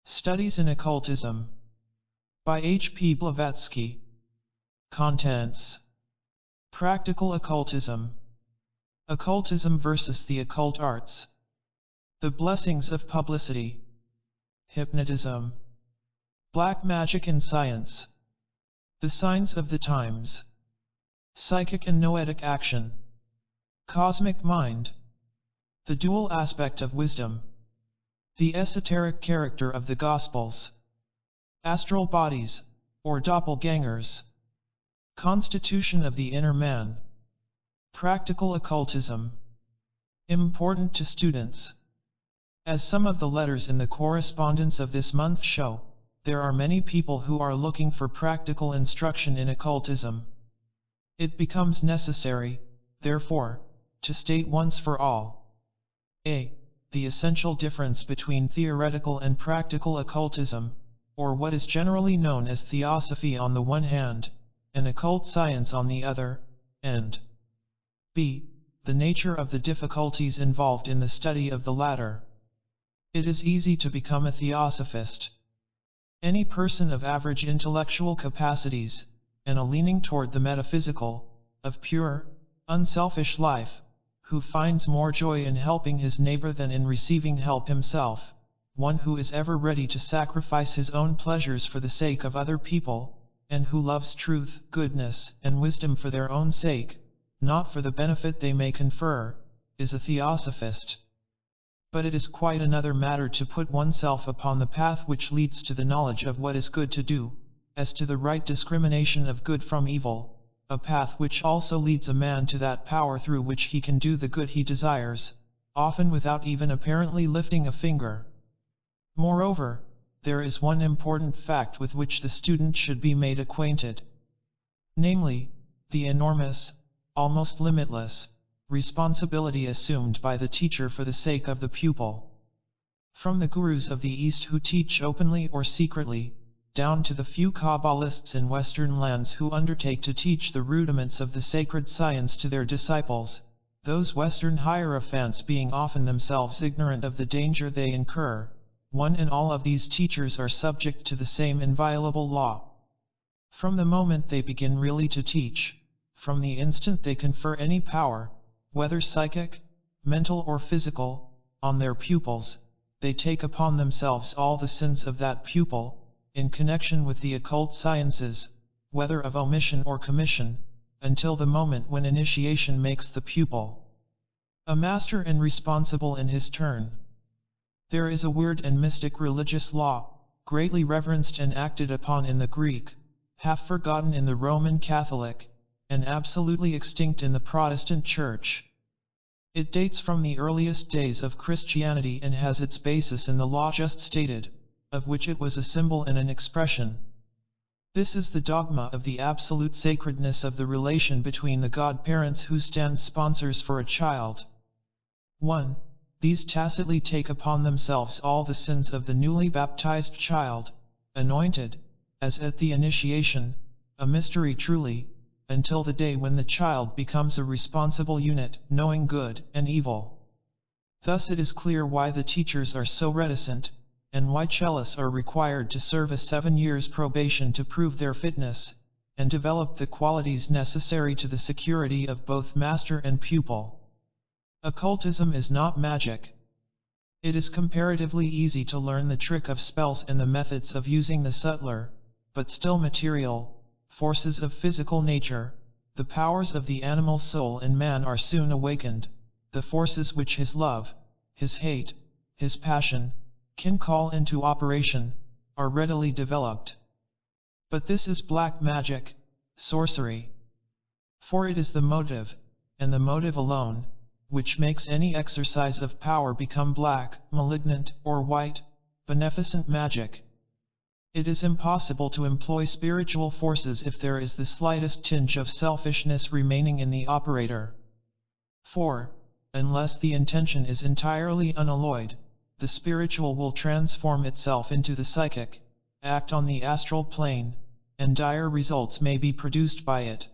Studies in Occultism by H.P. Blavatsky. Contents: Practical Occultism, Occultism versus the Occult Arts, The Blessings of Publicity, Hypnotism, Black Magic in Science, The Signs of the Times, Psychic and Noetic Action, Cosmic Mind, The Dual Aspect of Wisdom, The Esoteric Character of the Gospels, Astral Bodies, or Doppelgangers, Constitution of the Inner Man, Practical Occultism. Important to students. As some of the letters in the correspondence of this month show, there are many people who are looking for practical instruction in occultism. It becomes necessary, therefore, to state once for all: A. The essential difference between theoretical and practical occultism, or what is generally known as Theosophy on the one hand, and occult science on the other, and B. The nature of the difficulties involved in the study of the latter. It is easy to become a theosophist. Any person of average intellectual capacities, and a leaning toward the metaphysical, of pure, unselfish life, who finds more joy in helping his neighbor than in receiving help himself, one who is ever ready to sacrifice his own pleasures for the sake of other people, and who loves truth, goodness, and wisdom for their own sake, not for the benefit they may confer, is a theosophist. But it is quite another matter to put oneself upon the path which leads to the knowledge of what is good to do, as to the right discrimination of good from evil, a path which also leads a man to that power through which he can do the good he desires, often without even apparently lifting a finger. Moreover, there is one important fact with which the student should be made acquainted. Namely, the enormous, almost limitless, responsibility assumed by the teacher for the sake of the pupil. From the gurus of the East who teach openly or secretly, down to the few Kabbalists in Western lands who undertake to teach the rudiments of the sacred science to their disciples, those Western hierophants being often themselves ignorant of the danger they incur, one and all of these teachers are subject to the same inviolable law. From the moment they begin really to teach, from the instant they confer any power, whether psychic, mental or physical, on their pupils, they take upon themselves all the sins of that pupil, in connection with the occult sciences, whether of omission or commission, until the moment when initiation makes the pupil a master and responsible in his turn. There is a weird and mystic religious law, greatly reverenced and acted upon in the Greek, half forgotten in the Roman Catholic, and absolutely extinct in the Protestant Church. It dates from the earliest days of Christianity and has its basis in the law just stated, of which it was a symbol and an expression. This is the dogma of the absolute sacredness of the relation between the godparents who stand sponsors for a child. 1. These tacitly take upon themselves all the sins of the newly baptized child, anointed, as at the initiation, a mystery truly, until the day when the child becomes a responsible unit, knowing good and evil. Thus it is clear why the teachers are so reticent, and why cellists are required to serve a 7 years probation to prove their fitness, and develop the qualities necessary to the security of both master and pupil. Occultism is not magic. It is comparatively easy to learn the trick of spells and the methods of using the subtler, but still material, forces of physical nature. The powers of the animal soul in man are soon awakened. The forces which his love, his hate, his passion, can call into operation, are readily developed. But this is black magic, sorcery. For it is the motive, and the motive alone, which makes any exercise of power become black, malignant, or white, beneficent magic. It is impossible to employ spiritual forces if there is the slightest tinge of selfishness remaining in the operator. For, unless the intention is entirely unalloyed, the spiritual will transform itself into the psychic, act on the astral plane, and dire results may be produced by it.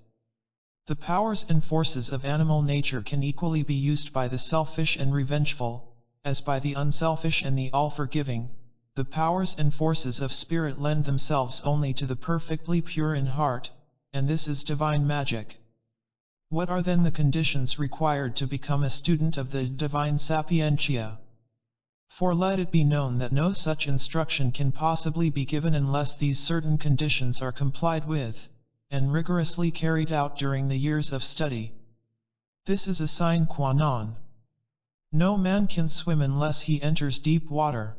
The powers and forces of animal nature can equally be used by the selfish and revengeful, as by the unselfish and the all-forgiving, the powers and forces of spirit lend themselves only to the perfectly pure in heart, and this is divine magic. What are then the conditions required to become a student of the divine sapientia? For let it be known that no such instruction can possibly be given unless these certain conditions are complied with, and rigorously carried out during the years of study. This is a sine qua non. No man can swim unless he enters deep water.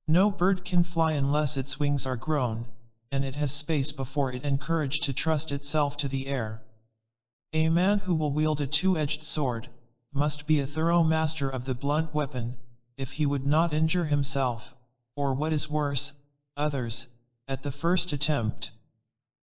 No bird can fly unless its wings are grown, and it has space before it and courage to trust itself to the air. A man who will wield a two-edged sword must be a thorough master of the blunt weapon, if he would not injure himself, or what is worse, others, at the first attempt.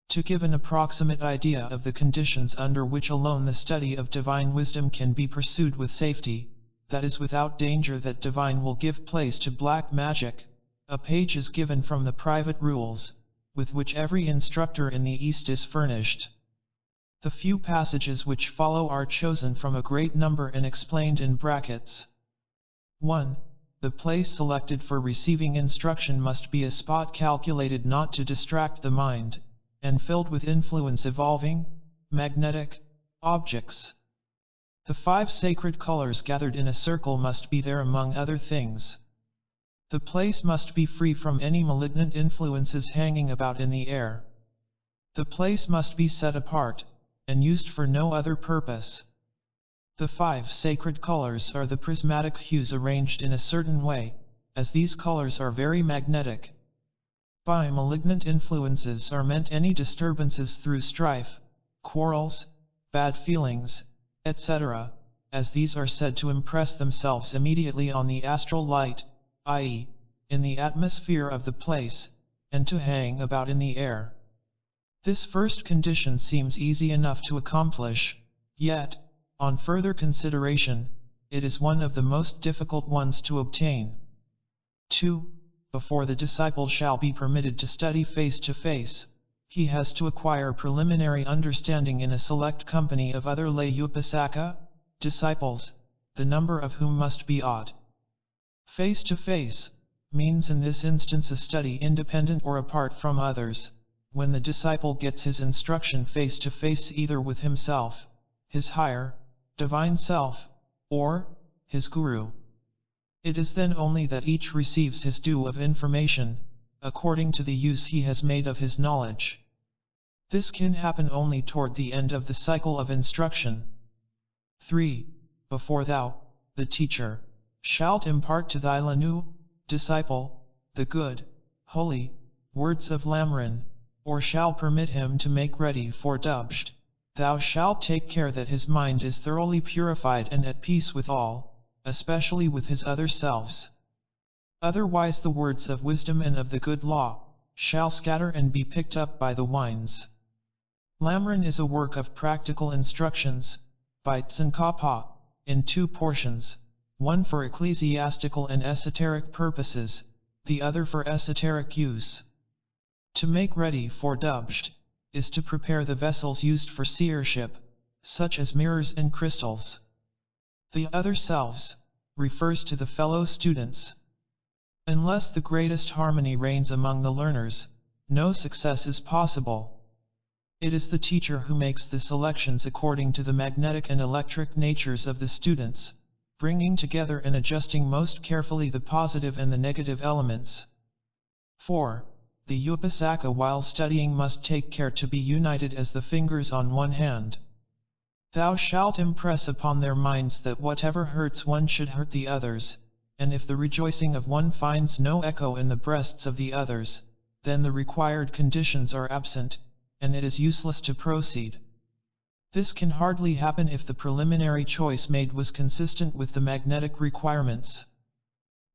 To give an approximate idea of the conditions under which alone the study of divine wisdom can be pursued with safety, that is without danger that divine will give place to black magic, a page is given from the private rules, with which every instructor in the East is furnished. The few passages which follow are chosen from a great number and explained in brackets. 1. The place selected for receiving instruction must be a spot calculated not to distract the mind, and filled with influence evolving, magnetic, objects. The 5 sacred colors gathered in a circle must be there among other things. The place must be free from any malignant influences hanging about in the air. The place must be set apart, and used for no other purpose. The 5 sacred colors are the prismatic hues arranged in a certain way, as these colors are very magnetic. By malignant influences are meant any disturbances through strife, quarrels, bad feelings, etc., as these are said to impress themselves immediately on the astral light, i.e., in the atmosphere of the place, and to hang about in the air. This first condition seems easy enough to accomplish, yet, on further consideration, it is one of the most difficult ones to obtain. 2. Before the disciple shall be permitted to study face to face, he has to acquire preliminary understanding in a select company of other lay upasaka, disciples, the number of whom must be odd. Face to face means in this instance a study independent or apart from others, when the disciple gets his instruction face to face either with himself, his higher, divine self, or his guru. It is then only that each receives his due of information, according to the use he has made of his knowledge. This can happen only toward the end of the cycle of instruction. 3. Before thou, the teacher, shalt impart to thy Lanu, disciple, the good, holy, words of Lamrim, or shall permit him to make ready for dubsht, thou shalt take care that his mind is thoroughly purified and at peace with all, especially with his other selves. Otherwise the words of wisdom and of the good law shall scatter and be picked up by the winds. Lamrim is a work of practical instructions, by Tsongkhapa, in 2 portions, one for ecclesiastical and esoteric purposes, the other for esoteric use. To make ready for dubsht is to prepare the vessels used for seership, such as mirrors and crystals. The other selves refers to the fellow students. Unless the greatest harmony reigns among the learners, no success is possible. It is the teacher who makes the selections according to the magnetic and electric natures of the students, bringing together and adjusting most carefully the positive and the negative elements. 4. The upasaka while studying must take care to be united as the fingers on one hand. Thou shalt impress upon their minds that whatever hurts one should hurt the others, and if the rejoicing of one finds no echo in the breasts of the others, then the required conditions are absent, and it is useless to proceed. This can hardly happen if the preliminary choice made was consistent with the magnetic requirements.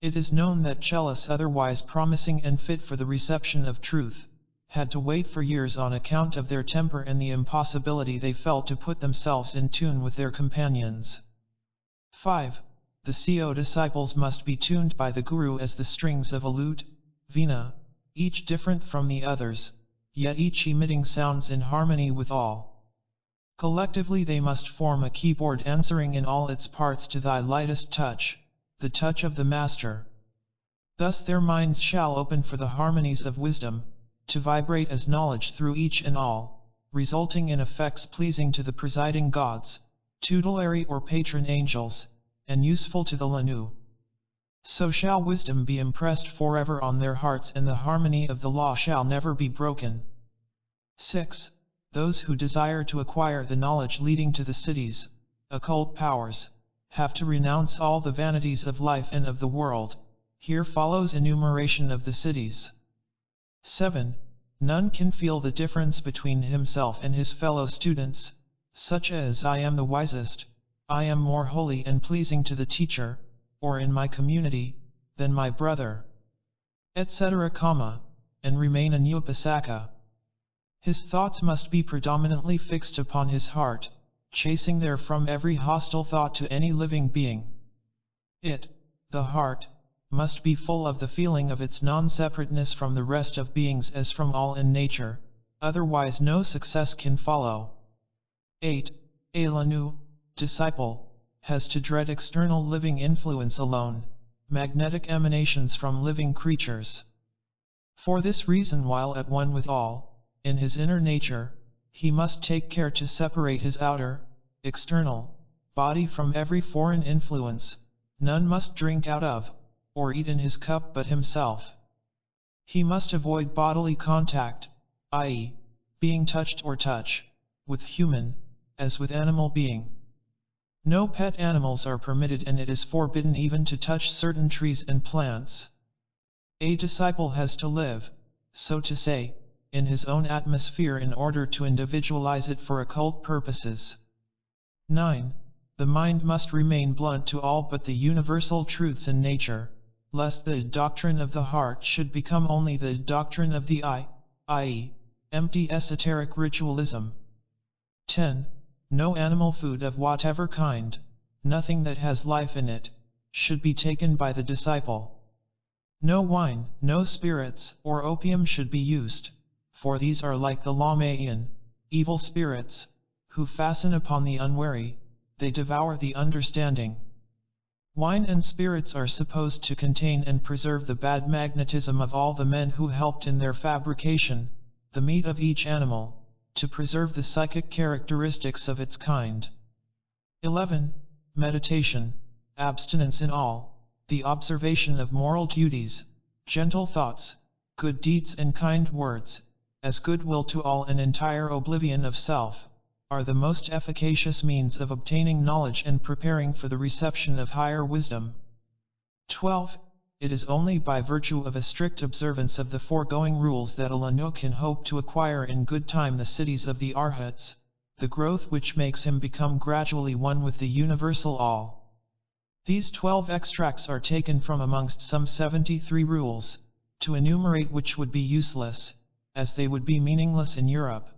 It is known that chelists otherwise promising and fit for the reception of truth, had to wait for years on account of their temper and the impossibility they felt to put themselves in tune with their companions. 5. The CO disciples must be tuned by the Guru as the strings of a lute, veena, each different from the others, yet each emitting sounds in harmony with all. Collectively they must form a keyboard answering in all its parts to thy lightest touch, the touch of the Master. Thus their minds shall open for the harmonies of wisdom, to vibrate as knowledge through each and all, resulting in effects pleasing to the presiding gods, tutelary or patron angels, and useful to the Lanu. So shall wisdom be impressed forever on their hearts, and the harmony of the law shall never be broken. 6. Those who desire to acquire the knowledge leading to the cities, occult powers, have to renounce all the vanities of life and of the world. Here follows enumeration of the cities. 7. None can feel the difference between himself and his fellow students, such as I am the wisest, I am more holy and pleasing to the teacher, or in my community, than my brother, etc., and remain an upasaka. His thoughts must be predominantly fixed upon his heart, chasing therefrom every hostile thought to any living being. It, the heart, must be full of the feeling of its non-separateness from the rest of beings as from all in nature, otherwise no success can follow. 8. A Lanu, disciple, has to dread external living influence alone, magnetic emanations from living creatures. For this reason, while at one with all, in his inner nature, he must take care to separate his outer, external, body from every foreign influence. None must drink out of, or eat in his cup but himself. He must avoid bodily contact, i.e., being touched or touch, with human, as with animal being. No pet animals are permitted, and it is forbidden even to touch certain trees and plants. A disciple has to live, so to say, in his own atmosphere in order to individualize it for occult purposes. 9. The mind must remain blunt to all but the universal truths in nature, lest the doctrine of the heart should become only the doctrine of the I, i.e., empty esoteric ritualism. 10. No animal food of whatever kind, nothing that has life in it, should be taken by the disciple. No wine, no spirits, or opium should be used, for these are like the Lamayan, evil spirits, who fasten upon the unwary, they devour the understanding. Wine and spirits are supposed to contain and preserve the bad magnetism of all the men who helped in their fabrication, the meat of each animal, to preserve the psychic characteristics of its kind. 11. Meditation, abstinence in all, the observation of moral duties, gentle thoughts, good deeds and kind words, as goodwill to all and entire oblivion of self, are the most efficacious means of obtaining knowledge and preparing for the reception of higher wisdom. 12. It is only by virtue of a strict observance of the foregoing rules that a Lanu can hope to acquire in good time the cities of the Arhats, the growth which makes him become gradually one with the universal all. These 12 extracts are taken from amongst some 73 rules, to enumerate which would be useless, as they would be meaningless in Europe.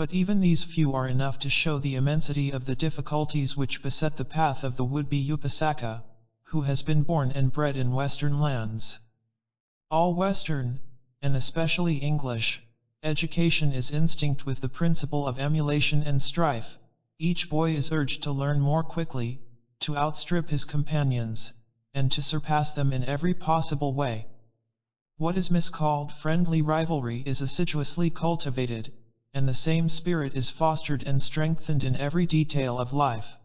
But even these few are enough to show the immensity of the difficulties which beset the path of the would-be Upasaka, who has been born and bred in Western lands. All Western, and especially English, education is instinct with the principle of emulation and strife. Each boy is urged to learn more quickly, to outstrip his companions, and to surpass them in every possible way. What is miscalled friendly rivalry is assiduously cultivated, and the same spirit is fostered and strengthened in every detail of life.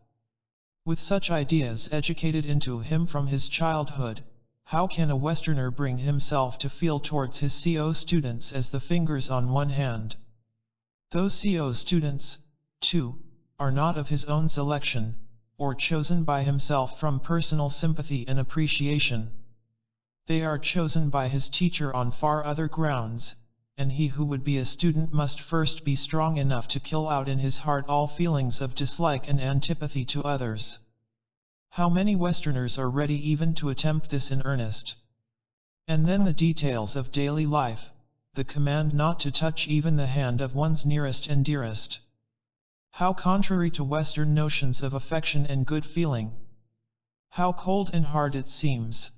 With such ideas educated into him from his childhood, how can a Westerner bring himself to feel towards his CO students as the fingers on one hand? Those CO students, too, are not of his own selection, or chosen by himself from personal sympathy and appreciation. They are chosen by his teacher on far other grounds, and he who would be a student must first be strong enough to kill out in his heart all feelings of dislike and antipathy to others. How many Westerners are ready even to attempt this in earnest? And then the details of daily life, the command not to touch even the hand of one's nearest and dearest. How contrary to Western notions of affection and good feeling! How cold and hard it seems!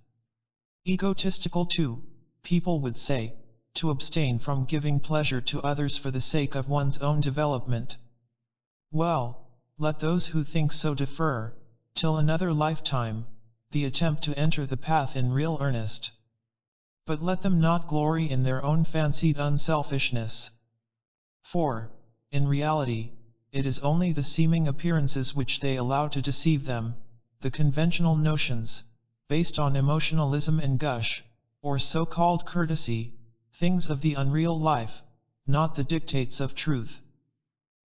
Egotistical too, people would say, to abstain from giving pleasure to others for the sake of one's own development. Well, let those who think so defer, till another lifetime, the attempt to enter the path in real earnest. But let them not glory in their own fancied unselfishness. For, in reality, it is only the seeming appearances which they allow to deceive them, the conventional notions, based on emotionalism and gush, or so-called courtesy, things of the unreal life, not the dictates of truth.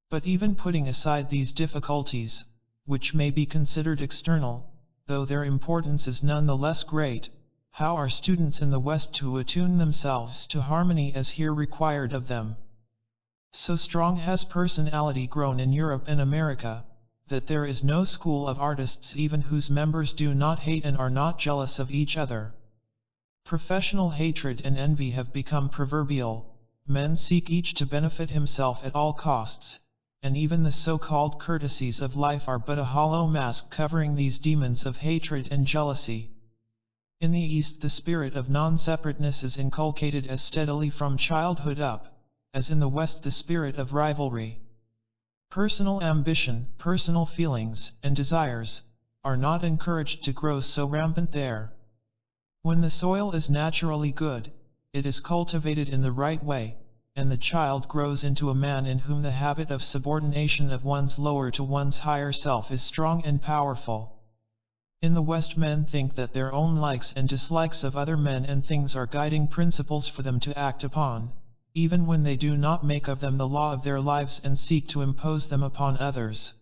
But even putting aside these difficulties, which may be considered external, though their importance is none the less great, how are students in the West to attune themselves to harmony as here required of them? So strong has personality grown in Europe and America, that there is no school of artists even whose members do not hate and are not jealous of each other. Professional hatred and envy have become proverbial. Men seek each to benefit himself at all costs, and even the so-called courtesies of life are but a hollow mask covering these demons of hatred and jealousy. In the East, the spirit of non-separateness is inculcated as steadily from childhood up, as in the West the spirit of rivalry. Personal ambition, personal feelings, and desires, are not encouraged to grow so rampant there. When the soil is naturally good, it is cultivated in the right way, and the child grows into a man in whom the habit of subordination of one's lower to one's higher self is strong and powerful. In the West, men think that their own likes and dislikes of other men and things are guiding principles for them to act upon, even when they do not make of them the law of their lives and seek to impose them upon others.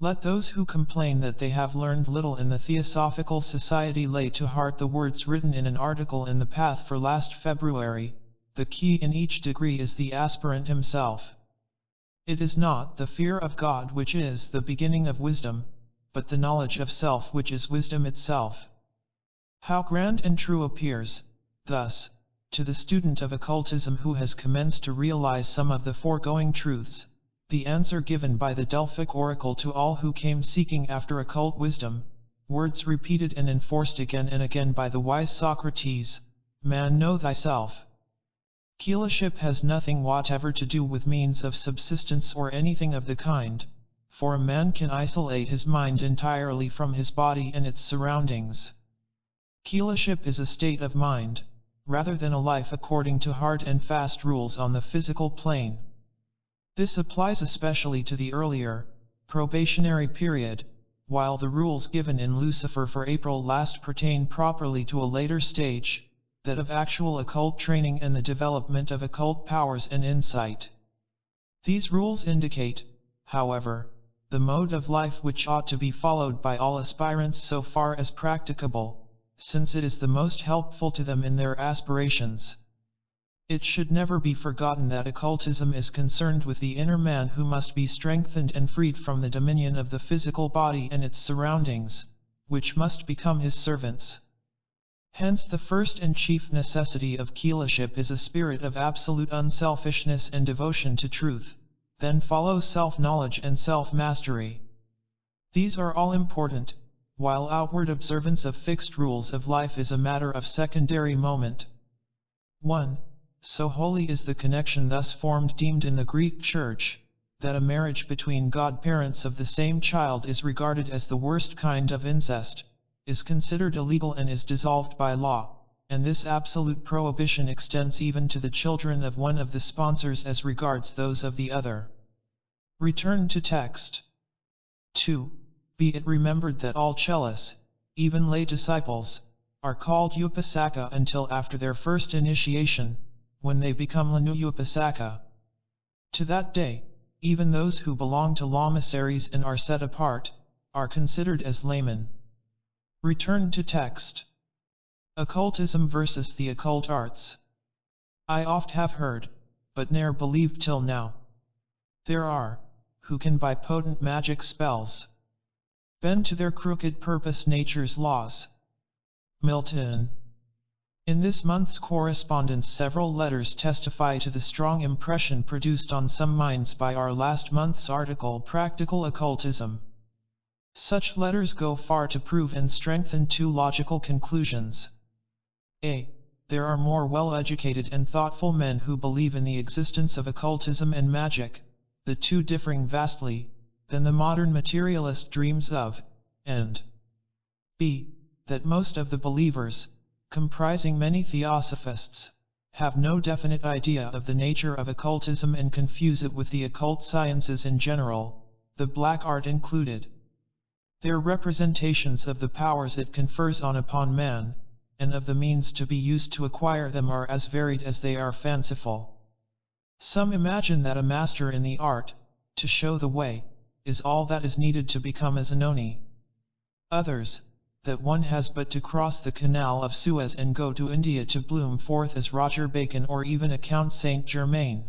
Let those who complain that they have learned little in the Theosophical Society lay to heart the words written in an article in The Path for last February: the key in each degree is the aspirant himself. It is not the fear of God which is the beginning of wisdom, but the knowledge of self which is wisdom itself. How grand and true appears, thus, to the student of occultism who has commenced to realize some of the foregoing truths, the answer given by the Delphic oracle to all who came seeking after occult wisdom, words repeated and enforced again and again by the wise Socrates: "Man, know thyself." Keelship has nothing whatever to do with means of subsistence or anything of the kind, for a man can isolate his mind entirely from his body and its surroundings. Keelship is a state of mind, rather than a life according to hard and fast rules on the physical plane. This applies especially to the earlier, probationary period, while the rules given in Lucifer for April last pertain properly to a later stage, that of actual occult training and the development of occult powers and insight. These rules indicate, however, the mode of life which ought to be followed by all aspirants so far as practicable, since it is the most helpful to them in their aspirations. It should never be forgotten that occultism is concerned with the inner man who must be strengthened and freed from the dominion of the physical body and its surroundings, which must become his servants. Hence the first and chief necessity of keelship is a spirit of absolute unselfishness and devotion to truth, then follow self-knowledge and self-mastery. These are all important, while outward observance of fixed rules of life is a matter of secondary moment. 1. So holy is the connection thus formed deemed in the Greek Church, that a marriage between godparents of the same child is regarded as the worst kind of incest, is considered illegal and is dissolved by law, and this absolute prohibition extends even to the children of one of the sponsors as regards those of the other. Return to text. 2. Be it remembered that all chelas, even lay disciples, are called upasaka until after their first initiation, when they become lanuyupasaka. To that day, even those who belong to lamaseries and are set apart, are considered as laymen. Return to text. Occultism versus the occult arts. I oft have heard, but ne'er believed till now. There are, who can by potent magic spells bend to their crooked purpose nature's laws. Milton. In this month's correspondence several letters testify to the strong impression produced on some minds by our last month's article Practical Occultism. Such letters go far to prove and strengthen two logical conclusions. A. There are more well-educated and thoughtful men who believe in the existence of occultism and magic, the two differing vastly, than the modern materialist dreams of, and B. That most of the believers, comprising many theosophists, have no definite idea of the nature of occultism and confuse it with the occult sciences in general, the black art included. Their representations of the powers it confers upon man, and of the means to be used to acquire them are as varied as they are fanciful. Some imagine that a master in the art, to show the way, is all that is needed to become a Zanoni. Others, that one has but to cross the Canal of Suez and go to India to bloom forth as Roger Bacon or even a Count Saint Germain.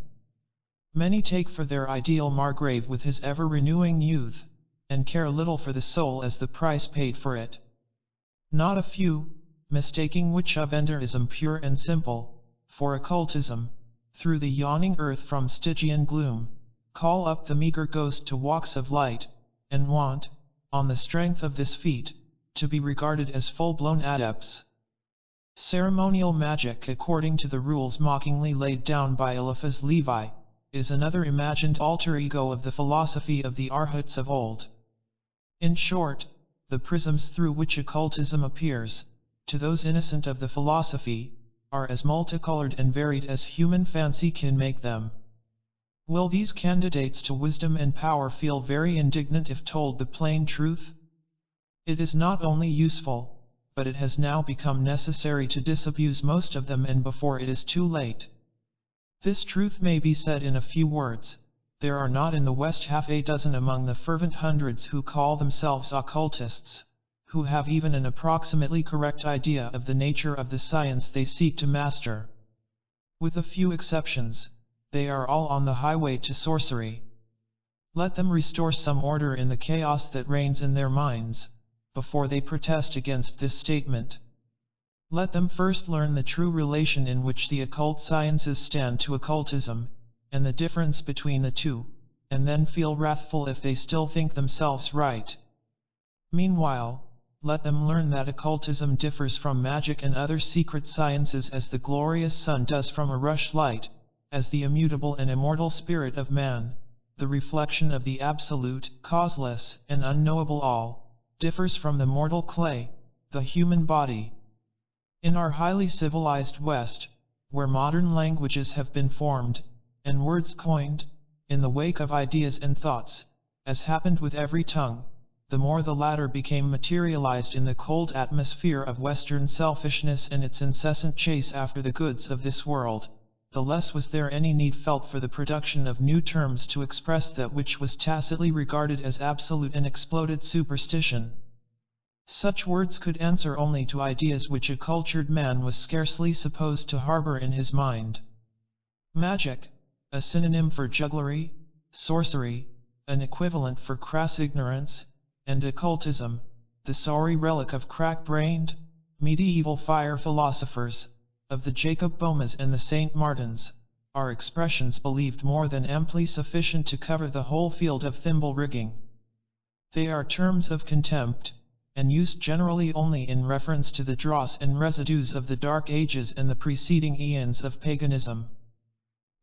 Many take for their ideal Margrave with his ever-renewing youth, and care little for the soul as the price paid for it. Not a few, mistaking Witch-Venderism pure and simple, for occultism, through the yawning earth from Stygian gloom, call up the meager ghost to walks of light, and want, on the strength of this feat, to be regarded as full-blown adepts. Ceremonial magic, according to the rules mockingly laid down by Eliphaz Levi, is another imagined alter ego of the philosophy of the Arhats of old. In short, the prisms through which occultism appears, to those innocent of the philosophy, are as multicolored and varied as human fancy can make them. Will these candidates to wisdom and power feel very indignant if told the plain truth? It is not only useful, but it has now become necessary to disabuse most of them and before it is too late. This truth may be said in a few words. There are not in the West half a dozen among the fervent hundreds who call themselves occultists, who have even an approximately correct idea of the nature of the science they seek to master. With a few exceptions, they are all on the highway to sorcery. Let them restore some order in the chaos that reigns in their minds, before they protest against this statement. Let them first learn the true relation in which the occult sciences stand to occultism, and the difference between the two, and then feel wrathful if they still think themselves right. Meanwhile, let them learn that occultism differs from magic and other secret sciences as the glorious sun does from a rushlight, as the immutable and immortal spirit of man, the reflection of the absolute, causeless, and unknowable all, differs from the mortal clay, the human body. In our highly civilized West, where modern languages have been formed, and words coined, in the wake of ideas and thoughts, as happened with every tongue, the more the latter became materialized in the cold atmosphere of Western selfishness and its incessant chase after the goods of this world, the less was there any need felt for the production of new terms to express that which was tacitly regarded as absolute and exploded superstition. Such words could answer only to ideas which a cultured man was scarcely supposed to harbor in his mind. Magic, a synonym for jugglery, sorcery, an equivalent for crass ignorance, and occultism, the sorry relic of crack-brained, medieval fire philosophers, of the Jacob Boehmes and the St. Martins, are expressions believed more than amply sufficient to cover the whole field of thimble rigging. They are terms of contempt, and used generally only in reference to the dross and residues of the Dark Ages and the preceding eons of paganism.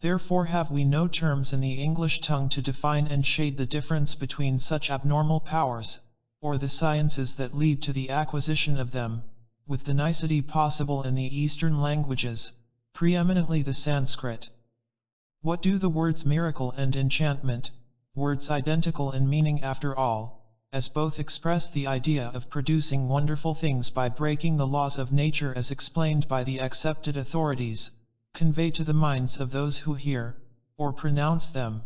Therefore have we no terms in the English tongue to define and shade the difference between such abnormal powers, or the sciences that lead to the acquisition of them, with the nicety possible in the Eastern languages, preeminently the Sanskrit. What do the words miracle and enchantment, words identical in meaning after all, as both express the idea of producing wonderful things by breaking the laws of nature as explained by the accepted authorities, convey to the minds of those who hear, or pronounce them?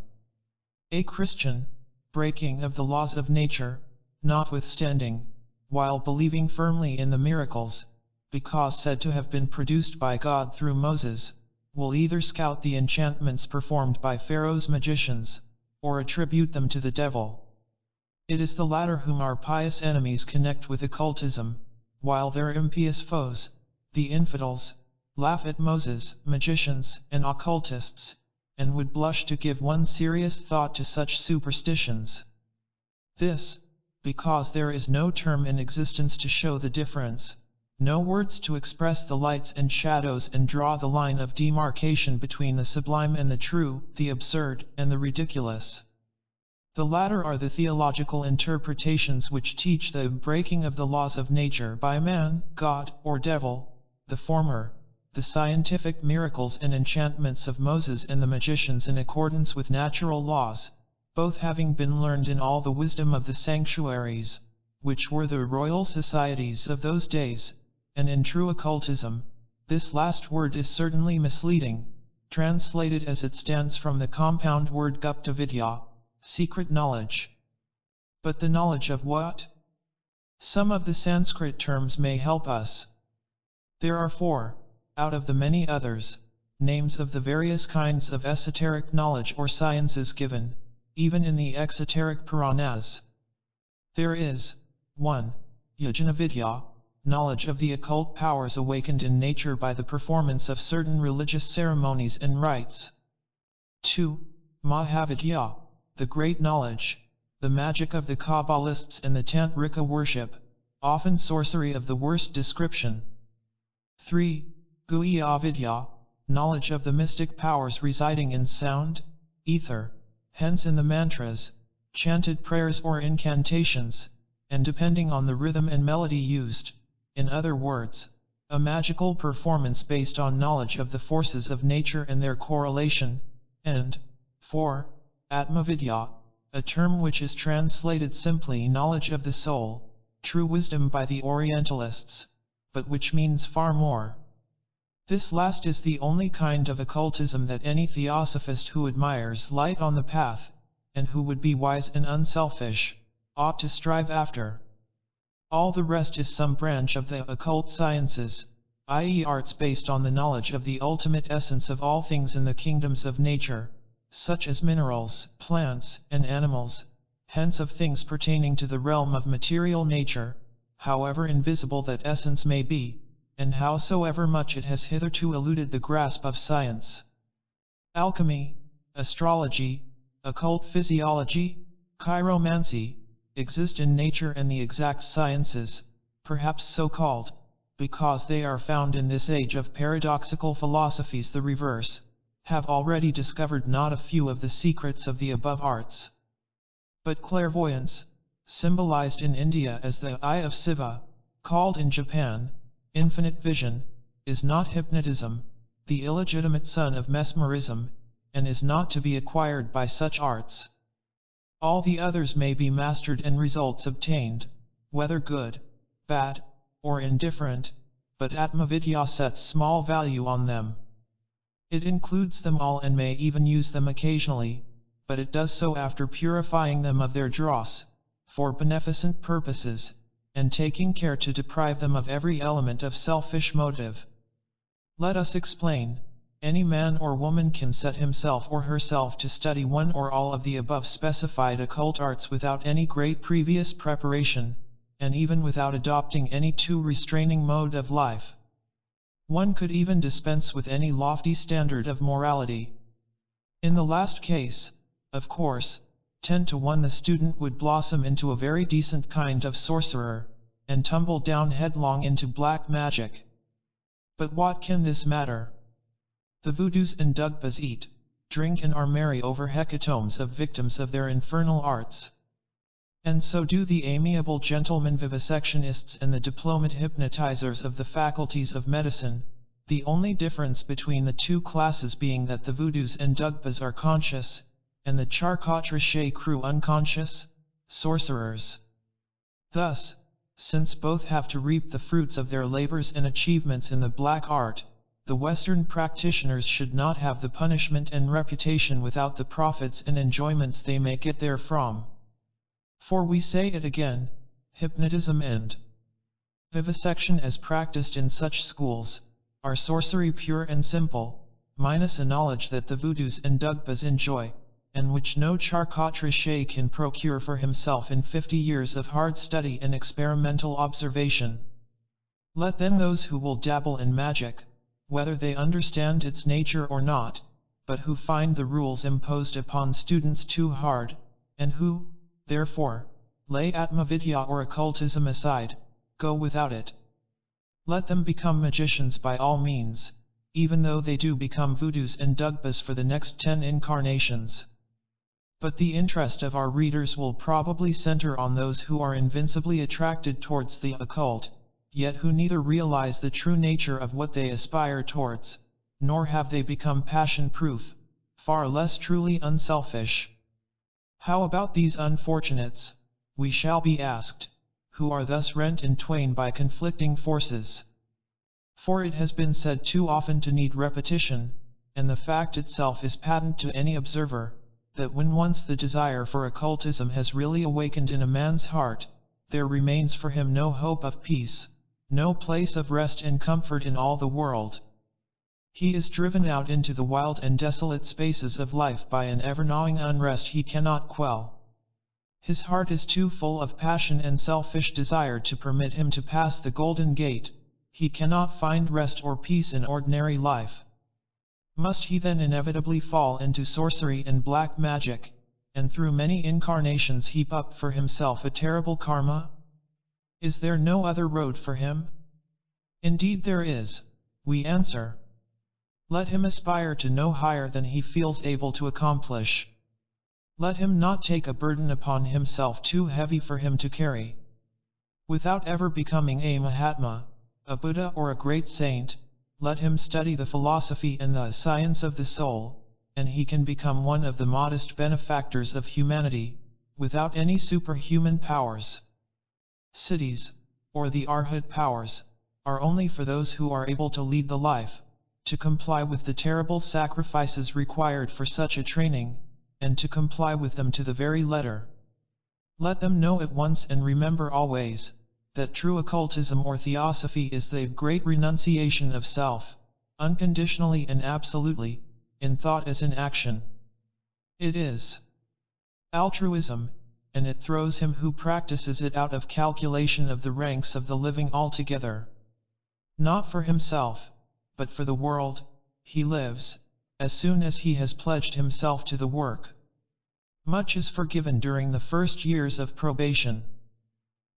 A Christian, breaking of the laws of nature, notwithstanding, while believing firmly in the miracles, because said to have been produced by God through Moses, will either scout the enchantments performed by Pharaoh's magicians, or attribute them to the devil. It is the latter whom our pious enemies connect with occultism, while their impious foes, the infidels, laugh at Moses, magicians, and occultists, and would blush to give one serious thought to such superstitions. This, because there is no term in existence to show the difference, no words to express the lights and shadows and draw the line of demarcation between the sublime and the true, the absurd and the ridiculous. The latter are the theological interpretations which teach the breaking of the laws of nature by man, God, or devil, the former, the scientific miracles and enchantments of Moses and the magicians in accordance with natural laws, both having been learned in all the wisdom of the sanctuaries, which were the royal societies of those days, and in true occultism. This last word is certainly misleading, translated as it stands from the compound word Gupta Vidya, secret knowledge. But the knowledge of what? Some of the Sanskrit terms may help us. There are 4, out of the many others, names of the various kinds of esoteric knowledge or sciences given, even in the exoteric Puranas. There is 1. Yajna Vidya, knowledge of the occult powers awakened in nature by the performance of certain religious ceremonies and rites. 2. Mahavidya, the great knowledge, the magic of the Kabbalists and the Tantrika worship, often sorcery of the worst description. 3. Guhya Vidya, knowledge of the mystic powers residing in sound, ether, hence in the mantras, chanted prayers or incantations, and depending on the rhythm and melody used. In other words, a magical performance based on knowledge of the forces of nature and their correlation. And 4. Atmavidya, a term which is translated simply knowledge of the soul, true wisdom by the Orientalists, but which means far more. This last is the only kind of occultism that any theosophist who admires light on the path, and who would be wise and unselfish, ought to strive after. All the rest is some branch of the occult sciences, i.e. arts based on the knowledge of the ultimate essence of all things in the kingdoms of nature, such as minerals, plants, and animals, hence of things pertaining to the realm of material nature, however invisible that essence may be, and howsoever much it has hitherto eluded the grasp of science. Alchemy, astrology, occult physiology, chiromancy, exist in nature, and the exact sciences, perhaps so called, because they are found in this age of paradoxical philosophies the reverse, have already discovered not a few of the secrets of the above arts. But clairvoyance, symbolized in India as the eye of Siva, called in Japan infinite vision, is not hypnotism, the illegitimate son of mesmerism, and is not to be acquired by such arts. All the others may be mastered and results obtained, whether good, bad, or indifferent, but Atmavidya sets small value on them. It includes them all and may even use them occasionally, but it does so after purifying them of their dross, for beneficent purposes, and taking care to deprive them of every element of selfish motive. Let us explain. Any man or woman can set himself or herself to study one or all of the above specified occult arts without any great previous preparation, and even without adopting any too restraining mode of life. One could even dispense with any lofty standard of morality. In the last case, of course, 10 to 1 the student would blossom into a very decent kind of sorcerer, and tumble down headlong into black magic. But what can this matter? The voodoos and dugpas eat, drink and are merry over hecatombs of victims of their infernal arts. And so do the amiable gentlemen vivisectionists and the diplomat hypnotizers of the faculties of medicine, the only difference between the two classes being that the voodoos and dugpas are conscious, and the charcotrichet crew unconscious, sorcerers. Thus, since both have to reap the fruits of their labors and achievements in the black art, the Western practitioners should not have the punishment and reputation without the profits and enjoyments they may get therefrom. For we say it again, hypnotism and vivisection as practiced in such schools, are sorcery pure and simple, minus a knowledge that the voodoos and dugpas enjoy, and which no charcotrichet can procure for himself in 50 years of hard study and experimental observation. Let then those who will dabble in magic, whether they understand its nature or not, but who find the rules imposed upon students too hard, and who, therefore, lay Atmavidya or occultism aside, go without it. Let them become magicians by all means, even though they do become voodoos and dugpas for the next 10 incarnations. But the interest of our readers will probably center on those who are invincibly attracted towards the occult, yet who neither realize the true nature of what they aspire towards, nor have they become passion-proof, far less truly unselfish. How about these unfortunates, we shall be asked, who are thus rent in twain by conflicting forces? For it has been said too often to need repetition, and the fact itself is patent to any observer, that when once the desire for occultism has really awakened in a man's heart, there remains for him no hope of peace, no place of rest and comfort in all the world. He is driven out into the wild and desolate spaces of life by an ever-gnawing unrest he cannot quell. His heart is too full of passion and selfish desire to permit him to pass the golden gate. He cannot find rest or peace in ordinary life. Must he then inevitably fall into sorcery and black magic, and through many incarnations heap up for himself a terrible karma? Is there no other road for him? Indeed there is, we answer. Let him aspire to no higher than he feels able to accomplish. Let him not take a burden upon himself too heavy for him to carry. Without ever becoming a Mahatma, a Buddha or a great saint, let him study the philosophy and the science of the soul, and he can become one of the modest benefactors of humanity, without any superhuman powers. Siddhis, or the Arhat powers, are only for those who are able to lead the life, to comply with the terrible sacrifices required for such a training, and to comply with them to the very letter. Let them know at once and remember always, that true occultism or theosophy is the great renunciation of self, unconditionally and absolutely, in thought as in action. It is altruism, and it throws him who practices it out of calculation of the ranks of the living altogether. Not for himself, but for the world, he lives, as soon as he has pledged himself to the work. Much is forgiven during the first years of probation.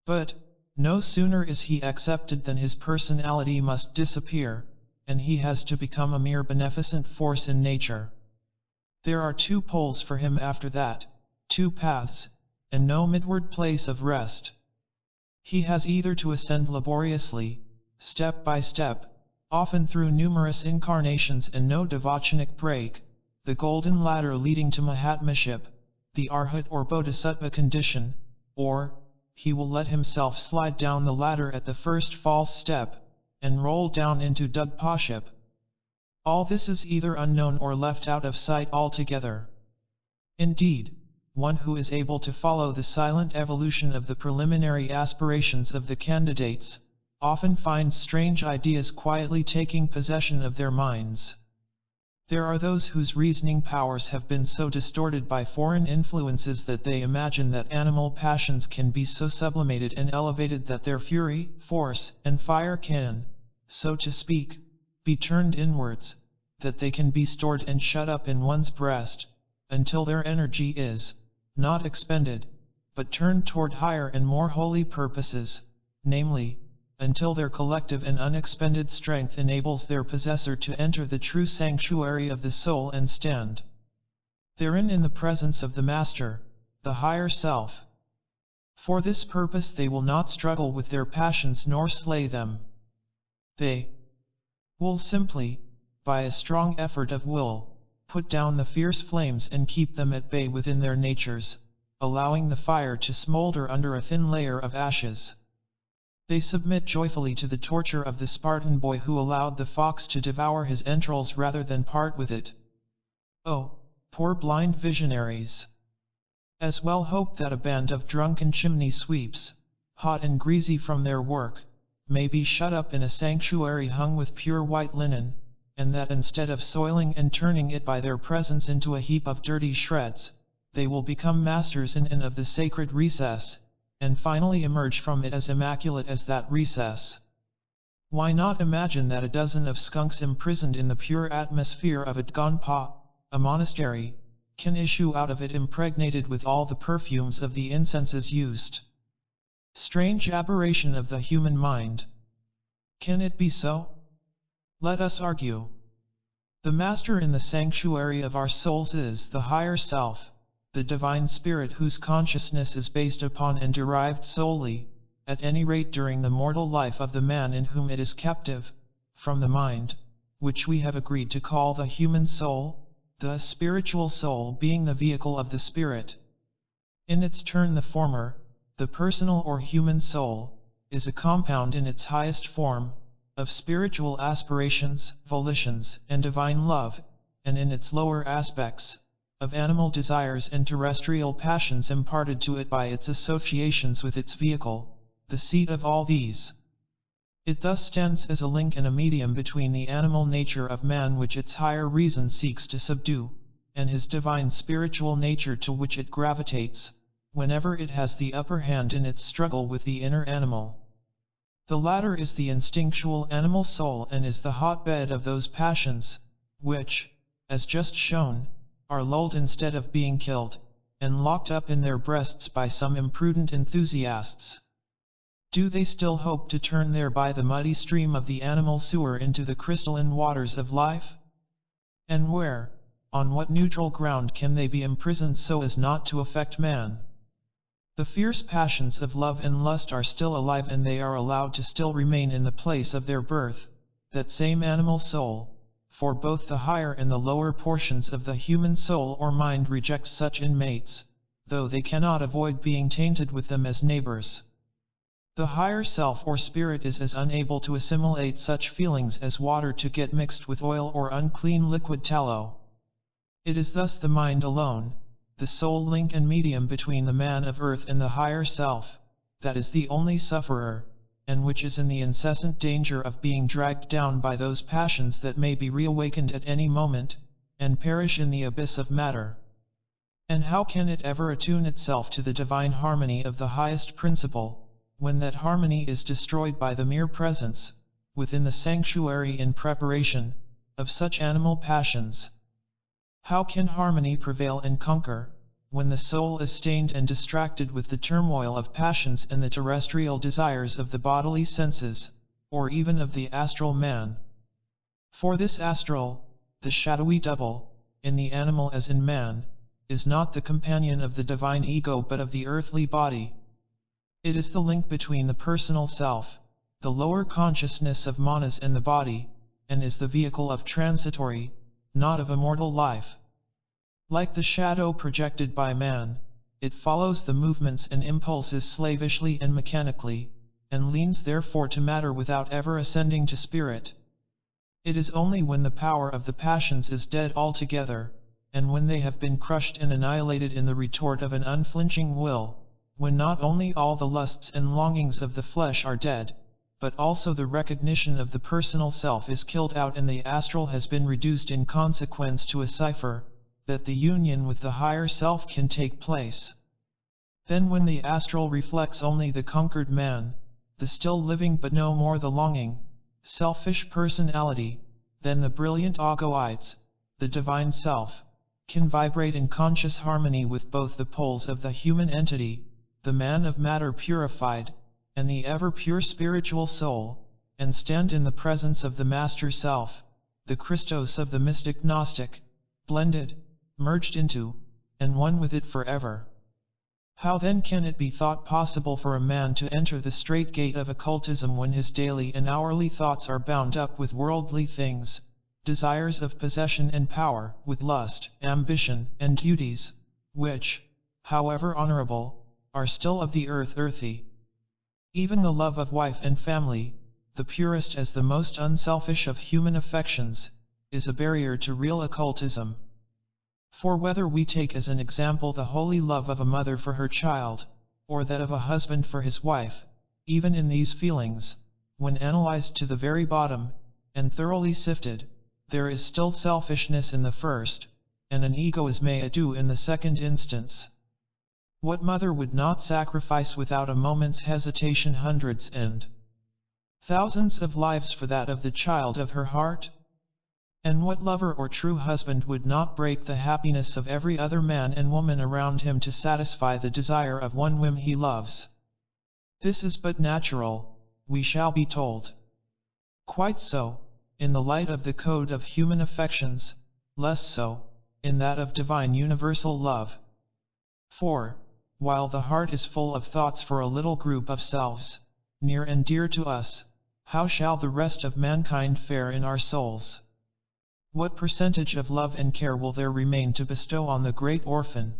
But, no sooner is he accepted than his personality must disappear, and he has to become a mere beneficent force in nature. There are two poles for him after that, two paths, and no midward place of rest. He has either to ascend laboriously, step by step, often through numerous incarnations and no devachanic break, the golden ladder leading to Mahatmaship, the Arhat or Bodhisattva condition, or he will let himself slide down the ladder at the first false step, and roll down into Dugpaship. All this is either unknown or left out of sight altogether. Indeed, one who is able to follow the silent evolution of the preliminary aspirations of the candidates, often finds strange ideas quietly taking possession of their minds. There are those whose reasoning powers have been so distorted by foreign influences that they imagine that animal passions can be so sublimated and elevated that their fury, force, and fire can, so to speak, be turned inwards, that they can be stored and shut up in one's breast, until their energy is, not expended, but turned toward higher and more holy purposes, namely, until their collective and unexpended strength enables their possessor to enter the true sanctuary of the soul and stand therein in the presence of the Master, the higher self. For this purpose they will not struggle with their passions nor slay them. They will simply, by a strong effort of will, put down the fierce flames and keep them at bay within their natures, allowing the fire to smolder under a thin layer of ashes. They submit joyfully to the torture of the Spartan boy who allowed the fox to devour his entrails rather than part with it. Oh, poor blind visionaries! As well hope that a band of drunken chimney sweeps, hot and greasy from their work, may be shut up in a sanctuary hung with pure white linen, and that instead of soiling and turning it by their presence into a heap of dirty shreds, they will become masters in and of the sacred recess, and finally emerge from it as immaculate as that recess. Why not imagine that a dozen of skunks imprisoned in the pure atmosphere of a Gonpa, a monastery, can issue out of it impregnated with all the perfumes of the incenses used? Strange aberration of the human mind! Can it be so? Let us argue. The Master in the sanctuary of our souls is the higher self, the divine spirit whose consciousness is based upon and derived solely, at any rate during the mortal life of the man in whom it is captive, from the mind, which we have agreed to call the human soul, the spiritual soul being the vehicle of the spirit. In its turn the former, the personal or human soul, is a compound in its highest form, of spiritual aspirations, volitions, and divine love, and in its lower aspects, of animal desires and terrestrial passions imparted to it by its associations with its vehicle, the seat of all these. It thus stands as a link and a medium between the animal nature of man which its higher reason seeks to subdue, and his divine spiritual nature to which it gravitates, whenever it has the upper hand in its struggle with the inner animal. The latter is the instinctual animal soul and is the hotbed of those passions, which, as just shown, are lulled instead of being killed, and locked up in their breasts by some imprudent enthusiasts. Do they still hope to turn thereby the muddy stream of the animal sewer into the crystalline waters of life? And where, on what neutral ground can they be imprisoned so as not to affect man? The fierce passions of love and lust are still alive and they are allowed to still remain in the place of their birth, that same animal soul, for both the higher and the lower portions of the human soul or mind reject such inmates, though they cannot avoid being tainted with them as neighbors. The higher self or spirit is as unable to assimilate such feelings as water to get mixed with oil or unclean liquid tallow. It is thus the mind alone, the sole link and medium between the man of earth and the higher self, that is the only sufferer, and which is in the incessant danger of being dragged down by those passions that may be reawakened at any moment, and perish in the abyss of matter. And how can it ever attune itself to the divine harmony of the highest principle, when that harmony is destroyed by the mere presence, within the sanctuary in preparation, of such animal passions? How can harmony prevail and conquer, when the soul is stained and distracted with the turmoil of passions and the terrestrial desires of the bodily senses, or even of the astral man? For this astral, the shadowy double, in the animal as in man, is not the companion of the divine ego but of the earthly body. It is the link between the personal self, the lower consciousness of manas and the body, and is the vehicle of transitory, not of immortal life. Like the shadow projected by man, it follows the movements and impulses slavishly and mechanically, and leans therefore to matter without ever ascending to spirit. It is only when the power of the passions is dead altogether, and when they have been crushed and annihilated in the retort of an unflinching will, when not only all the lusts and longings of the flesh are dead, but also the recognition of the personal self is killed out and the astral has been reduced in consequence to a cipher, that the union with the higher self can take place. Then when the astral reflects only the conquered man, the still living but no more the longing, selfish personality, then the brilliant agoites, the divine self, can vibrate in conscious harmony with both the poles of the human entity, the man of matter purified, and the ever-pure spiritual soul, and stand in the presence of the Master Self, the Christos of the mystic Gnostic, blended, merged into, and one with it forever. How then can it be thought possible for a man to enter the strait gate of occultism when his daily and hourly thoughts are bound up with worldly things, desires of possession and power, with lust, ambition, and duties, which, however honorable, are still of the earthy? Even the love of wife and family, the purest as the most unselfish of human affections, is a barrier to real occultism. For whether we take as an example the holy love of a mother for her child, or that of a husband for his wife, even in these feelings, when analyzed to the very bottom, and thoroughly sifted, there is still selfishness in the first, and an egoisme in the second instance. What mother would not sacrifice without a moment's hesitation hundreds and thousands of lives for that of the child of her heart? And what lover or true husband would not break the happiness of every other man and woman around him to satisfy the desire of one whim he loves? This is but natural, we shall be told. Quite so, in the light of the code of human affections, less so, in that of divine universal love. For, while the heart is full of thoughts for a little group of selves, near and dear to us, how shall the rest of mankind fare in our souls? What percentage of love and care will there remain to bestow on the great orphan?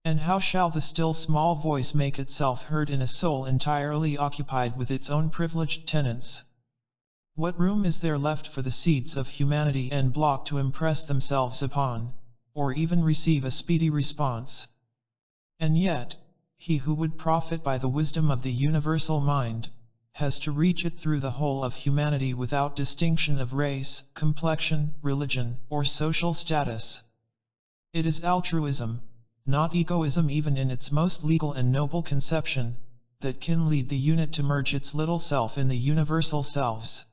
And how shall the still small voice make itself heard in a soul entirely occupied with its own privileged tenets? What room is there left for the seeds of humanity en bloc to impress themselves upon, or even receive a speedy response? And yet, he who would profit by the wisdom of the universal mind, has to reach it through the whole of humanity without distinction of race, complexion, religion, or social status. It is altruism, not egoism even in its most legal and noble conception, that can lead the unit to merge its little self in the universal selves.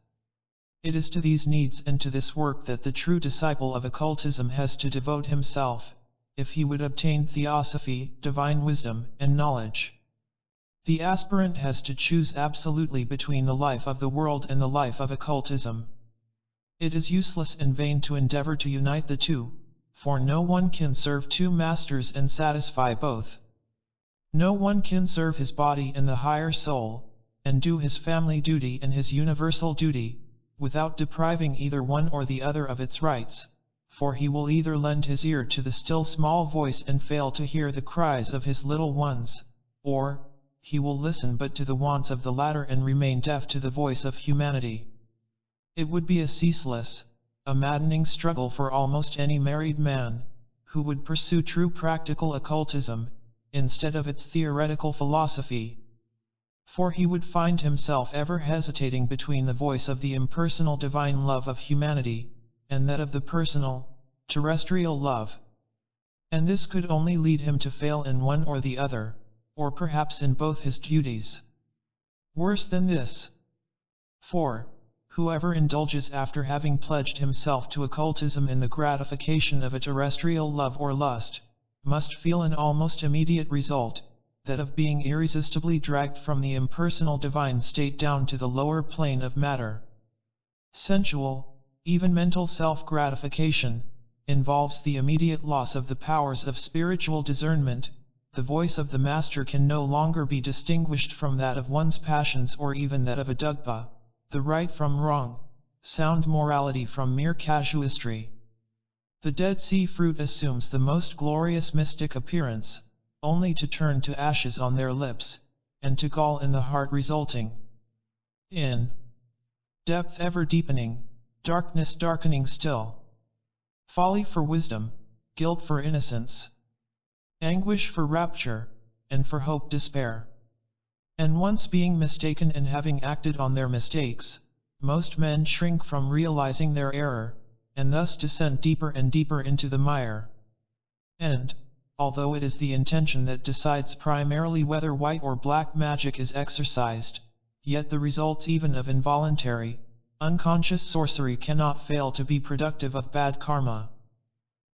It is to these needs and to this work that the true disciple of occultism has to devote himself, if he would obtain theosophy, divine wisdom, and knowledge. The aspirant has to choose absolutely between the life of the world and the life of occultism. It is useless and vain to endeavor to unite the two, for no one can serve two masters and satisfy both. No one can serve his body and the higher soul, and do his family duty and his universal duty, without depriving either one or the other of its rights, for he will either lend his ear to the still small voice and fail to hear the cries of his little ones, or he will listen but to the wants of the latter and remain deaf to the voice of humanity. It would be a ceaseless, a maddening struggle for almost any married man, who would pursue true practical occultism, instead of its theoretical philosophy. For he would find himself ever hesitating between the voice of the impersonal divine love of humanity, and that of the personal, terrestrial love. And this could only lead him to fail in one or the other, or perhaps in both his duties. Worse than this. For whoever indulges after having pledged himself to occultism in the gratification of a terrestrial love or lust, must feel an almost immediate result, that of being irresistibly dragged from the impersonal divine state down to the lower plane of matter. Sensual, even mental self-gratification, involves the immediate loss of the powers of spiritual discernment. The voice of the master can no longer be distinguished from that of one's passions or even that of a dogma, the right from wrong, sound morality from mere casuistry. The Dead Sea fruit assumes the most glorious mystic appearance, only to turn to ashes on their lips, and to gall in the heart, resulting in depth ever deepening, darkness darkening still, folly for wisdom, guilt for innocence, anguish for rapture, and for hope despair. And once being mistaken and having acted on their mistakes, most men shrink from realizing their error, and thus descend deeper and deeper into the mire. And, although it is the intention that decides primarily whether white or black magic is exercised, yet the results even of involuntary, unconscious sorcery cannot fail to be productive of bad karma.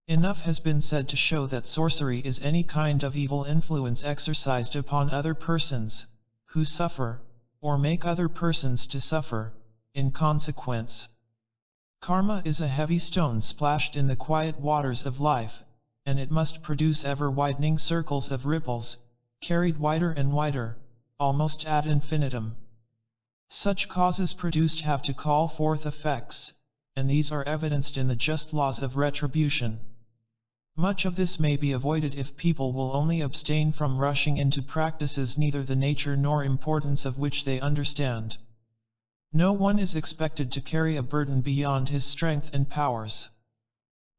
Enough has been said to show that sorcery is any kind of evil influence exercised upon other persons, who suffer, or make other persons to suffer, in consequence. Karma is a heavy stone splashed in the quiet waters of life, and it must produce ever-widening circles of ripples, carried wider and wider, almost ad infinitum. Such causes produced have to call forth effects, and these are evidenced in the just laws of retribution. Much of this may be avoided if people will only abstain from rushing into practices neither the nature nor importance of which they understand. No one is expected to carry a burden beyond his strength and powers.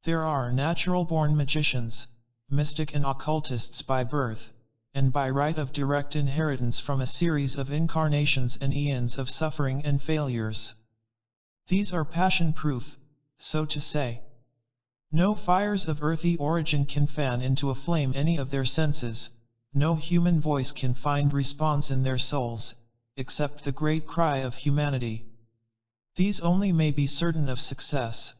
There are natural-born magicians, mystic and occultists by birth, and by right of direct inheritance from a series of incarnations and eons of suffering and failures. These are passion-proof, so to say. No fires of earthly origin can fan into a flame any of their senses, no human voice can find response in their souls, except the great cry of humanity. These only may be certain of success.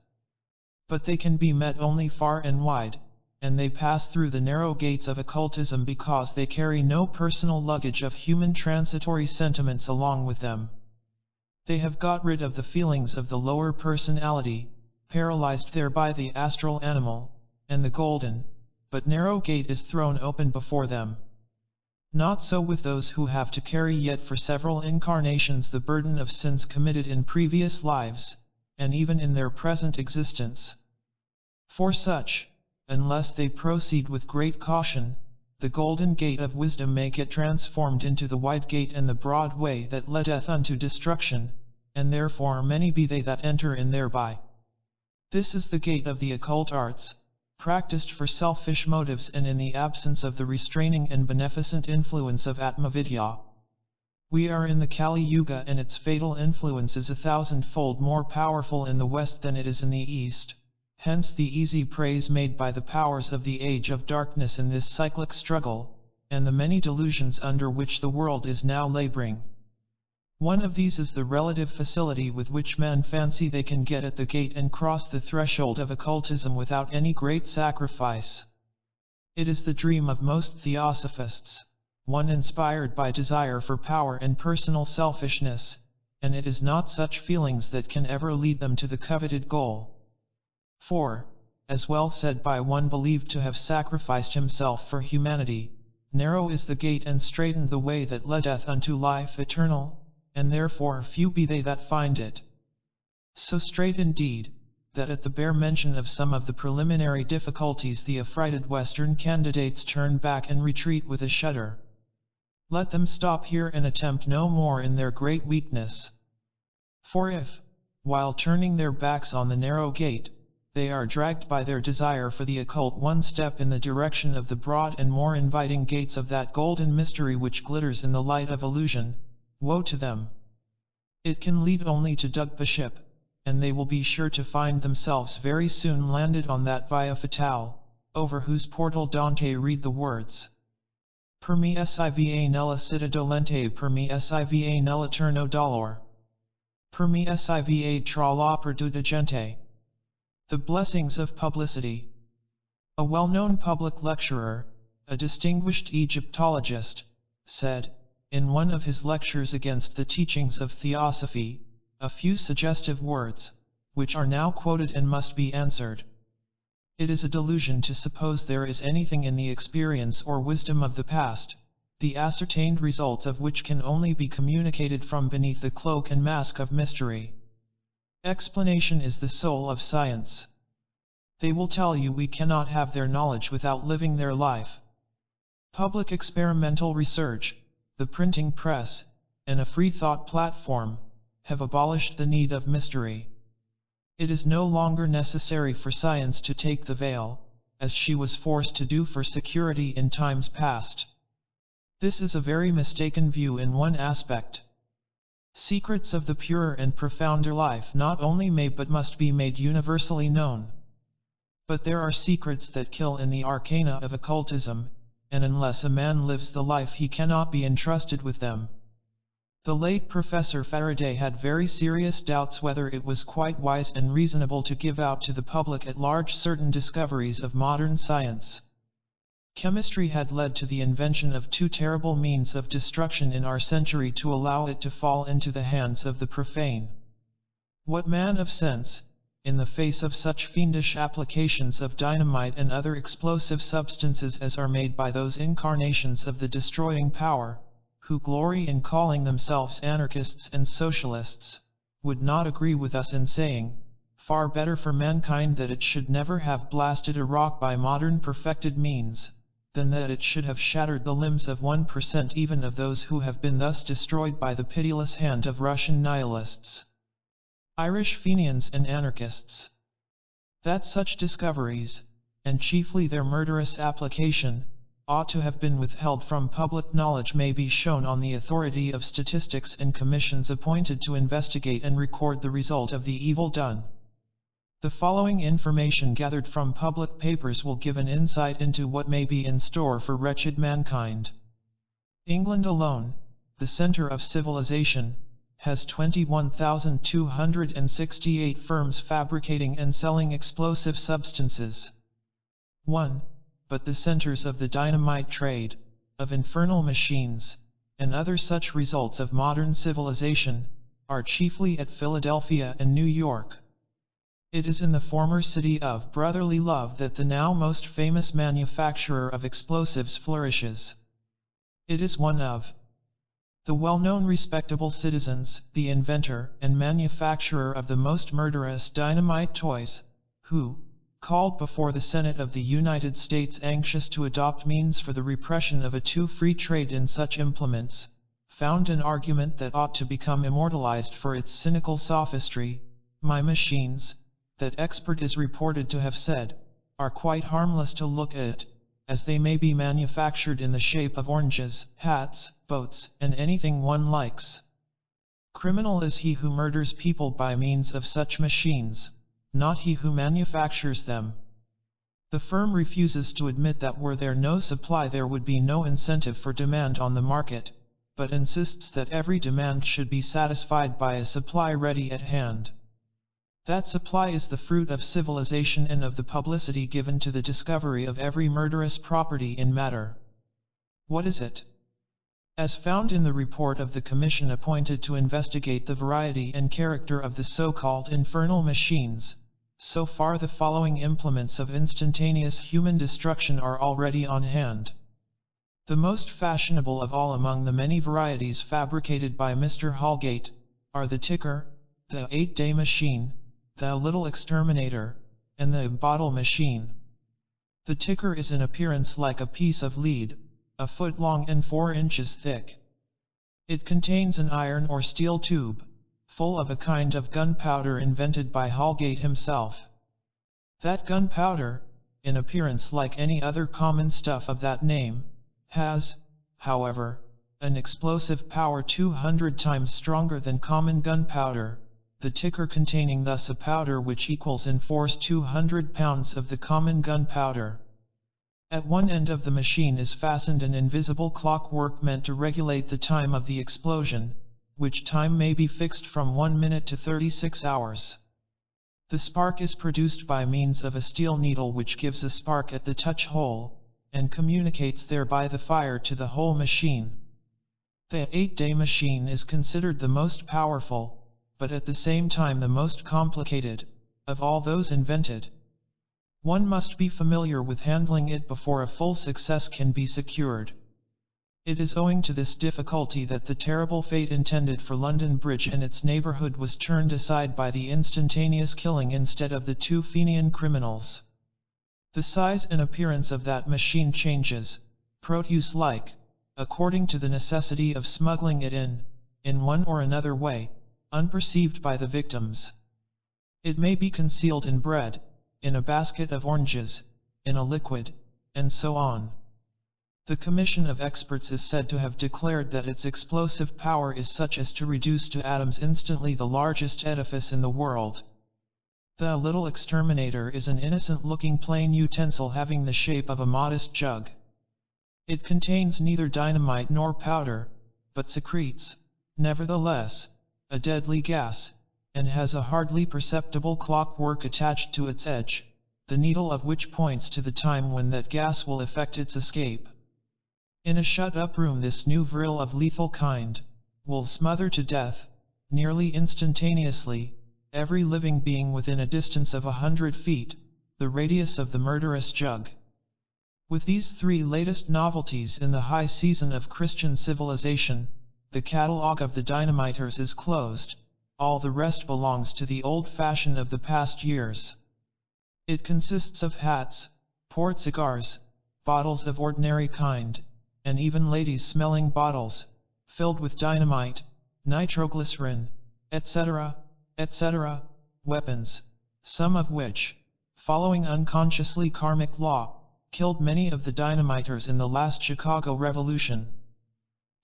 But they can be met only far and wide, and they pass through the narrow gates of occultism because they carry no personal luggage of human transitory sentiments along with them. They have got rid of the feelings of the lower personality, paralyzed there by the astral animal, and the golden, but narrow gate is thrown open before them. Not so with those who have to carry yet for several incarnations the burden of sins committed in previous lives, and even in their present existence. For such, unless they proceed with great caution, the golden gate of wisdom may get transformed into the wide gate and the broad way that leadeth unto destruction, and therefore many be they that enter in thereby. This is the gate of the occult arts, practiced for selfish motives and in the absence of the restraining and beneficent influence of Atmavidya. We are in the Kali Yuga, and its fatal influence is 1,000-fold more powerful in the West than it is in the East, hence the easy praise made by the powers of the age of darkness in this cyclic struggle, and the many delusions under which the world is now laboring. One of these is the relative facility with which men fancy they can get at the gate and cross the threshold of occultism without any great sacrifice. It is the dream of most theosophists, one inspired by desire for power and personal selfishness, and it is not such feelings that can ever lead them to the coveted goal. For, as well said by one believed to have sacrificed himself for humanity, narrow is the gate and straitened the way that leadeth unto life eternal, and therefore few be they that find it. So strait indeed, that at the bare mention of some of the preliminary difficulties the affrighted Western candidates turn back and retreat with a shudder. Let them stop here and attempt no more in their great weakness. For if, while turning their backs on the narrow gate, they are dragged by their desire for the occult one step in the direction of the broad and more inviting gates of that golden mystery which glitters in the light of illusion, woe to them! It can lead only to Dugpa, and they will be sure to find themselves very soon landed on that via fatale, over whose portal Dante read the words: Per me siva nella città dolente, per me siva nell'eterno dolor, per me siva tra la perduta gente. The blessings of publicity. A well-known public lecturer, a distinguished Egyptologist, said, in one of his lectures against the teachings of Theosophy, a few suggestive words, which are now quoted and must be answered. It is a delusion to suppose there is anything in the experience or wisdom of the past, the ascertained results of which can only be communicated from beneath the cloak and mask of mystery. Explanation is the soul of science. They will tell you we cannot have their knowledge without living their life. Public experimental research, the printing press, and a free thought platform, have abolished the need of mystery. It is no longer necessary for science to take the veil, as she was forced to do for security in times past. This is a very mistaken view in one aspect. Secrets of the purer and profounder life not only may but must be made universally known. But there are secrets that kill in the arcana of occultism, and unless a man lives the life he cannot be entrusted with them. The late Professor Faraday had very serious doubts whether it was quite wise and reasonable to give out to the public at large certain discoveries of modern science. Chemistry had led to the invention of two terrible means of destruction in our century to allow it to fall into the hands of the profane. What man of sense, in the face of such fiendish applications of dynamite and other explosive substances as are made by those incarnations of the destroying power, who glory in calling themselves anarchists and socialists, would not agree with us in saying, far better for mankind that it should never have blasted a rock by modern perfected means, than that it should have shattered the limbs of 1% even of those who have been thus destroyed by the pitiless hand of Russian nihilists, Irish Fenians and anarchists. That such discoveries, and chiefly their murderous application, ought to have been withheld from public knowledge may be shown on the authority of statistics and commissions appointed to investigate and record the result of the evil done. The following information gathered from public papers will give an insight into what may be in store for wretched mankind. England alone, the center of civilization, has 21,268 firms fabricating and selling explosive substances. 1. But the centers of the dynamite trade, of infernal machines, and other such results of modern civilization, are chiefly at Philadelphia and New York. It is in the former city of brotherly love that the now most famous manufacturer of explosives flourishes. It is one of the well-known respectable citizens, the inventor and manufacturer of the most murderous dynamite toys, who called before the Senate of the United States anxious to adopt means for the repression of a too free trade in such implements, found an argument that ought to become immortalized for its cynical sophistry. My machines, that expert is reported to have said, are quite harmless to look at, as they may be manufactured in the shape of oranges, hats, boats, and anything one likes. Criminal is he who murders people by means of such machines, not he who manufactures them. The firm refuses to admit that were there no supply there would be no incentive for demand on the market, but insists that every demand should be satisfied by a supply ready at hand. That supply is the fruit of civilization and of the publicity given to the discovery of every murderous property in matter. What is it? As found in the report of the commission appointed to investigate the variety and character of the so-called infernal machines, so far the following implements of instantaneous human destruction are already on hand. The most fashionable of all among the many varieties fabricated by Mr. Holgate, are the ticker, the 8-day machine, the little exterminator, and the bottle machine. The ticker is in appearance like a piece of lead, a foot long and 4 inches thick. It contains an iron or steel tube, full of a kind of gunpowder invented by Holgate himself. That gunpowder, in appearance like any other common stuff of that name, has, however, an explosive power 200 times stronger than common gunpowder, the ticker containing thus a powder which equals in force 200 pounds of the common gunpowder. At one end of the machine is fastened an invisible clockwork meant to regulate the time of the explosion, which time may be fixed from 1 minute to 36 hours. The spark is produced by means of a steel needle which gives a spark at the touch hole, and communicates thereby the fire to the whole machine. The 8-day machine is considered the most powerful, but at the same time the most complicated, of all those invented. One must be familiar with handling it before a full success can be secured. It is owing to this difficulty that the terrible fate intended for London Bridge and its neighbourhood was turned aside by the instantaneous killing instead of the 2 Fenian criminals. The size and appearance of that machine changes, produce-like, according to the necessity of smuggling it in one or another way, unperceived by the victims. It may be concealed in bread, in a basket of oranges, in a liquid, and so on. The commission of experts is said to have declared that its explosive power is such as to reduce to atoms instantly the largest edifice in the world. The little exterminator is an innocent-looking plain utensil having the shape of a modest jug. It contains neither dynamite nor powder, but secretes, nevertheless, a deadly gas, and has a hardly perceptible clockwork attached to its edge, the needle of which points to the time when that gas will effect its escape. In a shut-up room this new vril of lethal kind will smother to death, nearly instantaneously, every living being within a distance of 100 feet, the radius of the murderous jug. With these 3 latest novelties in the high season of Christian civilization, the catalogue of the dynamiters is closed. All the rest belongs to the old fashion of the past years. It consists of hats, port cigars, bottles of ordinary kind, and even ladies' smelling bottles, filled with dynamite, nitroglycerin, etc., etc., weapons, some of which, following unconsciously karmic law, killed many of the dynamiters in the last Chicago Revolution.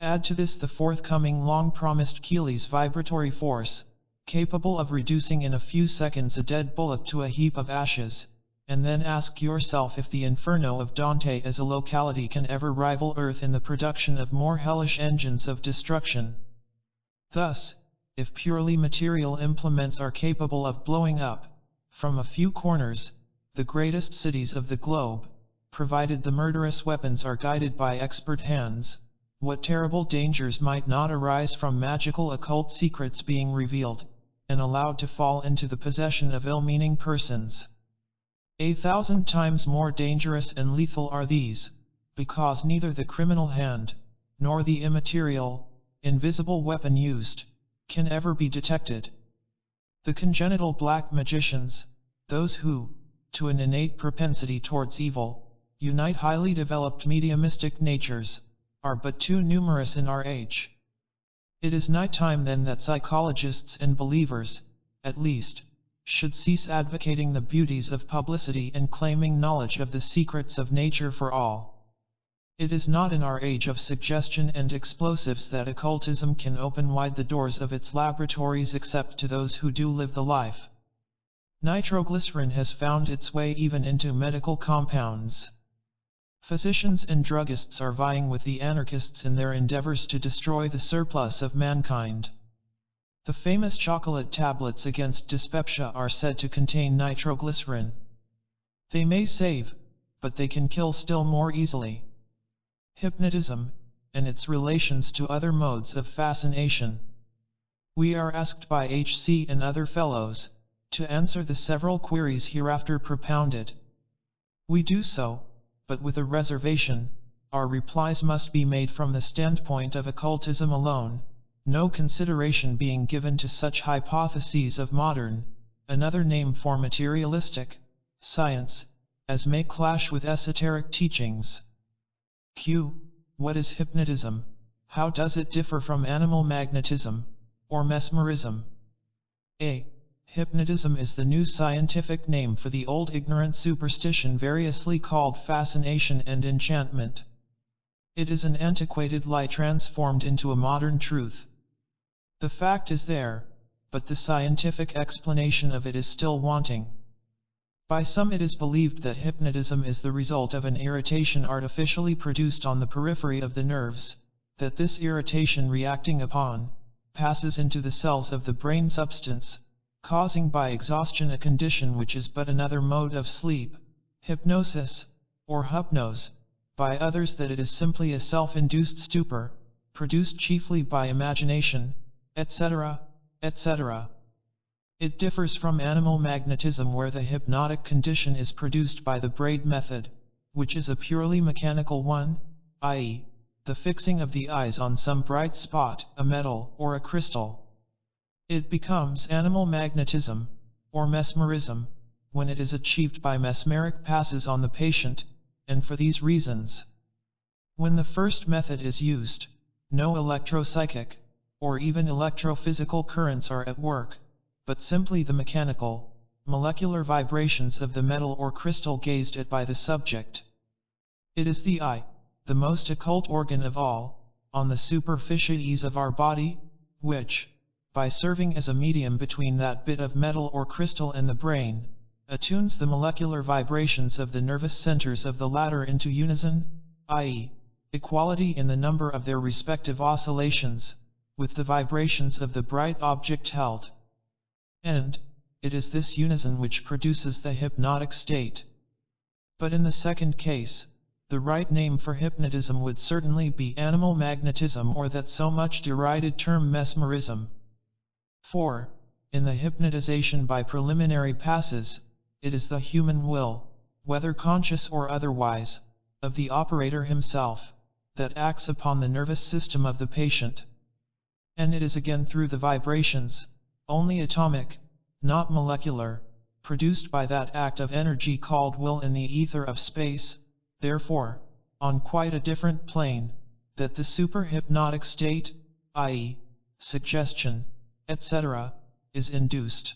Add to this the forthcoming long-promised Keely's vibratory force, capable of reducing in a few seconds a dead bullock to a heap of ashes, and then ask yourself if the Inferno of Dante as a locality can ever rival Earth in the production of more hellish engines of destruction. Thus, if purely material implements are capable of blowing up, from a few corners, the greatest cities of the globe, provided the murderous weapons are guided by expert hands, what terrible dangers might not arise from magical occult secrets being revealed, and allowed to fall into the possession of ill-meaning persons. 1,000 times more dangerous and lethal are these, because neither the criminal hand, nor the immaterial, invisible weapon used, can ever be detected. The congenital black magicians, those who, to an innate propensity towards evil, unite highly developed mediumistic natures, are but too numerous in our age. It is night time then that psychologists and believers, at least, should cease advocating the beauties of publicity and claiming knowledge of the secrets of nature for all. It is not in our age of suggestion and explosives that occultism can open wide the doors of its laboratories except to those who do live the life. Nitroglycerin has found its way even into medical compounds. Physicians and druggists are vying with the anarchists in their endeavors to destroy the surplus of mankind. The famous chocolate tablets against dyspepsia are said to contain nitroglycerin. They may save, but they can kill still more easily. Hypnotism, and its relations to other modes of fascination. We are asked by H.C. and other fellows, to answer the several queries hereafter propounded. We do so, but with a reservation. Our replies must be made from the standpoint of occultism alone, no consideration being given to such hypotheses of modern, another name for materialistic, science, as may clash with esoteric teachings. Q. What is hypnotism? How does it differ from animal magnetism, or mesmerism? A. Hypnotism is the new scientific name for the old ignorant superstition variously called fascination and enchantment. It is an antiquated lie transformed into a modern truth. The fact is there, but the scientific explanation of it is still wanting. By some it is believed that hypnotism is the result of an irritation artificially produced on the periphery of the nerves, that this irritation reacting upon, passes into the cells of the brain substance, causing by exhaustion a condition which is but another mode of sleep, hypnosis, or hypnose, by others that it is simply a self-induced stupor, produced chiefly by imagination, etc., etc. It differs from animal magnetism where the hypnotic condition is produced by the braid method, which is a purely mechanical one, i.e., the fixing of the eyes on some bright spot, a metal or a crystal. It becomes animal magnetism, or mesmerism, when it is achieved by mesmeric passes on the patient, and for these reasons. When the first method is used, no electropsychic, or even electrophysical currents are at work, but simply the mechanical, molecular vibrations of the metal or crystal gazed at by the subject. It is the eye, the most occult organ of all, on the superficies of our body, which, by serving as a medium between that bit of metal or crystal and the brain, attunes the molecular vibrations of the nervous centers of the latter into unison, i.e., equality in the number of their respective oscillations, with the vibrations of the bright object held. And, it is this unison which produces the hypnotic state. But in the second case, the right name for hypnotism would certainly be animal magnetism or that so much derided term mesmerism. For, in the hypnotization by preliminary passes, it is the human will, whether conscious or otherwise, of the operator himself, that acts upon the nervous system of the patient. And it is again through the vibrations, only atomic, not molecular, produced by that act of energy called will in the ether of space, therefore, on quite a different plane, that the superhypnotic state, i.e., suggestion, etc., is induced.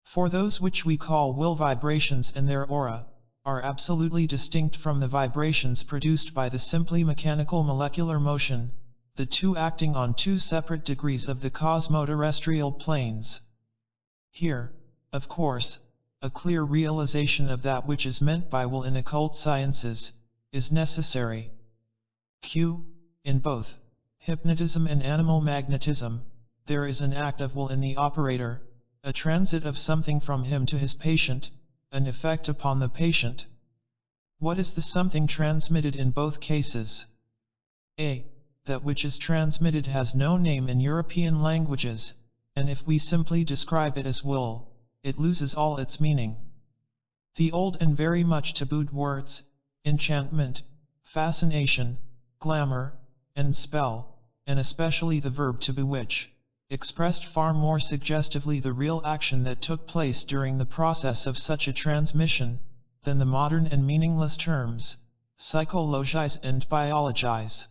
For those which we call will vibrations and their aura, are absolutely distinct from the vibrations produced by the simply mechanical molecular motion, the two acting on two separate degrees of the cosmoterrestrial planes. Here, of course, a clear realization of that which is meant by will in occult sciences, is necessary. Q. In both, hypnotism and animal magnetism, there is an act of will in the operator, a transit of something from him to his patient, an effect upon the patient. What is the something transmitted in both cases? A. That which is transmitted has no name in European languages, and if we simply describe it as will, it loses all its meaning. The old and very much tabooed words, enchantment, fascination, glamour, and spell, and especially the verb to bewitch, expressed far more suggestively the real action that took place during the process of such a transmission, than the modern and meaningless terms, psychologize and biologize.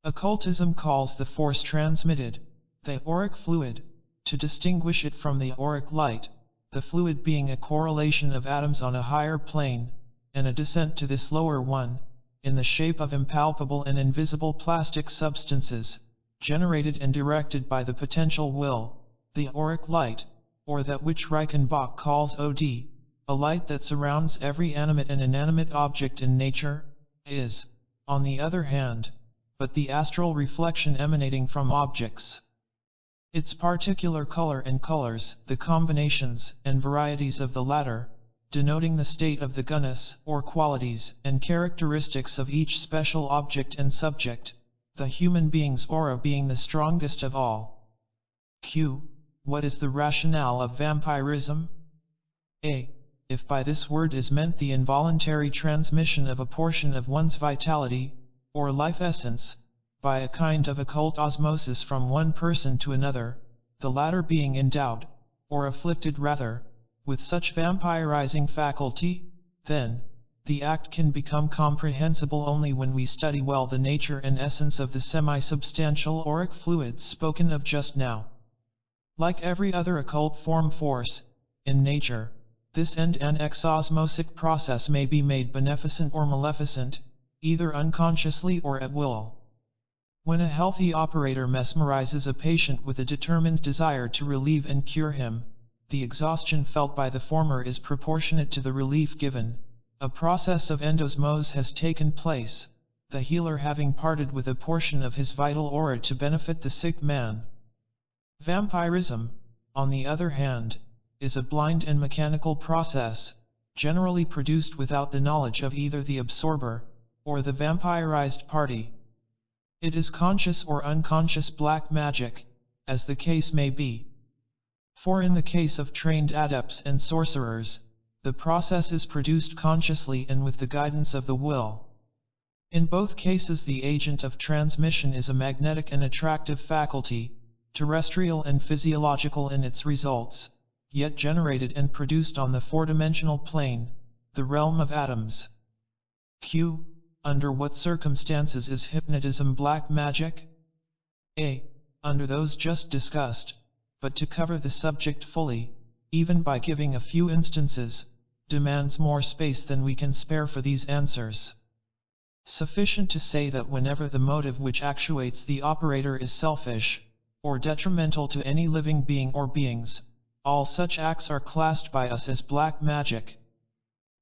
Occultism calls the force transmitted, the auric fluid, to distinguish it from the auric light, the fluid being a correlation of atoms on a higher plane, and a descent to this lower one, in the shape of impalpable and invisible plastic substances, generated and directed by the potential will, the auric light, or that which Reichenbach calls OD, a light that surrounds every animate and inanimate object in nature, is, on the other hand, but the astral reflection emanating from objects. Its particular color and colors, the combinations and varieties of the latter, denoting the state of the gunas, or qualities and characteristics of each special object and subject, the human being's aura being the strongest of all. Q. What is the rationale of vampirism? A. If by this word is meant the involuntary transmission of a portion of one's vitality, or life essence, by a kind of occult osmosis from one person to another, the latter being endowed, or afflicted rather, with such vampirizing faculty, then, the act can become comprehensible only when we study well the nature and essence of the semi-substantial auric fluid spoken of just now. Like every other occult force, in nature, this end and exosmosic process may be made beneficent or maleficent, either unconsciously or at will. When a healthy operator mesmerizes a patient with a determined desire to relieve and cure him, the exhaustion felt by the former is proportionate to the relief given. A process of endosmose has taken place, the healer having parted with a portion of his vital aura to benefit the sick man. Vampirism, on the other hand, is a blind and mechanical process, generally produced without the knowledge of either the absorber, or the vampirized party. It is conscious or unconscious black magic, as the case may be. For in the case of trained adepts and sorcerers, the process is produced consciously and with the guidance of the will. In both cases the agent of transmission is a magnetic and attractive faculty, terrestrial and physiological in its results, yet generated and produced on the four-dimensional plane, the realm of atoms. Q. Under what circumstances is hypnotism black magic? A. Under those just discussed, but to cover the subject fully, even by giving a few instances, demands more space than we can spare for these answers. Sufficient to say that whenever the motive which actuates the operator is selfish, or detrimental to any living being or beings, all such acts are classed by us as black magic.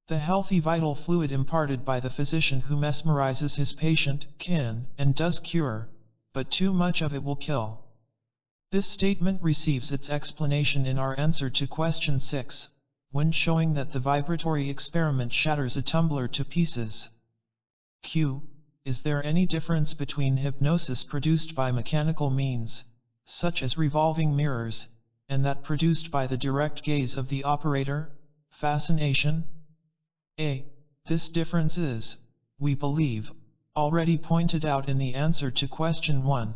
The healthy vital fluid imparted by the physician who mesmerizes his patient can and does cure, but too much of it will kill. This statement receives its explanation in our answer to question 6, when showing that the vibratory experiment shatters a tumbler to pieces. Q. Is there any difference between hypnosis produced by mechanical means, such as revolving mirrors, and that produced by the direct gaze of the operator, fascination? A. This difference is, we believe, already pointed out in the answer to question 1.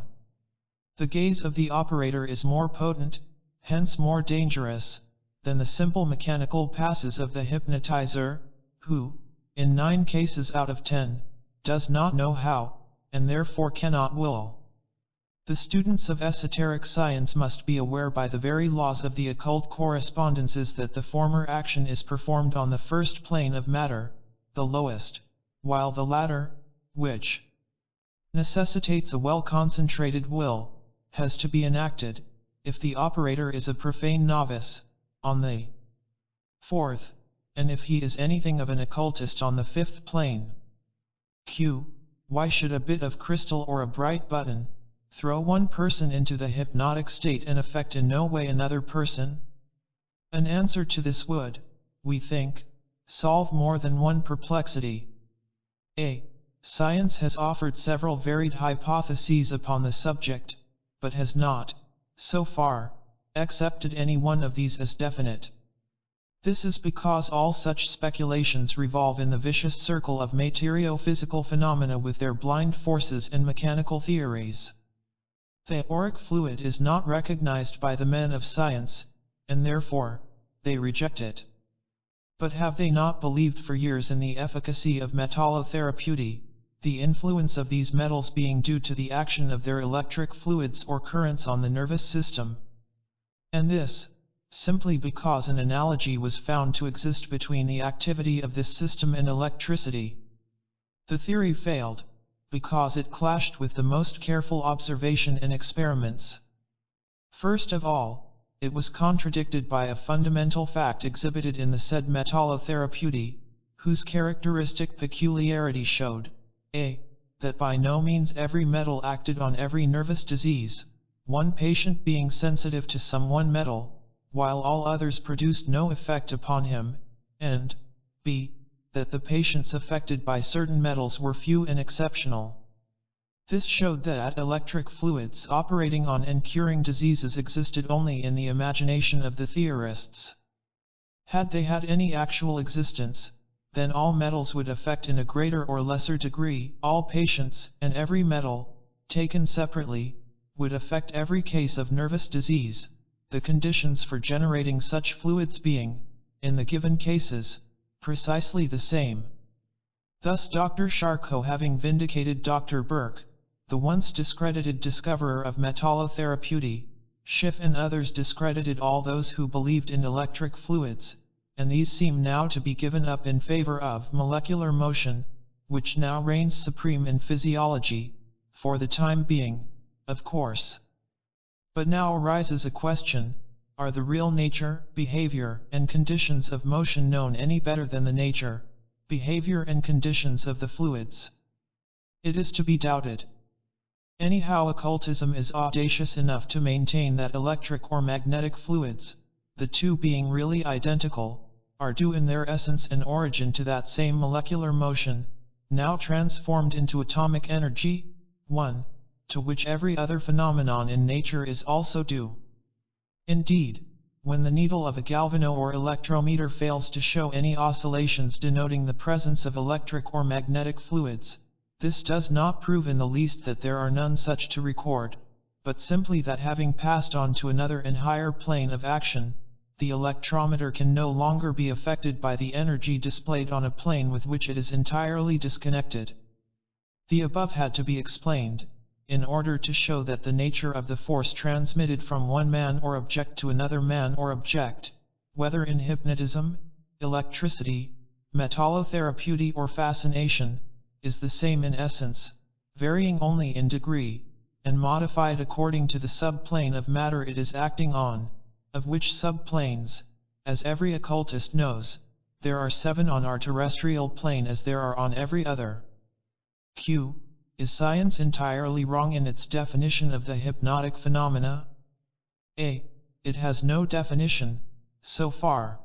The gaze of the operator is more potent, hence more dangerous, than the simple mechanical passes of the hypnotizer, who, in 9 cases out of 10, does not know how, and therefore cannot will. The students of esoteric science must be aware by the very laws of the occult correspondences that the former action is performed on the first plane of matter, the lowest, while the latter, which necessitates a well-concentrated will, has to be enacted, if the operator is a profane novice, on the 4th, and if he is anything of an occultist on the 5th plane. Q. Why should a bit of crystal or a bright button throw one person into the hypnotic state and affect in no way another person? An answer to this would, we think, solve more than one perplexity. A. Science has offered several varied hypotheses upon the subject, but has not, so far, accepted any one of these as definite. This is because all such speculations revolve in the vicious circle of material-physical phenomena with their blind forces and mechanical theories. The auric fluid is not recognized by the men of science, and therefore, they reject it. But have they not believed for years in the efficacy of metallotherapeutic, the influence of these metals being due to the action of their electric fluids or currents on the nervous system? And this, simply because an analogy was found to exist between the activity of this system and electricity. The theory failed, because it clashed with the most careful observation and experiments. First of all, it was contradicted by a fundamental fact exhibited in the said metallotherapeutic, whose characteristic peculiarity showed, a. that by no means every metal acted on every nervous disease, one patient being sensitive to some one metal, while all others produced no effect upon him, and b. that the patients affected by certain metals were few and exceptional. This showed that electric fluids operating on and curing diseases existed only in the imagination of the theorists. Had they had any actual existence, then all metals would affect in a greater or lesser degree all patients, and every metal, taken separately, would affect every case of nervous disease, the conditions for generating such fluids being, in the given cases, precisely the same. Thus Dr. Charcot, having vindicated Dr. Burke, the once discredited discoverer of metallotherapeutic, Schiff and others discredited all those who believed in electric fluids, and these seem now to be given up in favor of molecular motion, which now reigns supreme in physiology, for the time being, of course. But now arises a question: are the real nature, behavior, and conditions of motion known any better than the nature, behavior, and conditions of the fluids? It is to be doubted. Anyhow, occultism is audacious enough to maintain that electric or magnetic fluids, the two being really identical, are due in their essence and origin to that same molecular motion, now transformed into atomic energy, one, to which every other phenomenon in nature is also due. Indeed, when the needle of a galvano or electrometer fails to show any oscillations denoting the presence of electric or magnetic fluids, this does not prove in the least that there are none such to record, but simply that having passed on to another and higher plane of action, the electrometer can no longer be affected by the energy displayed on a plane with which it is entirely disconnected. The above had to be explained, in order to show that the nature of the force transmitted from one man or object to another man or object, whether in hypnotism, electricity, metallotherapeutic, or fascination, is the same in essence, varying only in degree, and modified according to the subplane of matter it is acting on, of which subplanes, as every occultist knows, there are 7 on our terrestrial plane as there are on every other. Q. Is science entirely wrong in its definition of the hypnotic phenomena? A. It has no definition, so far.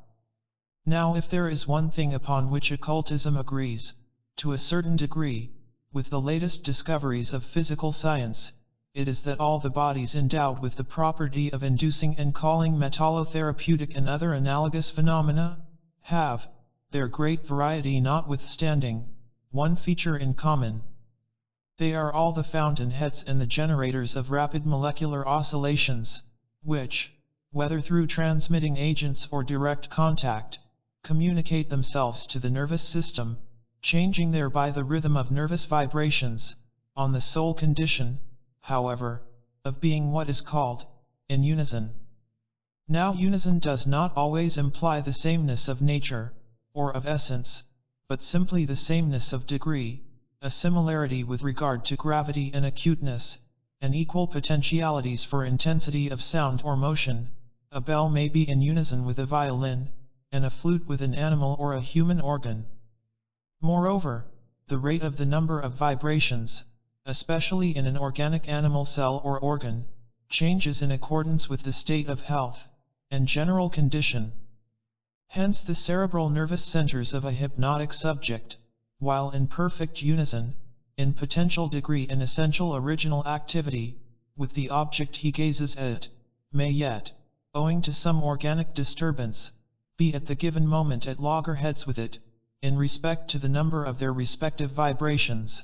Now, if there is one thing upon which occultism agrees, to a certain degree, with the latest discoveries of physical science, it is that all the bodies endowed with the property of inducing and calling metallotherapeutic and other analogous phenomena, have, their great variety notwithstanding, one feature in common. They are all the fountainheads and the generators of rapid molecular oscillations, which, whether through transmitting agents or direct contact, communicate themselves to the nervous system, changing thereby the rhythm of nervous vibrations, on the sole condition, however, of being what is called, in unison. Now, unison does not always imply the sameness of nature, or of essence, but simply the sameness of degree, a similarity with regard to gravity and acuteness, and equal potentialities for intensity of sound or motion. A bell may be in unison with a violin, and a flute with an animal or a human organ. Moreover, the rate of the number of vibrations, especially in an organic animal cell or organ, changes in accordance with the state of health and general condition. Hence the cerebral nervous centers of a hypnotic subject, while in perfect unison, in potential degree and essential original activity, with the object he gazes at, may yet, owing to some organic disturbance, be at the given moment at loggerheads with it, in respect to the number of their respective vibrations.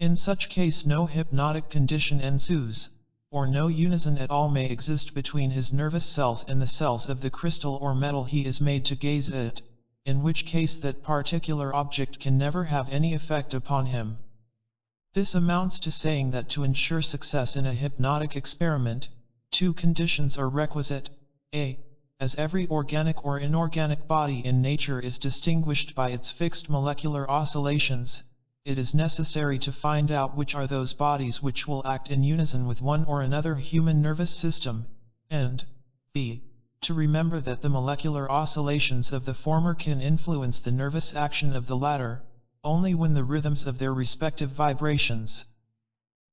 In such case no hypnotic condition ensues, or no unison at all may exist between his nervous cells and the cells of the crystal or metal he is made to gaze at, in which case that particular object can never have any effect upon him. This amounts to saying that to ensure success in a hypnotic experiment, two conditions are requisite. A. As every organic or inorganic body in nature is distinguished by its fixed molecular oscillations, it is necessary to find out which are those bodies which will act in unison with one or another human nervous system, and b. to remember that the molecular oscillations of the former can influence the nervous action of the latter, only when the rhythms of their respective vibrations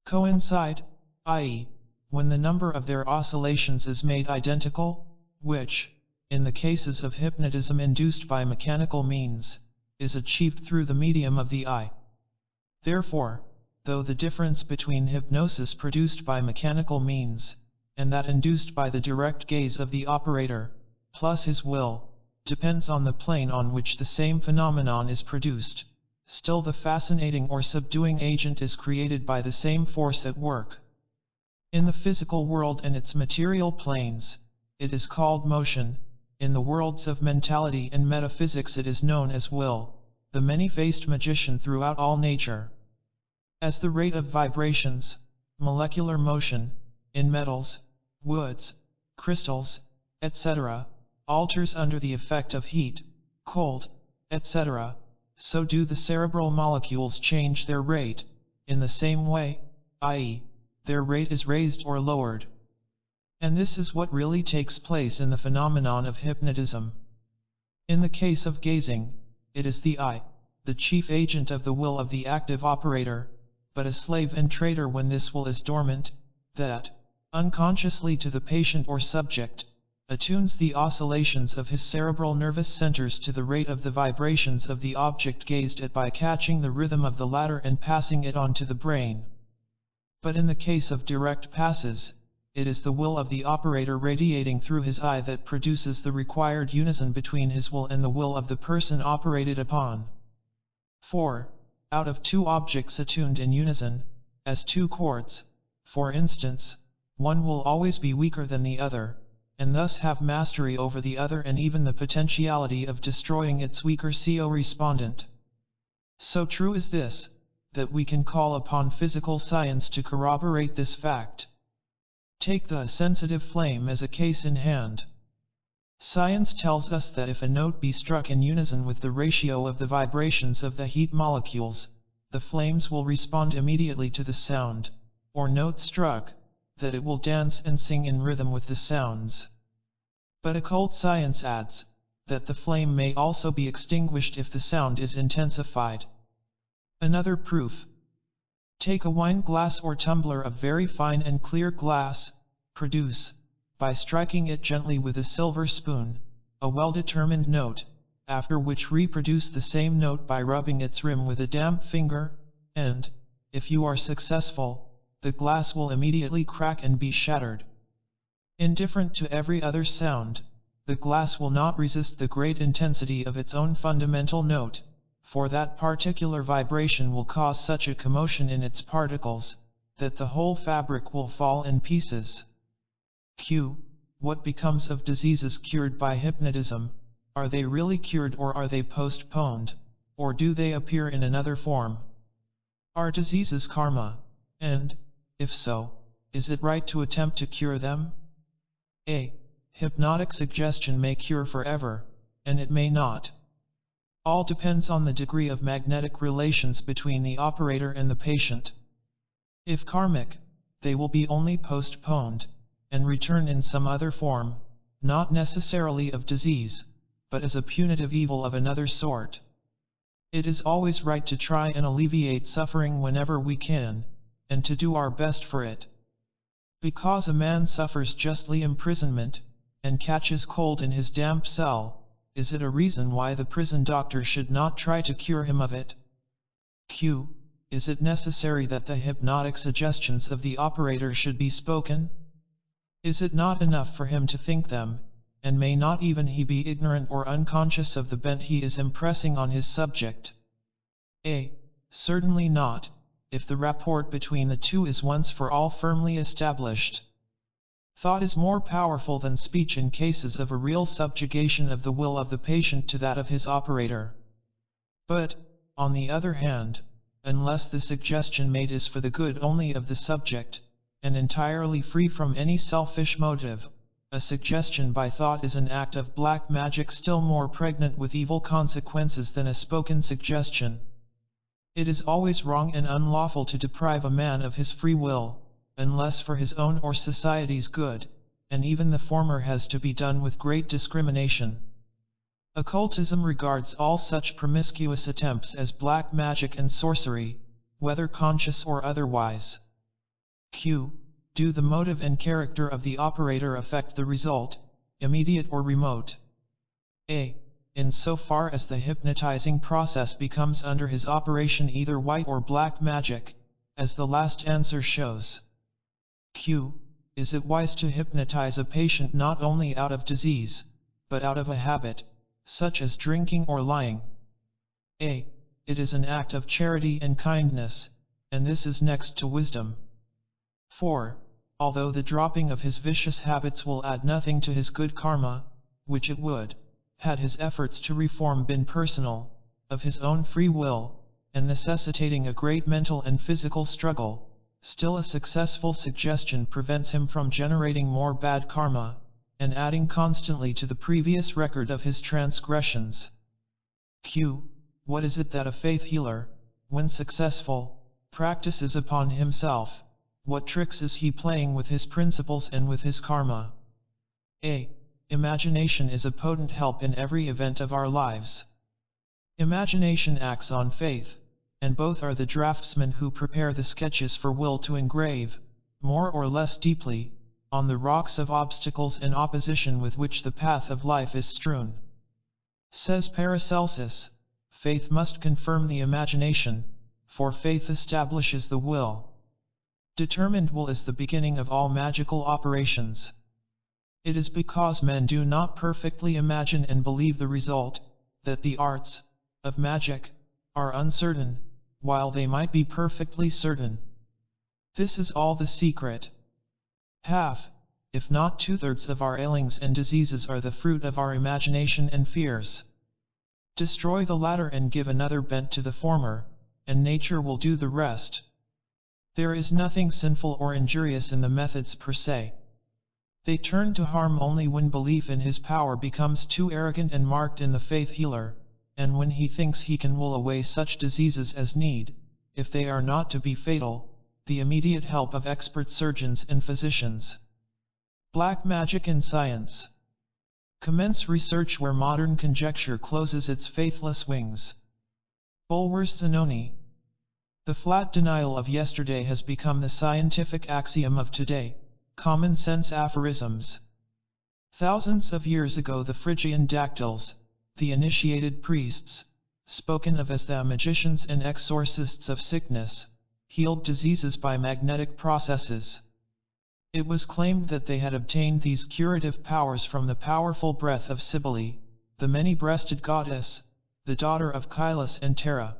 coincide, i.e., when the number of their oscillations is made identical, which, in the cases of hypnotism induced by mechanical means, is achieved through the medium of the eye. Therefore, though the difference between hypnosis produced by mechanical means, and that induced by the direct gaze of the operator, plus his will, depends on the plane on which the same phenomenon is produced, still the fascinating or subduing agent is created by the same force at work. In the physical world and its material planes, it is called motion. In the worlds of mentality and metaphysics it is known as will, the many-faced magician throughout all nature. As the rate of vibrations, molecular motion, in metals, woods, crystals, etc., alters under the effect of heat, cold, etc., so do the cerebral molecules change their rate, in the same way, i.e., their rate is raised or lowered. And this is what really takes place in the phenomenon of hypnotism. In the case of gazing, it is the eye, the chief agent of the will of the active operator, but a slave and traitor when this will is dormant, that, unconsciously to the patient or subject, attunes the oscillations of his cerebral nervous centers to the rate of the vibrations of the object gazed at by catching the rhythm of the latter and passing it on to the brain. But in the case of direct passes, it is the will of the operator radiating through his eye that produces the required unison between his will and the will of the person operated upon. 4. Out of two objects attuned in unison, as two chords, for instance, one will always be weaker than the other, and thus have mastery over the other and even the potentiality of destroying its weaker co-respondent. So true is this, that we can call upon physical science to corroborate this fact. Take the sensitive flame as a case in hand. Science tells us that if a note be struck in unison with the ratio of the vibrations of the heat molecules, the flames will respond immediately to the sound, or note struck, that it will dance and sing in rhythm with the sounds. But occult science adds, that the flame may also be extinguished if the sound is intensified. Another proof. Take a wine glass or tumbler of very fine and clear glass, produce, by striking it gently with a silver spoon, a well-determined note, after which reproduce the same note by rubbing its rim with a damp finger, and, if you are successful, the glass will immediately crack and be shattered. Indifferent to every other sound, the glass will not resist the great intensity of its own fundamental note, for that particular vibration will cause such a commotion in its particles, that the whole fabric will fall in pieces. Q. What becomes of diseases cured by hypnotism? Are they really cured or are they postponed, or do they appear in another form? Are diseases karma? And, if so, is it right to attempt to cure them? A. Hypnotic suggestion may cure forever, and it may not. All depends on the degree of magnetic relations between the operator and the patient. If karmic, they will be only postponed, and return in some other form, not necessarily of disease, but as a punitive evil of another sort. It is always right to try and alleviate suffering whenever we can, and to do our best for it. Because a man suffers justly imprisonment, and catches cold in his damp cell, is it a reason why the prison doctor should not try to cure him of it? Q. Is it necessary that the hypnotic suggestions of the operator should be spoken? Is it not enough for him to think them, and may not even he be ignorant or unconscious of the bent he is impressing on his subject? A. Certainly not, if the rapport between the two is once for all firmly established. Thought is more powerful than speech in cases of a real subjugation of the will of the patient to that of his operator. But, on the other hand, unless the suggestion made is for the good only of the subject, and entirely free from any selfish motive, a suggestion by thought is an act of black magic still more pregnant with evil consequences than a spoken suggestion. It is always wrong and unlawful to deprive a man of his free will, unless for his own or society's good, and even the former has to be done with great discrimination. Occultism regards all such promiscuous attempts as black magic and sorcery, whether conscious or otherwise. Q. Do the motive and character of the operator affect the result, immediate or remote? A. In so far as the hypnotizing process becomes under his operation either white or black magic, as the last answer shows. Q. Is it wise to hypnotize a patient not only out of disease, but out of a habit, such as drinking or lying? A. It is an act of charity and kindness, and this is next to wisdom. 4. Although the dropping of his vicious habits will add nothing to his good karma, which it would, had his efforts to reform been personal, of his own free will, and necessitating a great mental and physical struggle, still a successful suggestion prevents him from generating more bad karma, and adding constantly to the previous record of his transgressions. Q. What is it that a faith healer, when successful, practices upon himself? What tricks is he playing with his principles and with his karma? A. Imagination is a potent help in every event of our lives. Imagination acts on faith, and both are the draftsmen who prepare the sketches for will to engrave, more or less deeply, on the rocks of obstacles and opposition with which the path of life is strewn. Says Paracelsus, faith must confirm the imagination, for faith establishes the will. Determined will is the beginning of all magical operations. It is because men do not perfectly imagine and believe the result, that the arts of magic are uncertain, while they might be perfectly certain. This is all the secret. Half, if not 2/3 of our ailings and diseases are the fruit of our imagination and fears. Destroy the latter and give another bent to the former, and nature will do the rest. There is nothing sinful or injurious in the methods per se. They turn to harm only when belief in his power becomes too arrogant and marked in the faith healer, and when he thinks he can will away such diseases as need, if they are not to be fatal, the immediate help of expert surgeons and physicians. Black magic in science. Commence research where modern conjecture closes its faithless wings. Bulwer's Zanoni. The flat denial of yesterday has become the scientific axiom of today, common sense aphorisms. Thousands of years ago the Phrygian dactyls, the initiated priests, spoken of as the magicians and exorcists of sickness, healed diseases by magnetic processes. It was claimed that they had obtained these curative powers from the powerful breath of Cybele, the many-breasted goddess, the daughter of Kylus and Terra.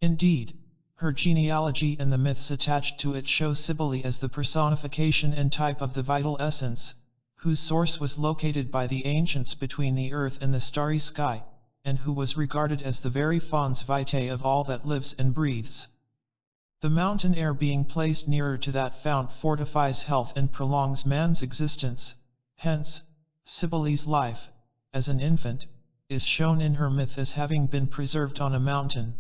Indeed, her genealogy and the myths attached to it show Cybele as the personification and type of the vital essence, whose source was located by the ancients between the earth and the starry sky, and who was regarded as the very fons vitae of all that lives and breathes. The mountain air being placed nearer to that fount fortifies health and prolongs man's existence, hence, Cybele's life, as an infant, is shown in her myth as having been preserved on a mountain.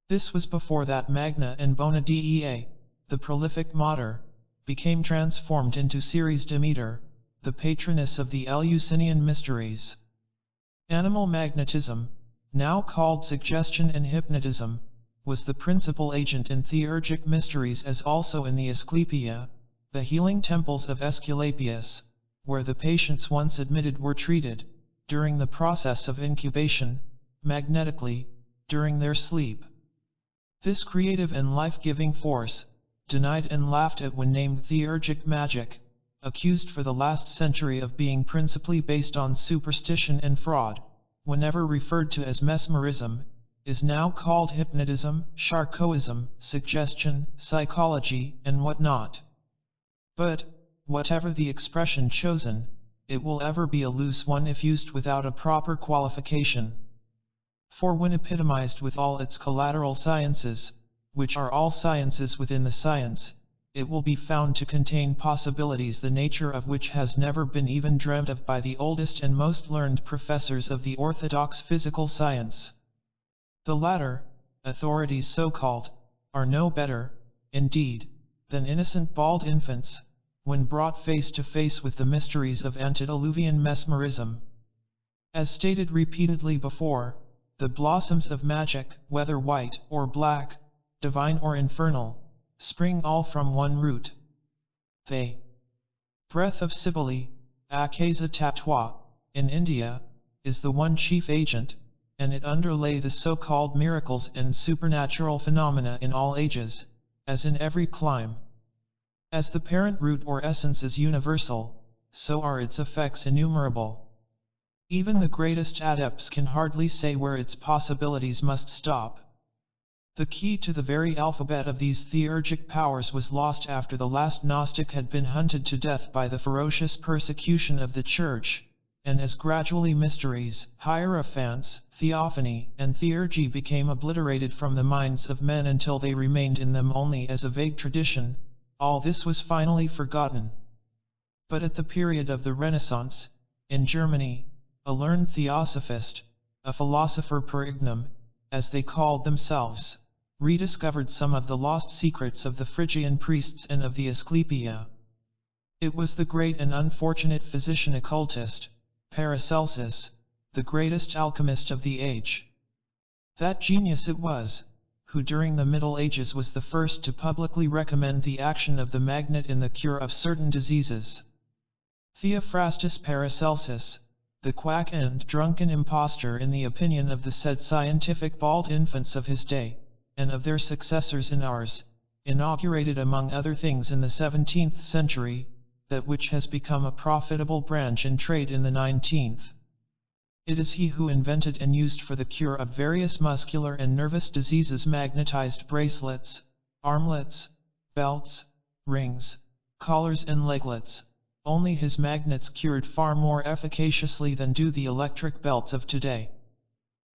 This was before that Magna and Bona Dea, the prolific Mater, became transformed into Ceres Demeter, the patroness of the Eleusinian mysteries. Animal magnetism, now called suggestion and hypnotism, was the principal agent in theurgic mysteries as also in the Asclepia, the healing temples of Aesculapius, where the patients once admitted were treated, during the process of incubation, magnetically, during their sleep. This creative and life-giving force, denied and laughed at when named theurgic magic, accused for the last century of being principally based on superstition and fraud, whenever referred to as mesmerism, is now called hypnotism, Charcotism, suggestion, psychology, and whatnot. But, whatever the expression chosen, it will ever be a loose one if used without a proper qualification. For when epitomized with all its collateral sciences, which are all sciences within the science, it will be found to contain possibilities the nature of which has never been even dreamt of by the oldest and most learned professors of the orthodox physical science. The latter, authorities so-called, are no better, indeed, than innocent bald infants, when brought face to face with the mysteries of antediluvian mesmerism. As stated repeatedly before, the blossoms of magic, whether white or black, divine or infernal, spring all from one root. The breath of Cybele, Akasa Tatwa, in India, is the one chief agent, and it underlay the so-called miracles and supernatural phenomena in all ages, as in every clime. As the parent root or essence is universal, so are its effects innumerable. Even the greatest adepts can hardly say where its possibilities must stop. The key to the very alphabet of these theurgic powers was lost after the last Gnostic had been hunted to death by the ferocious persecution of the Church, and as gradually mysteries, hierophants, theophany, and theurgy became obliterated from the minds of men until they remained in them only as a vague tradition, all this was finally forgotten. But at the period of the Renaissance, in Germany, a learned theosophist, a philosopher per ignem, as they called themselves, rediscovered some of the lost secrets of the Phrygian priests and of the Asclepia. It was the great and unfortunate physician occultist, Paracelsus, the greatest alchemist of the age. That genius it was, who during the Middle Ages was the first to publicly recommend the action of the magnet in the cure of certain diseases. Theophrastus Paracelsus, the quack and drunken impostor in the opinion of the said scientific bald infants of his day, and of their successors in ours, inaugurated among other things in the 17th century, that which has become a profitable branch in trade in the 19th. It is he who invented and used for the cure of various muscular and nervous diseases magnetized bracelets, armlets, belts, rings, collars and leglets. Only his magnets cured far more efficaciously than do the electric belts of today.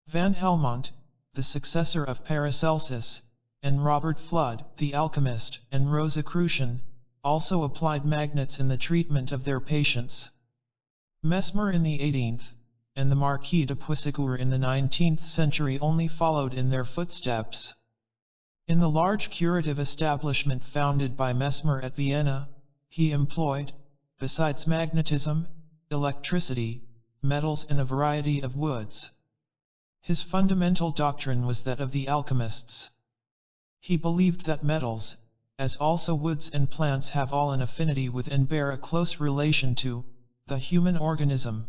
Van Helmont, the successor of Paracelsus, and Robert Fludd, the alchemist, and Rosicrucian, also applied magnets in the treatment of their patients. Mesmer in the 18th, and the Marquis de Puysegur in the 19th century only followed in their footsteps. In the large curative establishment founded by Mesmer at Vienna, he employed, besides magnetism, electricity, metals and a variety of woods. His fundamental doctrine was that of the alchemists. He believed that metals, as also woods and plants, have all an affinity with and bear a close relation to the human organism.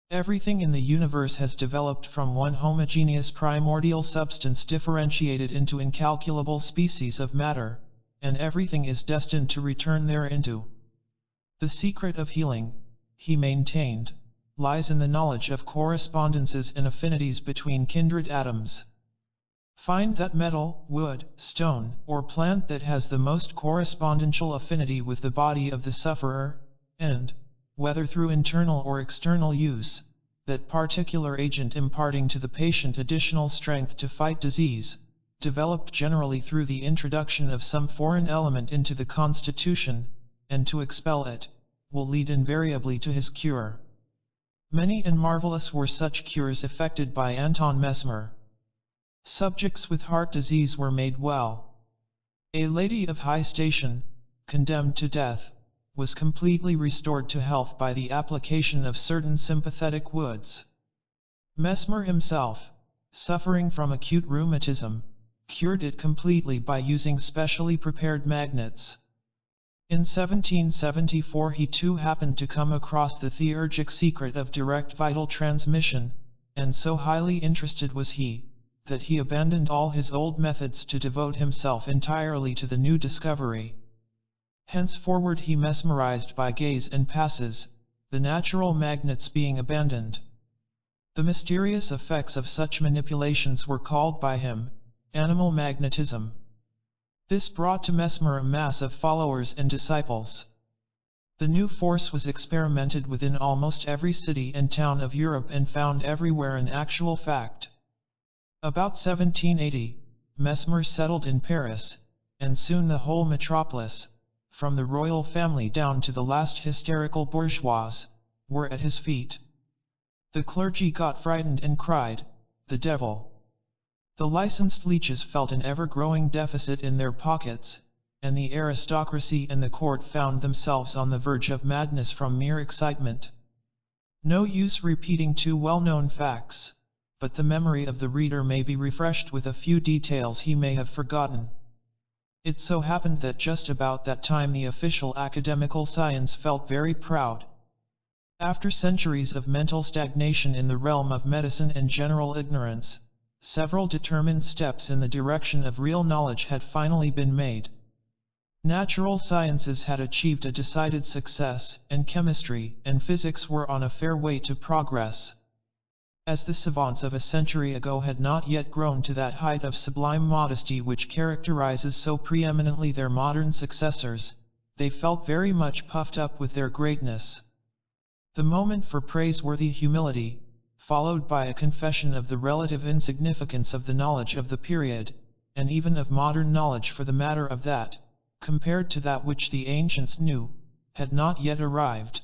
Everything in the universe has developed from one homogeneous primordial substance differentiated into incalculable species of matter, and everything is destined to return thereinto. The secret of healing, he maintained, lies in the knowledge of correspondences and affinities between kindred atoms. Find that metal, wood, stone, or plant that has the most correspondential affinity with the body of the sufferer, and, whether through internal or external use, that particular agent imparting to the patient additional strength to fight disease, developed generally through the introduction of some foreign element into the constitution, and to expel it, will lead invariably to his cure. Many and marvelous were such cures effected by Anton Mesmer. Subjects with heart disease were made well. A lady of high station, condemned to death, was completely restored to health by the application of certain sympathetic woods. Mesmer himself, suffering from acute rheumatism, cured it completely by using specially prepared magnets. In 1774 he too happened to come across the theurgic secret of direct vital transmission, and so highly interested was he, that he abandoned all his old methods to devote himself entirely to the new discovery. Henceforward he mesmerized by gaze and passes, the natural magnets being abandoned. The mysterious effects of such manipulations were called by him animal magnetism. This brought to Mesmer a mass of followers and disciples. The new force was experimented with in almost every city and town of Europe and found everywhere an actual fact. About 1780, Mesmer settled in Paris, and soon the whole metropolis, from the royal family down to the last hysterical bourgeois, were at his feet. The clergy got frightened and cried, "The devil!" The licensed leeches felt an ever-growing deficit in their pockets, and the aristocracy and the court found themselves on the verge of madness from mere excitement. No use repeating two well-known facts, but the memory of the reader may be refreshed with a few details he may have forgotten. It so happened that just about that time the official academical science felt very proud. After centuries of mental stagnation in the realm of medicine and general ignorance, several determined steps in the direction of real knowledge had finally been made. Natural sciences had achieved a decided success, and chemistry and physics were on a fair way to progress. As the savants of a century ago had not yet grown to that height of sublime modesty which characterizes so preeminently their modern successors, they felt very much puffed up with their greatness. The moment for praiseworthy humility, followed by a confession of the relative insignificance of the knowledge of the period, and even of modern knowledge for the matter of that, compared to that which the ancients knew, had not yet arrived.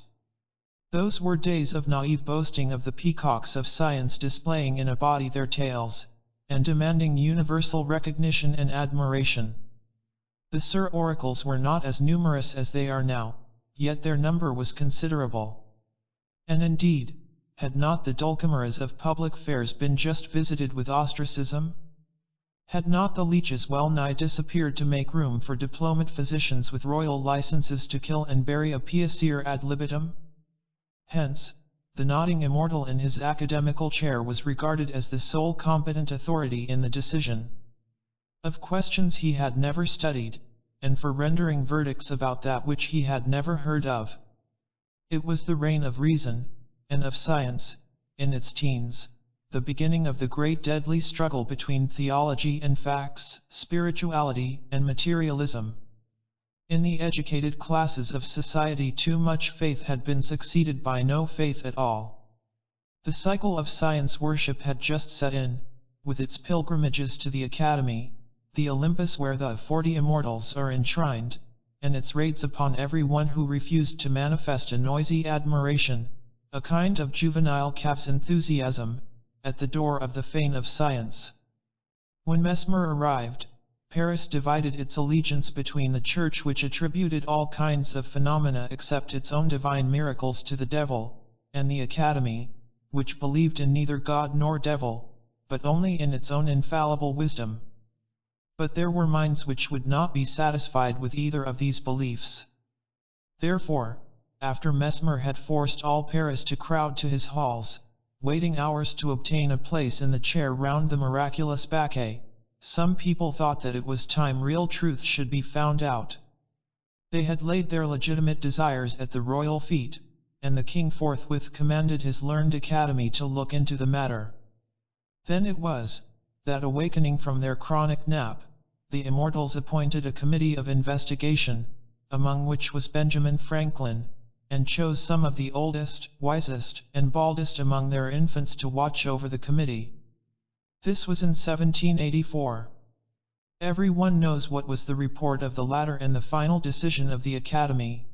Those were days of naive boasting of the peacocks of science displaying in a body their tails, and demanding universal recognition and admiration. The Sir Oracles were not as numerous as they are now, yet their number was considerable. And indeed, had not the Dulcimeras of public fairs been just visited with ostracism? Had not the leeches well nigh disappeared to make room for diplomat physicians with royal licenses to kill and bury a piacer ad libitum? Hence, the nodding immortal in his academical chair was regarded as the sole competent authority in the decision of questions he had never studied, and for rendering verdicts about that which he had never heard of. It was the reign of reason, and of science, in its teens, the beginning of the great deadly struggle between theology and facts, spirituality and materialism. In the educated classes of society too much faith had been succeeded by no faith at all. The cycle of science worship had just set in, with its pilgrimages to the Academy, the Olympus where the 40 immortals are enshrined, and its raids upon every one who refused to manifest a noisy admiration, a kind of juvenile calf's enthusiasm, at the door of the fane of science. When Mesmer arrived, Paris divided its allegiance between the Church which attributed all kinds of phenomena except its own divine miracles to the devil, and the Academy, which believed in neither God nor devil, but only in its own infallible wisdom. But there were minds which would not be satisfied with either of these beliefs. Therefore, after Mesmer had forced all Paris to crowd to his halls, waiting hours to obtain a place in the chair round the miraculous Bacchae, some people thought that it was time real truth should be found out. They had laid their legitimate desires at the royal feet, and the king forthwith commanded his learned academy to look into the matter. Then it was, that awakening from their chronic nap, the immortals appointed a committee of investigation, among which was Benjamin Franklin, and chose some of the oldest, wisest, and baldest among their infants to watch over the committee. This was in 1784. Everyone knows what was the report of the latter and the final decision of the Academy.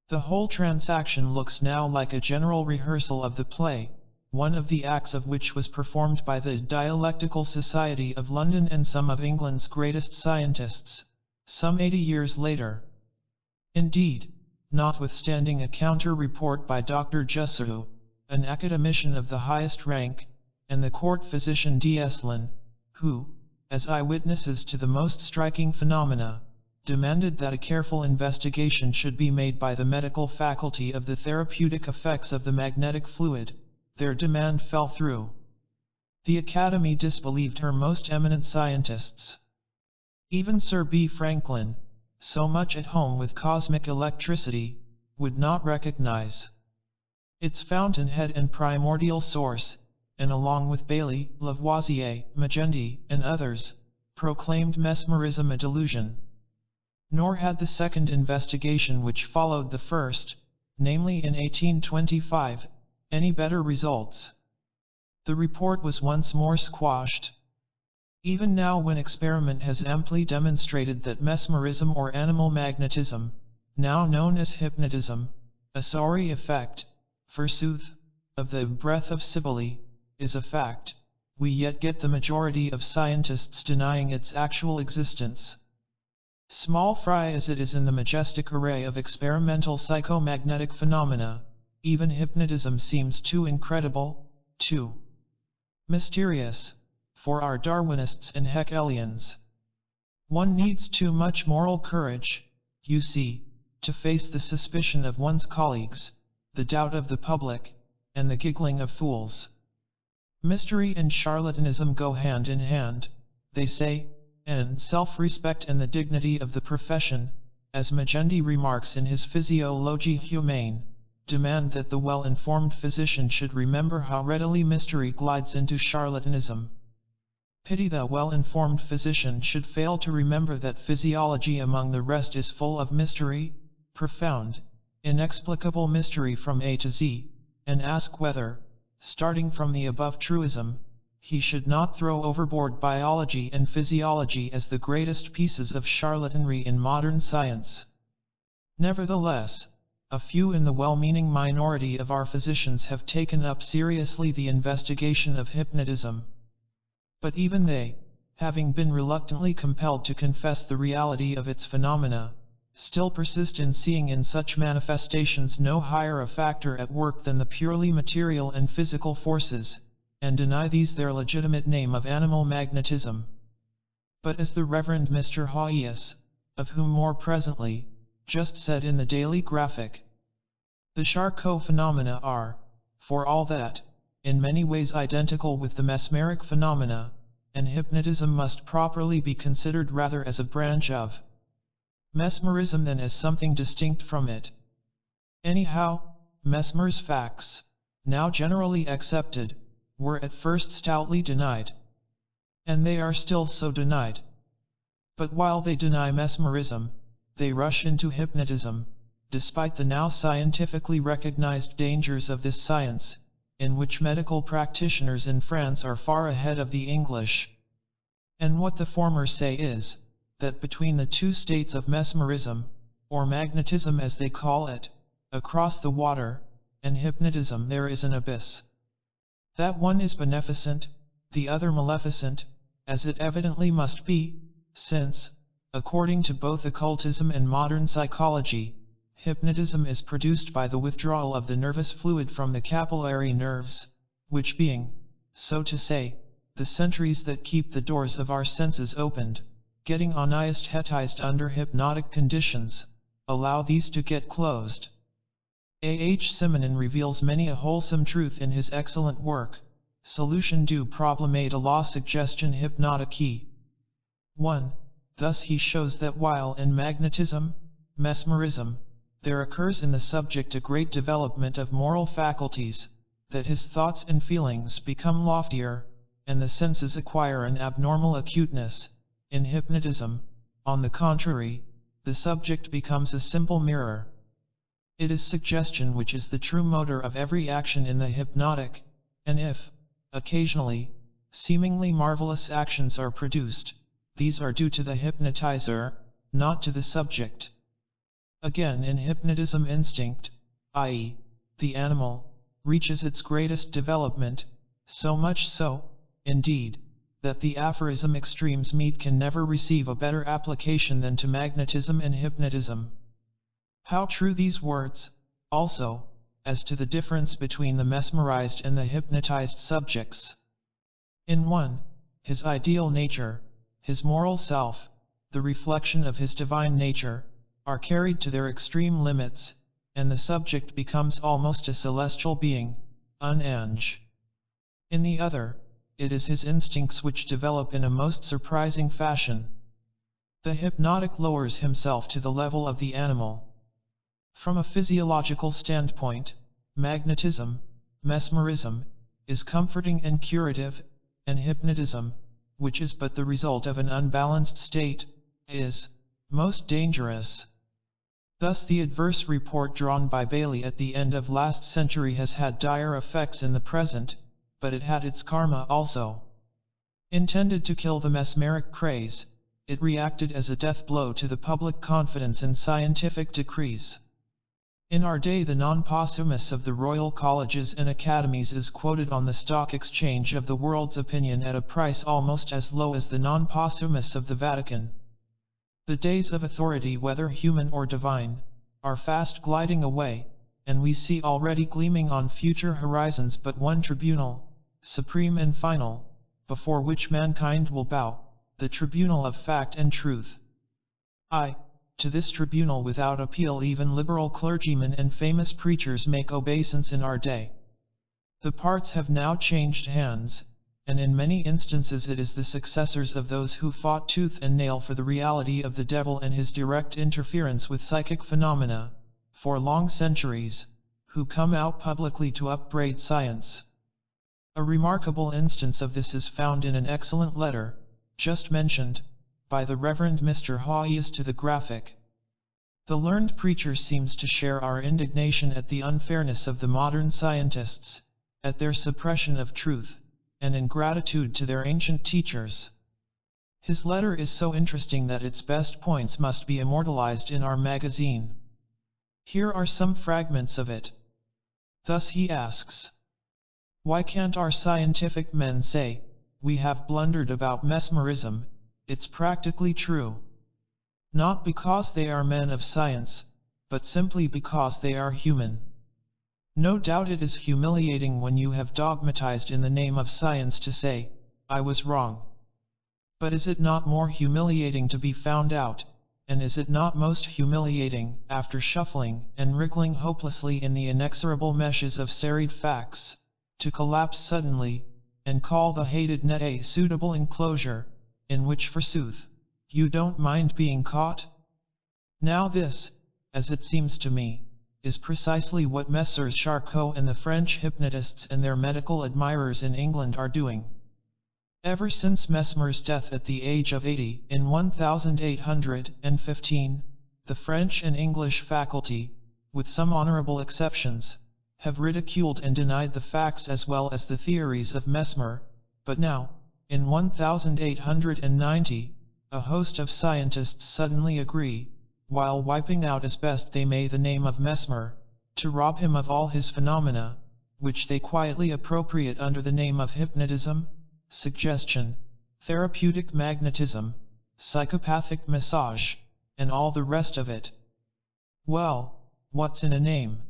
The whole transaction looks now like a general rehearsal of the play, one of the acts of which was performed by the Dialectical Society of London and some of England's greatest scientists, some 80 years later. Indeed, notwithstanding a counter-report by Dr. Jussieu, an academician of the highest rank, and the court physician D'Eslin, who, as eyewitnesses to the most striking phenomena, demanded that a careful investigation should be made by the medical faculty of the therapeutic effects of the magnetic fluid, their demand fell through. The Academy disbelieved her most eminent scientists. Even Sir B. Franklin, so much at home with cosmic electricity, would not recognize its fountainhead and primordial source, and along with Bailey, Lavoisier, Magendie, and others, proclaimed mesmerism a delusion. Nor had the second investigation which followed the first, namely in 1825, any better results. The report was once more squashed. Even now, when experiment has amply demonstrated that mesmerism or animal magnetism, now known as hypnotism, a sorry effect, forsooth, of the breath of Cybele, is a fact, we yet get the majority of scientists denying its actual existence. Small fry as it is in the majestic array of experimental psychomagnetic phenomena, even hypnotism seems too incredible, too mysterious, for our Darwinists and Hegelians. One needs too much moral courage, you see, to face the suspicion of one's colleagues, the doubt of the public, and the giggling of fools. Mystery and charlatanism go hand in hand, they say, and self-respect and the dignity of the profession, as Magendie remarks in his Physiologie Humaine, demand that the well-informed physician should remember how readily mystery glides into charlatanism. Pity the well-informed physician should fail to remember that physiology among the rest is full of mystery, profound, inexplicable mystery from A to Z, and ask whether, starting from the above truism, he should not throw overboard biology and physiology as the greatest pieces of charlatanry in modern science. Nevertheless, a few in the well-meaning minority of our physicians have taken up seriously the investigation of hypnotism. But even they, having been reluctantly compelled to confess the reality of its phenomena, still persist in seeing in such manifestations no higher a factor at work than the purely material and physical forces, and deny these their legitimate name of animal magnetism. But as the Reverend Mr. Hawes, of whom more presently, just said in the Daily Graphic, the Charcot phenomena are, for all that, in many ways identical with the mesmeric phenomena, and hypnotism must properly be considered rather as a branch of mesmerism than as something distinct from it. Anyhow, Mesmer's facts, now generally accepted, were at first stoutly denied. And they are still so denied. But while they deny mesmerism, they rush into hypnotism, despite the now scientifically recognized dangers of this science, in which medical practitioners in France are far ahead of the English. And what the former say is, that between the two states of mesmerism, or magnetism as they call it, across the water, and hypnotism there is an abyss. That one is beneficent, the other maleficent, as it evidently must be, since, according to both occultism and modern psychology, hypnotism is produced by the withdrawal of the nervous fluid from the capillary nerves, which being, so to say, the sentries that keep the doors of our senses opened, getting anesthetized under hypnotic conditions, allow these to get closed. A. H. Simonin reveals many a wholesome truth in his excellent work, Solution du problème de la suggestion hypnotique. 1. Thus he shows that while in magnetism, mesmerism, there occurs in the subject a great development of moral faculties, that his thoughts and feelings become loftier, and the senses acquire an abnormal acuteness. In hypnotism, on the contrary, the subject becomes a simple mirror. It is suggestion which is the true motor of every action in the hypnotic, and if, occasionally, seemingly marvelous actions are produced, these are due to the hypnotizer, not to the subject. Again, in hypnotism instinct, i.e., the animal, reaches its greatest development, so much so, indeed, that the aphorism extremes meet can never receive a better application than to magnetism and hypnotism. How true these words, also, as to the difference between the mesmerized and the hypnotized subjects. In one, his ideal nature, his moral self, the reflection of his divine nature, are carried to their extreme limits, and the subject becomes almost a celestial being, un ange. In the other, it is his instincts which develop in a most surprising fashion. The hypnotic lowers himself to the level of the animal. From a physiological standpoint, magnetism, mesmerism, is comforting and curative, and hypnotism, which is but the result of an unbalanced state, is most dangerous. Thus the adverse report drawn by Bailey at the end of last century has had dire effects in the present, but it had its karma also. Intended to kill the mesmeric craze, it reacted as a death blow to the public confidence in scientific decrees. In our day the non-posthumous of the Royal Colleges and Academies is quoted on the stock exchange of the world's opinion at a price almost as low as the non-posthumous of the Vatican. The days of authority, whether human or divine, are fast gliding away, and we see already gleaming on future horizons but one tribunal, supreme and final, before which mankind will bow, the tribunal of fact and truth. To this tribunal without appeal even liberal clergymen and famous preachers make obeisance in our day. The parts have now changed hands, and in many instances it is the successors of those who fought tooth and nail for the reality of the devil and his direct interference with psychic phenomena, for long centuries, who come out publicly to upbraid science. A remarkable instance of this is found in an excellent letter, just mentioned, by the Reverend Mr. Hawes to the Graphic. The learned preacher seems to share our indignation at the unfairness of the modern scientists, at their suppression of truth, and ingratitude to their ancient teachers. His letter is so interesting that its best points must be immortalized in our magazine. Here are some fragments of it. Thus he asks, "Why can't our scientific men say, 'We have blundered about mesmerism, it's practically true'? Not because they are men of science, but simply because they are human. No doubt it is humiliating when you have dogmatized in the name of science to say, 'I was wrong.' But is it not more humiliating to be found out, and is it not most humiliating, after shuffling and wriggling hopelessly in the inexorable meshes of serried facts, to collapse suddenly, and call the hated net a suitable enclosure, in which forsooth, you don't mind being caught? Now this, as it seems to me, is precisely what Messrs. Charcot and the French hypnotists and their medical admirers in England are doing. Ever since Mesmer's death at the age of 80 in 1815, the French and English faculty, with some honorable exceptions, have ridiculed and denied the facts as well as the theories of Mesmer, but now, in 1890, a host of scientists suddenly agree, while wiping out as best they may the name of Mesmer, to rob him of all his phenomena, which they quietly appropriate under the name of hypnotism, suggestion, therapeutic magnetism, psychopathic massage, and all the rest of it. Well, what's in a name?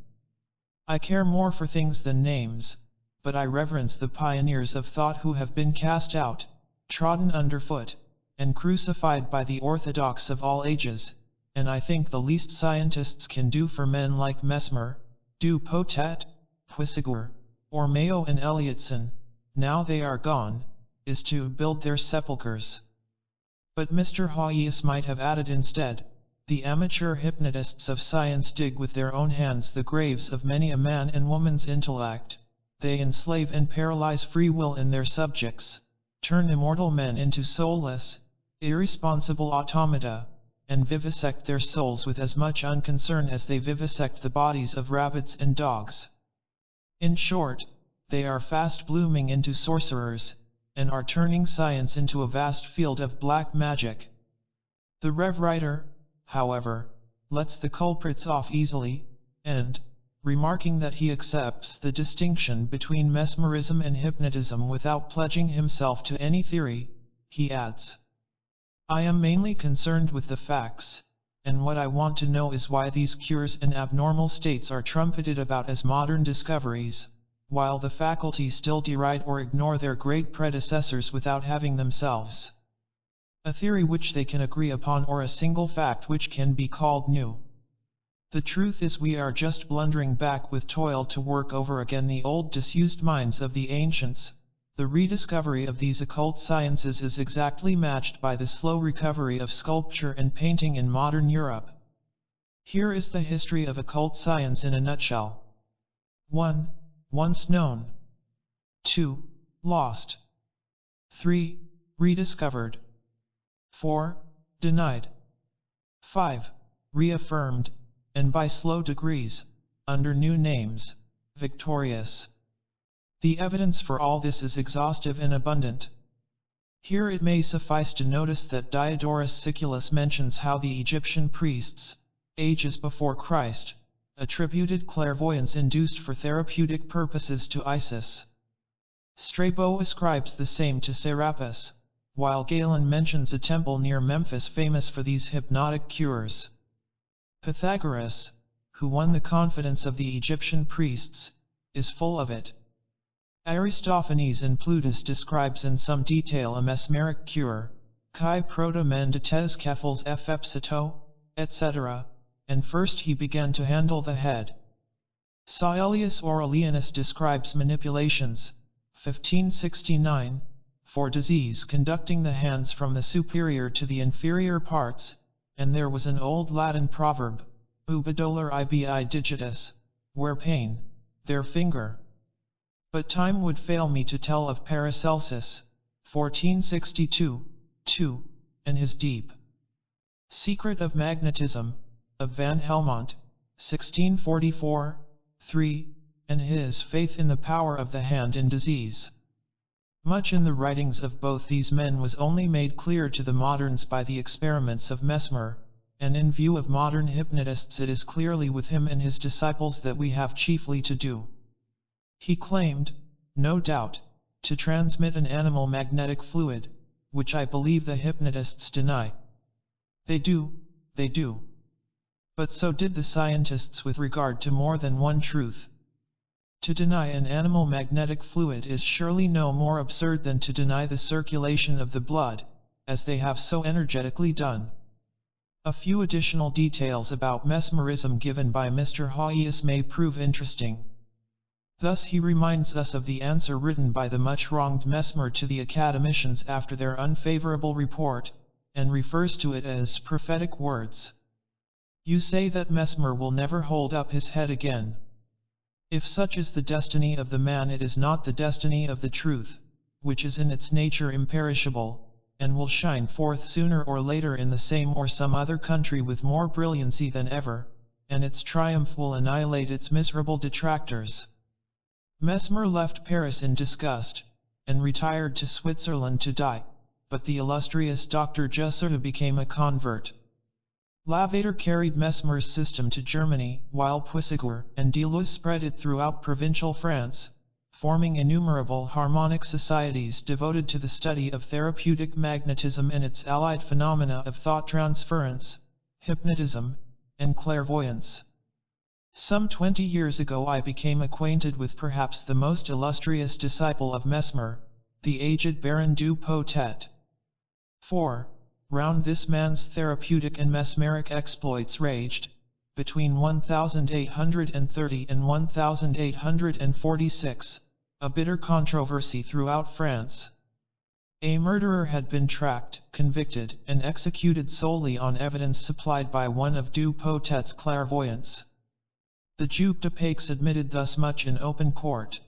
I care more for things than names, but I reverence the pioneers of thought who have been cast out, trodden underfoot, and crucified by the orthodox of all ages, and I think the least scientists can do for men like Mesmer, Dupotet, Puisegur, or Mayo and Elliotson, now they are gone, is to build their sepulchres. But Mr. Hawes might have added instead, the amateur hypnotists of science dig with their own hands the graves of many a man and woman's intellect, they enslave and paralyze free will in their subjects, turn immortal men into soulless, irresponsible automata, and vivisect their souls with as much unconcern as they vivisect the bodies of rabbits and dogs. In short, they are fast blooming into sorcerers, and are turning science into a vast field of black magic. The Rev. Writer, however, lets the culprits off easily, and, remarking that he accepts the distinction between mesmerism and hypnotism without pledging himself to any theory, he adds, "I am mainly concerned with the facts, and what I want to know is why these cures and abnormal states are trumpeted about as modern discoveries, while the faculty still deride or ignore their great predecessors without having themselves a theory which they can agree upon or a single fact which can be called new. The truth is we are just blundering back with toil to work over again the old disused minds of the ancients, the rediscovery of these occult sciences is exactly matched by the slow recovery of sculpture and painting in modern Europe. Here is the history of occult science in a nutshell. 1. Once known. 2. Lost. 3. Rediscovered. 4. Denied. 5. Reaffirmed, and by slow degrees, under new names, victorious. The evidence for all this is exhaustive and abundant. Here it may suffice to notice that Diodorus Siculus mentions how the Egyptian priests, ages before Christ, attributed clairvoyance induced for therapeutic purposes to Isis. Strabo ascribes the same to Serapis, while Galen mentions a temple near Memphis famous for these hypnotic cures. Pythagoras, who won the confidence of the Egyptian priests, is full of it. Aristophanes and Plutus describes in some detail a mesmeric cure, kai proto mendates kephals ephepsito, etc., and first he began to handle the head. Caelius Aurelianus describes manipulations, 1569, for disease conducting the hands from the superior to the inferior parts, and there was an old Latin proverb, ubi dolor ibi digitus, where pain, their finger. But time would fail me to tell of Paracelsus, 1462, 2, and his deep secret of magnetism, of Van Helmont, 1644, 3, and his faith in the power of the hand in disease. Much in the writings of both these men was only made clear to the moderns by the experiments of Mesmer, and in view of modern hypnotists it is clearly with him and his disciples that we have chiefly to do. He claimed, no doubt, to transmit an animal magnetic fluid, which I believe the hypnotists deny. They do. But so did the scientists with regard to more than one truth. To deny an animal magnetic fluid is surely no more absurd than to deny the circulation of the blood, as they have so energetically done. A few additional details about mesmerism given by Mr. Hauius may prove interesting. Thus he reminds us of the answer written by the much-wronged Mesmer to the academicians after their unfavorable report, and refers to it as prophetic words. You say that Mesmer will never hold up his head again. If such is the destiny of the man, it is not the destiny of the truth, which is in its nature imperishable, and will shine forth sooner or later in the same or some other country with more brilliancy than ever, and its triumph will annihilate its miserable detractors. Mesmer left Paris in disgust, and retired to Switzerland to die, but the illustrious Dr. Jussard became a convert. Lavater carried Mesmer's system to Germany, while Puységur and Deleuze spread it throughout provincial France, forming innumerable harmonic societies devoted to the study of therapeutic magnetism and its allied phenomena of thought transference, hypnotism, and clairvoyance. Some 20 years ago I became acquainted with perhaps the most illustrious disciple of Mesmer, the aged Baron du Potet. 4. Round this man's therapeutic and mesmeric exploits raged, between 1830 and 1846, a bitter controversy throughout France. A murderer had been tracked, convicted, and executed solely on evidence supplied by one of du Potet's clairvoyants. The Duc de Paix admitted thus much in open court.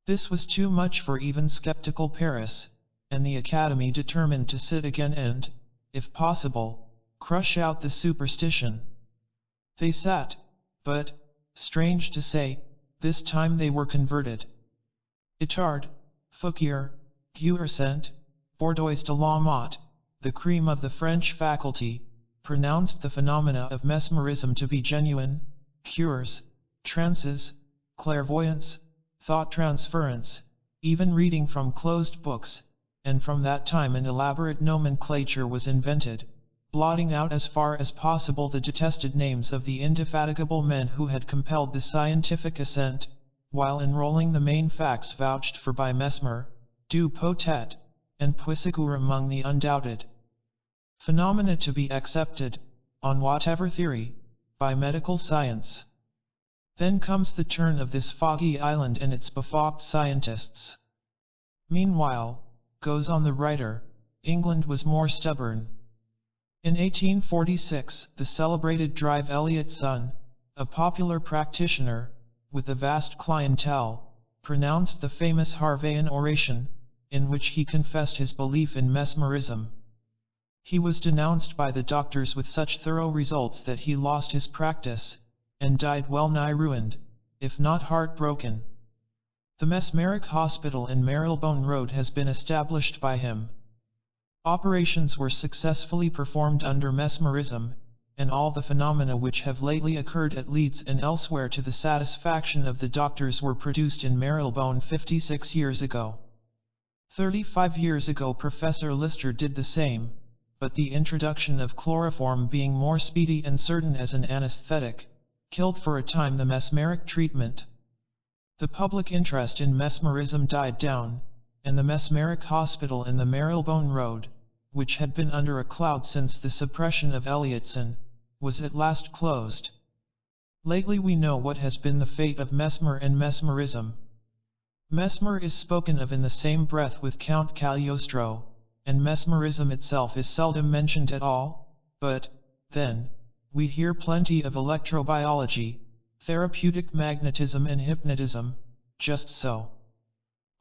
This was too much for even skeptical Paris, and the Academy determined to sit again and, if possible, crush out the superstition. They sat, but, strange to say, this time they were converted. Itard, Fouquier, Guercent, Bourdois de la Motte, the cream of the French faculty, pronounced the phenomena of mesmerism to be genuine. Cures, trances, clairvoyance, thought transference, even reading from closed books, and from that time an elaborate nomenclature was invented, blotting out as far as possible the detested names of the indefatigable men who had compelled the scientific assent, while enrolling the main facts vouched for by Mesmer, du Potet, and Puységur among the undoubted phenomena to be accepted, on whatever theory, by medical science. Then comes the turn of this foggy island and its befogged scientists. Meanwhile, goes on the writer, England was more stubborn. In 1846, the celebrated Drive Eliot's son, a popular practitioner, with a vast clientele, pronounced the famous Harveyan oration, in which he confessed his belief in mesmerism. He was denounced by the doctors with such thorough results that he lost his practice, and died well nigh ruined, if not heartbroken. The Mesmeric Hospital in Marylebone Road has been established by him. Operations were successfully performed under mesmerism, and all the phenomena which have lately occurred at Leeds and elsewhere to the satisfaction of the doctors were produced in Marylebone 56 years ago. 35 years ago Professor Lister did the same, but the introduction of chloroform being more speedy and certain as an anesthetic, killed for a time the mesmeric treatment. The public interest in mesmerism died down, and the Mesmeric Hospital in the Marylebone Road, which had been under a cloud since the suppression of Eliotson, was at last closed. Lately we know what has been the fate of Mesmer and mesmerism. Mesmer is spoken of in the same breath with Count Cagliostro, and mesmerism itself is seldom mentioned at all, but, then, we hear plenty of electrobiology, therapeutic magnetism and hypnotism, just so.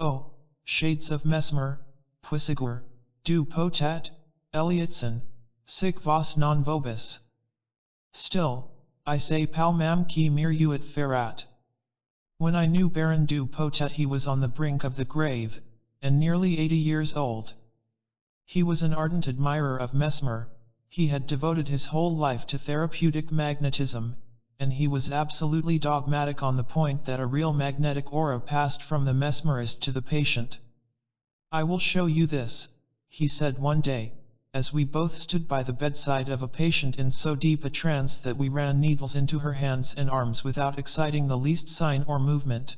Oh, shades of Mesmer, Puisigur, du potet, Eliotson, sic vos non vobis. Still, I say palmam qui miruit ferat. When I knew Baron du Potet he was on the brink of the grave, and nearly 80 years old. He was an ardent admirer of Mesmer, he had devoted his whole life to therapeutic magnetism, and he was absolutely dogmatic on the point that a real magnetic aura passed from the mesmerist to the patient. I will show you this, he said one day, as we both stood by the bedside of a patient in so deep a trance that we ran needles into her hands and arms without exciting the least sign or movement.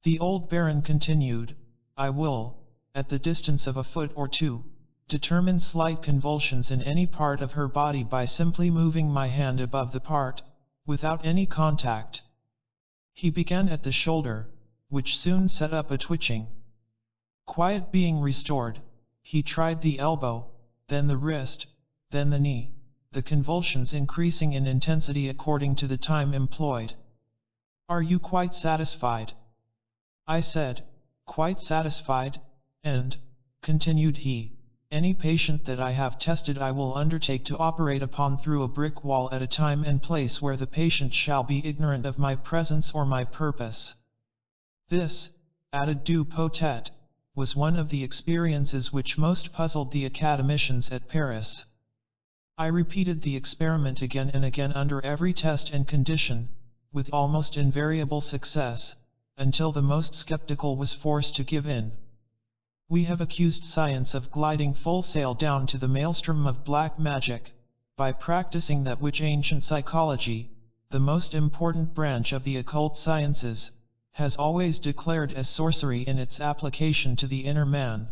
The old Baron continued, I will, at the distance of a foot or two, determine slight convulsions in any part of her body by simply moving my hand above the part, without any contact. He began at the shoulder, which soon set up a twitching. Quiet being restored, he tried the elbow, then the wrist, then the knee, the convulsions increasing in intensity according to the time employed. Are you quite satisfied? I said, quite satisfied, and, continued he, any patient that I have tested I will undertake to operate upon through a brick wall at a time and place where the patient shall be ignorant of my presence or my purpose. This, added du Potet, was one of the experiences which most puzzled the academicians at Paris. I repeated the experiment again and again under every test and condition, with almost invariable success, until the most skeptical was forced to give in. We have accused science of gliding full sail down to the maelstrom of black magic, by practicing that which ancient psychology, the most important branch of the occult sciences, has always declared as sorcery in its application to the inner man.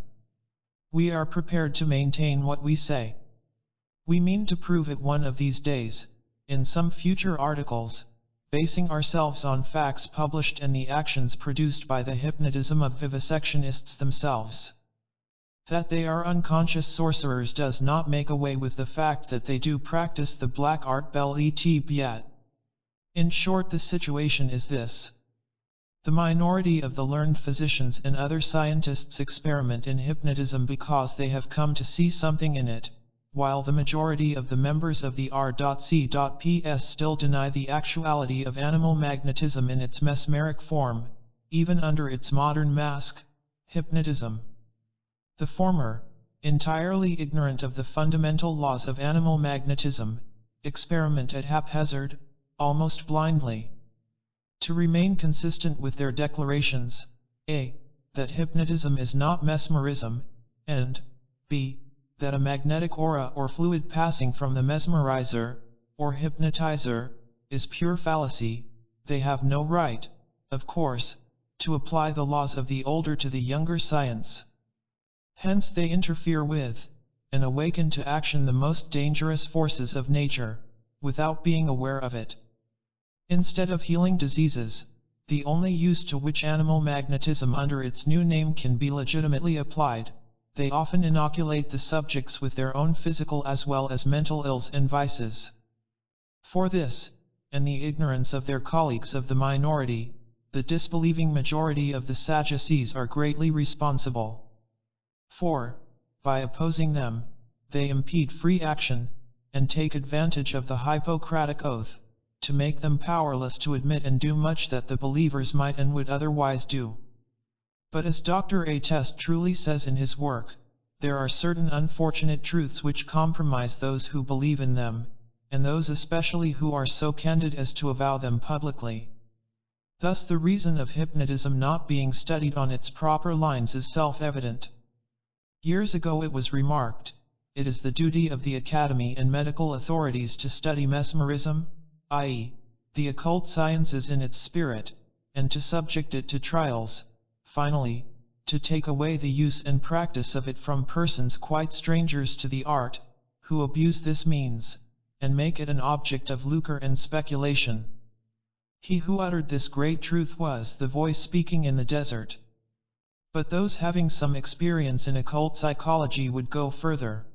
We are prepared to maintain what we say. We mean to prove it one of these days, in some future articles, basing ourselves on facts published and the actions produced by the hypnotism of vivisectionists themselves. That they are unconscious sorcerers does not make away with the fact that they do practice the black art bel et bien. In short, the situation is this. The minority of the learned physicians and other scientists experiment in hypnotism because they have come to see something in it, while the majority of the members of the R.C.Ps still deny the actuality of animal magnetism in its mesmeric form, even under its modern mask, hypnotism. The former, entirely ignorant of the fundamental laws of animal magnetism, experiment at haphazard, almost blindly. To remain consistent with their declarations, a. that hypnotism is not mesmerism, and b. that a magnetic aura or fluid passing from the mesmerizer, or hypnotizer, is pure fallacy, they have no right, of course, to apply the laws of the older to the younger science. Hence they interfere with, and awaken to action the most dangerous forces of nature, without being aware of it. Instead of healing diseases, the only use to which animal magnetism under its new name can be legitimately applied, they often inoculate the subjects with their own physical as well as mental ills and vices. For this, and the ignorance of their colleagues of the minority, the disbelieving majority of the Sadducees are greatly responsible. For, by opposing them, they impede free action, and take advantage of the Hippocratic oath, to make them powerless to admit and do much that the believers might and would otherwise do. But as Dr. A. Test truly says in his work, there are certain unfortunate truths which compromise those who believe in them, and those especially who are so candid as to avow them publicly. Thus the reason of hypnotism not being studied on its proper lines is self-evident. Years ago it was remarked, it is the duty of the academy and medical authorities to study mesmerism, i.e., the occult sciences in its spirit, and to subject it to trials, finally, to take away the use and practice of it from persons quite strangers to the art, who abuse this means, and make it an object of lucre and speculation. He who uttered this great truth was the voice speaking in the desert. But those having some experience in occult psychology would go further.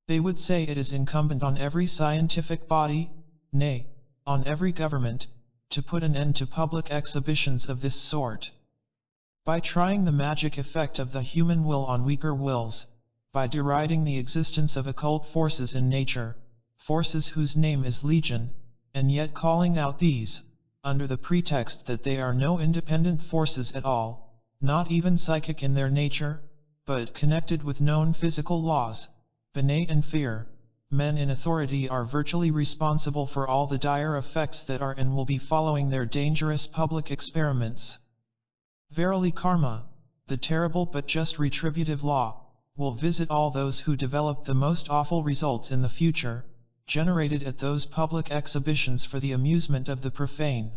They would say it is incumbent on every scientific body, nay, on every government, to put an end to public exhibitions of this sort. By trying the magic effect of the human will on weaker wills, by deriding the existence of occult forces in nature, forces whose name is legion, and yet calling out these, under the pretext that they are no independent forces at all, not even psychic in their nature, but connected with known physical laws, innate and fear, men in authority are virtually responsible for all the dire effects that are and will be following their dangerous public experiments. Verily karma, the terrible but just retributive law, will visit all those who develop the most awful results in the future, generated at those public exhibitions for the amusement of the profane.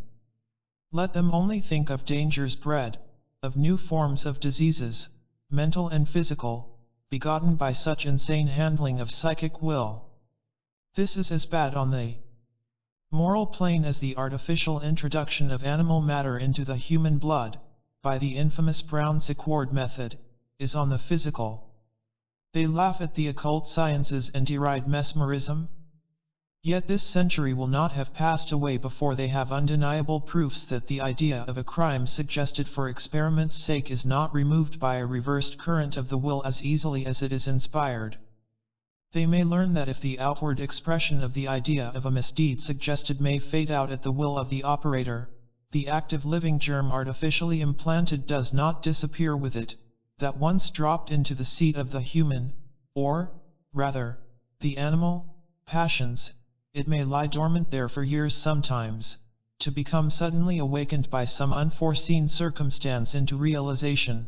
Let them only think of dangers bred, of new forms of diseases, mental and physical, begotten by such insane handling of psychic will. This is as bad on the moral plane as the artificial introduction of animal matter into the human blood, by the infamous Brown-Sequard method, is on the physical. They laugh at the occult sciences and deride mesmerism. Yet this century will not have passed away before they have undeniable proofs that the idea of a crime suggested for experiment's sake is not removed by a reversed current of the will as easily as it is inspired. They may learn that if the outward expression of the idea of a misdeed suggested may fade out at the will of the operator, the active living germ artificially implanted does not disappear with it, that once dropped into the seat of the human, or, rather, the animal, passions, it may lie dormant there for years sometimes, to become suddenly awakened by some unforeseen circumstance into realization.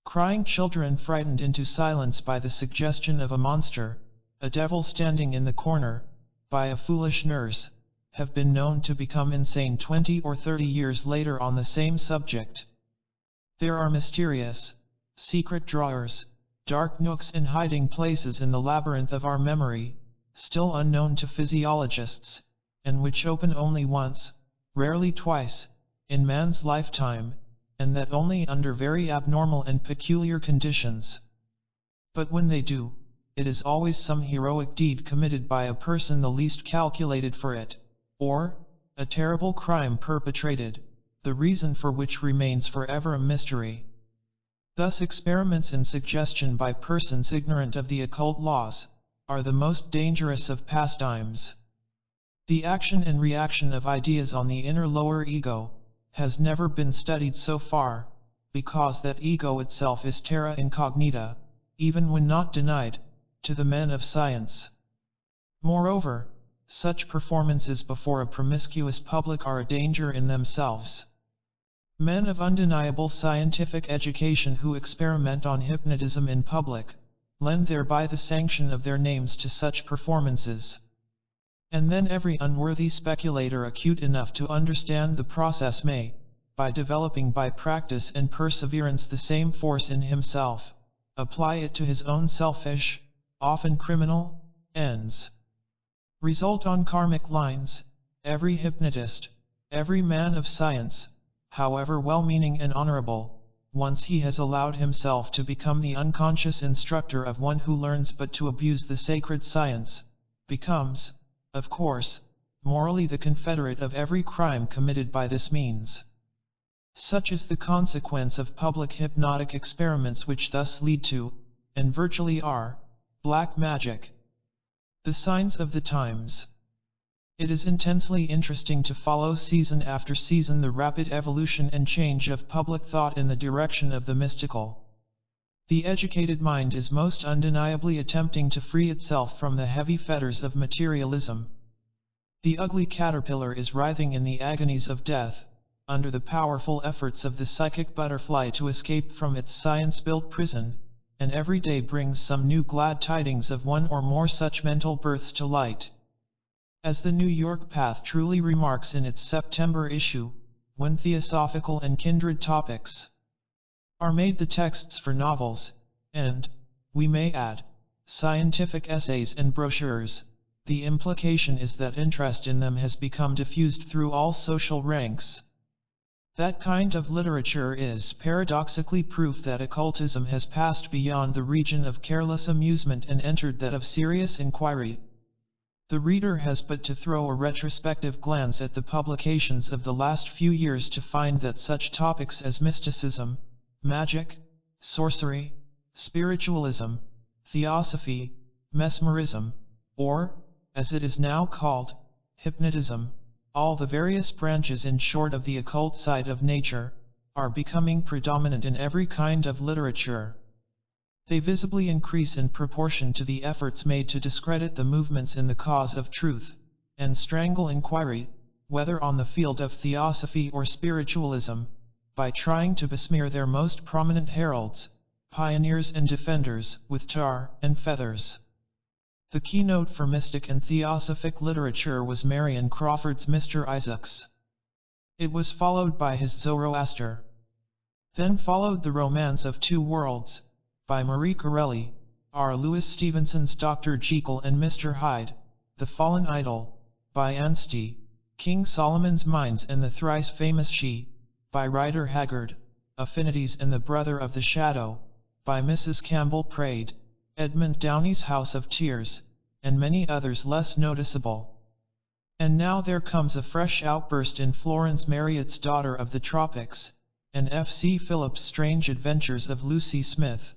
Crying children frightened into silence by the suggestion of a monster, a devil standing in the corner, by a foolish nurse, have been known to become insane 20 or 30 years later on the same subject. There are mysterious, secret drawers, dark nooks and hiding places in the labyrinth of our memory, still unknown to physiologists, and which open only once, rarely twice, in man's lifetime, and that only under very abnormal and peculiar conditions. But when they do, it is always some heroic deed committed by a person the least calculated for it, or a terrible crime perpetrated, the reason for which remains forever a mystery. Thus experiments in suggestion by persons ignorant of the occult laws are the most dangerous of pastimes. The action and reaction of ideas on the inner lower ego has never been studied so far, because that ego itself is terra incognita, even when not denied, to the men of science. Moreover, such performances before a promiscuous public are a danger in themselves. Men of undeniable scientific education who experiment on hypnotism in public, lend thereby the sanction of their names to such performances. And then every unworthy speculator acute enough to understand the process may, by developing by practice and perseverance the same force in himself, apply it to his own selfish, often criminal, ends. Result on karmic lines, every hypnotist, Every man of science, however well-meaning and honorable, once he has allowed himself to become the unconscious instructor of one who learns but to abuse the sacred science, becomes, of course, morally the confederate of every crime committed by this means. Such is the consequence of public hypnotic experiments which thus lead to, and virtually are, black magic. The signs of the times. It is intensely interesting to follow season after season the rapid evolution and change of public thought in the direction of the mystical. The educated mind is most undeniably attempting to free itself from the heavy fetters of materialism. The ugly caterpillar is writhing in the agonies of death, under the powerful efforts of the psychic butterfly to escape from its science-built prison, and every day brings some new glad tidings of one or more such mental births to light. As the New York Path truly remarks in its September issue, when theosophical and kindred topics are made the texts for novels, and, we may add, scientific essays and brochures, the implication is that interest in them has become diffused through all social ranks. That kind of literature is paradoxically proof that occultism has passed beyond the region of careless amusement and entered that of serious inquiry. The reader has but to throw a retrospective glance at the publications of the last few years to find that such topics as mysticism, magic, sorcery, spiritualism, theosophy, mesmerism, or, as it is now called, hypnotism, all the various branches in short of the occult side of nature, are becoming predominant in every kind of literature. They visibly increase in proportion to the efforts made to discredit the movements in the cause of truth, and strangle inquiry, whether on the field of theosophy or spiritualism, by trying to besmear their most prominent heralds, pioneers and defenders, with tar and feathers. The keynote for mystic and theosophic literature was Marion Crawford's Mr. Isaacs. It was followed by his Zoroaster. Then followed The Romance of Two Worlds, by Marie Corelli, R. Lewis Stevenson's Dr. Jekyll and Mr. Hyde, The Fallen Idol, by Anstey, King Solomon's Mines and the Thrice Famous She, by Rider Haggard, Affinities and the Brother of the Shadow, by Mrs. Campbell Praed, Edmund Downey's House of Tears, and many others less noticeable. And now there comes a fresh outburst in Florence Marriott's Daughter of the Tropics, and F. C. Phillips' Strange Adventures of Lucy Smith.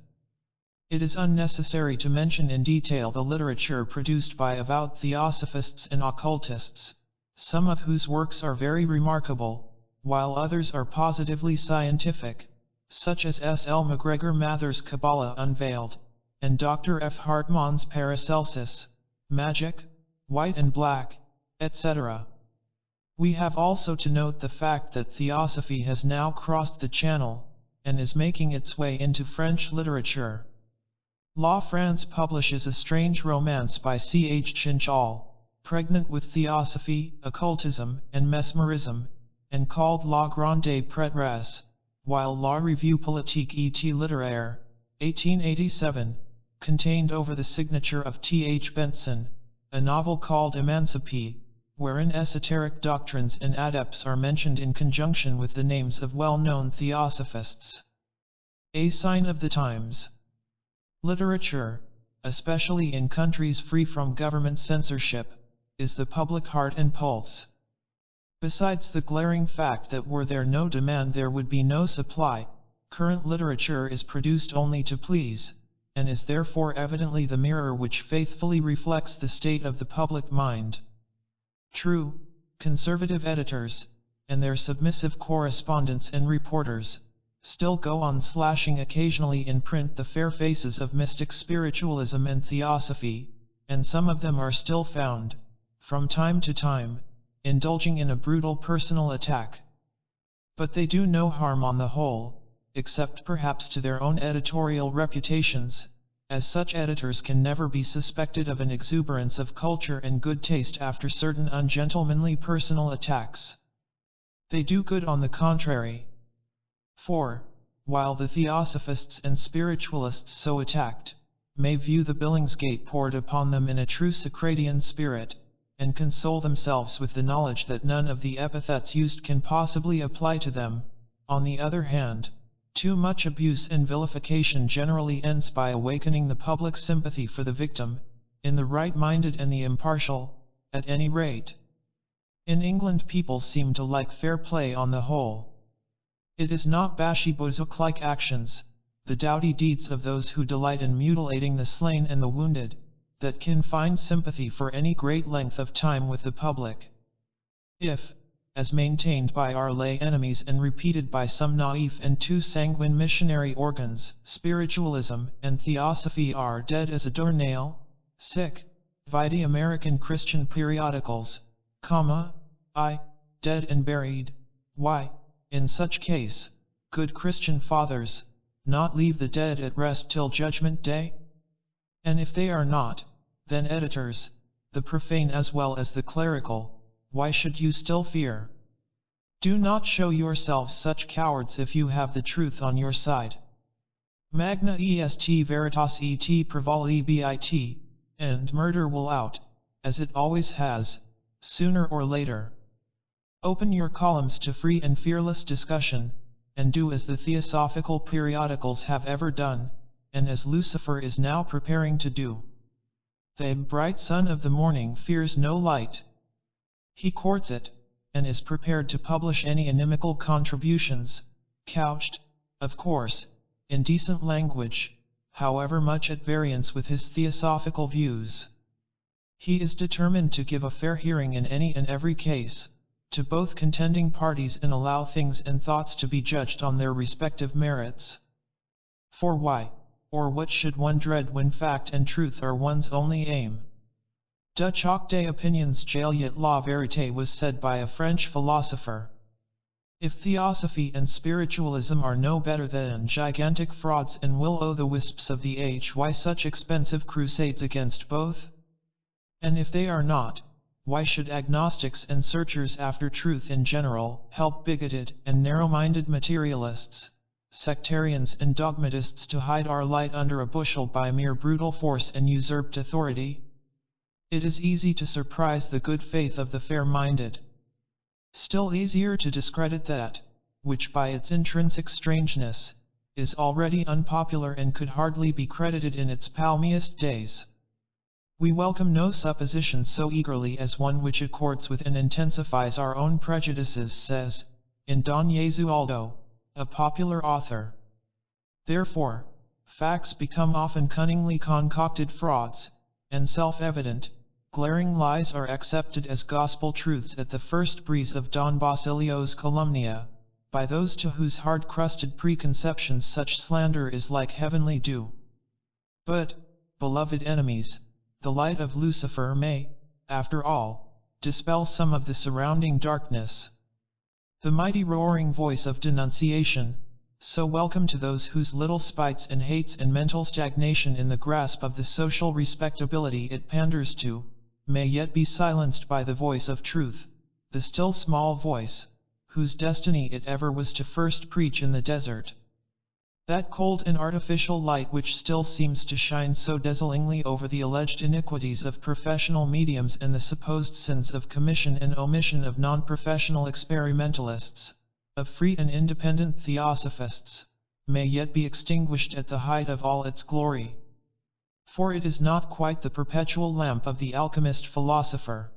It is unnecessary to mention in detail the literature produced by avowed theosophists and occultists, some of whose works are very remarkable, while others are positively scientific, such as S. L. MacGregor Mather's Kabbalah Unveiled, and Dr. F. Hartmann's Paracelsus, Magic, White and Black, etc. We have also to note the fact that Theosophy has now crossed the Channel, and is making its way into French literature. La France publishes a strange romance by C. H. Chinchal, pregnant with theosophy, occultism, and mesmerism, and called La Grande Prêtresse, while La Revue Politique et Littéraire, 1887, contained over the signature of T. H. Benson, a novel called Emancipée, wherein esoteric doctrines and adepts are mentioned in conjunction with the names of well-known theosophists. A sign of the times. Literature, especially in countries free from government censorship, is the public heart and pulse. Besides the glaring fact that were there no demand there would be no supply, current literature is produced only to please, and is therefore evidently the mirror which faithfully reflects the state of the public mind. True, conservative editors, and their submissive correspondents and reporters, still go on slashing occasionally in print the fair faces of mystic spiritualism and theosophy, and some of them are still found, from time to time, indulging in a brutal personal attack. But they do no harm on the whole, except perhaps to their own editorial reputations, as such editors can never be suspected of an exuberance of culture and good taste after certain ungentlemanly personal attacks. They do good on the contrary. For, while the theosophists and spiritualists so attacked, may view the Billingsgate poured upon them in a true Socratian spirit, and console themselves with the knowledge that none of the epithets used can possibly apply to them. On the other hand, too much abuse and vilification generally ends by awakening the public sympathy for the victim, in the right-minded and the impartial, at any rate. In England people seem to like fair play on the whole. It is not Bashibozuk-like actions, the doughty deeds of those who delight in mutilating the slain and the wounded, that can find sympathy for any great length of time with the public. If, as maintained by our lay enemies and repeated by some naive and too sanguine missionary organs, spiritualism and theosophy are dead as a doornail, sic, vide American Christian periodicals, dead and buried, why, in such case, could Christian fathers not leave the dead at rest till Judgment Day? And if they are not, then editors, the profane as well as the clerical, why should you still fear? Do not show yourselves such cowards if you have the truth on your side. Magna est veritas et pravali bit, and murder will out, as it always has, sooner or later. Open your columns to free and fearless discussion, and do as the Theosophical periodicals have ever done, and as Lucifer is now preparing to do. The bright sun of the morning fears no light. He courts it, and is prepared to publish any inimical contributions, couched, of course, in decent language, however much at variance with his theosophical views. He is determined to give a fair hearing in any and every case, to both contending parties, and allow things and thoughts to be judged on their respective merits. For why, or what should one dread when fact and truth are one's only aim? Dutch octe opinions jaillet la vérité was said by a French philosopher. If Theosophy and Spiritualism are no better than gigantic frauds and will-o'-the-wisps of the age, why such expensive crusades against both? And if they are not, why should agnostics and searchers after truth in general help bigoted and narrow-minded materialists, sectarians and dogmatists to hide our light under a bushel by mere brutal force and usurped authority? It is easy to surprise the good faith of the fair-minded. Still easier to discredit that, which by its intrinsic strangeness, is already unpopular and could hardly be credited in its palmiest days. We welcome no supposition so eagerly as one which accords with and intensifies our own prejudices, says, in Don Jesualdo, a popular author. Therefore, facts become often cunningly concocted frauds, and self-evident, glaring lies are accepted as gospel truths at the first breeze of Don Basilio's calumnia, by those to whose hard-crusted preconceptions such slander is like heavenly dew. But, beloved enemies, the light of Lucifer may, after all, dispel some of the surrounding darkness. The mighty roaring voice of denunciation, so welcome to those whose little spites and hates and mental stagnation in the grasp of the social respectability it panders to, may yet be silenced by the voice of truth, the still small voice, whose destiny it ever was to first preach in the desert. That cold and artificial light which still seems to shine so dazzlingly over the alleged iniquities of professional mediums and the supposed sins of commission and omission of non-professional experimentalists, of free and independent theosophists, may yet be extinguished at the height of all its glory. For it is not quite the perpetual lamp of the alchemist philosopher.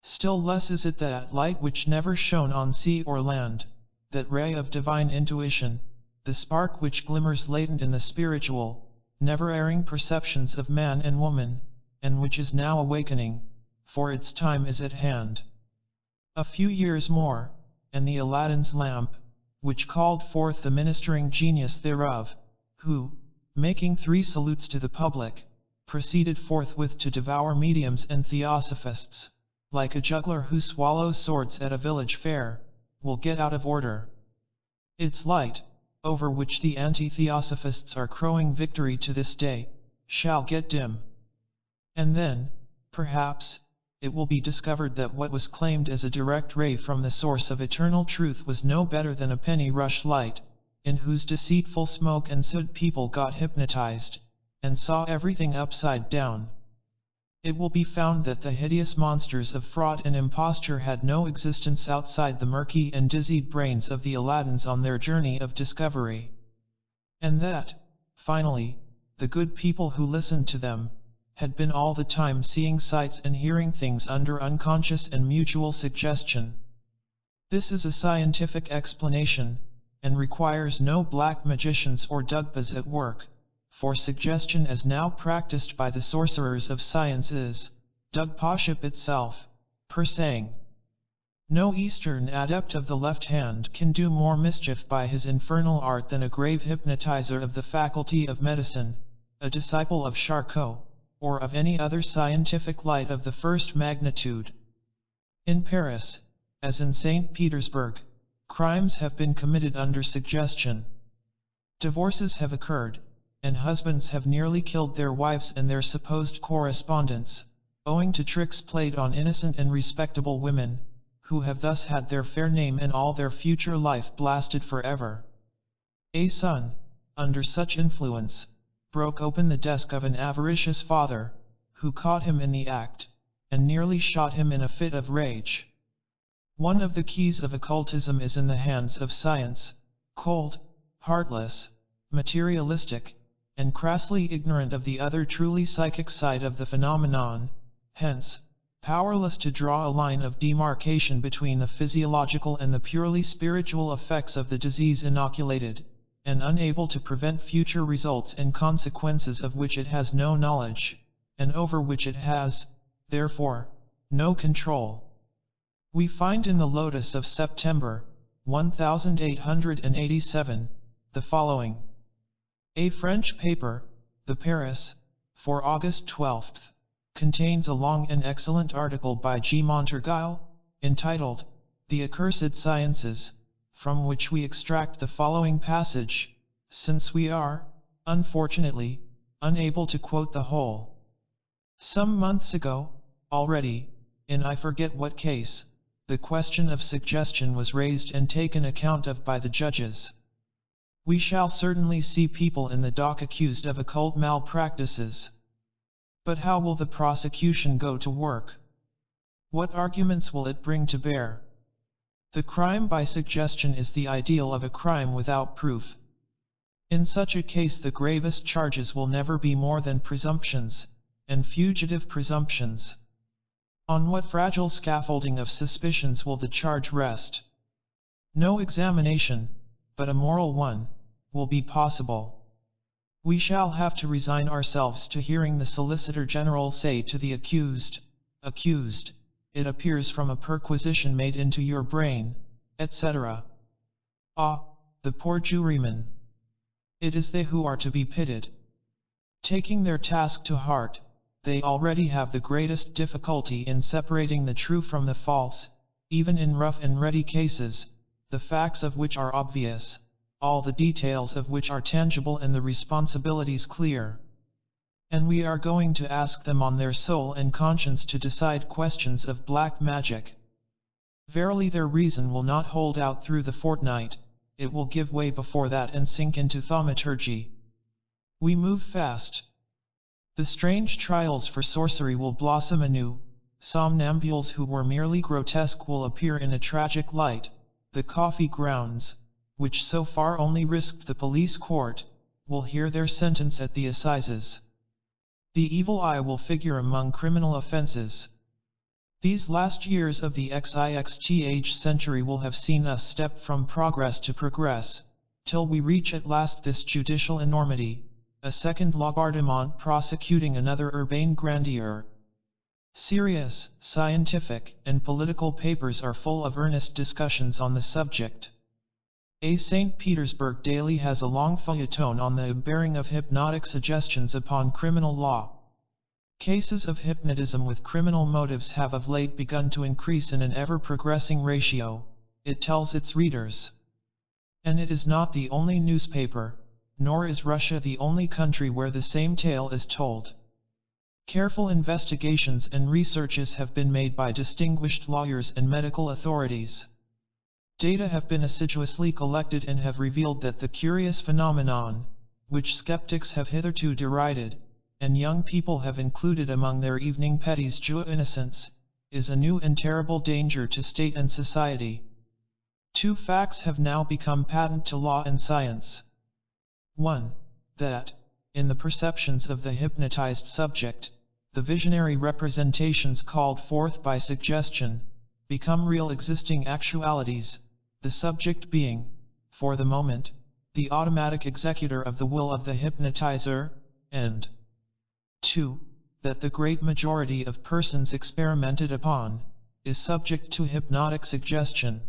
Still less is it that light which never shone on sea or land, that ray of divine intuition, the spark which glimmers latent in the spiritual, never-erring perceptions of man and woman, and which is now awakening, for its time is at hand. A few years more, and the Aladdin's lamp, which called forth the ministering genius thereof, who, making 3 salutes to the public, proceeded forthwith to devour mediums and theosophists, like a juggler who swallows swords at a village fair, will get out of order. Its light, over which the anti-theosophists are crowing victory to this day, shall get dim. And then, perhaps, it will be discovered that what was claimed as a direct ray from the source of eternal truth was no better than a penny rush light, in whose deceitful smoke and soot people got hypnotized, and saw everything upside down. It will be found that the hideous monsters of fraud and imposture had no existence outside the murky and dizzied brains of the Aladdins on their journey of discovery. And that, finally, the good people who listened to them, had been all the time seeing sights and hearing things under unconscious and mutual suggestion. This is a scientific explanation, and requires no black magicians or dugbas at work, for suggestion as now practiced by the sorcerers of science is, dugpaship itself, per saying. No Eastern adept of the left hand can do more mischief by his infernal art than a grave hypnotizer of the faculty of medicine, a disciple of Charcot, or of any other scientific light of the first magnitude. In Paris, as in St. Petersburg, crimes have been committed under suggestion. Divorces have occurred, and husbands have nearly killed their wives and their supposed correspondents, owing to tricks played on innocent and respectable women, who have thus had their fair name and all their future life blasted forever. A son, under such influence, broke open the desk of an avaricious father, who caught him in the act, and nearly shot him in a fit of rage. One of the keys of occultism is in the hands of science, cold, heartless, materialistic, and crassly ignorant of the other truly psychic side of the phenomenon, hence, powerless to draw a line of demarcation between the physiological and the purely spiritual effects of the disease inoculated, and unable to prevent future results and consequences of which it has no knowledge, and over which it has, therefore, no control. We find in the Lotus of September, 1887, the following. A French paper, the Paris, for August 12th, contains a long and excellent article by G. Montorgueil, entitled, The Accursed Sciences, from which we extract the following passage, since we are, unfortunately, unable to quote the whole. Some months ago, already, in I forget what case, the question of suggestion was raised and taken account of by the judges. We shall certainly see people in the dock accused of occult malpractices. But how will the prosecution go to work? What arguments will it bring to bear? The crime by suggestion is the ideal of a crime without proof. In such a case the gravest charges will never be more than presumptions, and fugitive presumptions. On what fragile scaffolding of suspicions will the charge rest? No examination, but a moral one, will be possible. We shall have to resign ourselves to hearing the Solicitor General say to the accused, "Accused, it appears from a perquisition made into your brain," etc. Ah, the poor jurymen! It is they who are to be pitied. Taking their task to heart, they already have the greatest difficulty in separating the true from the false, even in rough and ready cases, the facts of which are obvious, all the details of which are tangible and the responsibilities clear. And we are going to ask them on their soul and conscience to decide questions of black magic. Verily their reason will not hold out through the fortnight, it will give way before that and sink into thaumaturgy. We move fast. The strange trials for sorcery will blossom anew, somnambules who were merely grotesque will appear in a tragic light, the coffee grounds, which so far only risked the police court, will hear their sentence at the assizes. The evil eye will figure among criminal offenses. These last years of the XIXTH century will have seen us step from progress to progress, till we reach at last this judicial enormity, a second Laubardemont prosecuting another urbane grandeur. Serious, scientific, and political papers are full of earnest discussions on the subject. A St. Petersburg daily has a long feuilleton on the bearing of hypnotic suggestions upon criminal law. Cases of hypnotism with criminal motives have of late begun to increase in an ever-progressing ratio, it tells its readers. And it is not the only newspaper, nor is Russia the only country where the same tale is told. Careful investigations and researches have been made by distinguished lawyers and medical authorities. Data have been assiduously collected and have revealed that the curious phenomenon, which skeptics have hitherto derided, and young people have included among their evening petties jeux innocence, is a new and terrible danger to state and society. Two facts have now become patent to law and science. 1. That, in the perceptions of the hypnotized subject, the visionary representations called forth by suggestion become real existing actualities, the subject being, for the moment, the automatic executor of the will of the hypnotizer, and 2. That the great majority of persons experimented upon is subject to hypnotic suggestion.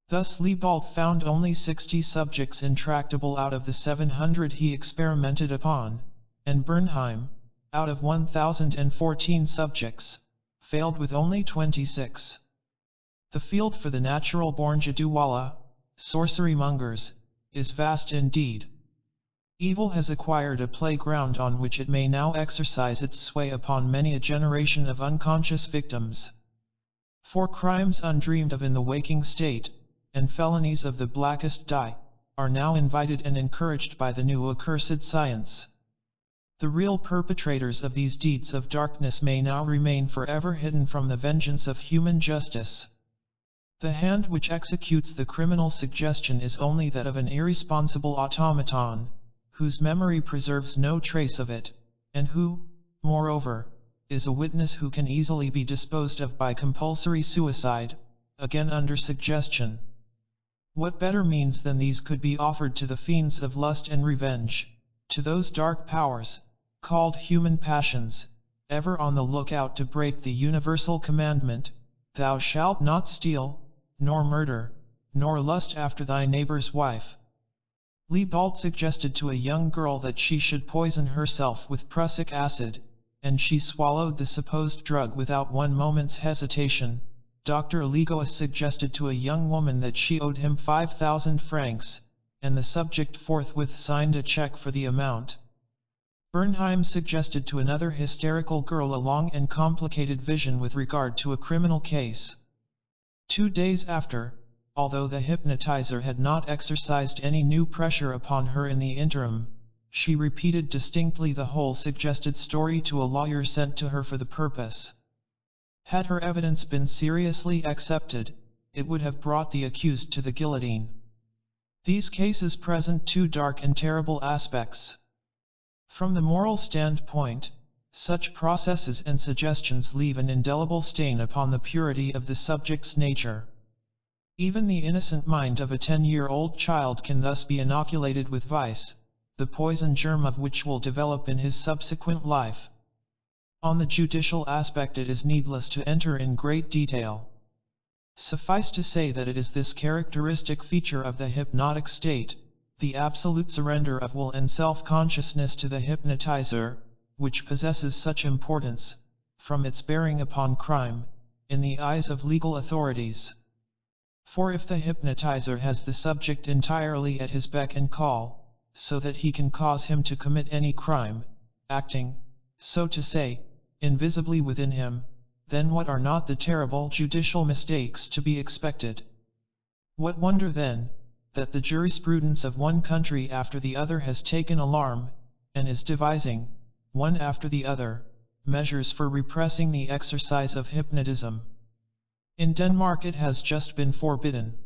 Thus Liebald found only 60 subjects intractable out of the 700 he experimented upon, and Bernheim, out of 1014 subjects, failed with only 26. The field for the natural-born Jaduwala, sorcery-mongers, is vast indeed. Evil has acquired a playground on which it may now exercise its sway upon many a generation of unconscious victims. For crimes undreamed of in the waking state, and felonies of the blackest dye, are now invited and encouraged by the new accursed science. The real perpetrators of these deeds of darkness may now remain forever hidden from the vengeance of human justice. The hand which executes the criminal suggestion is only that of an irresponsible automaton, whose memory preserves no trace of it, and who, moreover, is a witness who can easily be disposed of by compulsory suicide, again under suggestion. What better means than these could be offered to the fiends of lust and revenge, to those dark powers, called human passions, ever on the lookout to break the universal commandment, "Thou shalt not steal, nor murder, nor lust after thy neighbor's wife." Liebald suggested to a young girl that she should poison herself with prussic acid, and she swallowed the supposed drug without one moment's hesitation. Dr. Aligois suggested to a young woman that she owed him 5,000 francs, and the subject forthwith signed a check for the amount. Bernheim suggested to another hysterical girl a long and complicated vision with regard to a criminal case. 2 days after, although the hypnotizer had not exercised any new pressure upon her in the interim, she repeated distinctly the whole suggested story to a lawyer sent to her for the purpose. Had her evidence been seriously accepted, it would have brought the accused to the guillotine. These cases present two dark and terrible aspects. From the moral standpoint, such processes and suggestions leave an indelible stain upon the purity of the subject's nature. Even the innocent mind of a 10-year-old child can thus be inoculated with vice, the poison germ of which will develop in his subsequent life. On the judicial aspect it is needless to enter in great detail. Suffice to say that it is this characteristic feature of the hypnotic state, the absolute surrender of will and self-consciousness to the hypnotizer, which possesses such importance, from its bearing upon crime, in the eyes of legal authorities. For if the hypnotizer has the subject entirely at his beck and call, so that he can cause him to commit any crime, acting, so to say, invisibly within him, then what are not the terrible judicial mistakes to be expected? What wonder then, that the jurisprudence of one country after the other has taken alarm, and is devising, one after the other, measures for repressing the exercise of hypnotism. In Denmark it has just been forbidden.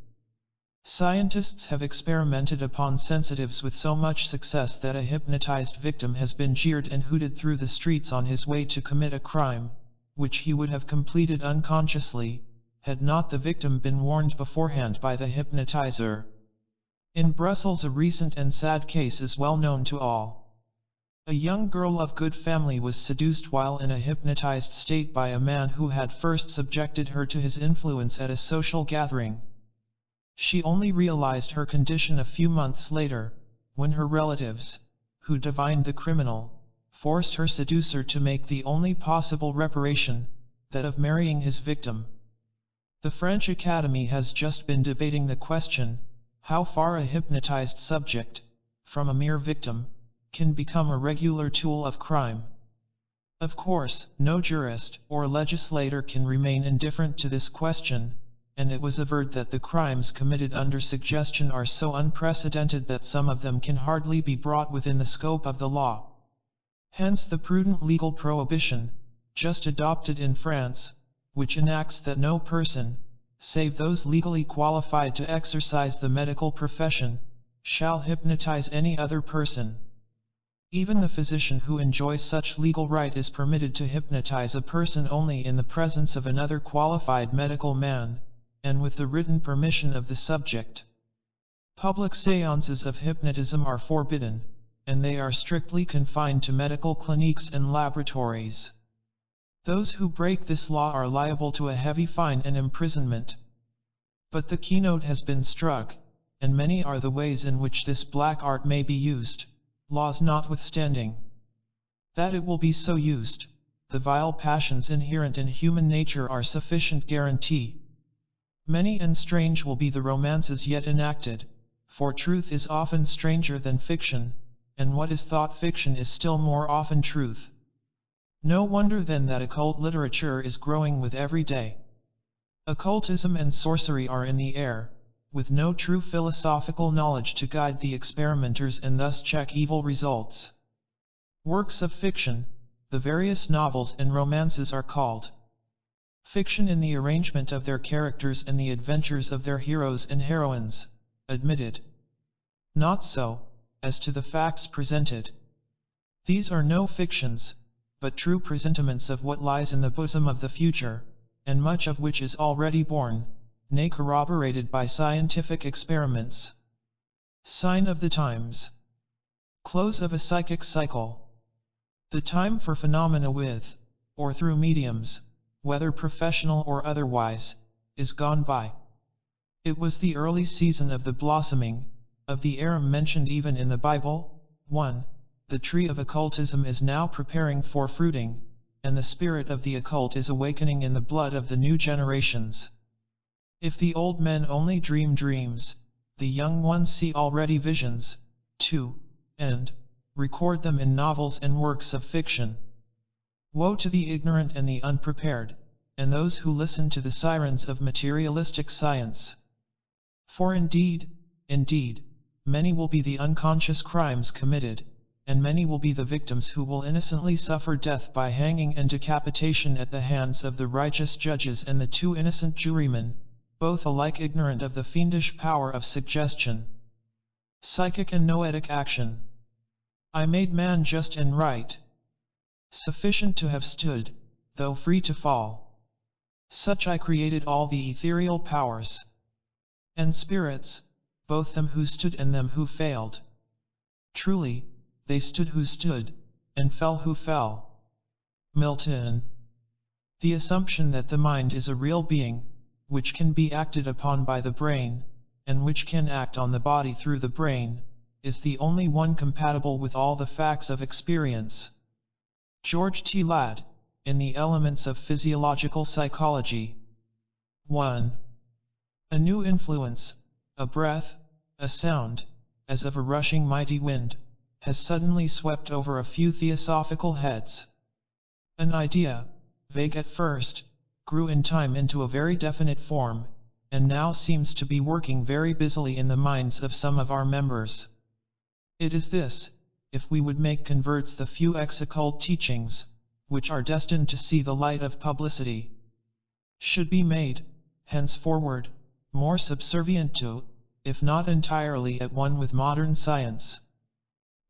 Scientists have experimented upon sensitives with so much success that a hypnotized victim has been jeered and hooted through the streets on his way to commit a crime, which he would have completed unconsciously, had not the victim been warned beforehand by the hypnotizer. In Brussels a recent and sad case is well known to all. A young girl of good family was seduced while in a hypnotized state by a man who had first subjected her to his influence at a social gathering. She only realized her condition a few months later, when her relatives, who divined the criminal, forced her seducer to make the only possible reparation, that of marrying his victim. The French Academy has just been debating the question, how far a hypnotized subject, from a mere victim, can become a regular tool of crime. Of course, no jurist or legislator can remain indifferent to this question, and it was averred that the crimes committed under suggestion are so unprecedented that some of them can hardly be brought within the scope of the law. Hence the prudent legal prohibition, just adopted in France, which enacts that no person, save those legally qualified to exercise the medical profession, shall hypnotize any other person. Even the physician who enjoys such legal right is permitted to hypnotize a person only in the presence of another qualified medical man, and with the written permission of the subject. Public séances of hypnotism are forbidden, and they are strictly confined to medical clinics and laboratories. Those who break this law are liable to a heavy fine and imprisonment. But the keynote has been struck, and many are the ways in which this black art may be used, laws notwithstanding. That it will be so used, the vile passions inherent in human nature are sufficient guarantee. Many and strange will be the romances yet enacted, for truth is often stranger than fiction, and what is thought fiction is still more often truth. No wonder then that occult literature is growing with every day. Occultism and sorcery are in the air, with no true philosophical knowledge to guide the experimenters and thus check evil results. Works of fiction, the various novels and romances are called fiction in the arrangement of their characters and the adventures of their heroes and heroines, admitted. Not so, as to the facts presented. These are no fictions, but true presentiments of what lies in the bosom of the future, and much of which is already born, nay corroborated by scientific experiments. Sign of the times. Close of a psychic cycle. The time for phenomena with, or through mediums, whether professional or otherwise, is gone by. It was the early season of the blossoming, of the arum mentioned even in the Bible. 1. The tree of occultism is now preparing for fruiting, and the spirit of the occult is awakening in the blood of the new generations. If the old men only dream dreams, the young ones see already visions. 2. And record them in novels and works of fiction. Woe to the ignorant and the unprepared, and those who listen to the sirens of materialistic science. For indeed, many will be the unconscious crimes committed, and many will be the victims who will innocently suffer death by hanging and decapitation at the hands of the righteous judges and the two innocent jurymen, both alike ignorant of the fiendish power of suggestion, psychic and noetic action. I made man just and right, sufficient to have stood, though free to fall. Such I created all the ethereal powers and spirits, both them who stood and them who failed. Truly, they stood who stood, and fell who fell. Milton. The assumption that the mind is a real being, which can be acted upon by the brain, and which can act on the body through the brain, is the only one compatible with all the facts of experience. George T. Ladd, in The Elements of Physiological Psychology. 1. A new influence, a breath, a sound, as of a rushing mighty wind, has suddenly swept over a few theosophical heads. An idea, vague at first, grew in time into a very definite form, and now seems to be working very busily in the minds of some of our members. It is this, if we would make converts the few ex-occult teachings, which are destined to see the light of publicity, should be made, henceforward, more subservient to, if not entirely at one with modern science.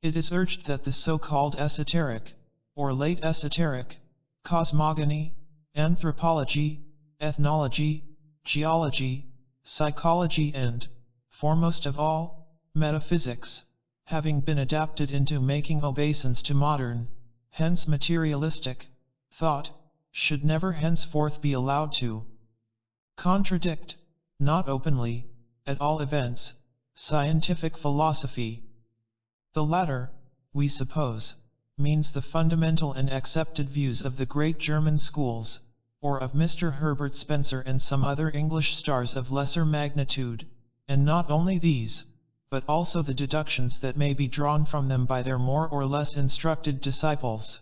It is urged that the so-called esoteric, or late esoteric, cosmogony, anthropology, ethnology, geology, psychology and, foremost of all, metaphysics, having been adapted into making obeisance to modern, hence materialistic, thought, should never henceforth be allowed to contradict, not openly, at all events, scientific philosophy. The latter, we suppose, means the fundamental and accepted views of the great German schools, or of Mr. Herbert Spencer and some other English stars of lesser magnitude, and not only these, but also the deductions that may be drawn from them by their more or less instructed disciples.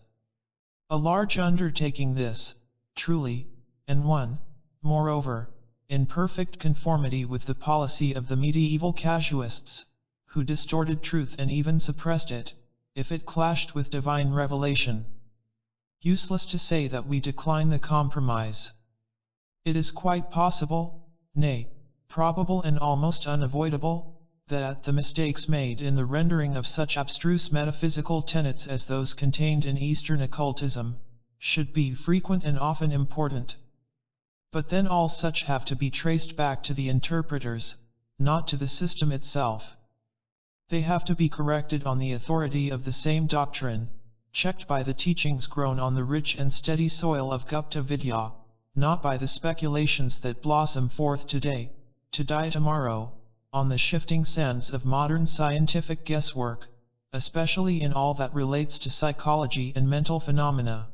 A large undertaking this, truly, and one, moreover, in perfect conformity with the policy of the medieval casuists, who distorted truth and even suppressed it, if it clashed with divine revelation. Useless to say that we decline the compromise. It is quite possible, nay, probable and almost unavoidable, that the mistakes made in the rendering of such abstruse metaphysical tenets as those contained in Eastern occultism should be frequent and often important. But then all such have to be traced back to the interpreters, not to the system itself. They have to be corrected on the authority of the same doctrine, checked by the teachings grown on the rich and steady soil of Gupta Vidya, not by the speculations that blossom forth today, to die tomorrow, on the shifting sands of modern scientific guesswork, especially in all that relates to psychology and mental phenomena.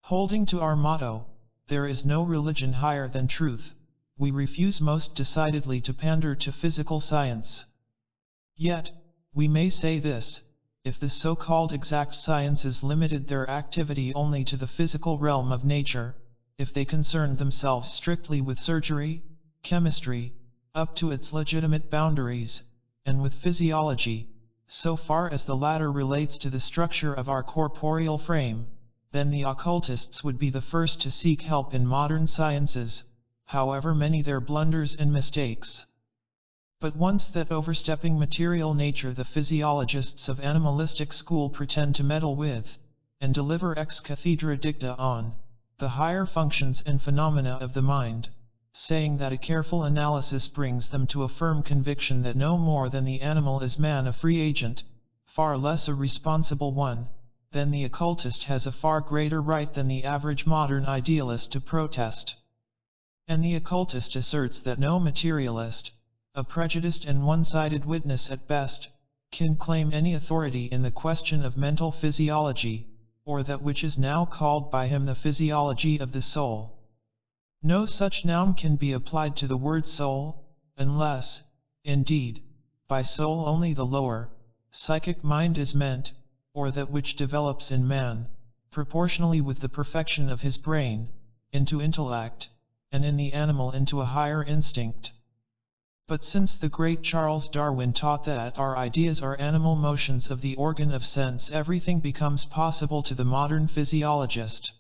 Holding to our motto, "There is no religion higher than truth," we refuse most decidedly to pander to physical science. Yet, we may say this, if the so-called exact sciences limited their activity only to the physical realm of nature, if they concerned themselves strictly with surgery, chemistry, up to its legitimate boundaries, and with physiology, so far as the latter relates to the structure of our corporeal frame, then the occultists would be the first to seek help in modern sciences, however many their blunders and mistakes. But once that overstepping material nature the physiologists of animalistic school pretend to meddle with, and deliver ex cathedra dicta on, the higher functions and phenomena of the mind, saying that a careful analysis brings them to a firm conviction that no more than the animal is man a free agent, far less a responsible one, then the occultist has a far greater right than the average modern idealist to protest. And the occultist asserts that no materialist, a prejudiced and one-sided witness at best, can claim any authority in the question of mental physiology, or that which is now called by him the physiology of the soul. No such noun can be applied to the word soul, unless, indeed, by soul only the lower, psychic mind is meant, or that which develops in man, proportionally with the perfection of his brain, into intellect, and in the animal into a higher instinct. But since the great Charles Darwin taught that our ideas are animal motions of the organ of sense, everything becomes possible to the modern physiologist.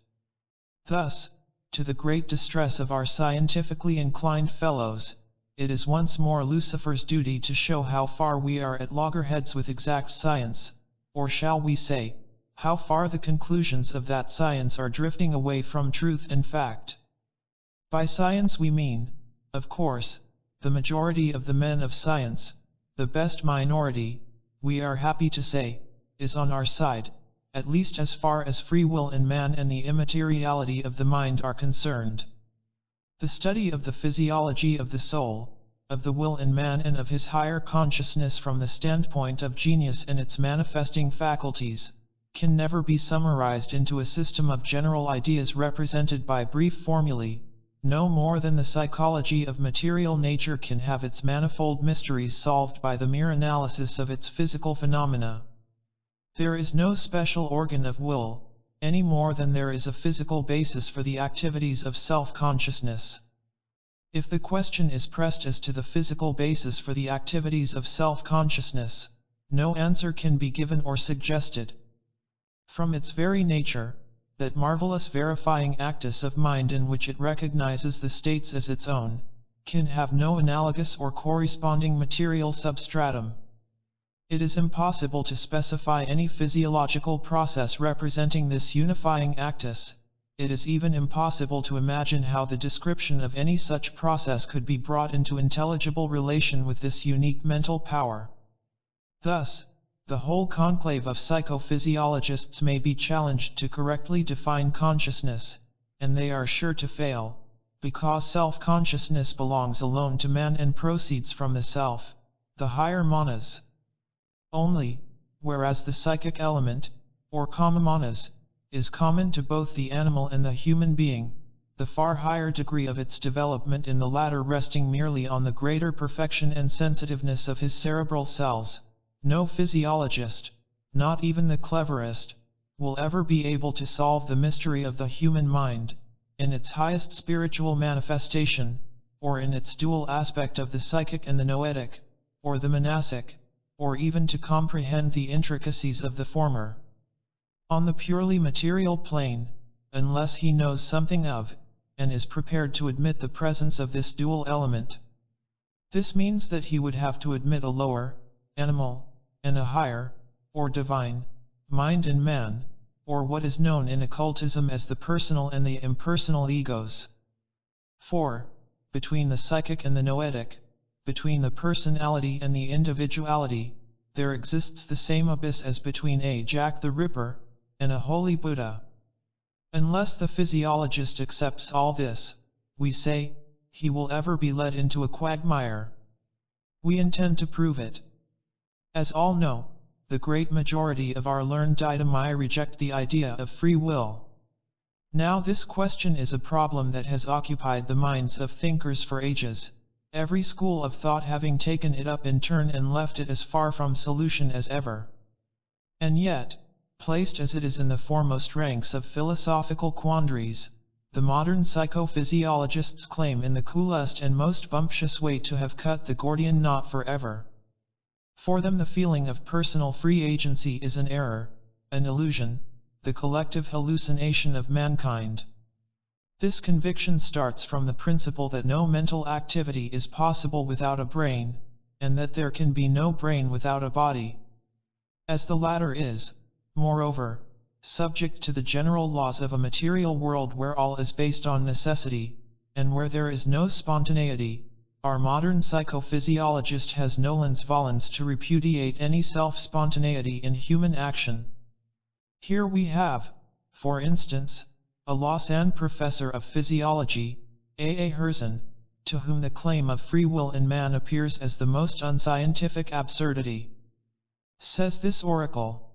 Thus, to the great distress of our scientifically inclined fellows, it is once more Lucifer's duty to show how far we are at loggerheads with exact science, or shall we say, how far the conclusions of that science are drifting away from truth and fact. By science we mean, of course, the majority of the men of science. The best minority, we are happy to say, is on our side, at least as far as free will in man and the immateriality of the mind are concerned. The study of the physiology of the soul, of the will in man and of his higher consciousness from the standpoint of genius and its manifesting faculties, can never be summarized into a system of general ideas represented by brief formulae, no more than the psychology of material nature can have its manifold mysteries solved by the mere analysis of its physical phenomena. There is no special organ of will, any more than there is a physical basis for the activities of self-consciousness. If the question is pressed as to the physical basis for the activities of self-consciousness, no answer can be given or suggested. From its very nature, that marvelous verifying actus of mind in which it recognizes the states as its own, can have no analogous or corresponding material substratum. It is impossible to specify any physiological process representing this unifying actus. It is even impossible to imagine how the description of any such process could be brought into intelligible relation with this unique mental power. Thus, the whole conclave of psychophysiologists may be challenged to correctly define consciousness, and they are sure to fail, because self-consciousness belongs alone to man and proceeds from the self, the higher manas only, whereas the psychic element, or kama manas, is common to both the animal and the human being, the far higher degree of its development in the latter resting merely on the greater perfection and sensitiveness of his cerebral cells. No physiologist, not even the cleverest, will ever be able to solve the mystery of the human mind, in its highest spiritual manifestation, or in its dual aspect of the psychic and the noetic, or the monasic, or even to comprehend the intricacies of the former. On the purely material plane, unless he knows something of, and is prepared to admit the presence of this dual element. This means that he would have to admit a lower, animal, and a higher, or divine, mind in man, or what is known in occultism as the personal and the impersonal egos. For, between the psychic and the noetic, between the personality and the individuality, there exists the same abyss as between a Jack the Ripper and a holy Buddha. Unless the physiologist accepts all this, we say, he will ever be led into a quagmire. We intend to prove it. As all know, the great majority of our learned didomai reject the idea of free will. Now this question is a problem that has occupied the minds of thinkers for ages, every school of thought having taken it up in turn and left it as far from solution as ever. And yet, placed as it is in the foremost ranks of philosophical quandaries, the modern psychophysiologists claim in the coolest and most bumptious way to have cut the Gordian knot forever. For them the feeling of personal free agency is an error, an illusion, the collective hallucination of mankind. This conviction starts from the principle that no mental activity is possible without a brain, and that there can be no brain without a body. As the latter is, moreover, subject to the general laws of a material world where all is based on necessity, and where there is no spontaneity, our modern psychophysiologist has nolens volens to repudiate any self-spontaneity in human action. Here we have, for instance, a Lausanne professor of physiology, A. Herzen, to whom the claim of free will in man appears as the most unscientific absurdity. Says this oracle: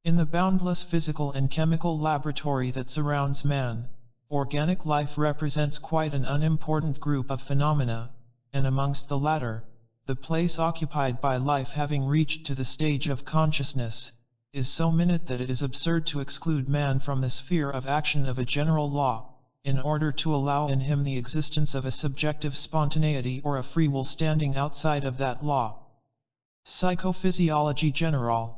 in the boundless physical and chemical laboratory that surrounds man, organic life represents quite an unimportant group of phenomena, and amongst the latter, the place occupied by life having reached to the stage of consciousness, is so minute that it is absurd to exclude man from the sphere of action of a general law, in order to allow in him the existence of a subjective spontaneity or a free will standing outside of that law. Psychophysiology Generale.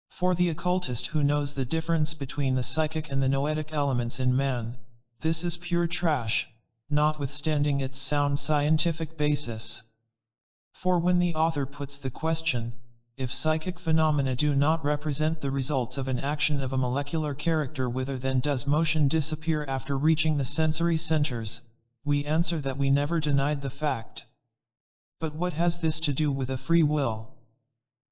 For the occultist who knows the difference between the psychic and the noetic elements in man, this is pure trash, notwithstanding its sound scientific basis. For when the author puts the question, if psychic phenomena do not represent the results of an action of a molecular character, whither then does motion disappear after reaching the sensory centers, we answer that we never denied the fact. But what has this to do with a free will?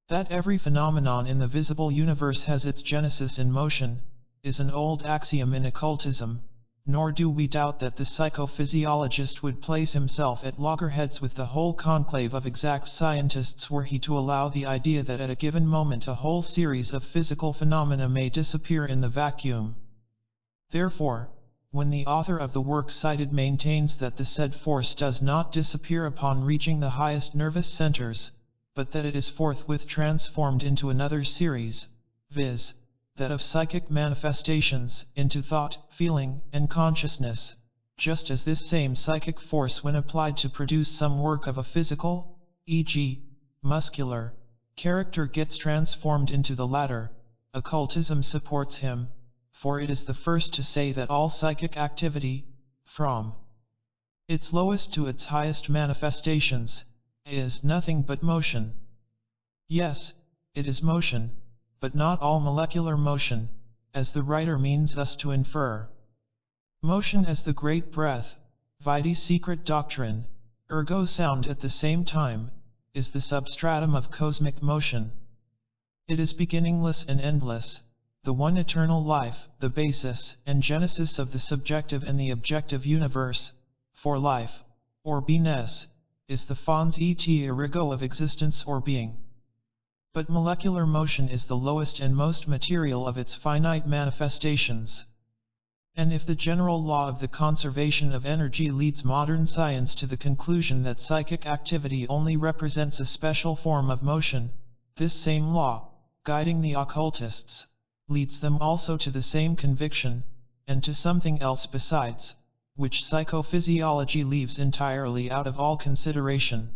That every phenomenon in the visible universe has its genesis in motion, is an old axiom in occultism, nor do we doubt that the psychophysiologist would place himself at loggerheads with the whole conclave of exact scientists were he to allow the idea that at a given moment a whole series of physical phenomena may disappear in the vacuum. Therefore, when the author of the work cited maintains that the said force does not disappear upon reaching the highest nervous centers, but that it is forthwith transformed into another series, viz., that of psychic manifestations, into thought, feeling, and consciousness, just as this same psychic force when applied to produce some work of a physical, e.g., muscular, character gets transformed into the latter, occultism supports him, for it is the first to say that all psychic activity, from its lowest to its highest manifestations, is nothing but motion. Yes, it is motion, but not all molecular motion, as the writer means us to infer. Motion as the great breath, vitae secret doctrine, ergo sound at the same time, is the substratum of cosmic motion. It is beginningless and endless, the one eternal life, the basis and genesis of the subjective and the objective universe, for life, or beingness, is the fons et origo of existence or being. But molecular motion is the lowest and most material of its finite manifestations. And if the general law of the conservation of energy leads modern science to the conclusion that psychic activity only represents a special form of motion, this same law, guiding the occultists, leads them also to the same conviction, and to something else besides, which psychophysiology leaves entirely out of all consideration.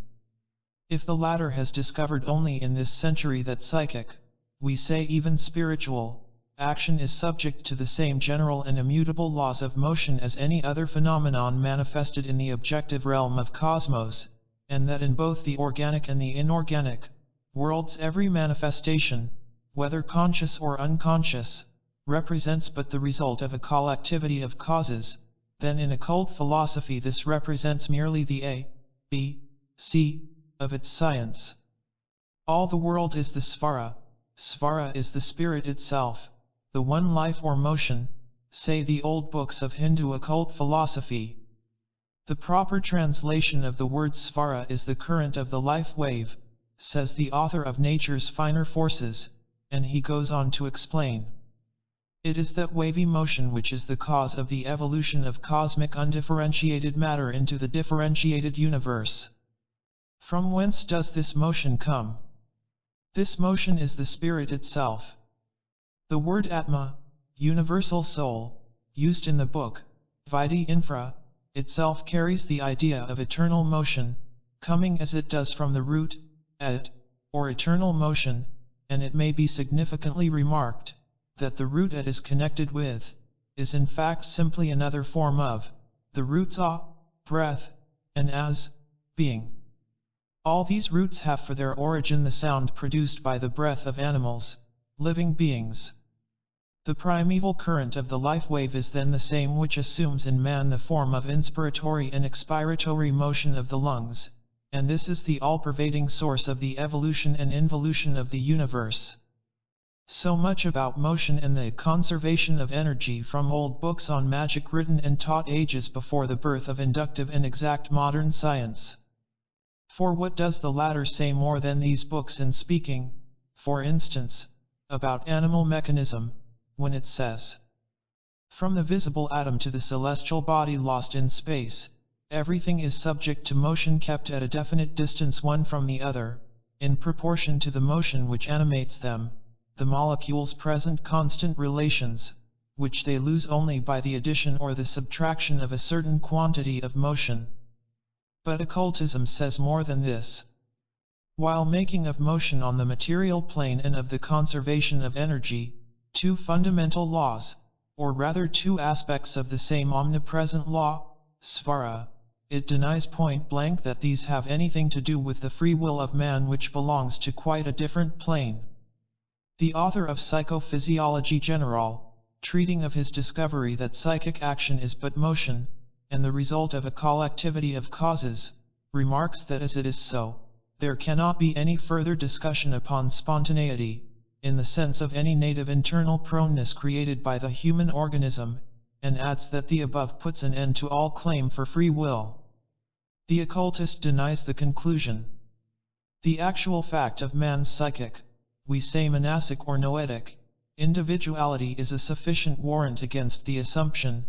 If the latter has discovered only in this century that psychic, we say even spiritual, action is subject to the same general and immutable laws of motion as any other phenomenon manifested in the objective realm of cosmos, and that in both the organic and the inorganic worlds every manifestation, whether conscious or unconscious, represents but the result of a collectivity of causes, then in occult philosophy this represents merely the A, B, C, of its science. All the world is the svara, svara is the spirit itself, the one life or motion, say the old books of Hindu occult philosophy. The proper translation of the word svara is the current of the life wave, says the author of Nature's Finer Forces, and he goes on to explain. It is that wavy motion which is the cause of the evolution of cosmic undifferentiated matter into the differentiated universe. From whence does this motion come? This motion is the spirit itself. The word Atma, universal soul, used in the book, Vidi Infra, itself carries the idea of eternal motion, coming as it does from the root, et, or eternal motion, and it may be significantly remarked, that the root et is connected with, is in fact simply another form of, the roots a, breath, and as, being. All these roots have for their origin the sound produced by the breath of animals, living beings. The primeval current of the life wave is then the same which assumes in man the form of inspiratory and expiratory motion of the lungs, and this is the all-pervading source of the evolution and involution of the universe. So much about motion and the conservation of energy from old books on magic written and taught ages before the birth of inductive and exact modern science. For what does the latter say more than these books in speaking, for instance, about animal mechanism, when it says, "From the visible atom to the celestial body lost in space, everything is subject to motion kept at a definite distance one from the other, in proportion to the motion which animates them, the molecules present constant relations, which they lose only by the addition or the subtraction of a certain quantity of motion." But occultism says more than this. While making of motion on the material plane and of the conservation of energy, two fundamental laws, or rather two aspects of the same omnipresent law, svara, it denies point blank that these have anything to do with the free will of man, which belongs to quite a different plane. The author of Psychophysiology Generale, treating of his discovery that psychic action is but motion, and the result of a collectivity of causes, remarks that as it is so, there cannot be any further discussion upon spontaneity, in the sense of any native internal proneness created by the human organism, and adds that the above puts an end to all claim for free will. The occultist denies the conclusion. The actual fact of man's psychic, we say monastic or noetic, individuality is a sufficient warrant against the assumption,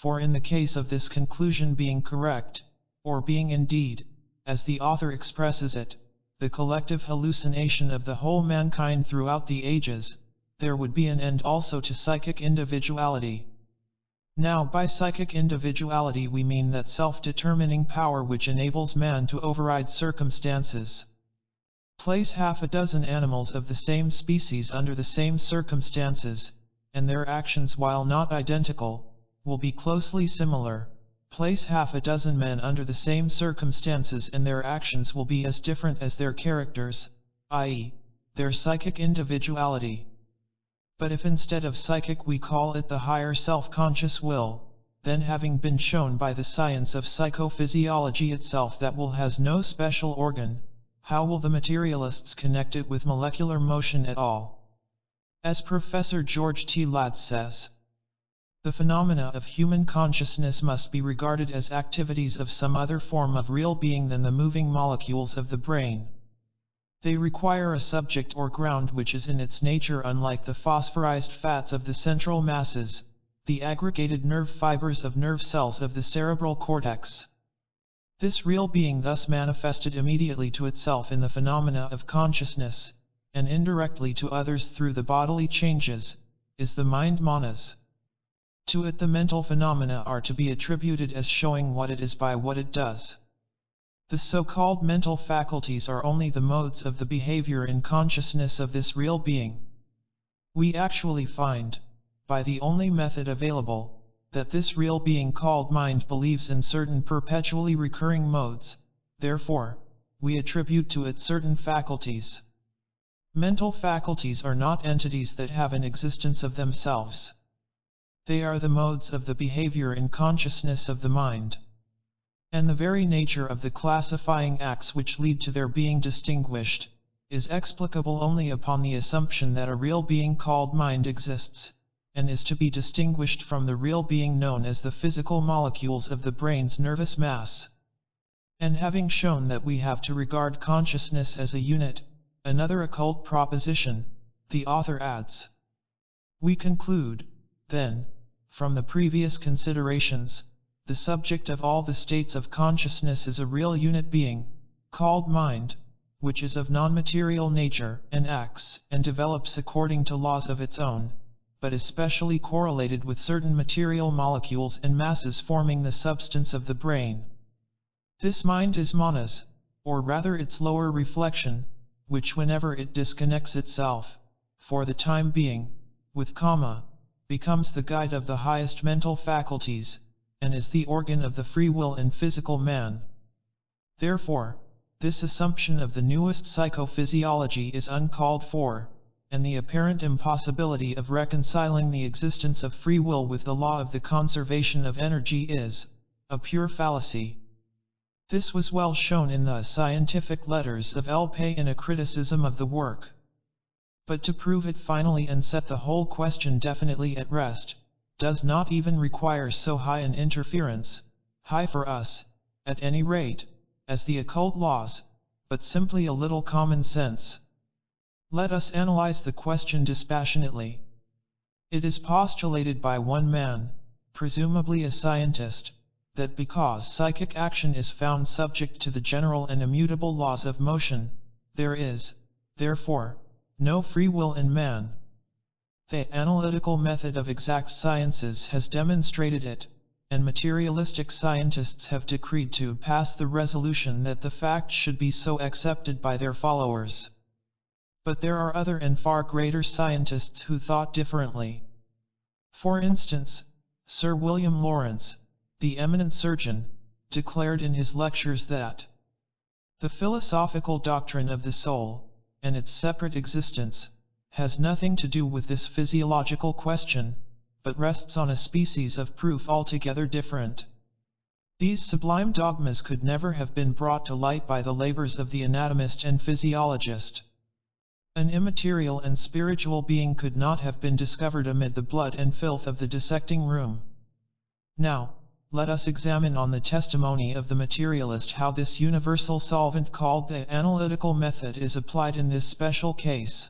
for in the case of this conclusion being correct, or being indeed, as the author expresses it, the collective hallucination of the whole mankind throughout the ages, there would be an end also to psychic individuality. Now by psychic individuality we mean that self-determining power which enables man to override circumstances. Place half a dozen animals of the same species under the same circumstances, and their actions, while not identical, will be closely similar. Place half a dozen men under the same circumstances and their actions will be as different as their characters, i.e., their psychic individuality. But if instead of psychic we call it the higher self-conscious will, then having been shown by the science of psychophysiology itself that will has no special organ, how will the materialists connect it with molecular motion at all? As Professor George T. Ladd says, the phenomena of human consciousness must be regarded as activities of some other form of real being than the moving molecules of the brain. They require a subject or ground which is in its nature unlike the phosphorized fats of the central masses, the aggregated nerve fibers of nerve cells of the cerebral cortex. This real being thus manifested immediately to itself in the phenomena of consciousness, and indirectly to others through the bodily changes, is the mind manas. To it the mental phenomena are to be attributed as showing what it is by what it does. The so-called mental faculties are only the modes of the behavior in consciousness of this real being. We actually find, by the only method available, that this real being called mind believes in certain perpetually recurring modes, therefore, we attribute to it certain faculties. Mental faculties are not entities that have an existence of themselves. They are the modes of the behavior in consciousness of the mind. And the very nature of the classifying acts which lead to their being distinguished, is explicable only upon the assumption that a real being called mind exists, and is to be distinguished from the real being known as the physical molecules of the brain's nervous mass. And having shown that we have to regard consciousness as a unit, another occult proposition, the author adds. We conclude, then, from the previous considerations, the subject of all the states of consciousness is a real unit being, called mind, which is of non-material nature and acts and develops according to laws of its own, but is specially correlated with certain material molecules and masses forming the substance of the brain. This mind is manas, or rather its lower reflection, which whenever it disconnects itself, for the time being, with karma, becomes the guide of the highest mental faculties, and is the organ of the free will in physical man. Therefore, this assumption of the newest psychophysiology is uncalled for, and the apparent impossibility of reconciling the existence of free will with the law of the conservation of energy is a pure fallacy. This was well shown in the Scientific Letters of L. Pei in a criticism of the work. But to prove it finally and set the whole question definitely at rest, does not even require so high an interference, high for us, at any rate, as the occult laws, but simply a little common sense. Let us analyze the question dispassionately. It is postulated by one man, presumably a scientist, that because psychic action is found subject to the general and immutable laws of motion, there is, therefore, no free will in man. The analytical method of exact sciences has demonstrated it, and materialistic scientists have decreed to pass the resolution that the fact should be so accepted by their followers. But there are other and far greater scientists who thought differently. For instance, Sir William Lawrence, the eminent surgeon, declared in his lectures that the philosophical doctrine of the soul, and its separate existence, has nothing to do with this physiological question, but rests on a species of proof altogether different. These sublime dogmas could never have been brought to light by the labors of the anatomist and physiologist. An immaterial and spiritual being could not have been discovered amid the blood and filth of the dissecting room. Now, let us examine on the testimony of the materialist how this universal solvent called the analytical method is applied in this special case.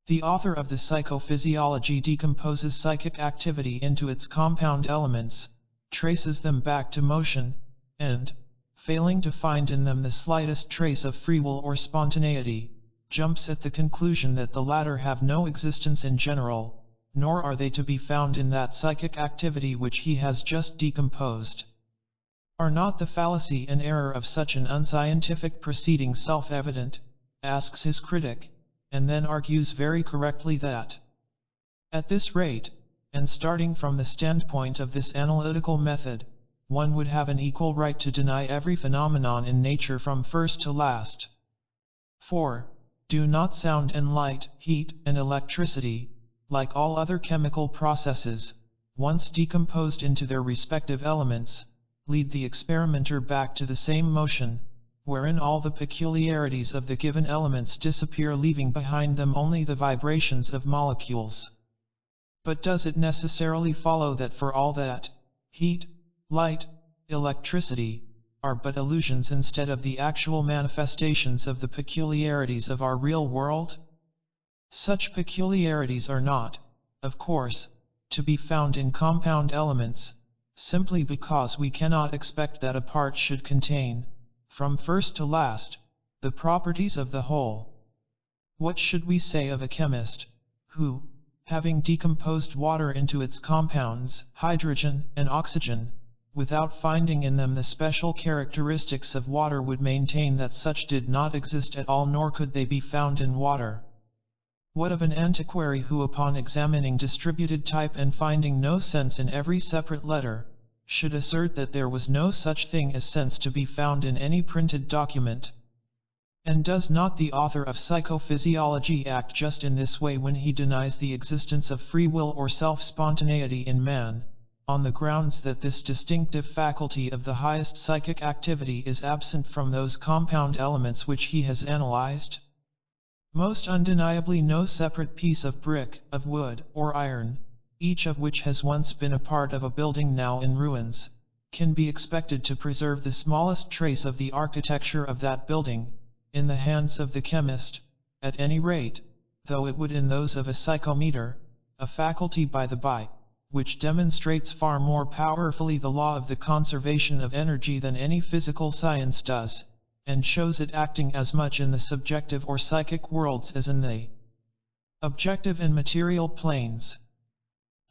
The author of the Psychophysiology decomposes psychic activity into its compound elements, traces them back to motion, and, failing to find in them the slightest trace of free will or spontaneity, jumps at the conclusion that the latter have no existence in general, nor are they to be found in that psychic activity which he has just decomposed. Are not the fallacy and error of such an unscientific proceeding self-evident? Asks his critic, and then argues very correctly that, at this rate, and starting from the standpoint of this analytical method, one would have an equal right to deny every phenomenon in nature from first to last. For, do not sound and light, heat and electricity, like all other chemical processes, once decomposed into their respective elements, lead the experimenter back to the same motion, wherein all the peculiarities of the given elements disappear, leaving behind them only the vibrations of molecules? But does it necessarily follow that for all that, heat, light, electricity, are but illusions instead of the actual manifestations of the peculiarities of our real world? Such peculiarities are not, of course, to be found in compound elements, simply because we cannot expect that a part should contain, from first to last, the properties of the whole. What should we say of a chemist, who, having decomposed water into its compounds, hydrogen and oxygen, without finding in them the special characteristics of water, would maintain that such did not exist at all, nor could they be found in water. What of an antiquary who, upon examining distributed type and finding no sense in every separate letter, should assert that there was no such thing as sense to be found in any printed document? And does not the author of psychophysiology act just in this way when he denies the existence of free will or self-spontaneity in man, on the grounds that this distinctive faculty of the highest psychic activity is absent from those compound elements which he has analyzed? Most undeniably, no separate piece of brick, of wood, or iron, each of which has once been a part of a building now in ruins, can be expected to preserve the smallest trace of the architecture of that building, in the hands of the chemist, at any rate, though it would in those of a psychometer, a faculty by the by, which demonstrates far more powerfully the law of the conservation of energy than any physical science does, and shows it acting as much in the subjective or psychic worlds as in the objective and material planes.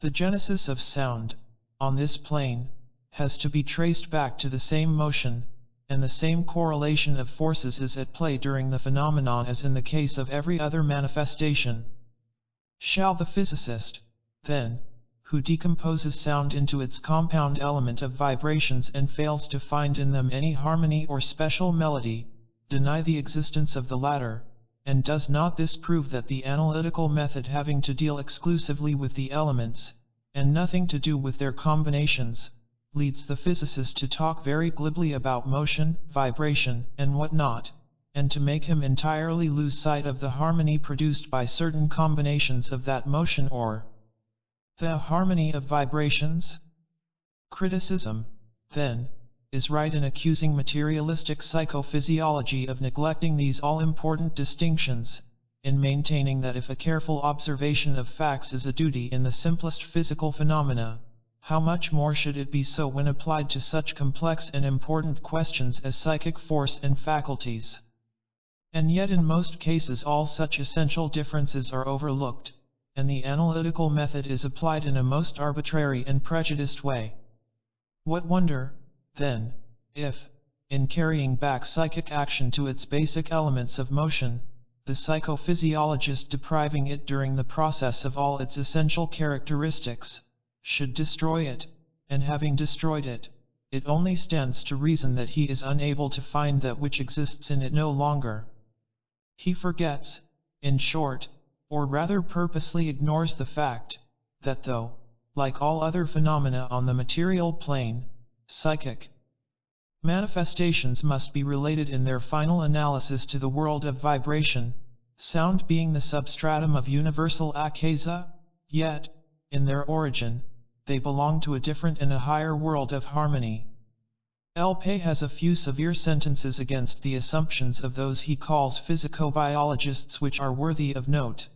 The genesis of sound, on this plane, has to be traced back to the same motion, and the same correlation of forces is at play during the phenomenon as in the case of every other manifestation. Shall the physicist, then, who decomposes sound into its compound element of vibrations and fails to find in them any harmony or special melody, deny the existence of the latter? And does not this prove that the analytical method, having to deal exclusively with the elements, and nothing to do with their combinations, leads the physicist to talk very glibly about motion, vibration, and what not, and to make him entirely lose sight of the harmony produced by certain combinations of that motion, or the harmony of vibrations? Criticism, then, is right in accusing materialistic psychophysiology of neglecting these all-important distinctions, in maintaining that if a careful observation of facts is a duty in the simplest physical phenomena, how much more should it be so when applied to such complex and important questions as psychic force and faculties? And yet in most cases all such essential differences are overlooked, and the analytical method is applied in a most arbitrary and prejudiced way. What wonder, then, if, in carrying back psychic action to its basic elements of motion, the psychophysiologist, depriving it during the process of all its essential characteristics, should destroy it, and having destroyed it, it only stands to reason that he is unable to find that which exists in it no longer. He forgets, in short, or rather purposely ignores the fact, that though, like all other phenomena on the material plane, psychic manifestations must be related in their final analysis to the world of vibration, sound being the substratum of universal akasa, yet, in their origin, they belong to a different and a higher world of harmony. L-Pei has a few severe sentences against the assumptions of those he calls physicobiologists which are worthy of note.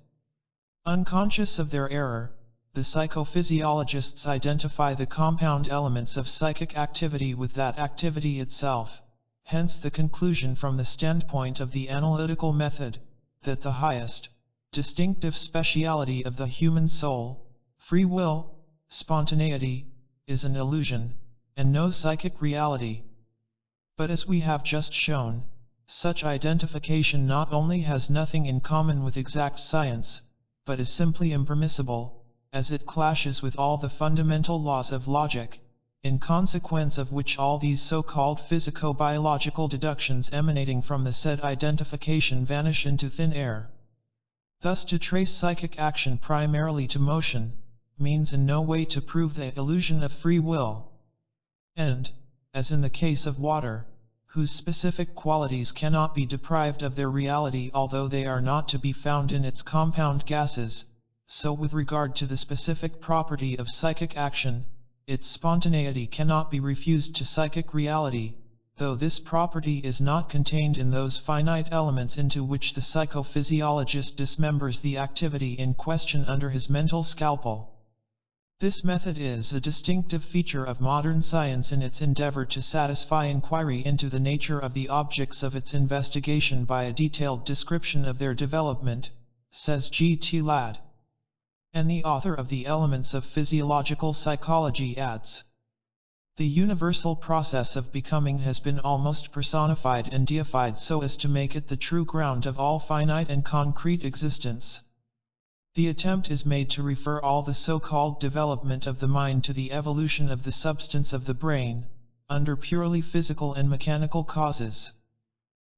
Unconscious of their error, the psychophysiologists identify the compound elements of psychic activity with that activity itself, hence the conclusion from the standpoint of the analytical method, that the highest, distinctive speciality of the human soul, free will, spontaneity, is an illusion, and no psychic reality. But as we have just shown, such identification not only has nothing in common with exact science, but is simply impermissible, as it clashes with all the fundamental laws of logic, in consequence of which all these so-called physico-biological deductions emanating from the said identification vanish into thin air. Thus to trace psychic action primarily to motion, means in no way to prove the illusion of free will. And, as in the case of water, whose specific qualities cannot be deprived of their reality although they are not to be found in its compound gases, so with regard to the specific property of psychic action, its spontaneity cannot be refused to psychic reality, though this property is not contained in those finite elements into which the psychophysiologist dismembers the activity in question under his mental scalpel. This method is a distinctive feature of modern science in its endeavor to satisfy inquiry into the nature of the objects of its investigation by a detailed description of their development, says G. T. Ladd. And the author of the Elements of Physiological Psychology adds, The universal process of becoming has been almost personified and deified so as to make it the true ground of all finite and concrete existence. The attempt is made to refer all the so-called development of the mind to the evolution of the substance of the brain, under purely physical and mechanical causes.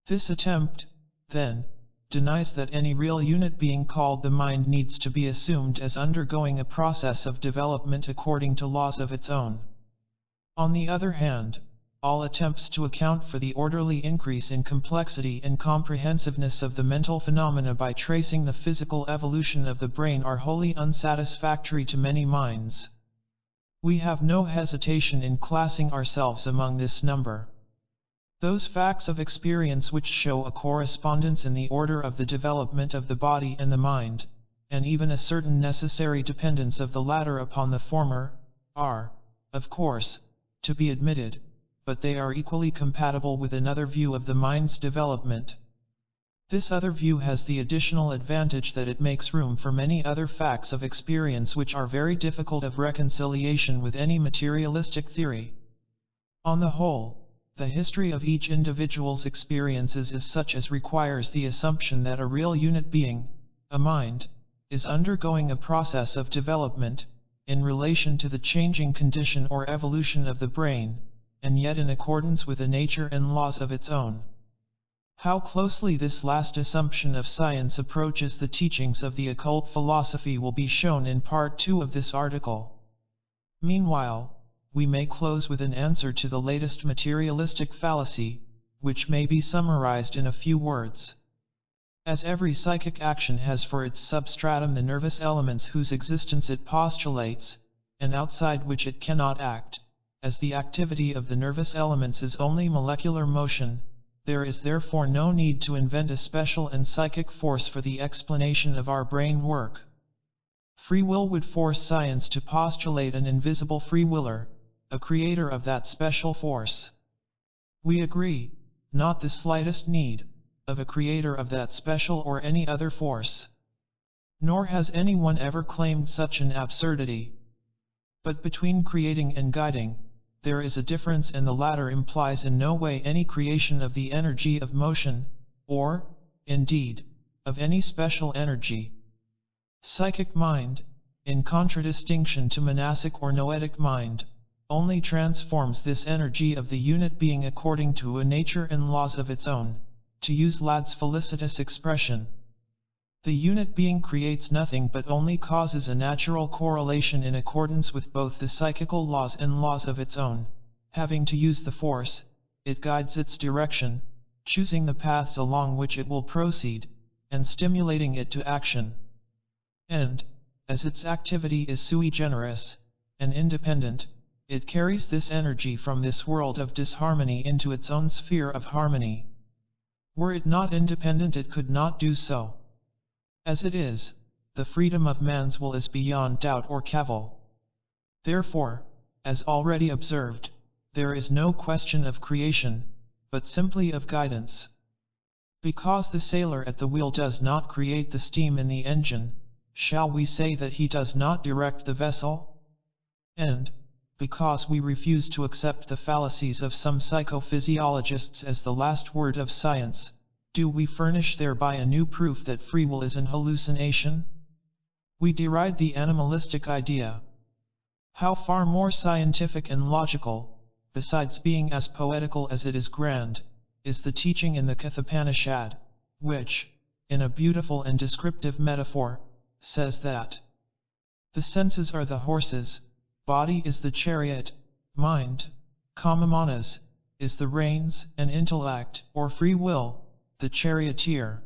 This attempt, then, denies that any real unit being called the mind needs to be assumed as undergoing a process of development according to laws of its own. On the other hand, all attempts to account for the orderly increase in complexity and comprehensiveness of the mental phenomena by tracing the physical evolution of the brain are wholly unsatisfactory to many minds. We have no hesitation in classing ourselves among this number. Those facts of experience which show a correspondence in the order of the development of the body and the mind, and even a certain necessary dependence of the latter upon the former, are, of course, to be admitted, but they are equally compatible with another view of the mind's development. This other view has the additional advantage that it makes room for many other facts of experience which are very difficult of reconciliation with any materialistic theory. On the whole, the history of each individual's experiences is such as requires the assumption that a real unit being, a mind, is undergoing a process of development, in relation to the changing condition or evolution of the brain, and yet in accordance with the nature and laws of its own. How closely this last assumption of science approaches the teachings of the occult philosophy will be shown in Part 2 of this article. Meanwhile, we may close with an answer to the latest materialistic fallacy, which may be summarized in a few words. As every psychic action has for its substratum the nervous elements whose existence it postulates, and outside which it cannot act, as the activity of the nervous elements is only molecular motion, there is therefore no need to invent a special and psychic force for the explanation of our brain work. Free will would force science to postulate an invisible free willer, a creator of that special force. We agree, not the slightest need, of a creator of that special or any other force. Nor has anyone ever claimed such an absurdity. But between creating and guiding, there is a difference, and the latter implies in no way any creation of the energy of motion, or, indeed, of any special energy. Psychic mind, in contradistinction to monastic or noetic mind, only transforms this energy of the unit being according to a nature and laws of its own, to use Ladd's felicitous expression. The unit being creates nothing but only causes a natural correlation in accordance with both the psychical laws and laws of its own. Having to use the force, it guides its direction, choosing the paths along which it will proceed, and stimulating it to action. And, as its activity is sui generis, and independent, it carries this energy from this world of disharmony into its own sphere of harmony. Were it not independent, it could not do so. As it is, the freedom of man's will is beyond doubt or cavil. Therefore, as already observed, there is no question of creation, but simply of guidance. Because the sailor at the wheel does not create the steam in the engine, shall we say that he does not direct the vessel? And, because we refuse to accept the fallacies of some psychophysiologists as the last word of science, do we furnish thereby a new proof that free will is an hallucination? We deride the animalistic idea. How far more scientific and logical, besides being as poetical as it is grand, is the teaching in the Kathopanishad, which, in a beautiful and descriptive metaphor, says that the senses are the horses, body is the chariot, mind, kamamanas, is the reins, and intellect, or free will, the charioteer.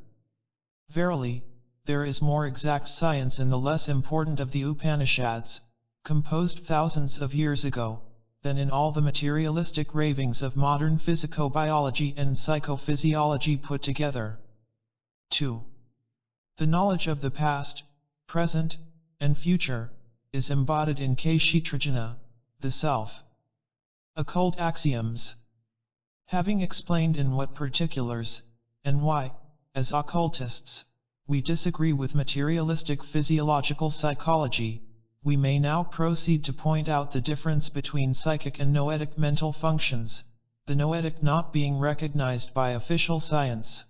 Verily, there is more exact science in the less important of the Upanishads, composed thousands of years ago, than in all the materialistic ravings of modern physicobiology and psychophysiology put together. 2. The knowledge of the past, present, and future, is embodied in Kshetrajna, the self. Occult axioms. Having explained in what particulars, and why, as occultists, we disagree with materialistic physiological psychology, we may now proceed to point out the difference between psychic and noetic mental functions, the noetic not being recognized by official science.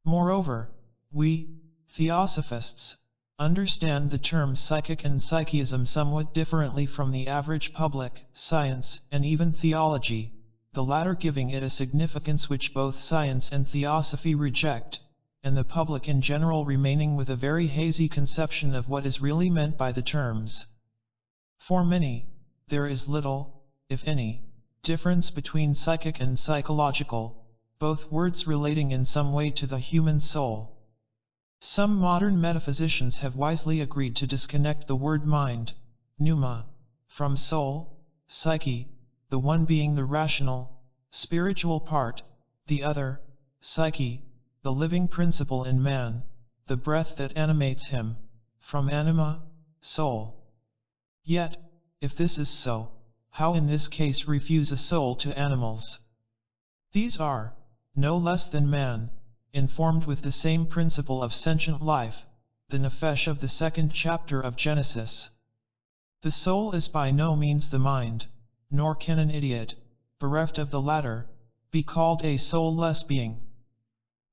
Moreover, we, Theosophists, understand the terms psychic and psychism somewhat differently from the average public, science, and even theology, the latter giving it a significance which both science and theosophy reject, and the public in general remaining with a very hazy conception of what is really meant by the terms. For many, there is little, if any, difference between psychic and psychological, both words relating in some way to the human soul. Some modern metaphysicians have wisely agreed to disconnect the word mind, pneuma, from soul, psyche, the one being the rational, spiritual part, the other, psyche, the living principle in man, the breath that animates him, from anima, soul. Yet, if this is so, how in this case refuse a soul to animals? These are, no less than man, informed with the same principle of sentient life, the nephesh of the second chapter of Genesis. The soul is by no means the mind, nor can an idiot, bereft of the latter, be called a soulless being.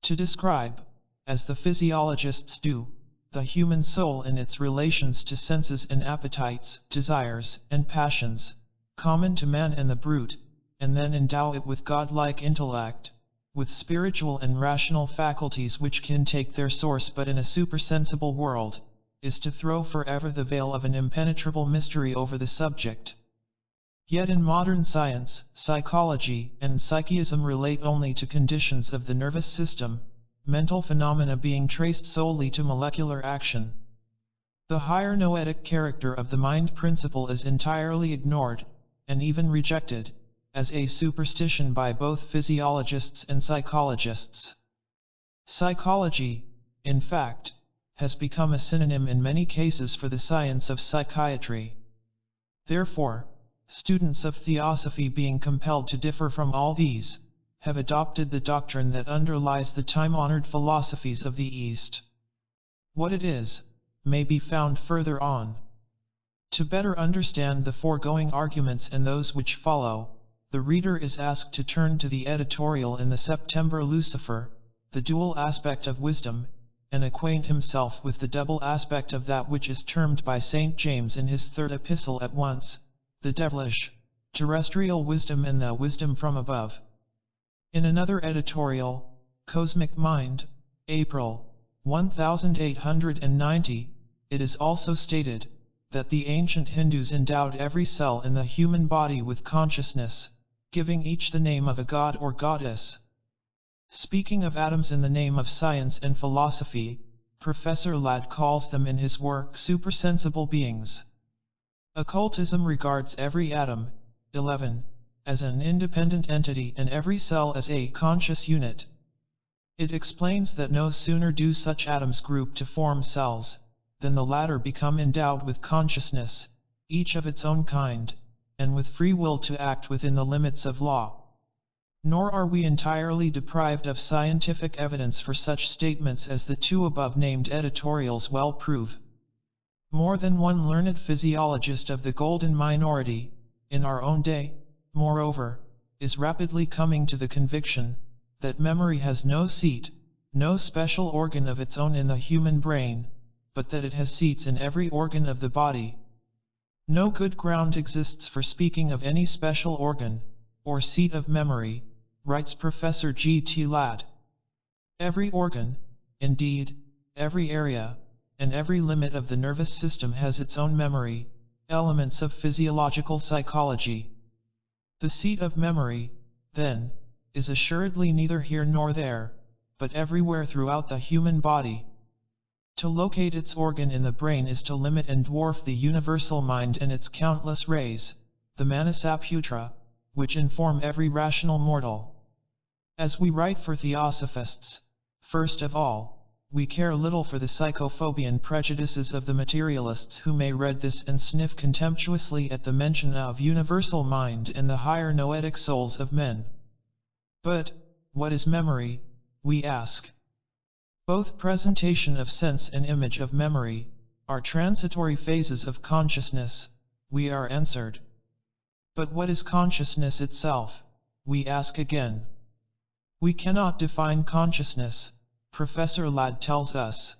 To describe, as the physiologists do, the human soul in its relations to senses and appetites, desires, and passions, common to man and the brute, and then endow it with godlike intellect, with spiritual and rational faculties which can take their source but in a supersensible world, is to throw forever the veil of an impenetrable mystery over the subject. Yet in modern science, psychology and psychism relate only to conditions of the nervous system, mental phenomena being traced solely to molecular action. The higher noetic character of the mind principle is entirely ignored, and even rejected, as a superstition by both physiologists and psychologists. Psychology, in fact, has become a synonym in many cases for the science of psychiatry. Therefore, students of Theosophy, being compelled to differ from all these, have adopted the doctrine that underlies the time-honored philosophies of the East. What it is, may be found further on. To better understand the foregoing arguments and those which follow, the reader is asked to turn to the editorial in the September Lucifer, the dual aspect of wisdom, and acquaint himself with the double aspect of that which is termed by St. James in his third epistle at once, the devilish, terrestrial wisdom and the wisdom from above. In another editorial, Cosmic Mind, April, 1890, it is also stated, that the ancient Hindus endowed every cell in the human body with consciousness, giving each the name of a god or goddess. Speaking of atoms in the name of science and philosophy, Professor Ladd calls them in his work supersensible beings. Occultism regards every atom, 11, as an independent entity and every cell as a conscious unit. It explains that no sooner do such atoms group to form cells, than the latter become endowed with consciousness, each of its own kind, and with free will to act within the limits of law. Nor are we entirely deprived of scientific evidence for such statements as the two above named editorials well prove. More than one learned physiologist of the golden minority, in our own day, moreover, is rapidly coming to the conviction that memory has no seat, no special organ of its own in the human brain, but that it has seats in every organ of the body. No good ground exists for speaking of any special organ, or seat of memory, writes Professor G. T. Ladd. Every organ, indeed, every area, and every limit of the nervous system has its own memory, elements of physiological psychology. The seat of memory, then, is assuredly neither here nor there, but everywhere throughout the human body. To locate its organ in the brain is to limit and dwarf the universal mind and its countless rays, the Manasaputra, which inform every rational mortal. As we write for Theosophists, first of all, we care little for the psychophobian prejudices of the materialists who may read this and sniff contemptuously at the mention of universal mind and the higher noetic souls of men. But, what is memory, we ask? Both presentation of sense and image of memory are transitory phases of consciousness, we are answered. But what is consciousness itself, we ask again. We cannot define consciousness, Professor Ladd tells us.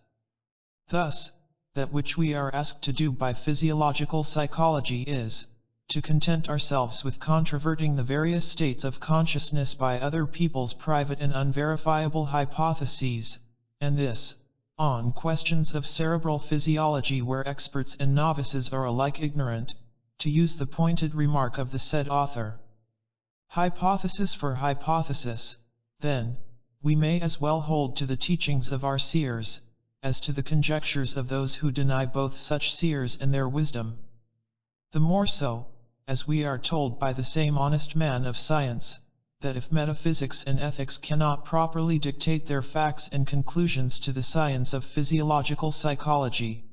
Thus, that which we are asked to do by physiological psychology is, to content ourselves with controverting the various states of consciousness by other people's private and unverifiable hypotheses, and this, on questions of cerebral physiology where experts and novices are alike ignorant, to use the pointed remark of the said author. Hypothesis for hypothesis, then, we may as well hold to the teachings of our seers, as to the conjectures of those who deny both such seers and their wisdom. The more so, as we are told by the same honest man of science, that if metaphysics and ethics cannot properly dictate their facts and conclusions to the science of physiological psychology,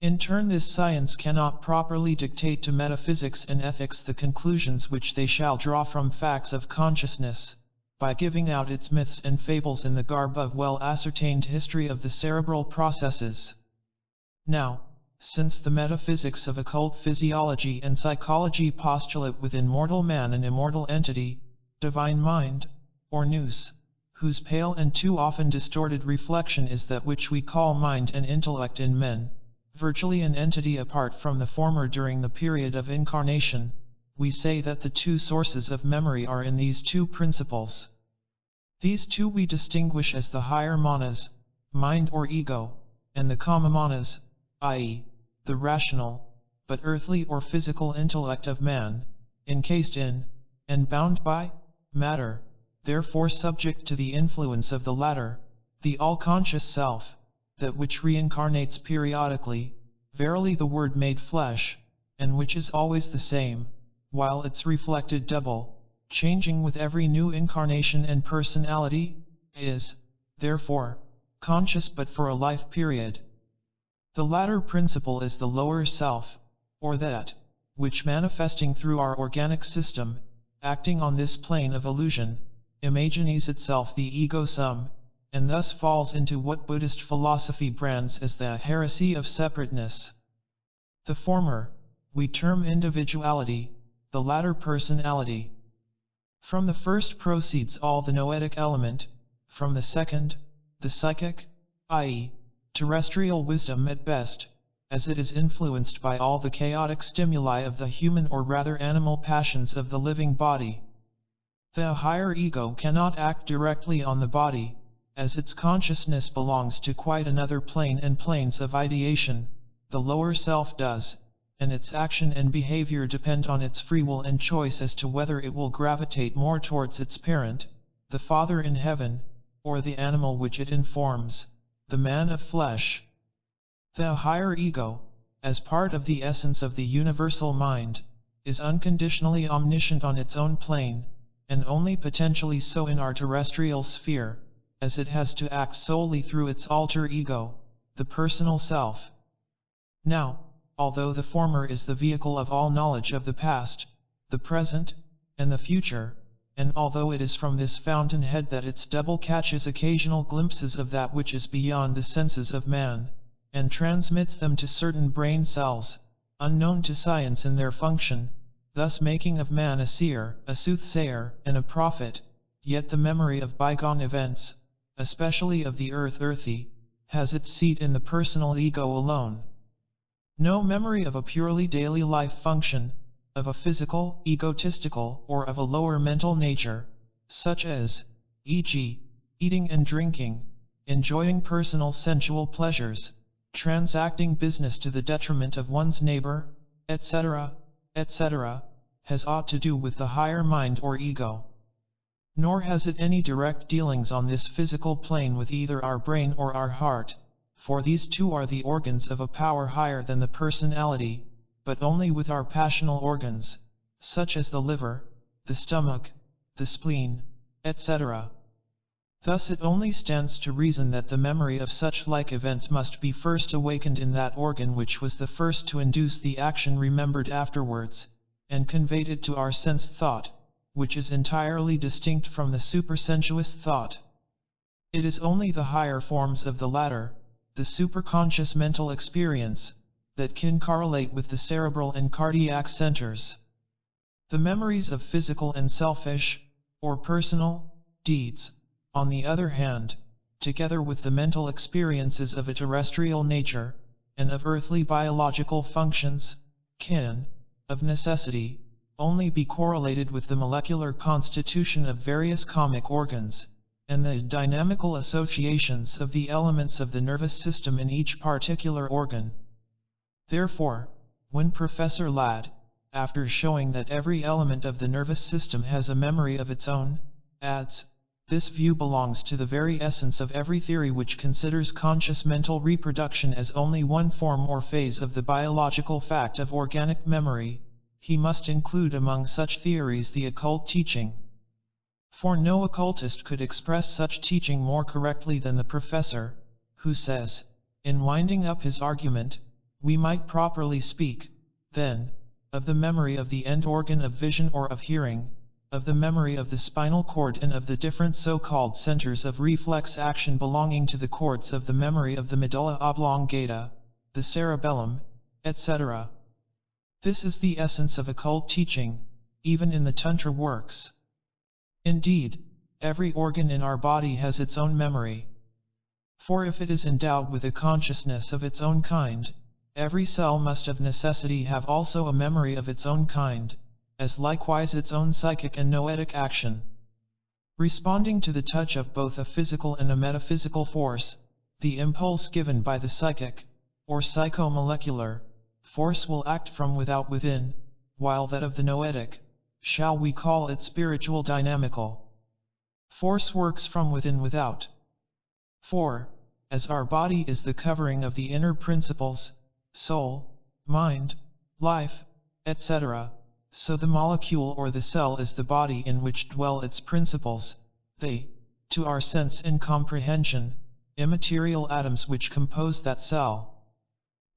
in turn this science cannot properly dictate to metaphysics and ethics the conclusions which they shall draw from facts of consciousness, by giving out its myths and fables in the garb of well-ascertained history of the cerebral processes. Now, since the metaphysics of occult physiology and psychology postulate within mortal man an immortal entity, divine mind, or nous, whose pale and too often distorted reflection is that which we call mind and intellect in men, virtually an entity apart from the former during the period of incarnation, we say that the two sources of memory are in these two principles. These two we distinguish as the higher manas, mind or ego, and the kama manas, i.e., the rational, but earthly or physical intellect of man, encased in, and bound by, matter, therefore subject to the influence of the latter, the all-conscious self, that which reincarnates periodically, verily the Word made flesh, and which is always the same, while its reflected double, changing with every new incarnation and personality, is, therefore, conscious but for a life period. The latter principle is the lower self, or that, which manifesting through our organic system, acting on this plane of illusion, imagines itself the ego sum, and thus falls into what Buddhist philosophy brands as the heresy of separateness. The former, we term individuality, the latter personality. From the first proceeds all the noetic element, from the second, the psychic, i.e., terrestrial wisdom at best, as it is influenced by all the chaotic stimuli of the human or rather animal passions of the living body. The higher ego cannot act directly on the body, as its consciousness belongs to quite another plane and planes of ideation, the lower self does, and its action and behavior depend on its free will and choice as to whether it will gravitate more towards its parent, the Father in heaven, or the animal which it informs, the man of flesh. The higher ego, as part of the essence of the universal mind, is unconditionally omniscient on its own plane, and only potentially so in our terrestrial sphere, as it has to act solely through its alter ego, the personal self. Now, although the former is the vehicle of all knowledge of the past, the present, and the future, and although it is from this fountainhead that its double catches occasional glimpses of that which is beyond the senses of man, and transmits them to certain brain cells, unknown to science in their function, thus making of man a seer, a soothsayer, and a prophet, yet the memory of bygone events, especially of the earthy, has its seat in the personal ego alone. No memory of a purely daily life function, of a physical, egotistical, or of a lower mental nature, such as, e.g., eating and drinking, enjoying personal sensual pleasures, transacting business to the detriment of one's neighbor, etc., etc., has aught to do with the higher mind or ego. Nor has it any direct dealings on this physical plane with either our brain or our heart, for these two are the organs of a power higher than the personality, but only with our passional organs, such as the liver, the stomach, the spleen, etc. Thus it only stands to reason that the memory of such like events must be first awakened in that organ which was the first to induce the action remembered afterwards, and conveyed it to our sense thought, which is entirely distinct from the supersensuous thought. It is only the higher forms of the latter, the superconscious mental experience, that can correlate with the cerebral and cardiac centers. The memories of physical and selfish, or personal, deeds, on the other hand, together with the mental experiences of a terrestrial nature, and of earthly biological functions, can, of necessity, only be correlated with the molecular constitution of various comic organs, and the dynamical associations of the elements of the nervous system in each particular organ. Therefore, when Professor Ladd, after showing that every element of the nervous system has a memory of its own, adds, this view belongs to the very essence of every theory which considers conscious mental reproduction as only one form or phase of the biological fact of organic memory, he must include among such theories the occult teaching. For no occultist could express such teaching more correctly than the professor, who says, in winding up his argument, we might properly speak, then, of the memory of the end organ of vision or of hearing, of the memory of the spinal cord and of the different so-called centers of reflex action belonging to the cords of the memory of the medulla oblongata, the cerebellum, etc. This is the essence of occult teaching, even in the Tantra works. Indeed, every organ in our body has its own memory. For if it is endowed with a consciousness of its own kind, every cell must of necessity have also a memory of its own kind, as likewise its own psychic and noetic action. Responding to the touch of both a physical and a metaphysical force, the impulse given by the psychic, or psychomolecular, force will act from without within, while that of the noetic, shall we call it spiritual dynamical, force works from within without. For, as our body is the covering of the inner principles, soul, mind, life, etc., so the molecule or the cell is the body in which dwell its principles, they, to our sense and comprehension, immaterial atoms which compose that cell.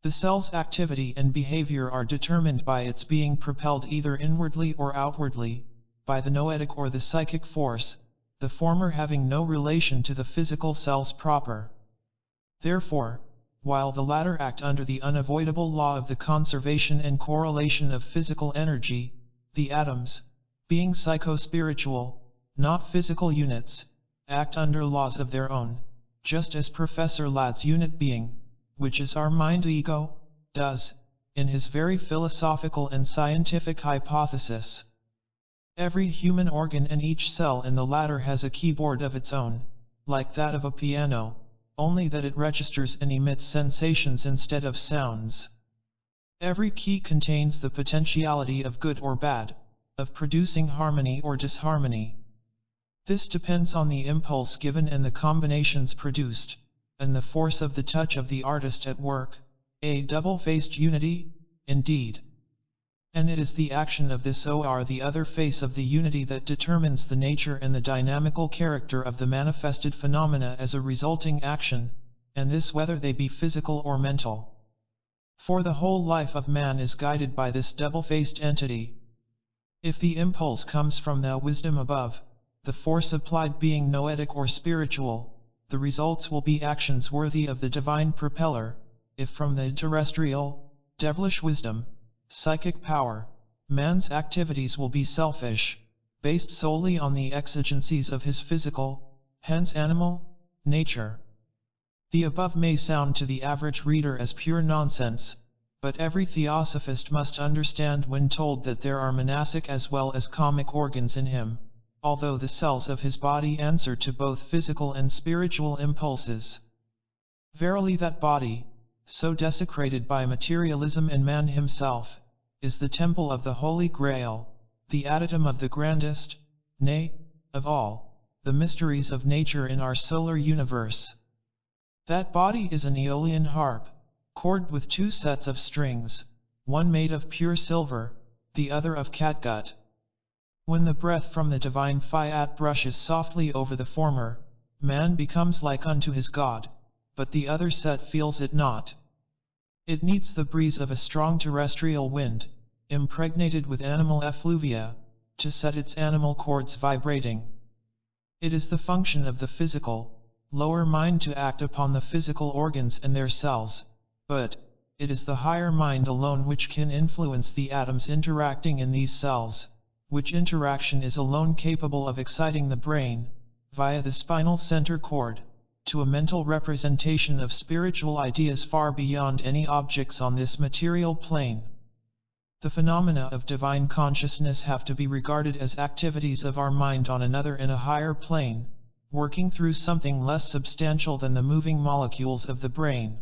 The cell's activity and behavior are determined by its being propelled either inwardly or outwardly, by the noetic or the psychic force, the former having no relation to the physical cells proper. Therefore, while the latter act under the unavoidable law of the conservation and correlation of physical energy, the atoms, being psychospiritual, not physical units, act under laws of their own, just as Professor Ladd's unit being, which is our mind-ego, does, in his very philosophical and scientific hypothesis. Every human organ and each cell in the latter has a keyboard of its own, like that of a piano, only that it registers and emits sensations instead of sounds. Every key contains the potentiality of good or bad, of producing harmony or disharmony. This depends on the impulse given and the combinations produced, and the force of the touch of the artist at work, a double-faced unity, indeed. And it is the action of this or the other face of the unity that determines the nature and the dynamical character of the manifested phenomena as a resulting action, and this whether they be physical or mental. For the whole life of man is guided by this double-faced entity. If the impulse comes from the wisdom above, the force applied being noetic or spiritual, the results will be actions worthy of the divine propeller. If from the terrestrial, devilish wisdom, psychic power, man's activities will be selfish, based solely on the exigencies of his physical, hence animal, nature. The above may sound to the average reader as pure nonsense, but every theosophist must understand when told that there are monastic as well as comic organs in him, although the cells of his body answer to both physical and spiritual impulses. Verily that body, so desecrated by materialism and man himself, is the temple of the Holy Grail, the adytum of the grandest, nay, of all, the mysteries of nature in our solar universe. That body is an Aeolian harp, corded with two sets of strings, one made of pure silver, the other of catgut. When the breath from the divine fiat brushes softly over the former, man becomes like unto his God, but the other set feels it not. It needs the breeze of a strong terrestrial wind, impregnated with animal effluvia, to set its animal chords vibrating. It is the function of the physical, lower mind to act upon the physical organs and their cells, but it is the higher mind alone which can influence the atoms interacting in these cells, which interaction is alone capable of exciting the brain, via the spinal center cord, to a mental representation of spiritual ideas far beyond any objects on this material plane. The phenomena of divine consciousness have to be regarded as activities of our mind on another and a higher plane, working through something less substantial than the moving molecules of the brain.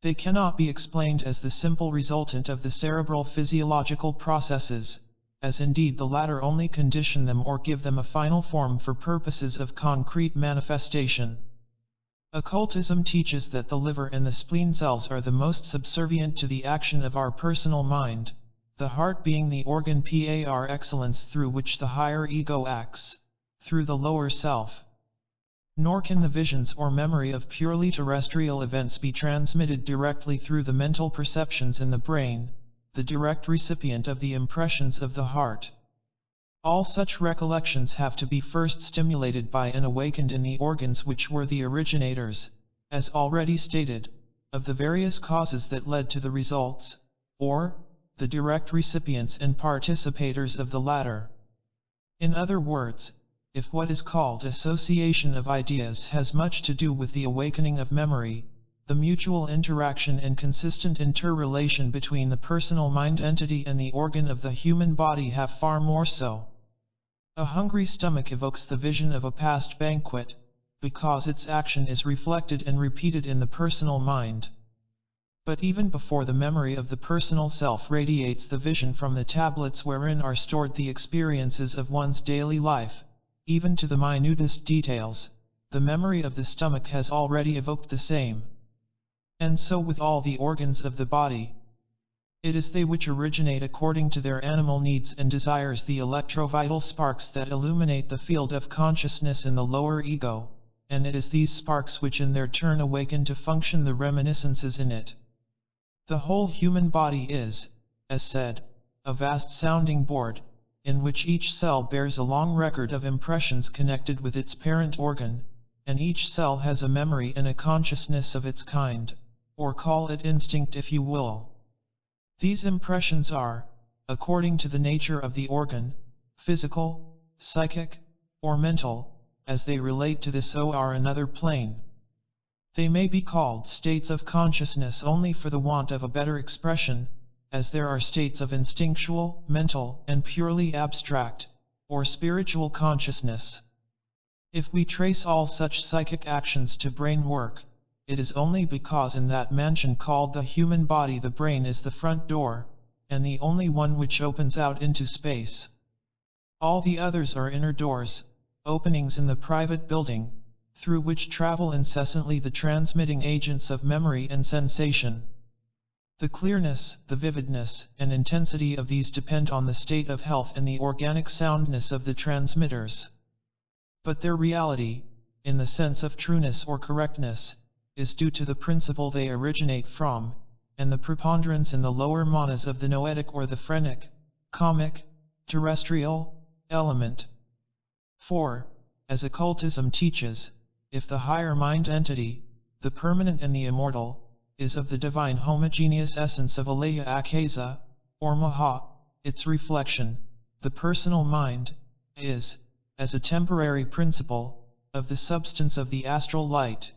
They cannot be explained as the simple resultant of the cerebral physiological processes, as indeed the latter only condition them or give them a final form for purposes of concrete manifestation. Occultism teaches that the liver and the spleen cells are the most subservient to the action of our personal mind, the heart being the organ par excellence through which the higher ego acts, through the lower self. Nor can the visions or memory of purely terrestrial events be transmitted directly through the mental perceptions in the brain, the direct recipient of the impressions of the heart. All such recollections have to be first stimulated by and awakened in the organs which were the originators, as already stated, of the various causes that led to the results, or the direct recipients and participators of the latter. In other words, if what is called association of ideas has much to do with the awakening of memory, the mutual interaction and consistent interrelation between the personal mind entity and the organ of the human body have far more so. A hungry stomach evokes the vision of a past banquet, because its action is reflected and repeated in the personal mind. But even before the memory of the personal self radiates the vision from the tablets wherein are stored the experiences of one's daily life, even to the minutest details, the memory of the stomach has already evoked the same. And so with all the organs of the body. It is they which originate according to their animal needs and desires the electrovital sparks that illuminate the field of consciousness in the lower ego, and it is these sparks which in their turn awaken to function the reminiscences in it. The whole human body is, as said, a vast sounding board, in which each cell bears a long record of impressions connected with its parent organ, and each cell has a memory and a consciousness of its kind, or call it instinct if you will. These impressions are, according to the nature of the organ, physical, psychic, or mental, as they relate to this or another plane. They may be called states of consciousness only for the want of a better expression, as there are states of instinctual, mental, and purely abstract, or spiritual consciousness. If we trace all such psychic actions to brain work, it is only because in that mansion called the human body the brain is the front door, and the only one which opens out into space. All the others are inner doors, openings in the private building, through which travel incessantly the transmitting agents of memory and sensation. The clearness, the vividness, and intensity of these depend on the state of health and the organic soundness of the transmitters. But their reality, in the sense of trueness or correctness, is due to the principle they originate from, and the preponderance in the lower manas of the noetic or the phrenic, comic, terrestrial, element. For, as occultism teaches, if the higher mind entity, the permanent and the immortal, is of the divine homogeneous essence of Aleya Akasa, or Maha, its reflection, the personal mind, is, as a temporary principle, of the substance of the astral light.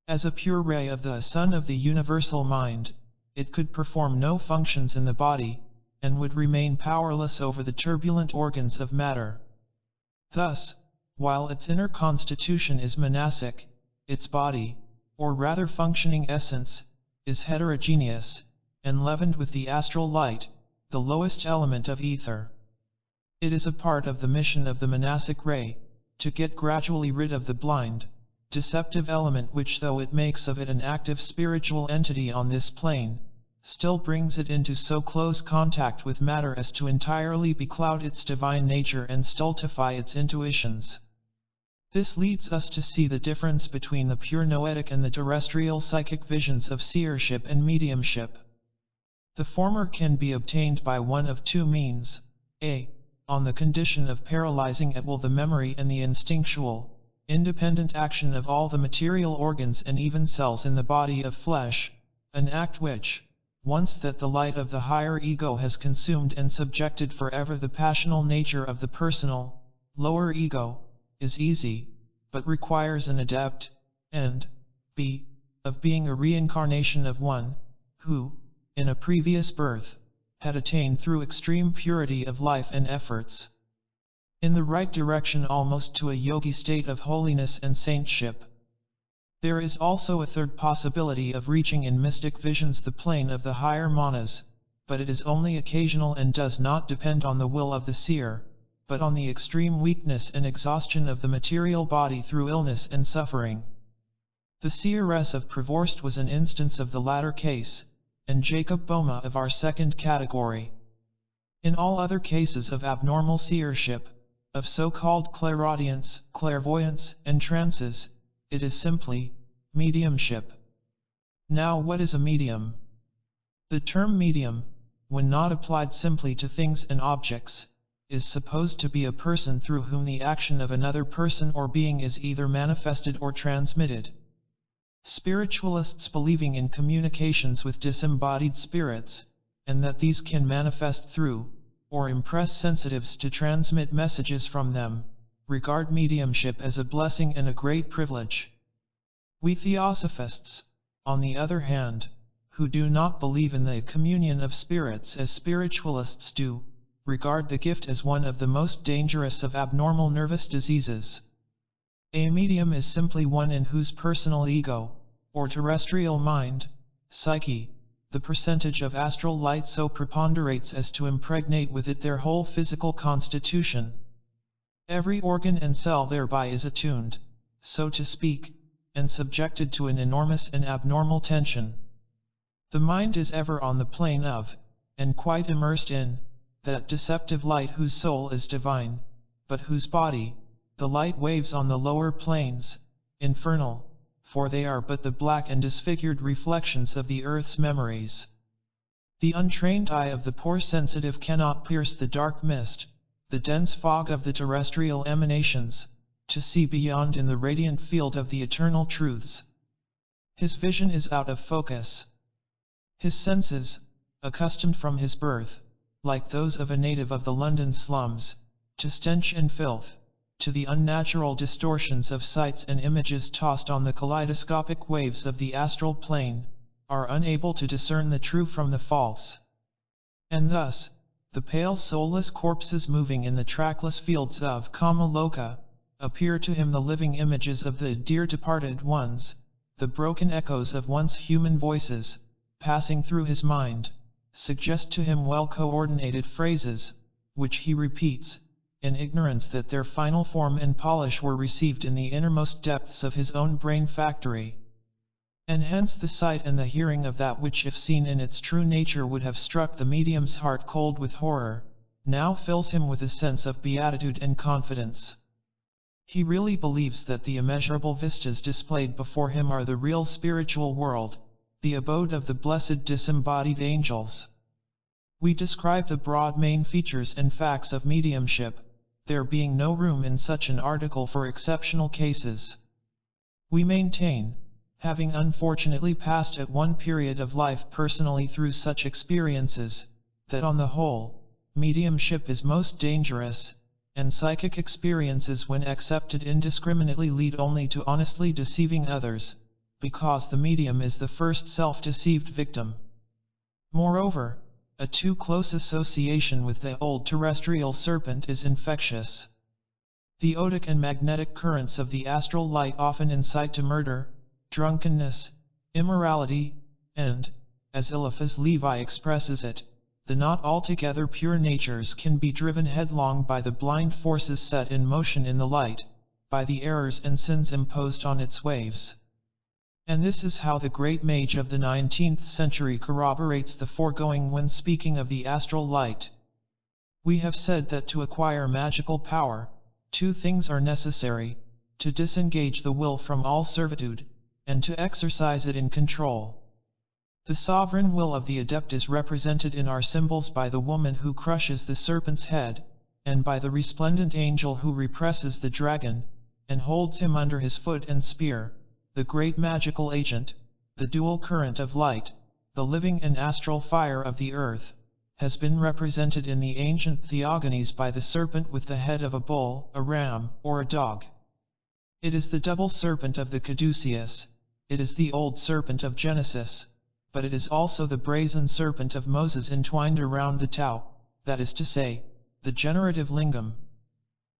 As a pure ray of the sun of the universal mind, it could perform no functions in the body, and would remain powerless over the turbulent organs of matter. Thus, while its inner constitution is monastic, its body, or rather functioning essence, is heterogeneous, and leavened with the astral light, the lowest element of ether. It is a part of the mission of the monastic ray, to get gradually rid of the blind, deceptive element which, though it makes of it an active spiritual entity on this plane, still brings it into so close contact with matter as to entirely becloud its divine nature and stultify its intuitions. This leads us to see the difference between the pure noetic and the terrestrial psychic visions of seership and mediumship. The former can be obtained by one of two means: a. On the condition of paralyzing at will the memory and the instinctual, independent action of all the material organs and even cells in the body of flesh, an act which, once that the light of the higher ego has consumed and subjected forever the passional nature of the personal, lower ego, is easy, but requires an adept, and, b. of being a reincarnation of one, who, in a previous birth, had attained through extreme purity of life and efforts, in the right direction almost to a yogi state of holiness and saintship. There is also a third possibility of reaching in mystic visions the plane of the higher manas, but it is only occasional and does not depend on the will of the seer, but on the extreme weakness and exhaustion of the material body through illness and suffering. The seeress of Prevorst was an instance of the latter case, and Jacob Boma of our second category. In all other cases of abnormal seership, of so-called clairaudience, clairvoyance, and trances, it is simply mediumship. Now, what is a medium? The term medium, when not applied simply to things and objects, is supposed to be a person through whom the action of another person or being is either manifested or transmitted. Spiritualists believing in communications with disembodied spirits, and that these can manifest through, or impress sensitives to transmit messages from them, regard mediumship as a blessing and a great privilege. We Theosophists, on the other hand, who do not believe in the communion of spirits as spiritualists do, regard the gift as one of the most dangerous of abnormal nervous diseases. A medium is simply one in whose personal ego, or terrestrial mind, psyche, the percentage of astral light so preponderates as to impregnate with it their whole physical constitution. Every organ and cell thereby is attuned, so to speak, and subjected to an enormous and abnormal tension. The mind is ever on the plane of, and quite immersed in, that deceptive light whose soul is divine, but whose body, the light waves on the lower planes, infernal, for they are but the black and disfigured reflections of the earth's memories. The untrained eye of the poor sensitive cannot pierce the dark mist, the dense fog of the terrestrial emanations, to see beyond in the radiant field of the eternal truths. His vision is out of focus. His senses, accustomed from his birth, like those of a native of the London slums, to stench and filth, to the unnatural distortions of sights and images tossed on the kaleidoscopic waves of the astral plane, are unable to discern the true from the false. And thus, the pale soulless corpses moving in the trackless fields of Kamaloka, appear to him the living images of the dear departed ones, the broken echoes of once human voices, passing through his mind, suggest to him well-coordinated phrases, which he repeats, in ignorance that their final form and polish were received in the innermost depths of his own brain factory. And hence the sight and the hearing of that which if seen in its true nature would have struck the medium's heart cold with horror, now fills him with a sense of beatitude and confidence. He really believes that the immeasurable vistas displayed before him are the real spiritual world, the abode of the blessed disembodied angels. We describe the broad main features and facts of mediumship, there being no room in such an article for exceptional cases. We maintain, having unfortunately passed at one period of life personally through such experiences, that on the whole, mediumship is most dangerous, and psychic experiences when accepted indiscriminately lead only to honestly deceiving others, because the medium is the first self-deceived victim. Moreover, a too close association with the old terrestrial serpent is infectious. The odic and magnetic currents of the astral light often incite to murder, drunkenness, immorality, and, as Eliphas Levi expresses it, the not altogether pure natures can be driven headlong by the blind forces set in motion in the light, by the errors and sins imposed on its waves. And this is how the great mage of the 19th century corroborates the foregoing when speaking of the astral light. We have said that to acquire magical power, two things are necessary: to disengage the will from all servitude, and to exercise it in control. The sovereign will of the adept is represented in our symbols by the woman who crushes the serpent's head, and by the resplendent angel who represses the dragon, and holds him under his foot and spear, the great magical agent, the dual current of light, the living and astral fire of the earth, has been represented in the ancient theogonies by the serpent with the head of a bull, a ram, or a dog. It is the double serpent of the caduceus, it is the old serpent of Genesis, but it is also the brazen serpent of Moses entwined around the Tao, that is to say, the generative lingam.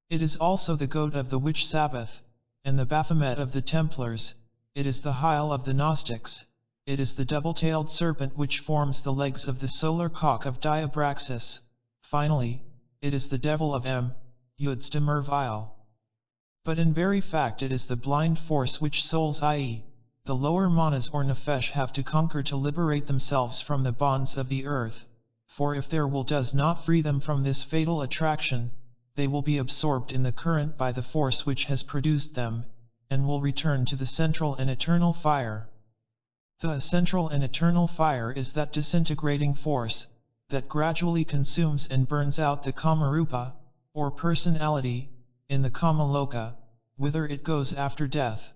It is also the goat of the witch Sabbath, and the Baphomet of the Templars, it is the Hyl of the Gnostics, it is the double-tailed serpent which forms the legs of the solar cock of Diabraxas, finally, it is the devil of Yud's de Merville. But in very fact it is the blind force which souls, i.e., the lower manas or nefesh, have to conquer to liberate themselves from the bonds of the earth, for if their will does not free them from this fatal attraction, they will be absorbed in the current by the force which has produced them, and will return to the central and eternal fire. The central and eternal fire is that disintegrating force, that gradually consumes and burns out the Kamarupa, or personality, in the Kamaloka, whither it goes after death.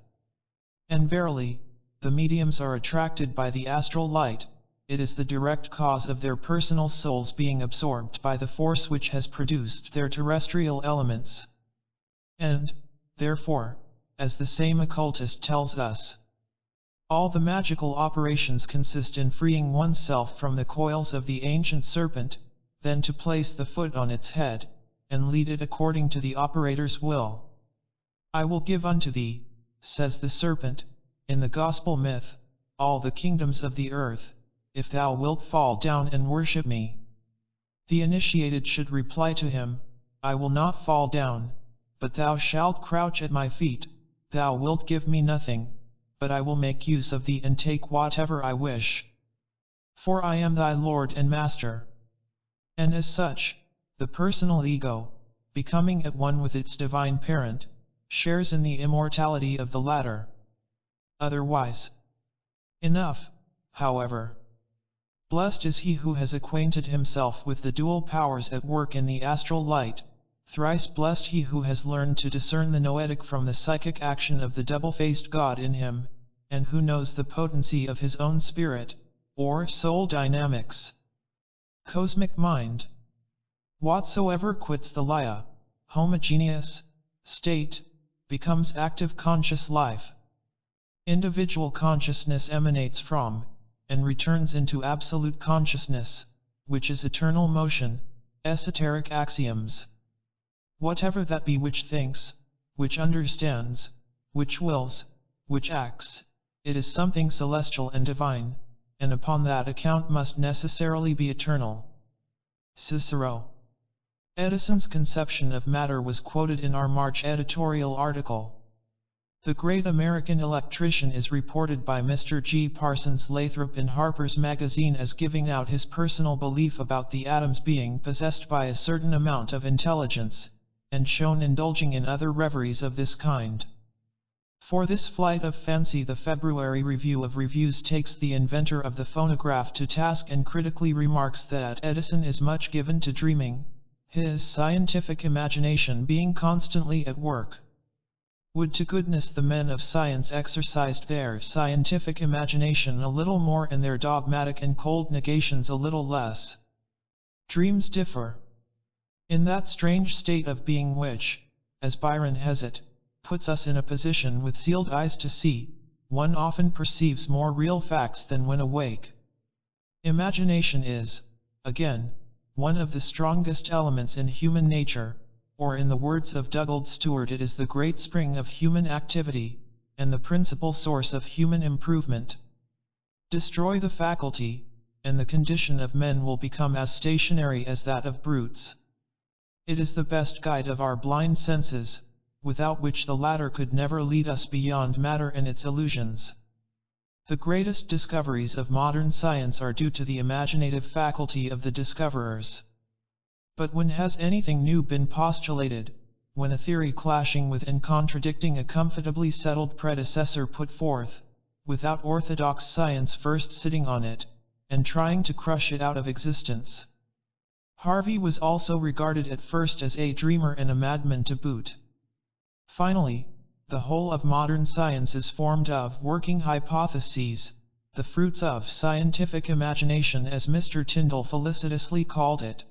And verily, the mediums are attracted by the astral light, it is the direct cause of their personal souls being absorbed by the force which has produced their terrestrial elements. And, therefore, as the same occultist tells us, all the magical operations consist in freeing oneself from the coils of the ancient serpent, then to place the foot on its head, and lead it according to the operator's will. I will give unto thee, says the serpent, in the gospel myth, all the kingdoms of the earth, if thou wilt fall down and worship me. The initiated should reply to him, I will not fall down, but thou shalt crouch at my feet, thou wilt give me nothing, but I will make use of thee and take whatever I wish. For I am thy Lord and Master. And as such, the personal ego, becoming at one with its divine parent, shares in the immortality of the latter. Otherwise. Enough, however. Blessed is he who has acquainted himself with the dual powers at work in the astral light, thrice blessed he who has learned to discern the noetic from the psychic action of the double-faced God in him, and who knows the potency of his own spirit, or soul dynamics. Cosmic mind. Whatsoever quits the laya, homogeneous, state, becomes active conscious life. Individual consciousness emanates from, and returns into absolute consciousness, which is eternal motion, esoteric axioms. Whatever that be which thinks, which understands, which wills, which acts, it is something celestial and divine, and upon that account must necessarily be eternal. Cicero. Edison's conception of matter was quoted in our March editorial article. The great American electrician is reported by Mr. G. Parsons Lathrop in Harper's Magazine as giving out his personal belief about the atoms being possessed by a certain amount of intelligence, and shown indulging in other reveries of this kind. For this flight of fancy the February Review of Reviews takes the inventor of the phonograph to task and critically remarks that Edison is much given to dreaming, his scientific imagination being constantly at work. Would to goodness the men of science exercised their scientific imagination a little more and their dogmatic and cold negations a little less. Dreams differ. In that strange state of being which, as Byron has it, puts us in a position with sealed eyes to see, one often perceives more real facts than when awake. Imagination is, again, one of the strongest elements in human nature, or in the words of Dugald Stewart, it is the great spring of human activity, and the principal source of human improvement. Destroy the faculty, and the condition of men will become as stationary as that of brutes. It is the best guide of our blind senses, without which the latter could never lead us beyond matter and its illusions. The greatest discoveries of modern science are due to the imaginative faculty of the discoverers. But when has anything new been postulated, when a theory clashing with and contradicting a comfortably settled predecessor put forth, without orthodox science first sitting on it, and trying to crush it out of existence? Harvey was also regarded at first as a dreamer and a madman to boot. Finally, the whole of modern science is formed of working hypotheses, the fruits of scientific imagination as Mr. Tyndall felicitously called it.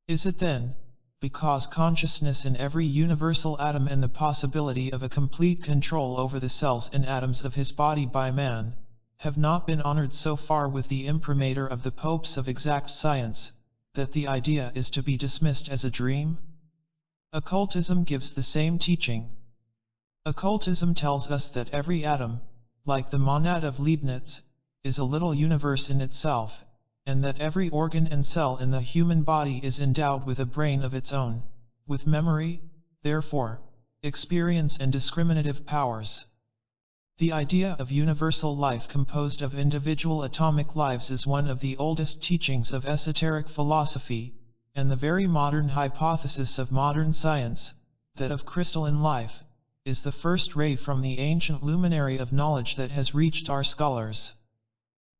Is it then, because consciousness in every universal atom and the possibility of a complete control over the cells and atoms of his body by man, have not been honored so far with the imprimatur of the popes of exact science, that the idea is to be dismissed as a dream? Occultism gives the same teaching. Occultism tells us that every atom, like the monad of Leibniz, is a little universe in itself, and that every organ and cell in the human body is endowed with a brain of its own, with memory, therefore, experience and discriminative powers. The idea of universal life composed of individual atomic lives is one of the oldest teachings of esoteric philosophy, and the very modern hypothesis of modern science, that of crystalline life, is the first ray from the ancient luminary of knowledge that has reached our scholars.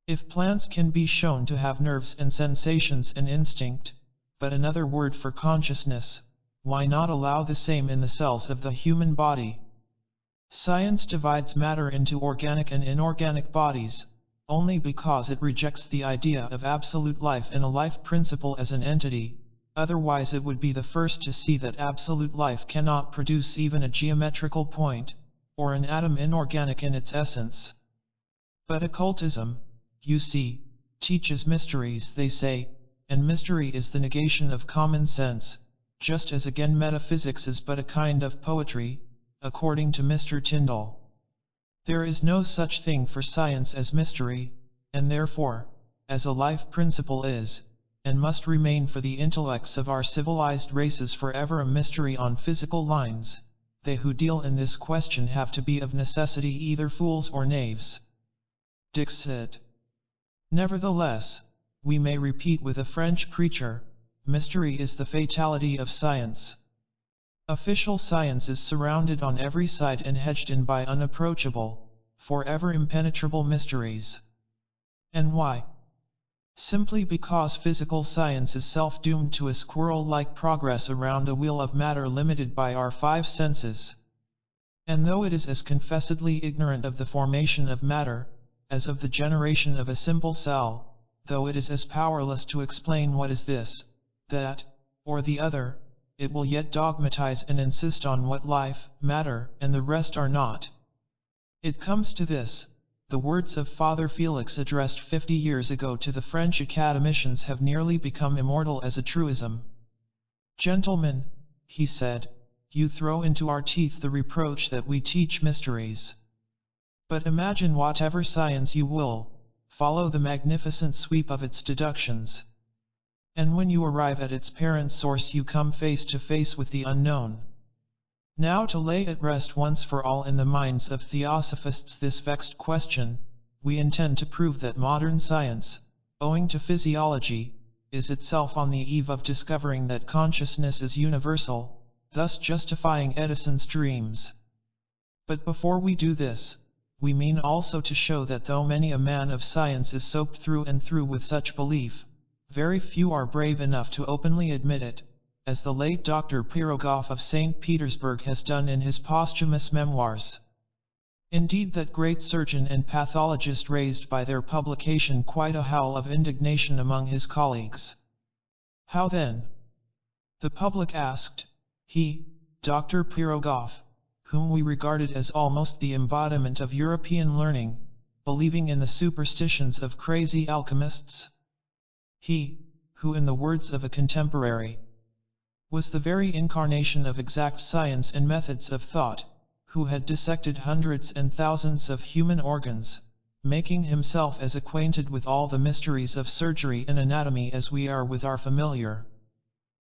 If plants can be shown to have nerves and sensations and instinct, but another word for consciousness, why not allow the same in the cells of the human body? Science divides matter into organic and inorganic bodies, only because it rejects the idea of absolute life and a life principle as an entity, otherwise it would be the first to see that absolute life cannot produce even a geometrical point, or an atom inorganic in its essence. But occultism, you see, teaches mysteries, they say, and mystery is the negation of common sense, just as again metaphysics is but a kind of poetry, according to Mr. Tyndall. There is no such thing for science as mystery, and therefore, as a life principle is, and must remain for the intellects of our civilized races forever a mystery on physical lines, they who deal in this question have to be of necessity either fools or knaves. Dixit. Nevertheless, we may repeat with a French preacher, mystery is the fatality of science. Official science is surrounded on every side and hedged in by unapproachable, forever impenetrable mysteries. And why? Simply because physical science is self-doomed to a squirrel-like progress around a wheel of matter limited by our five senses. And though it is as confessedly ignorant of the formation of matter, as of the generation of a simple cell, though it is as powerless to explain what is this, that, or the other, it will yet dogmatize and insist on what life, matter, and the rest are not. It comes to this: the words of Father Felix addressed 50 years ago to the French academicians have nearly become immortal as a truism. Gentlemen, he said, you throw into our teeth the reproach that we teach mysteries. But imagine whatever science you will, follow the magnificent sweep of its deductions. And when you arrive at its parent source you come face to face with the unknown. Now to lay at rest once for all in the minds of theosophists this vexed question, we intend to prove that modern science, owing to physiology, is itself on the eve of discovering that consciousness is universal, thus justifying Edison's dreams. But before we do this, we mean also to show that though many a man of science is soaked through and through with such belief, very few are brave enough to openly admit it, as the late Dr. Pirogov of St. Petersburg has done in his posthumous memoirs. Indeed, that great surgeon and pathologist raised by their publication quite a howl of indignation among his colleagues. How then? The public asked. He, Dr. Pirogov, whom we regarded as almost the embodiment of European learning, believing in the superstitions of crazy alchemists? He, who in the words of a contemporary, was the very incarnation of exact science and methods of thought, who had dissected hundreds and thousands of human organs, making himself as acquainted with all the mysteries of surgery and anatomy as we are with our familiar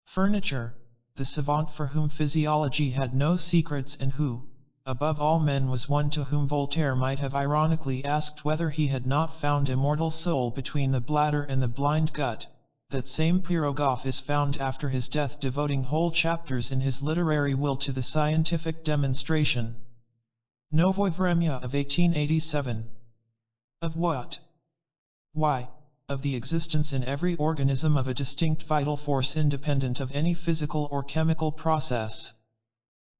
furniture, the savant for whom physiology had no secrets and who, above all men, was one to whom Voltaire might have ironically asked whether he had not found immortal soul between the bladder and the blind gut. That same Pirogov is found after his death devoting whole chapters in his literary will to the scientific demonstration. Novoye Vremya of 1887. Of what? Why, of the existence in every organism of a distinct vital force independent of any physical or chemical process.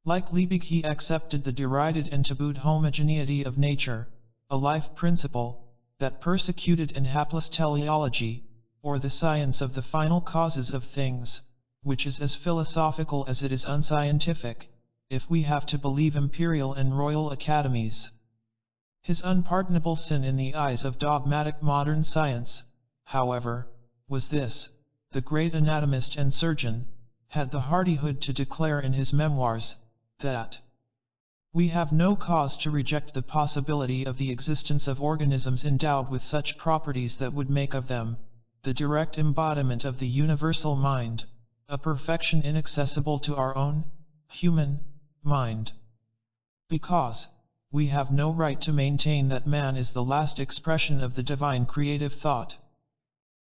Like Liebig, he accepted the derided and tabooed homogeneity of nature, a life principle, that persecuted and hapless teleology, or the science of the final causes of things, which is as philosophical as it is unscientific, if we have to believe imperial and royal academies. His unpardonable sin in the eyes of dogmatic modern science, however, was this: the great anatomist and surgeon had the hardihood to declare in his memoirs that we have no cause to reject the possibility of the existence of organisms endowed with such properties that would make of them the direct embodiment of the universal mind, a perfection inaccessible to our own human mind. Because we have no right to maintain that man is the last expression of the divine creative thought.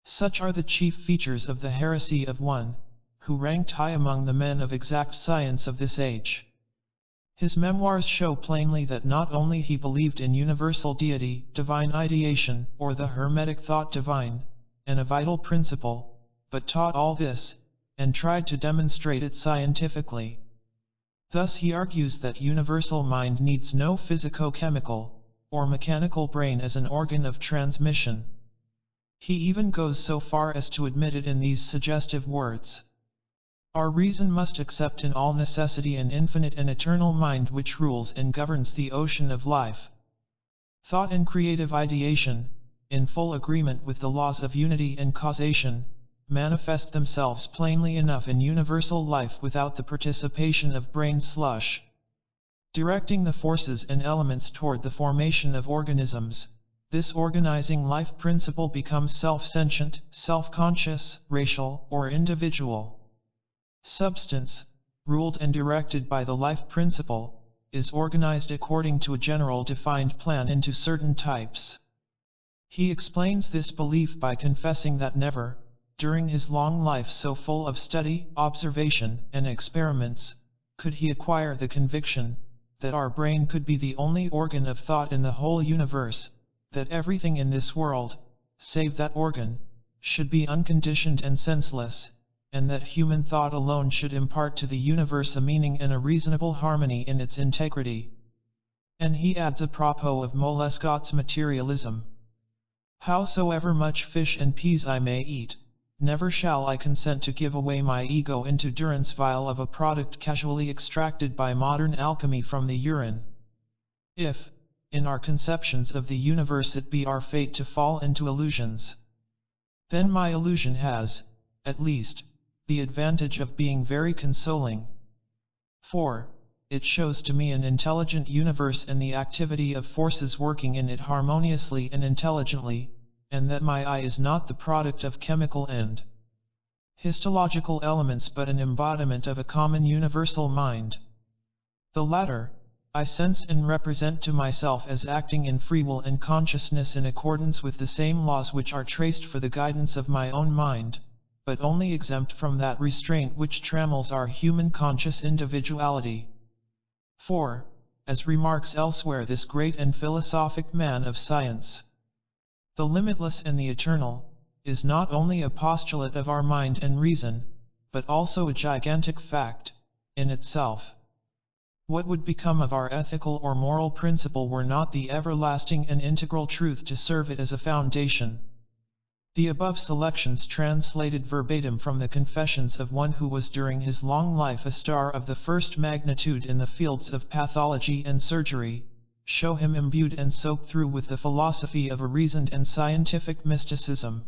Such are the chief features of the heresy of one who ranked high among the men of exact science of this age. His memoirs show plainly that not only he believed in universal deity, divine ideation, or the Hermetic thought divine, and a vital principle, but taught all this, and tried to demonstrate it scientifically. Thus he argues that universal mind needs no physico-chemical or mechanical brain as an organ of transmission. He even goes so far as to admit it in these suggestive words: our reason must accept in all necessity an infinite and eternal mind which rules and governs the ocean of life. Thought and creative ideation, in full agreement with the laws of unity and causation, manifest themselves plainly enough in universal life without the participation of brain slush. Directing the forces and elements toward the formation of organisms, this organizing life principle becomes self-sentient, self-conscious, racial, or individual. Substance, ruled and directed by the life principle, is organized according to a general defined plan into certain types. He explains this belief by confessing that never, during his long life so full of study, observation, and experiments, could he acquire the conviction that our brain could be the only organ of thought in the whole universe, that everything in this world, save that organ, should be unconditioned and senseless, and that human thought alone should impart to the universe a meaning and a reasonable harmony in its integrity. And he adds apropos of Molescott's materialism: howsoever much fish and peas I may eat, never shall I consent to give away my ego into durance vile of a product casually extracted by modern alchemy from the urine. If, in our conceptions of the universe, it be our fate to fall into illusions, then my illusion has, at least, the advantage of being very consoling. For it shows to me an intelligent universe and the activity of forces working in it harmoniously and intelligently, and that my I is not the product of chemical and histological elements but an embodiment of a common universal mind. The latter, I sense and represent to myself as acting in free will and consciousness in accordance with the same laws which are traced for the guidance of my own mind, but only exempt from that restraint which trammels our human conscious individuality. For, as remarks elsewhere this great and philosophic man of science, the limitless and the eternal is not only a postulate of our mind and reason, but also a gigantic fact in itself. What would become of our ethical or moral principle were not the everlasting and integral truth to serve it as a foundation? The above selections, translated verbatim from the confessions of one who was during his long life a star of the first magnitude in the fields of pathology and surgery, show him imbued and soaked through with the philosophy of a reasoned and scientific mysticism.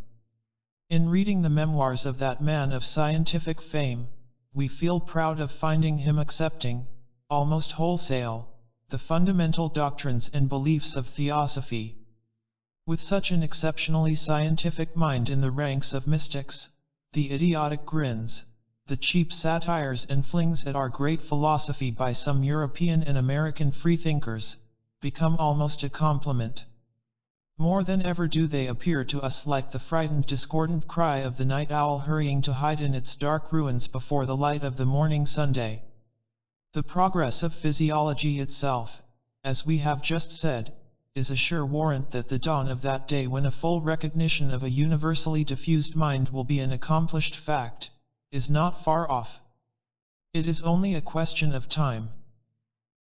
In reading the memoirs of that man of scientific fame, we feel proud of finding him accepting, almost wholesale, the fundamental doctrines and beliefs of Theosophy. With such an exceptionally scientific mind in the ranks of mystics, the idiotic grins, the cheap satires and flings at our great philosophy by some European and American freethinkers, become almost a compliment. More than ever do they appear to us like the frightened discordant cry of the night owl hurrying to hide in its dark ruins before the light of the morning Sunday. The progress of physiology itself, as we have just said, is a sure warrant that the dawn of that day when a full recognition of a universally diffused mind will be an accomplished fact, is not far off. It is only a question of time.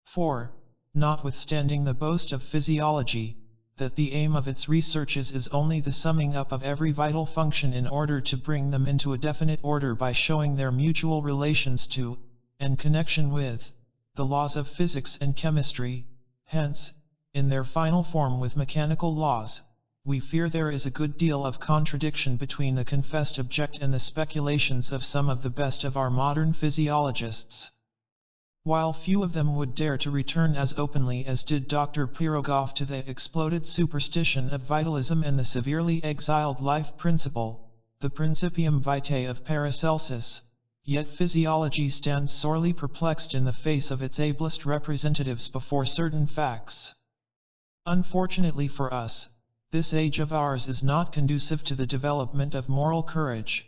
For, notwithstanding the boast of physiology, that the aim of its researches is only the summing up of every vital function in order to bring them into a definite order by showing their mutual relations to, and connection with, the laws of physics and chemistry, hence, in their final form with mechanical laws, we fear there is a good deal of contradiction between the confessed object and the speculations of some of the best of our modern physiologists. While few of them would dare to return as openly as did Dr. Pirogov to the exploded superstition of vitalism and the severely exiled life principle, the principium vitae of Paracelsus, yet physiology stands sorely perplexed in the face of its ablest representatives before certain facts. Unfortunately for us, this age of ours is not conducive to the development of moral courage.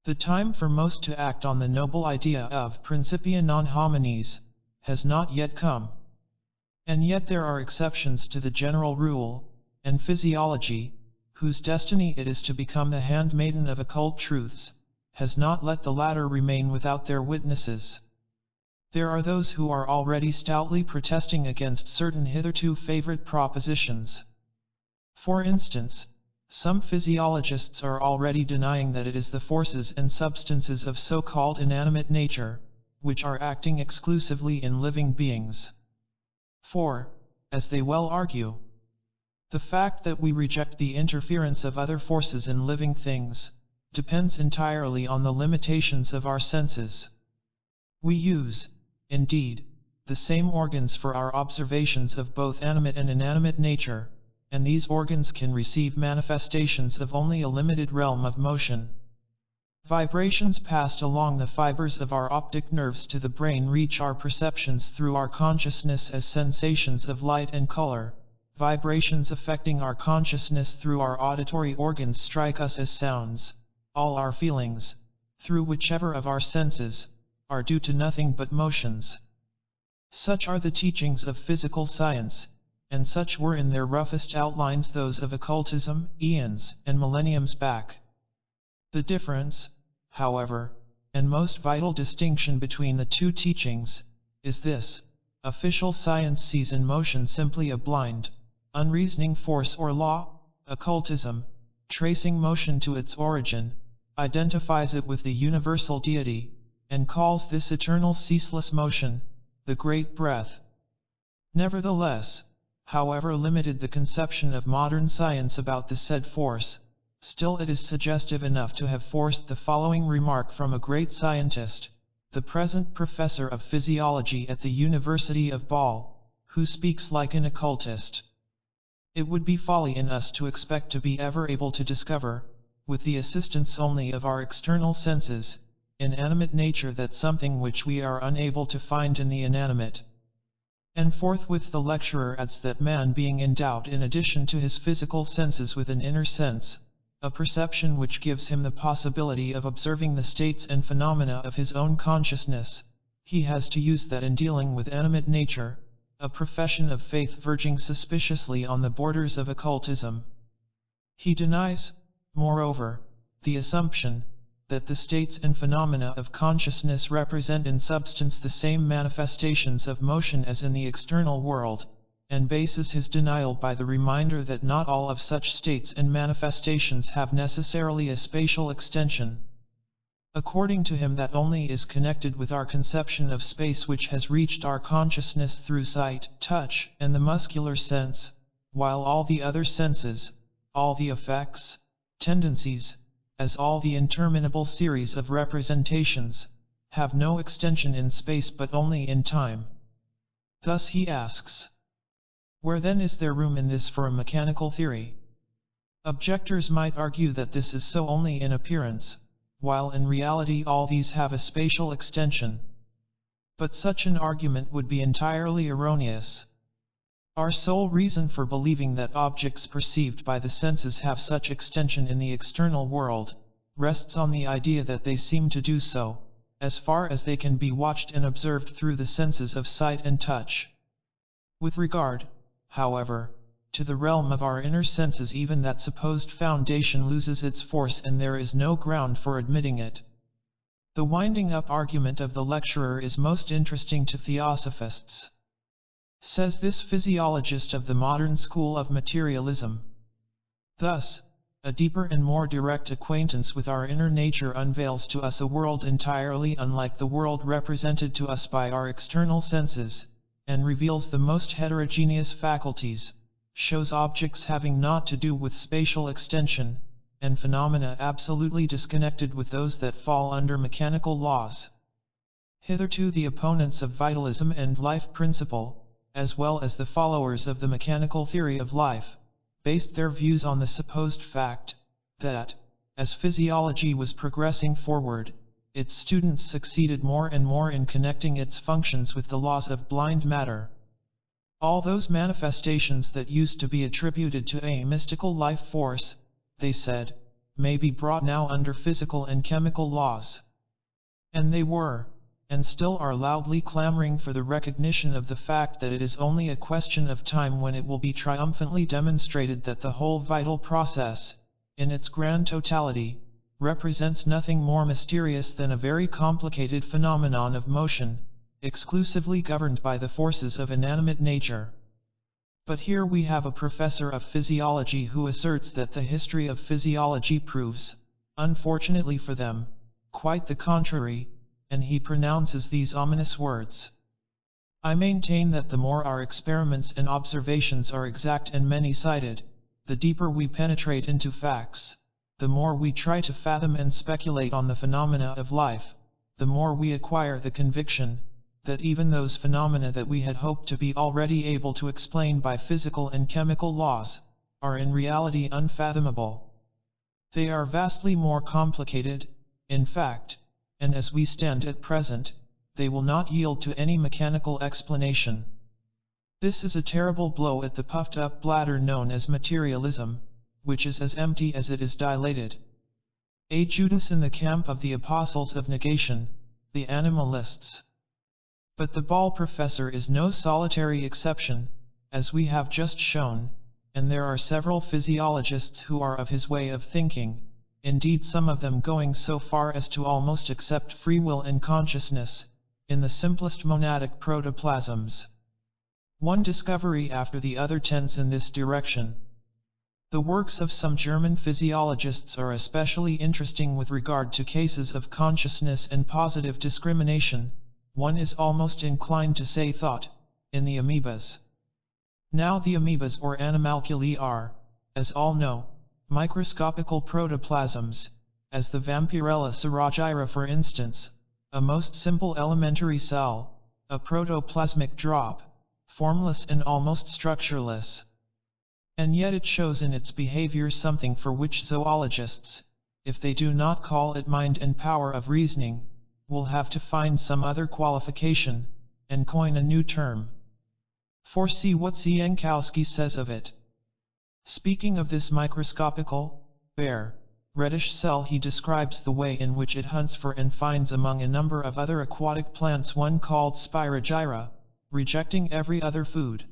The time for most to act on the noble idea of principia non homines has not yet come. And yet there are exceptions to the general rule, and physiology, whose destiny it is to become the handmaiden of occult truths, has not let the latter remain without their witnesses. There are those who are already stoutly protesting against certain hitherto favorite propositions. For instance, some physiologists are already denying that it is the forces and substances of so-called inanimate nature, which are acting exclusively in living beings. For, as they well argue, the fact that we reject the interference of other forces in living things, depends entirely on the limitations of our senses. We use, indeed, the same organs for our observations of both animate and inanimate nature, and these organs can receive manifestations of only a limited realm of motion. Vibrations passed along the fibers of our optic nerves to the brain reach our perceptions through our consciousness as sensations of light and color. Vibrations affecting our consciousness through our auditory organs strike us as sounds. All our feelings, through whichever of our senses, are due to nothing but motions. Such are the teachings of physical science, and such were in their roughest outlines those of occultism, eons and millenniums back. The difference, however, and most vital distinction between the two teachings, is this: official science sees in motion simply a blind, unreasoning force or law. Occultism, tracing motion to its origin, identifies it with the universal deity, and calls this eternal ceaseless motion, the great breath. Nevertheless, however limited the conception of modern science about the said force, still it is suggestive enough to have forced the following remark from a great scientist, the present professor of physiology at the University of Bâle, who speaks like an occultist. It would be folly in us to expect to be ever able to discover, with the assistance only of our external senses, in animate nature that something which we are unable to find in the inanimate. And forthwith the lecturer adds that man being endowed in addition to his physical senses with an inner sense, a perception which gives him the possibility of observing the states and phenomena of his own consciousness, he has to use that in dealing with animate nature, a profession of faith verging suspiciously on the borders of occultism. He denies, moreover, the assumption that the states and phenomena of consciousness represent in substance the same manifestations of motion as in the external world, and bases his denial by the reminder that not all of such states and manifestations have necessarily a spatial extension. According to him, that only is connected with our conception of space which has reached our consciousness through sight, touch, and the muscular sense, while all the other senses, all the effects, tendencies, as all the interminable series of representations, have no extension in space but only in time. Thus he asks, where then is there room in this for a mechanical theory? Objectors might argue that this is so only in appearance, while in reality all these have a spatial extension. But such an argument would be entirely erroneous. Our sole reason for believing that objects perceived by the senses have such extension in the external world, rests on the idea that they seem to do so, as far as they can be watched and observed through the senses of sight and touch. With regard, however, to the realm of our inner senses, even that supposed foundation loses its force and there is no ground for admitting it. The winding up argument of the lecturer is most interesting to theosophists. says this physiologist of the modern school of materialism. Thus, a deeper and more direct acquaintance with our inner nature unveils to us a world entirely unlike the world represented to us by our external senses, and reveals the most heterogeneous faculties, shows objects having naught to do with spatial extension, and phenomena absolutely disconnected with those that fall under mechanical laws. Hitherto the opponents of vitalism and life principle, as well as the followers of the mechanical theory of life, based their views on the supposed fact that, as physiology was progressing forward, its students succeeded more and more in connecting its functions with the laws of blind matter. All those manifestations that used to be attributed to a mystical life force, they said, may be brought now under physical and chemical laws. And they were, and still are loudly clamoring for the recognition of the fact that it is only a question of time when it will be triumphantly demonstrated that the whole vital process, in its grand totality, represents nothing more mysterious than a very complicated phenomenon of motion, exclusively governed by the forces of inanimate nature. But here we have a professor of physiology who asserts that the history of physiology proves, unfortunately for them, quite the contrary, and he pronounces these ominous words. I maintain that the more our experiments and observations are exact and many-sided, the deeper we penetrate into facts, the more we try to fathom and speculate on the phenomena of life, the more we acquire the conviction that even those phenomena that we had hoped to be already able to explain by physical and chemical laws, are in reality unfathomable. They are vastly more complicated, in fact, and as we stand at present, they will not yield to any mechanical explanation. This is a terrible blow at the puffed-up bladder known as materialism, which is as empty as it is dilated. A Judas in the camp of the apostles of negation, the animalists. But the Ball professor is no solitary exception, as we have just shown, and there are several physiologists who are of his way of thinking, indeed some of them going so far as to almost accept free will and consciousness, in the simplest monadic protoplasms. One discovery after the other tends in this direction. The works of some German physiologists are especially interesting with regard to cases of consciousness and positive discrimination, one is almost inclined to say thought, in the amoebas. Now the amoebas or animalculae are, as all know, microscopical protoplasms, as the Vampirella cerogyra for instance, a most simple elementary cell, a protoplasmic drop, formless and almost structureless. And yet it shows in its behavior something for which zoologists, if they do not call it mind and power of reasoning, will have to find some other qualification, and coin a new term. For see what Zienkowski says of it. Speaking of this microscopical, bare, reddish cell, he describes the way in which it hunts for and finds among a number of other aquatic plants one called Spirogyra, rejecting every other food.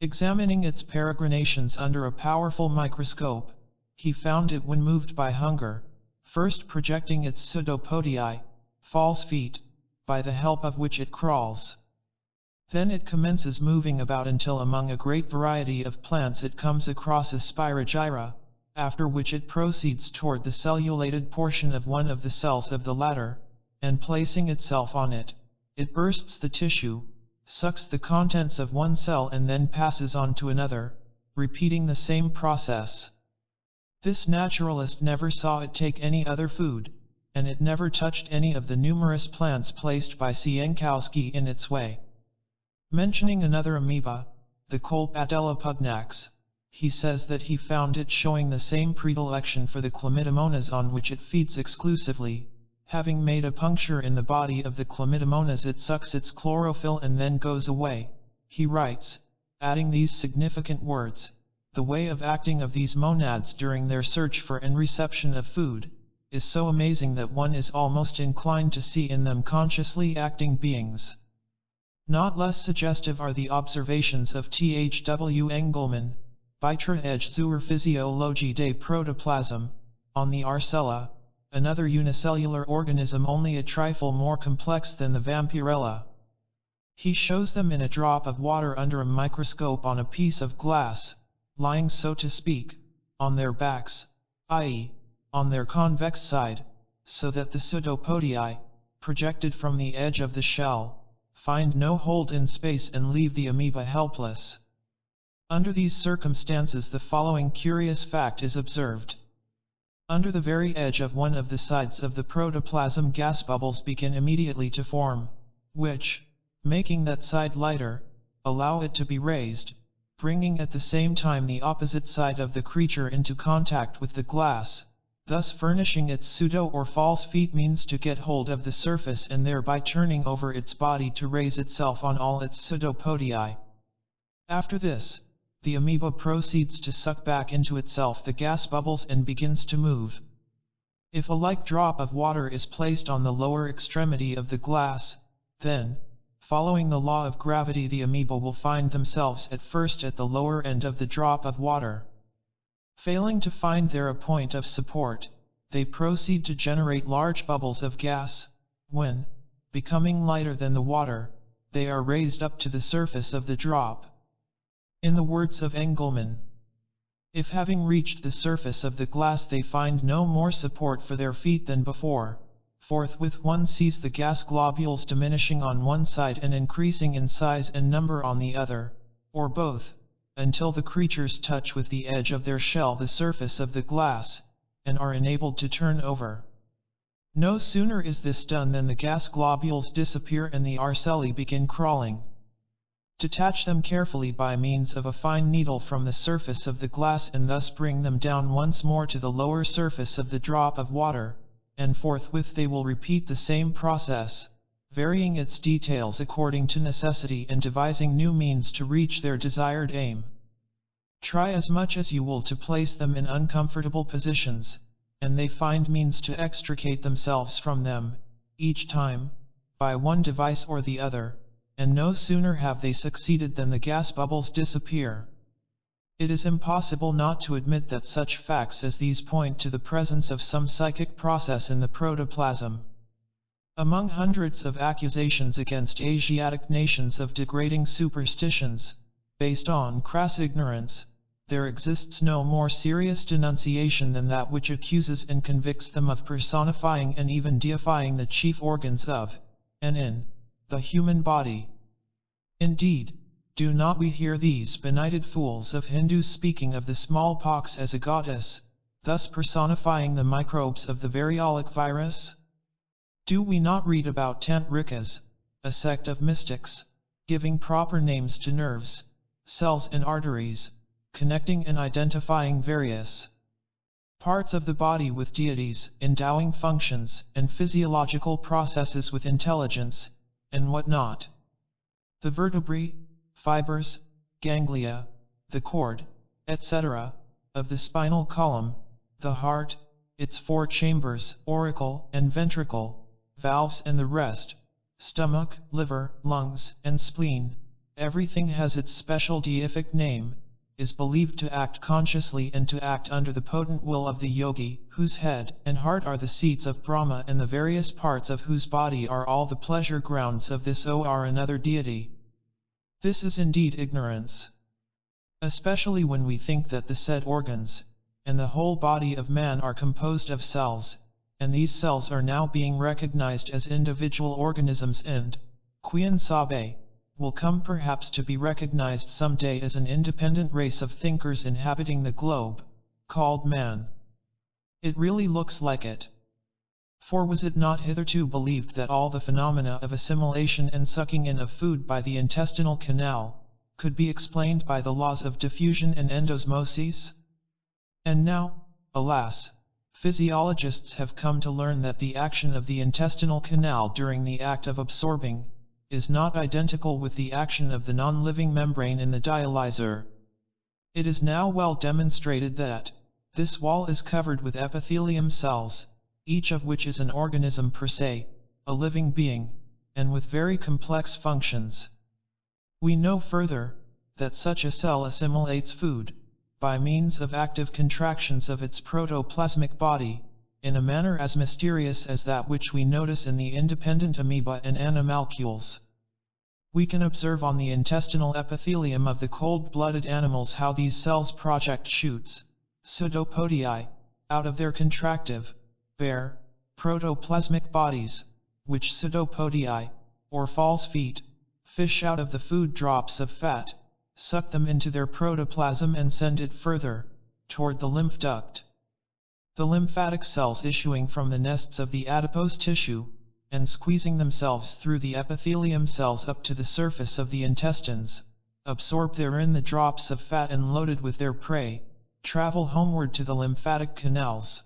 Examining its peregrinations under a powerful microscope, he found it when moved by hunger, first projecting its pseudopodii, false feet, by the help of which it crawls. Then it commences moving about until among a great variety of plants it comes across a Spirogyra, after which it proceeds toward the cellulated portion of one of the cells of the latter, and placing itself on it, it bursts the tissue, sucks the contents of one cell and then passes on to another, repeating the same process. This naturalist never saw it take any other food, and it never touched any of the numerous plants placed by Zienkowski in its way. Mentioning another amoeba, the Colpadella pugnax, he says that he found it showing the same predilection for the chlamydomonas on which it feeds exclusively. Having made a puncture in the body of the chlamydomonas, it sucks its chlorophyll and then goes away. He writes, adding these significant words, the way of acting of these monads during their search for and reception of food, is so amazing that one is almost inclined to see in them consciously acting beings. Not less suggestive are the observations of Th.W. Engelmann, Beiträge zur Physiologie des Protoplasm, on the Arcella, another unicellular organism only a trifle more complex than the Vampirella. He shows them in a drop of water under a microscope on a piece of glass, lying so to speak, on their backs, i.e., on their convex side, so that the pseudopodii, projected from the edge of the shell, find no hold in space and leave the amoeba helpless. Under these circumstances the following curious fact is observed. Under the very edge of one of the sides of the protoplasm gas bubbles begin immediately to form, which, making that side lighter, allow it to be raised, bringing at the same time the opposite side of the creature into contact with the glass, thus furnishing its pseudo or false feet means to get hold of the surface and thereby turning over its body to raise itself on all its pseudopodii. After this, the amoeba proceeds to suck back into itself the gas bubbles and begins to move. If a like drop of water is placed on the lower extremity of the glass, then, following the law of gravity, the amoeba will find themselves at first at the lower end of the drop of water. Failing to find there a point of support, they proceed to generate large bubbles of gas, when, becoming lighter than the water, they are raised up to the surface of the drop. In the words of Engelmann, if having reached the surface of the glass they find no more support for their feet than before, forthwith one sees the gas globules diminishing on one side and increasing in size and number on the other, or both, until the creatures touch with the edge of their shell the surface of the glass, and are enabled to turn over. No sooner is this done than the gas globules disappear and the arcelli begin crawling. Detach them carefully by means of a fine needle from the surface of the glass and thus bring them down once more to the lower surface of the drop of water, and forthwith they will repeat the same process, varying its details according to necessity and devising new means to reach their desired aim. Try as much as you will to place them in uncomfortable positions, and they find means to extricate themselves from them, each time, by one device or the other, and no sooner have they succeeded than the gas bubbles disappear. It is impossible not to admit that such facts as these point to the presence of some psychic process in the protoplasm. Among hundreds of accusations against Asiatic nations of degrading superstitions, based on crass ignorance, there exists no more serious denunciation than that which accuses and convicts them of personifying and even deifying the chief organs of, and in, the human body. Indeed, do not we hear these benighted fools of Hindus speaking of the smallpox as a goddess, thus personifying the microbes of the variolic virus? Do we not read about Tantrikas, a sect of mystics, giving proper names to nerves, cells and arteries, connecting and identifying various parts of the body with deities, endowing functions and physiological processes with intelligence, and what not? The vertebrae, fibers, ganglia, the cord, etc., of the spinal column, the heart, its four chambers, auricle and ventricle, valves and the rest, stomach, liver, lungs, and spleen, everything has its special deific name, is believed to act consciously and to act under the potent will of the yogi, whose head and heart are the seats of Brahma and the various parts of whose body are all the pleasure grounds of this or another deity. This is indeed ignorance. Especially when we think that the said organs, and the whole body of man are composed of cells, and these cells are now being recognized as individual organisms and, quien sabe, will come perhaps to be recognized someday as an independent race of thinkers inhabiting the globe, called man. It really looks like it. For was it not hitherto believed that all the phenomena of assimilation and sucking in of food by the intestinal canal, could be explained by the laws of diffusion and endosmosis? And now, alas, physiologists have come to learn that the action of the intestinal canal during the act of absorbing, is not identical with the action of the non-living membrane in the dialyzer. It is now well demonstrated that, this wall is covered with epithelium cells, each of which is an organism per se, a living being, and with very complex functions. We know further, that such a cell assimilates food, by means of active contractions of its protoplasmic body, in a manner as mysterious as that which we notice in the independent amoeba and animalcules. We can observe on the intestinal epithelium of the cold-blooded animals how these cells project shoots, pseudopodii, out of their contractive, bare, protoplasmic bodies, which pseudopodii, or false feet, fish out of the food drops of fat, suck them into their protoplasm and send it further, toward the lymph duct. The lymphatic cells issuing from the nests of the adipose tissue, and squeezing themselves through the epithelium cells up to the surface of the intestines, absorb therein the drops of fat and loaded with their prey, travel homeward to the lymphatic canals.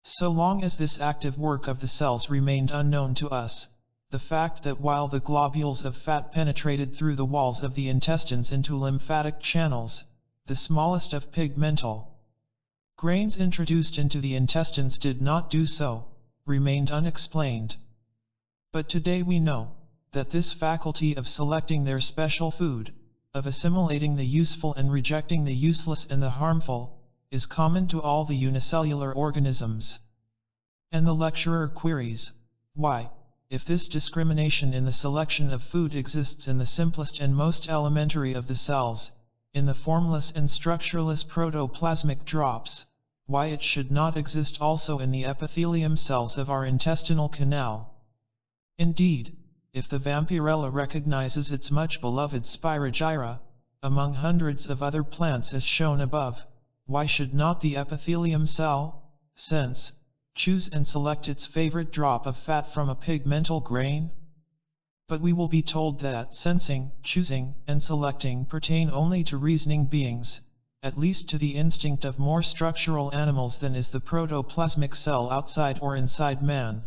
So long as this active work of the cells remained unknown to us, the fact that while the globules of fat penetrated through the walls of the intestines into lymphatic channels, the smallest of pigmental grains introduced into the intestines did not do so, remained unexplained. But today we know that this faculty of selecting their special food, of assimilating the useful and rejecting the useless and the harmful, is common to all the unicellular organisms. And the lecturer queries, why, if this discrimination in the selection of food exists in the simplest and most elementary of the cells, in the formless and structureless protoplasmic drops, why it should not exist also in the epithelium cells of our intestinal canal. Indeed, if the vampirella recognizes its much beloved Spirogyra, among hundreds of other plants as shown above, why should not the epithelium cell, sense, choose and select its favorite drop of fat from a pigmental grain? But we will be told that sensing, choosing, and selecting pertain only to reasoning beings, at least to the instinct of more structural animals than is the protoplasmic cell outside or inside man.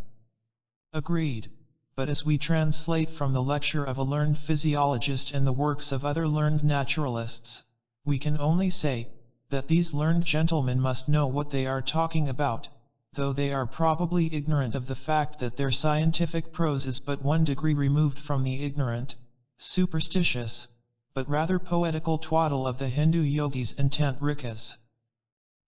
Agreed. But as we translate from the lecture of a learned physiologist and the works of other learned naturalists, we can only say that these learned gentlemen must know what they are talking about, though they are probably ignorant of the fact that their scientific prose is but 1 degree removed from the ignorant, superstitious, but rather poetical twaddle of the Hindu yogis and tantrikas.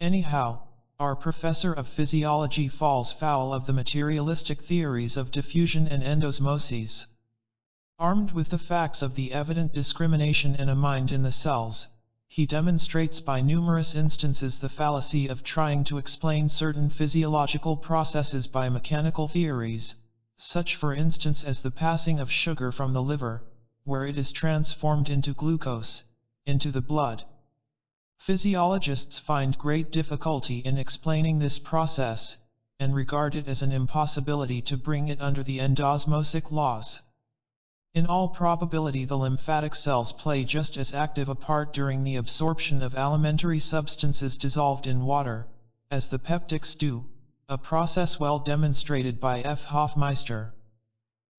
Anyhow, our professor of physiology falls foul of the materialistic theories of diffusion and endosmosis. Armed with the facts of the evident discrimination in a mind in the cells, he demonstrates by numerous instances the fallacy of trying to explain certain physiological processes by mechanical theories, such for instance as the passing of sugar from the liver, where it is transformed into glucose, into the blood. Physiologists find great difficulty in explaining this process, and regard it as an impossibility to bring it under the endosmosic laws. In all probability the lymphatic cells play just as active a part during the absorption of alimentary substances dissolved in water, as the peptics do, a process well demonstrated by F. Hofmeister.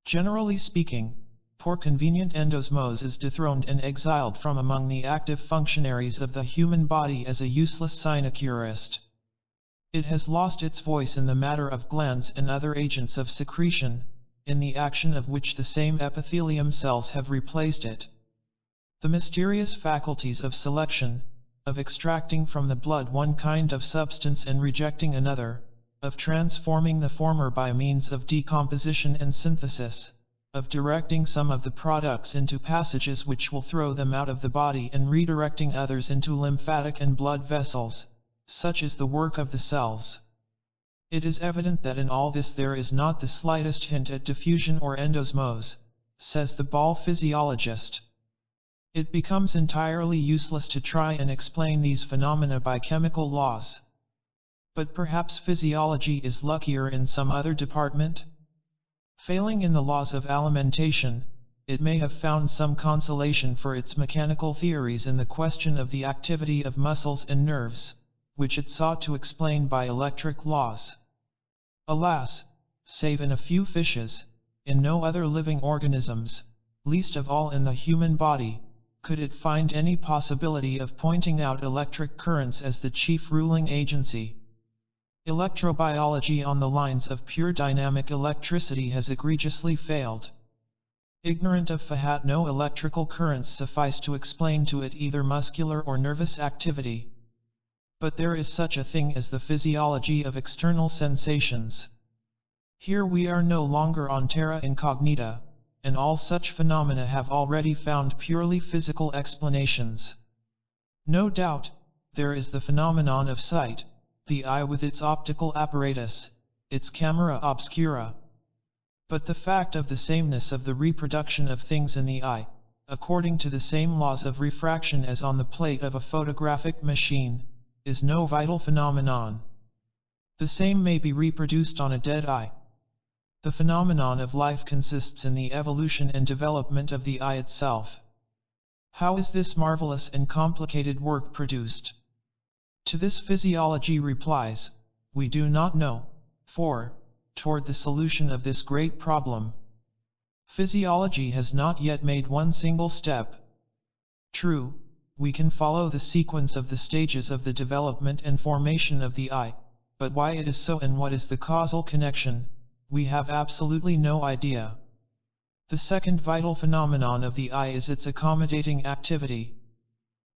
Generally speaking, poor convenient endosmose is dethroned and exiled from among the active functionaries of the human body as a useless sinecurist. It has lost its voice in the matter of glands and other agents of secretion, in the action of which the same epithelium cells have replaced it. The mysterious faculties of selection, of extracting from the blood one kind of substance and rejecting another, of transforming the former by means of decomposition and synthesis, of directing some of the products into passages which will throw them out of the body and redirecting others into lymphatic and blood vessels, such is the work of the cells. It is evident that in all this there is not the slightest hint at diffusion or endosmose, says the Ball physiologist. It becomes entirely useless to try and explain these phenomena by chemical laws. But perhaps physiology is luckier in some other department? Failing in the laws of alimentation, it may have found some consolation for its mechanical theories in the question of the activity of muscles and nerves, which it sought to explain by electric laws. Alas, save in a few fishes, in no other living organisms, least of all in the human body, could it find any possibility of pointing out electric currents as the chief ruling agency. Electrobiology on the lines of pure dynamic electricity has egregiously failed. Ignorant of Fahat, no electrical currents suffice to explain to it either muscular or nervous activity. But there is such a thing as the physiology of external sensations. Here we are no longer on terra incognita, and all such phenomena have already found purely physical explanations. No doubt, there is the phenomenon of sight, the eye with its optical apparatus, its camera obscura. But the fact of the sameness of the reproduction of things in the eye, according to the same laws of refraction as on the plate of a photographic machine, is no vital phenomenon. The same may be reproduced on a dead eye. The phenomenon of life consists in the evolution and development of the eye itself. How is this marvelous and complicated work produced? To this physiology replies, we do not know, for, toward the solution of this great problem, physiology has not yet made one single step. True, we can follow the sequence of the stages of the development and formation of the eye, but why it is so and what is the causal connection, we have absolutely no idea. The second vital phenomenon of the eye is its accommodating activity.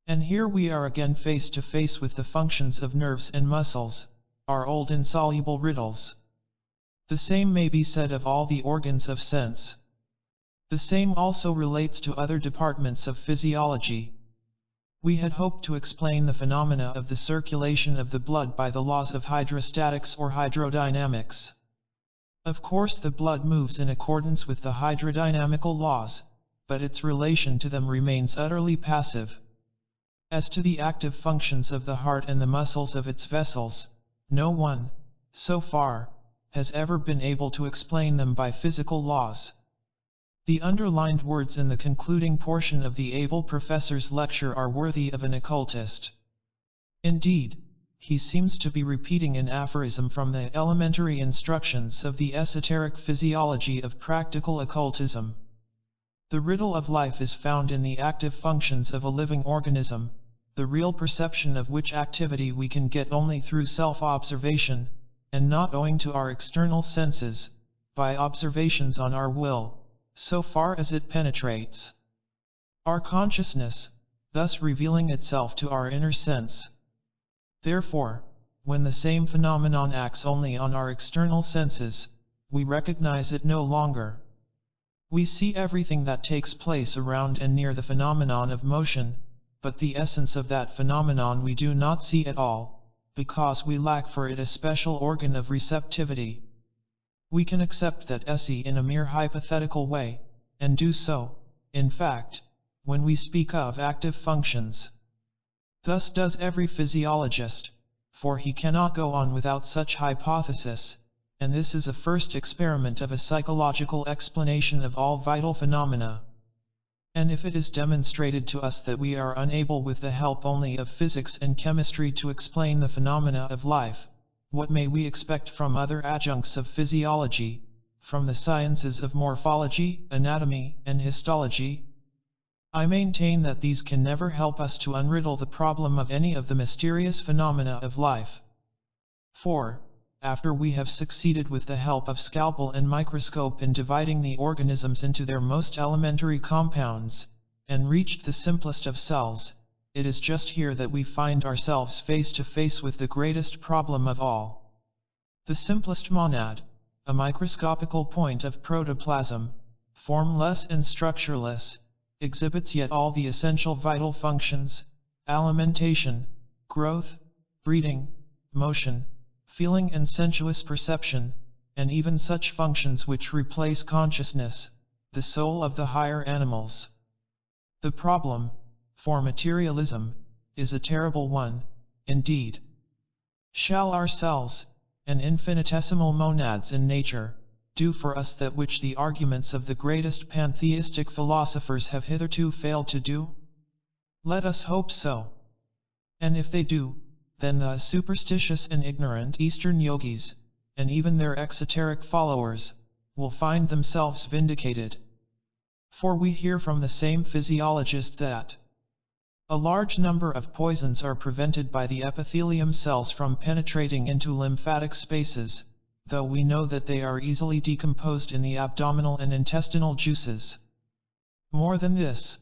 And here we are again face to face with the functions of nerves and muscles, our old insoluble riddles. The same may be said of all the organs of sense. The same also relates to other departments of physiology. We had hoped to explain the phenomena of the circulation of the blood by the laws of hydrostatics or hydrodynamics. Of course the blood moves in accordance with the hydrodynamical laws, but its relation to them remains utterly passive. As to the active functions of the heart and the muscles of its vessels, no one, so far, has ever been able to explain them by physical laws. The underlined words in the concluding portion of the able professor's lecture are worthy of an occultist. Indeed, he seems to be repeating an aphorism from the elementary instructions of the esoteric physiology of practical occultism. The riddle of life is found in the active functions of a living organism, the real perception of which activity we can get only through self-observation, and not owing to our external senses, by observations on our will, so far as it penetrates our consciousness, thus revealing itself to our inner sense. Therefore, when the same phenomenon acts only on our external senses, we recognize it no longer. We see everything that takes place around and near the phenomenon of motion, but the essence of that phenomenon we do not see at all, because we lack for it a special organ of receptivity. We can accept that SE in a mere hypothetical way, and do so, in fact, when we speak of active functions. Thus does every physiologist, for he cannot go on without such hypothesis, and this is a first experiment of a psychological explanation of all vital phenomena. And if it is demonstrated to us that we are unable with the help only of physics and chemistry to explain the phenomena of life, what may we expect from other adjuncts of physiology, from the sciences of morphology, anatomy, and histology? I maintain that these can never help us to unriddle the problem of any of the mysterious phenomena of life. For, after we have succeeded with the help of scalpel and microscope in dividing the organisms into their most elementary compounds, and reached the simplest of cells, it is just here that we find ourselves face to face with the greatest problem of all. The simplest monad, a microscopical point of protoplasm, formless and structureless, exhibits yet all the essential vital functions: alimentation, growth, breeding, motion, feeling and sensuous perception, and even such functions which replace consciousness, the soul of the higher animals. The problem, for materialism, is a terrible one, indeed. Shall our cells, and infinitesimal monads in nature, do for us that which the arguments of the greatest pantheistic philosophers have hitherto failed to do? Let us hope so. And if they do, then the superstitious and ignorant Eastern yogis, and even their exoteric followers, will find themselves vindicated. For we hear from the same physiologist that a large number of poisons are prevented by the epithelium cells from penetrating into lymphatic spaces, though we know that they are easily decomposed in the abdominal and intestinal juices. More than this,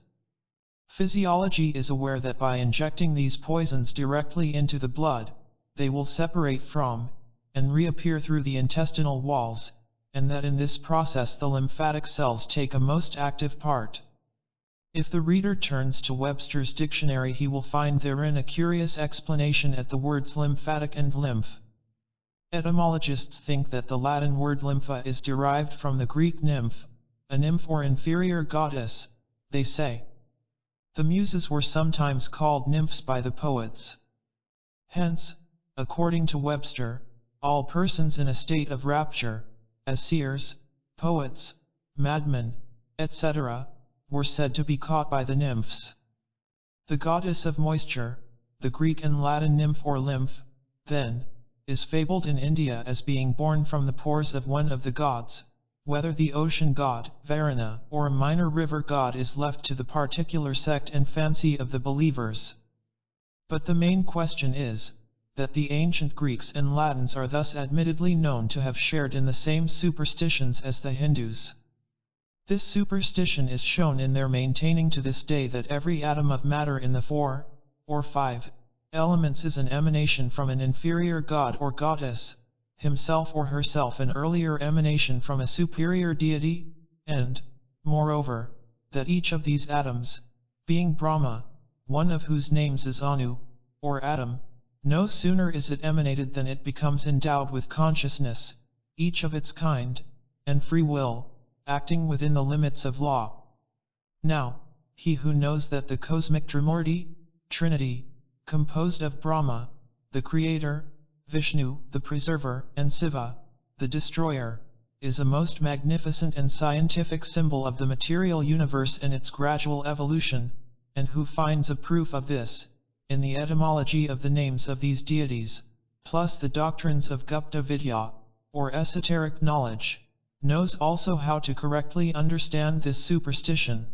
physiology is aware that by injecting these poisons directly into the blood, they will separate from, and reappear through the intestinal walls, and that in this process the lymphatic cells take a most active part. If the reader turns to Webster's dictionary, he will find therein a curious explanation at the words lymphatic and lymph. Etymologists think that the Latin word lympha is derived from the Greek nymph, a nymph or inferior goddess, they say. The Muses were sometimes called nymphs by the poets. Hence, according to Webster, all persons in a state of rapture, as seers, poets, madmen, etc., were said to be caught by the nymphs. The goddess of moisture, the Greek and Latin nymph or lymph, then, is fabled in India as being born from the pores of one of the gods. Whether the ocean god, Varuna, or a minor river god is left to the particular sect and fancy of the believers. But the main question is, that the ancient Greeks and Latins are thus admittedly known to have shared in the same superstitions as the Hindus. This superstition is shown in their maintaining to this day that every atom of matter in the 4, or 5, elements is an emanation from an inferior god or goddess, himself or herself an earlier emanation from a superior deity, and, moreover, that each of these atoms, being Brahma, one of whose names is Anu, or atom, no sooner is it emanated than it becomes endowed with consciousness, each of its kind, and free will, acting within the limits of law. Now, he who knows that the cosmic Trimurti, Trinity, composed of Brahma, the creator, Vishnu, the preserver, and Siva, the destroyer, is a most magnificent and scientific symbol of the material universe and its gradual evolution, and who finds a proof of this, in the etymology of the names of these deities, plus the doctrines of Gupta Vidya, or esoteric knowledge, knows also how to correctly understand this superstition.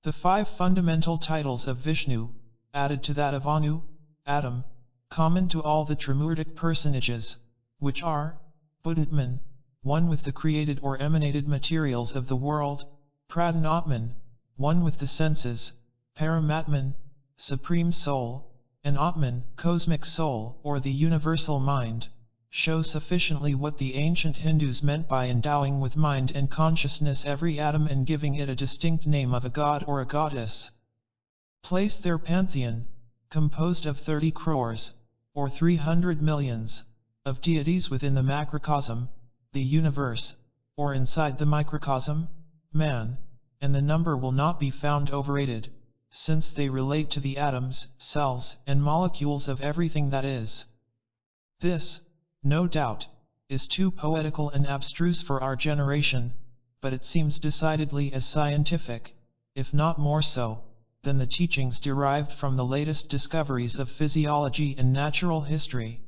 The 5 fundamental titles of Vishnu, added to that of Anu, Atom, common to all the Trimurtic personages, which are, Buddhatman, one with the created or emanated materials of the world, Pradhanatman, one with the senses, Paramatman, Supreme Soul, and Atman, Cosmic Soul, or the Universal Mind, show sufficiently what the ancient Hindus meant by endowing with mind and consciousness every atom and giving it a distinct name of a god or a goddess. Place their pantheon, composed of 30 crores, or 300 millions, of deities within the macrocosm, the universe, or inside the microcosm, man, and the number will not be found overrated, since they relate to the atoms, cells, and molecules of everything that is. This, no doubt, is too poetical and abstruse for our generation, but it seems decidedly as scientific, if not more so, than the teachings derived from the latest discoveries of physiology and natural history.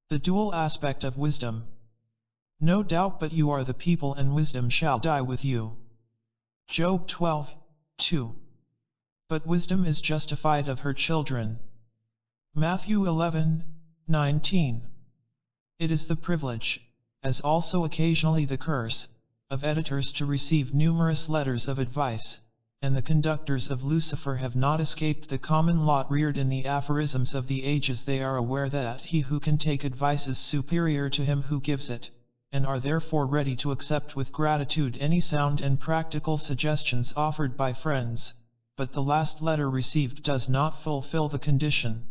The dual aspect of wisdom. No doubt but you are the people and wisdom shall die with you. Job 12:2. But wisdom is justified of her children. Matthew 11:19. It is the privilege, as also occasionally the curse, of editors to receive numerous letters of advice, and the conductors of Lucifer have not escaped the common lot reared in the aphorisms of the ages. They are aware that he who can take advice is superior to him who gives it, and are therefore ready to accept with gratitude any sound and practical suggestions offered by friends, but the last letter received does not fulfill the condition.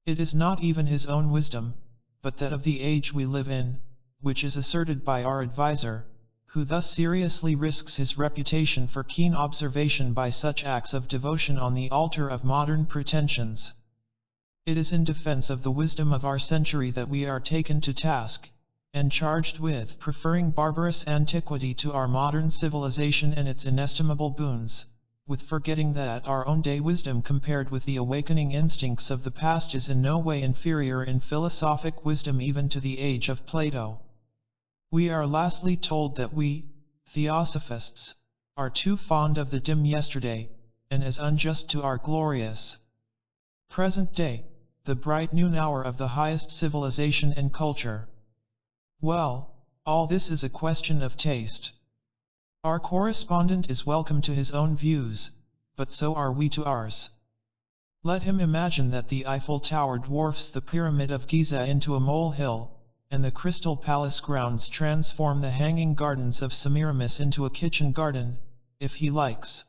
It is not even his own wisdom, but that of the age we live in, which is asserted by our advisor, who thus seriously risks his reputation for keen observation by such acts of devotion on the altar of modern pretensions. It is in defense of the wisdom of our century that we are taken to task, and charged with preferring barbarous antiquity to our modern civilization and its inestimable boons, with forgetting that our own day wisdom compared with the awakening instincts of the past is in no way inferior in philosophic wisdom even to the age of Plato. We are lastly told that we, Theosophists, are too fond of the dim yesterday, and as unjust to our glorious present day, the bright noon hour of the highest civilization and culture. Well, all this is a question of taste. Our correspondent is welcome to his own views, but so are we to ours. Let him imagine that the Eiffel Tower dwarfs the Pyramid of Giza into a molehill, and the Crystal Palace grounds transform the hanging gardens of Semiramis into a kitchen garden, if he likes.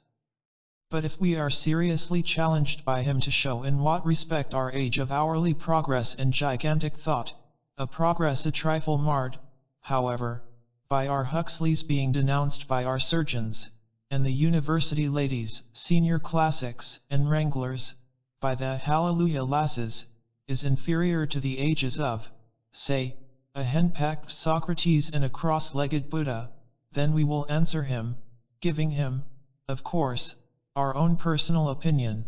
But if we are seriously challenged by him to show in what respect our age of hourly progress and gigantic thought, a progress a trifle marred, however, by our Huxleys being denounced by our surgeons, and the university ladies, senior classics, and wranglers, by the hallelujah lasses, is inferior to the ages of, say, a henpecked Socrates and a cross-legged Buddha, then we will answer him, giving him, of course, our own personal opinion.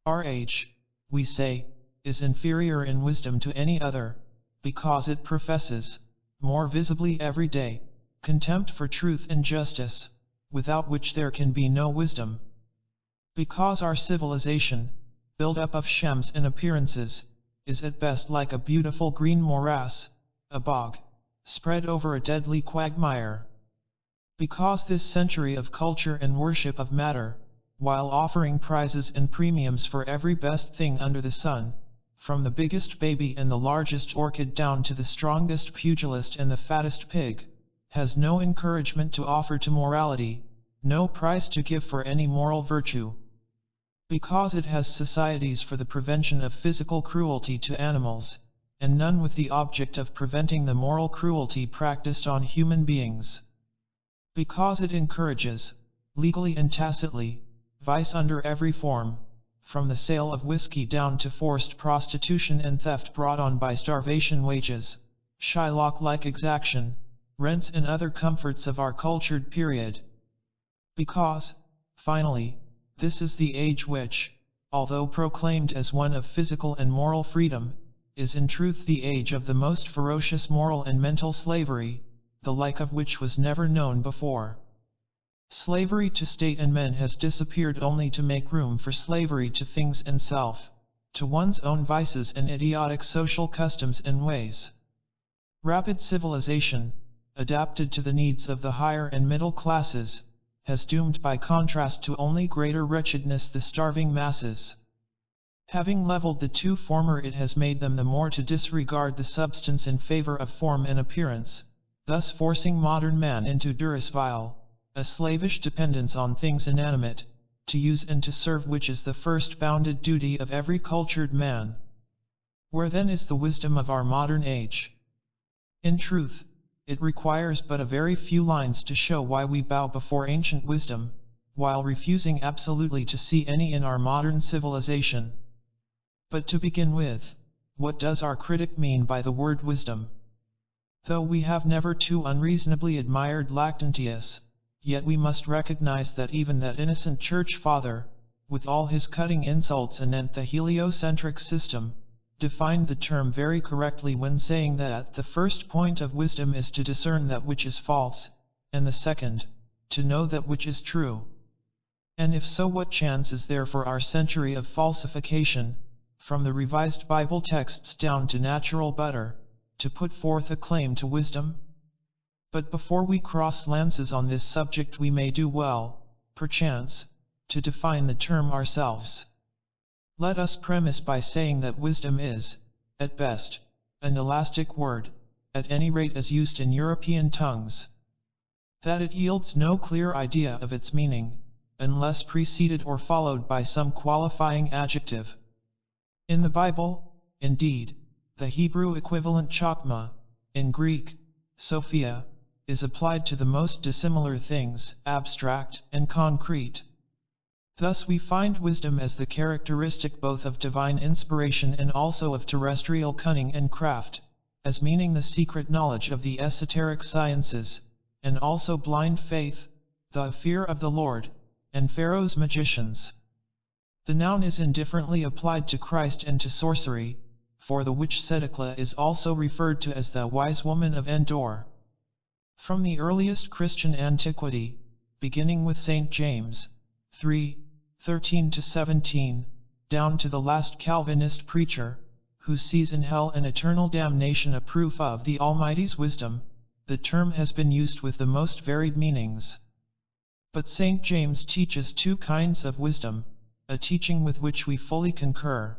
Our age, we say, is inferior in wisdom to any other, because it professes, more visibly every day, contempt for truth and justice, without which there can be no wisdom. Because our civilization, built up of shams and appearances, is at best like a beautiful green morass, a bog, spread over a deadly quagmire. Because this century of culture and worship of matter, while offering prizes and premiums for every best thing under the sun, from the biggest baby and the largest orchid down to the strongest pugilist and the fattest pig, has no encouragement to offer to morality, no prize to give for any moral virtue. Because it has societies for the prevention of physical cruelty to animals, and none with the object of preventing the moral cruelty practiced on human beings. Because it encourages, legally and tacitly, vice under every form, from the sale of whiskey down to forced prostitution and theft brought on by starvation wages, Shylock-like exaction, rents and other comforts of our cultured period. Because, finally, this is the age which, although proclaimed as one of physical and moral freedom, is in truth the age of the most ferocious moral and mental slavery, the like of which was never known before. Slavery to state and men has disappeared only to make room for slavery to things and self, to one's own vices and idiotic social customs and ways. Rapid civilization, adapted to the needs of the higher and middle classes, has doomed by contrast to only greater wretchedness the starving masses. Having leveled the two former, it has made them the more to disregard the substance in favor of form and appearance, thus forcing modern man into durus vile, a slavish dependence on things inanimate, to use and to serve which is the first bounded duty of every cultured man. Where then is the wisdom of our modern age? In truth, it requires but a very few lines to show why we bow before ancient wisdom, while refusing absolutely to see any in our modern civilization. But to begin with, what does our critic mean by the word wisdom? Though we have never too unreasonably admired Lactantius, yet we must recognize that even that innocent church father, with all his cutting insults anent the heliocentric system, defined the term very correctly when saying that the first point of wisdom is to discern that which is false, and the second, to know that which is true. And if so, what chance is there for our century of falsification, from the revised Bible texts down to natural butter, to put forth a claim to wisdom? But before we cross lances on this subject, we may do well, perchance, to define the term ourselves. Let us premise by saying that wisdom is, at best, an elastic word, at any rate as used in European tongues. That it yields no clear idea of its meaning, unless preceded or followed by some qualifying adjective. In the Bible, indeed, the Hebrew equivalent chokmah, in Greek, Sophia, is applied to the most dissimilar things, abstract and concrete. Thus we find wisdom as the characteristic both of divine inspiration and also of terrestrial cunning and craft, as meaning the secret knowledge of the esoteric sciences, and also blind faith, the fear of the Lord, and Pharaoh's magicians. The noun is indifferently applied to Christ and to sorcery, for the witch Sedekla is also referred to as the wise woman of Endor. From the earliest Christian antiquity, beginning with St. James, 3:13-17, down to the last Calvinist preacher, who sees in hell and eternal damnation a proof of the Almighty's wisdom, the term has been used with the most varied meanings. But St. James teaches two kinds of wisdom, a teaching with which we fully concur.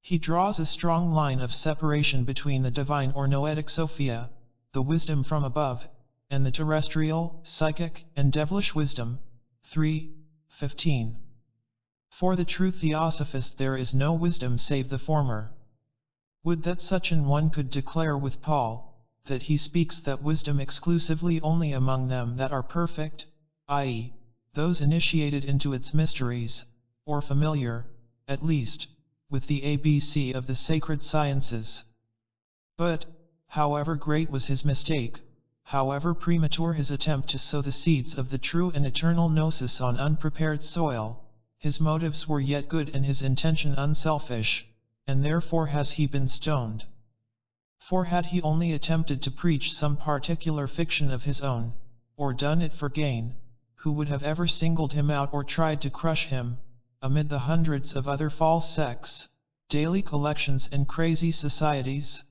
He draws a strong line of separation between the divine or noetic Sophia, the wisdom from above, and the terrestrial, psychic, and devilish wisdom. 3:15. For the true Theosophist there is no wisdom save the former. Would that such an one could declare with Paul, that he speaks that wisdom exclusively only among them that are perfect, i.e., those initiated into its mysteries, or familiar, at least, with the ABC of the sacred sciences. But, however great was his mistake, however premature his attempt to sow the seeds of the true and eternal gnosis on unprepared soil, his motives were yet good and his intention unselfish, and therefore has he been stoned. For had he only attempted to preach some particular fiction of his own, or done it for gain, who would have ever singled him out or tried to crush him, amid the hundreds of other false sects, daily collections and crazy societies?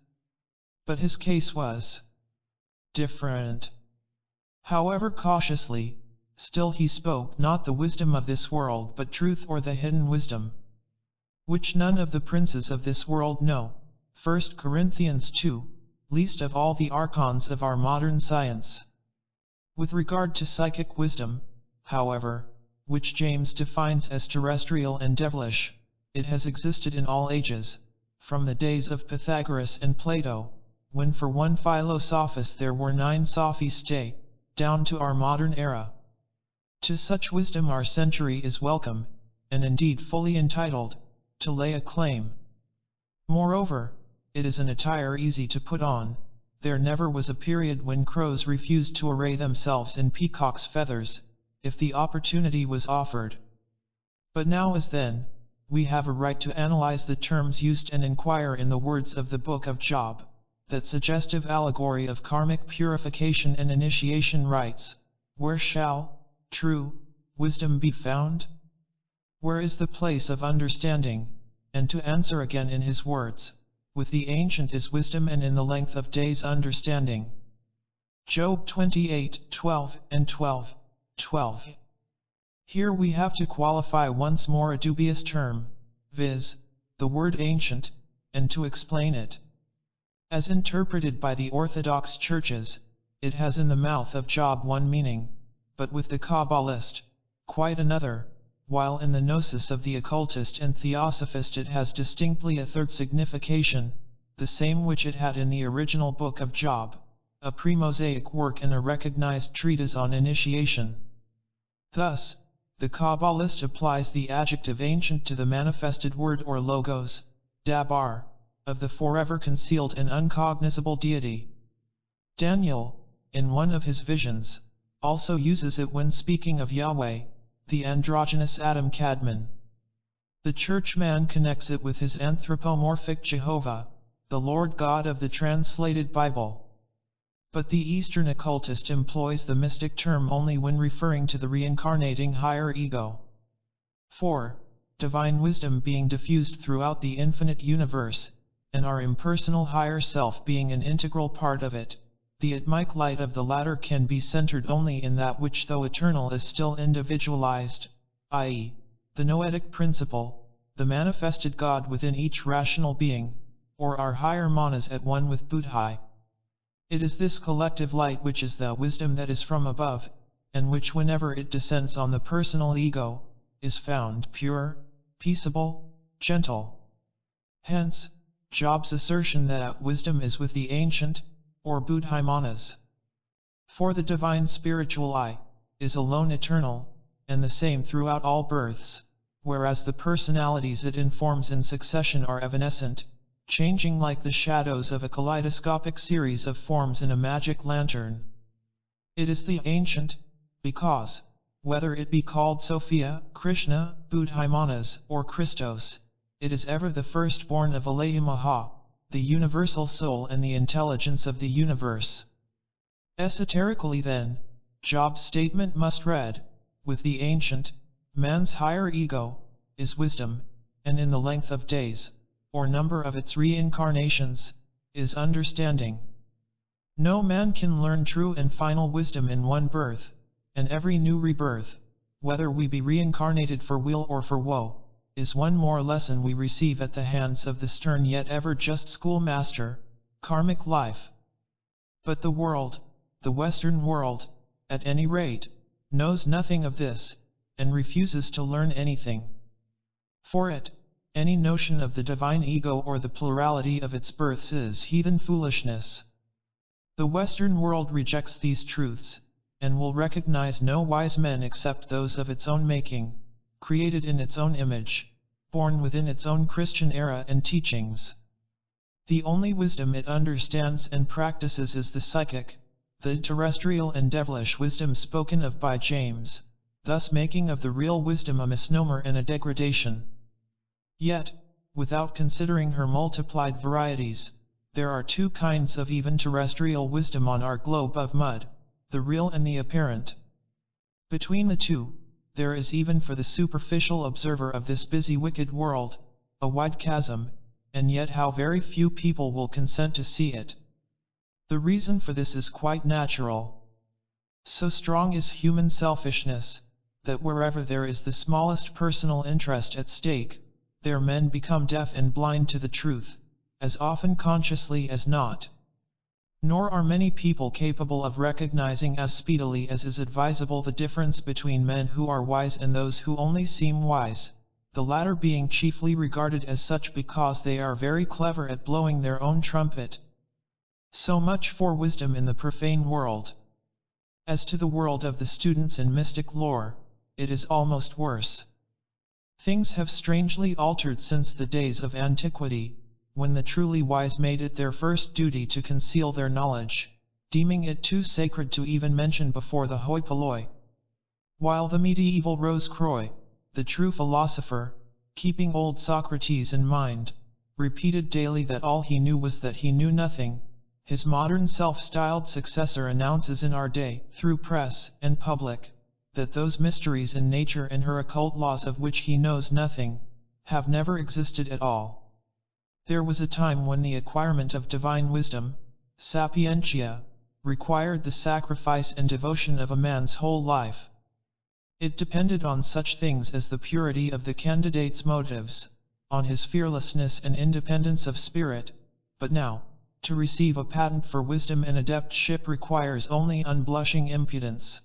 But his case was different. However cautiously, still he spoke not the wisdom of this world but truth or the hidden wisdom, which none of the princes of this world know. 1 Corinthians 2, least of all the archons of our modern science. With regard to psychic wisdom, however, which James defines as terrestrial and devilish, it has existed in all ages, from the days of Pythagoras and Plato, when for one philosophist there were 9 sophistae, down to our modern era. To such wisdom our century is welcome, and indeed fully entitled, to lay a claim. Moreover, it is an attire easy to put on. There never was a period when crows refused to array themselves in peacock's feathers, if the opportunity was offered. But now as then, we have a right to analyze the terms used and inquire in the words of the Book of Job, that suggestive allegory of karmic purification and initiation rites. Where shall true wisdom be found? Where is the place of understanding? And to answer again in his words, with the ancient is wisdom and in the length of days understanding. Job 28:12 and 12:12. Here we have to qualify once more a dubious term, viz., the word ancient, and to explain it. As interpreted by the Orthodox churches, it has in the mouth of Job one meaning, but with the Kabbalist, quite another, while in the gnosis of the occultist and theosophist it has distinctly a third signification, the same which it had in the original Book of Job, a pre-Mosaic work and a recognized treatise on initiation. Thus, the Kabbalist applies the adjective ancient to the manifested word or logos, dabar, of the forever concealed and uncognizable deity. Daniel, in one of his visions, also uses it when speaking of Yahweh, the androgynous Adam Kadmon. The churchman connects it with his anthropomorphic Jehovah, the Lord God of the translated Bible. But the Eastern occultist employs the mystic term only when referring to the reincarnating higher ego. 4. Divine wisdom being diffused throughout the infinite universe, and our impersonal higher self being an integral part of it, the atmic light of the latter can be centered only in that which though eternal is still individualized, i.e., the noetic principle, the manifested God within each rational being, or our higher manas at one with Buddhai. It is this collective light which is the wisdom that is from above, and which whenever it descends on the personal ego, is found pure, peaceable, gentle. Hence, Job's assertion that wisdom is with the ancient, or Buddhai manas. For the divine spiritual I, is alone eternal, and the same throughout all births, whereas the personalities it informs in succession are evanescent, changing like the shadows of a kaleidoscopic series of forms in a magic lantern. It is the ancient, because, whether it be called Sophia, Krishna, Buddhai manas, or Christos, it is ever the firstborn of Alaya Maha, the universal soul and the intelligence of the universe. Esoterically then, Job's statement must read, with the ancient, man's higher ego, is wisdom, and in the length of days, or number of its reincarnations, is understanding. No man can learn true and final wisdom in one birth, and every new rebirth, whether we be reincarnated for weal or for woe, is one more lesson we receive at the hands of the stern yet ever-just schoolmaster, karmic life. But the world, the Western world, at any rate, knows nothing of this, and refuses to learn anything. For it, any notion of the divine ego or the plurality of its births is heathen foolishness. The Western world rejects these truths, and will recognize no wise men except those of its own making, created in its own image, born within its own Christian era and teachings. The only wisdom it understands and practices is the psychic, the terrestrial and devilish wisdom spoken of by James, thus making of the real wisdom a misnomer and a degradation. Yet, without considering her multiplied varieties, there are two kinds of even terrestrial wisdom on our globe of mud, the real and the apparent. Between the two, there is even for the superficial observer of this busy wicked world, a wide chasm, and yet how very few people will consent to see it. The reason for this is quite natural. So strong is human selfishness, that wherever there is the smallest personal interest at stake, there men become deaf and blind to the truth, as often consciously as not. Nor are many people capable of recognizing as speedily as is advisable the difference between men who are wise and those who only seem wise, the latter being chiefly regarded as such because they are very clever at blowing their own trumpet. So much for wisdom in the profane world. As to the world of the students in mystic lore, it is almost worse. Things have strangely altered since the days of antiquity, when the truly wise made it their first duty to conceal their knowledge, deeming it too sacred to even mention before the hoi polloi. While the medieval Rose-Croix, the true philosopher, keeping old Socrates in mind, repeated daily that all he knew was that he knew nothing, his modern self-styled successor announces in our day, through press and public, that those mysteries in nature and her occult laws of which he knows nothing, have never existed at all. There was a time when the acquirement of divine wisdom, sapientia, required the sacrifice and devotion of a man's whole life. It depended on such things as the purity of the candidate's motives, on his fearlessness and independence of spirit, but now, to receive a patent for wisdom and adeptship requires only unblushing impudence.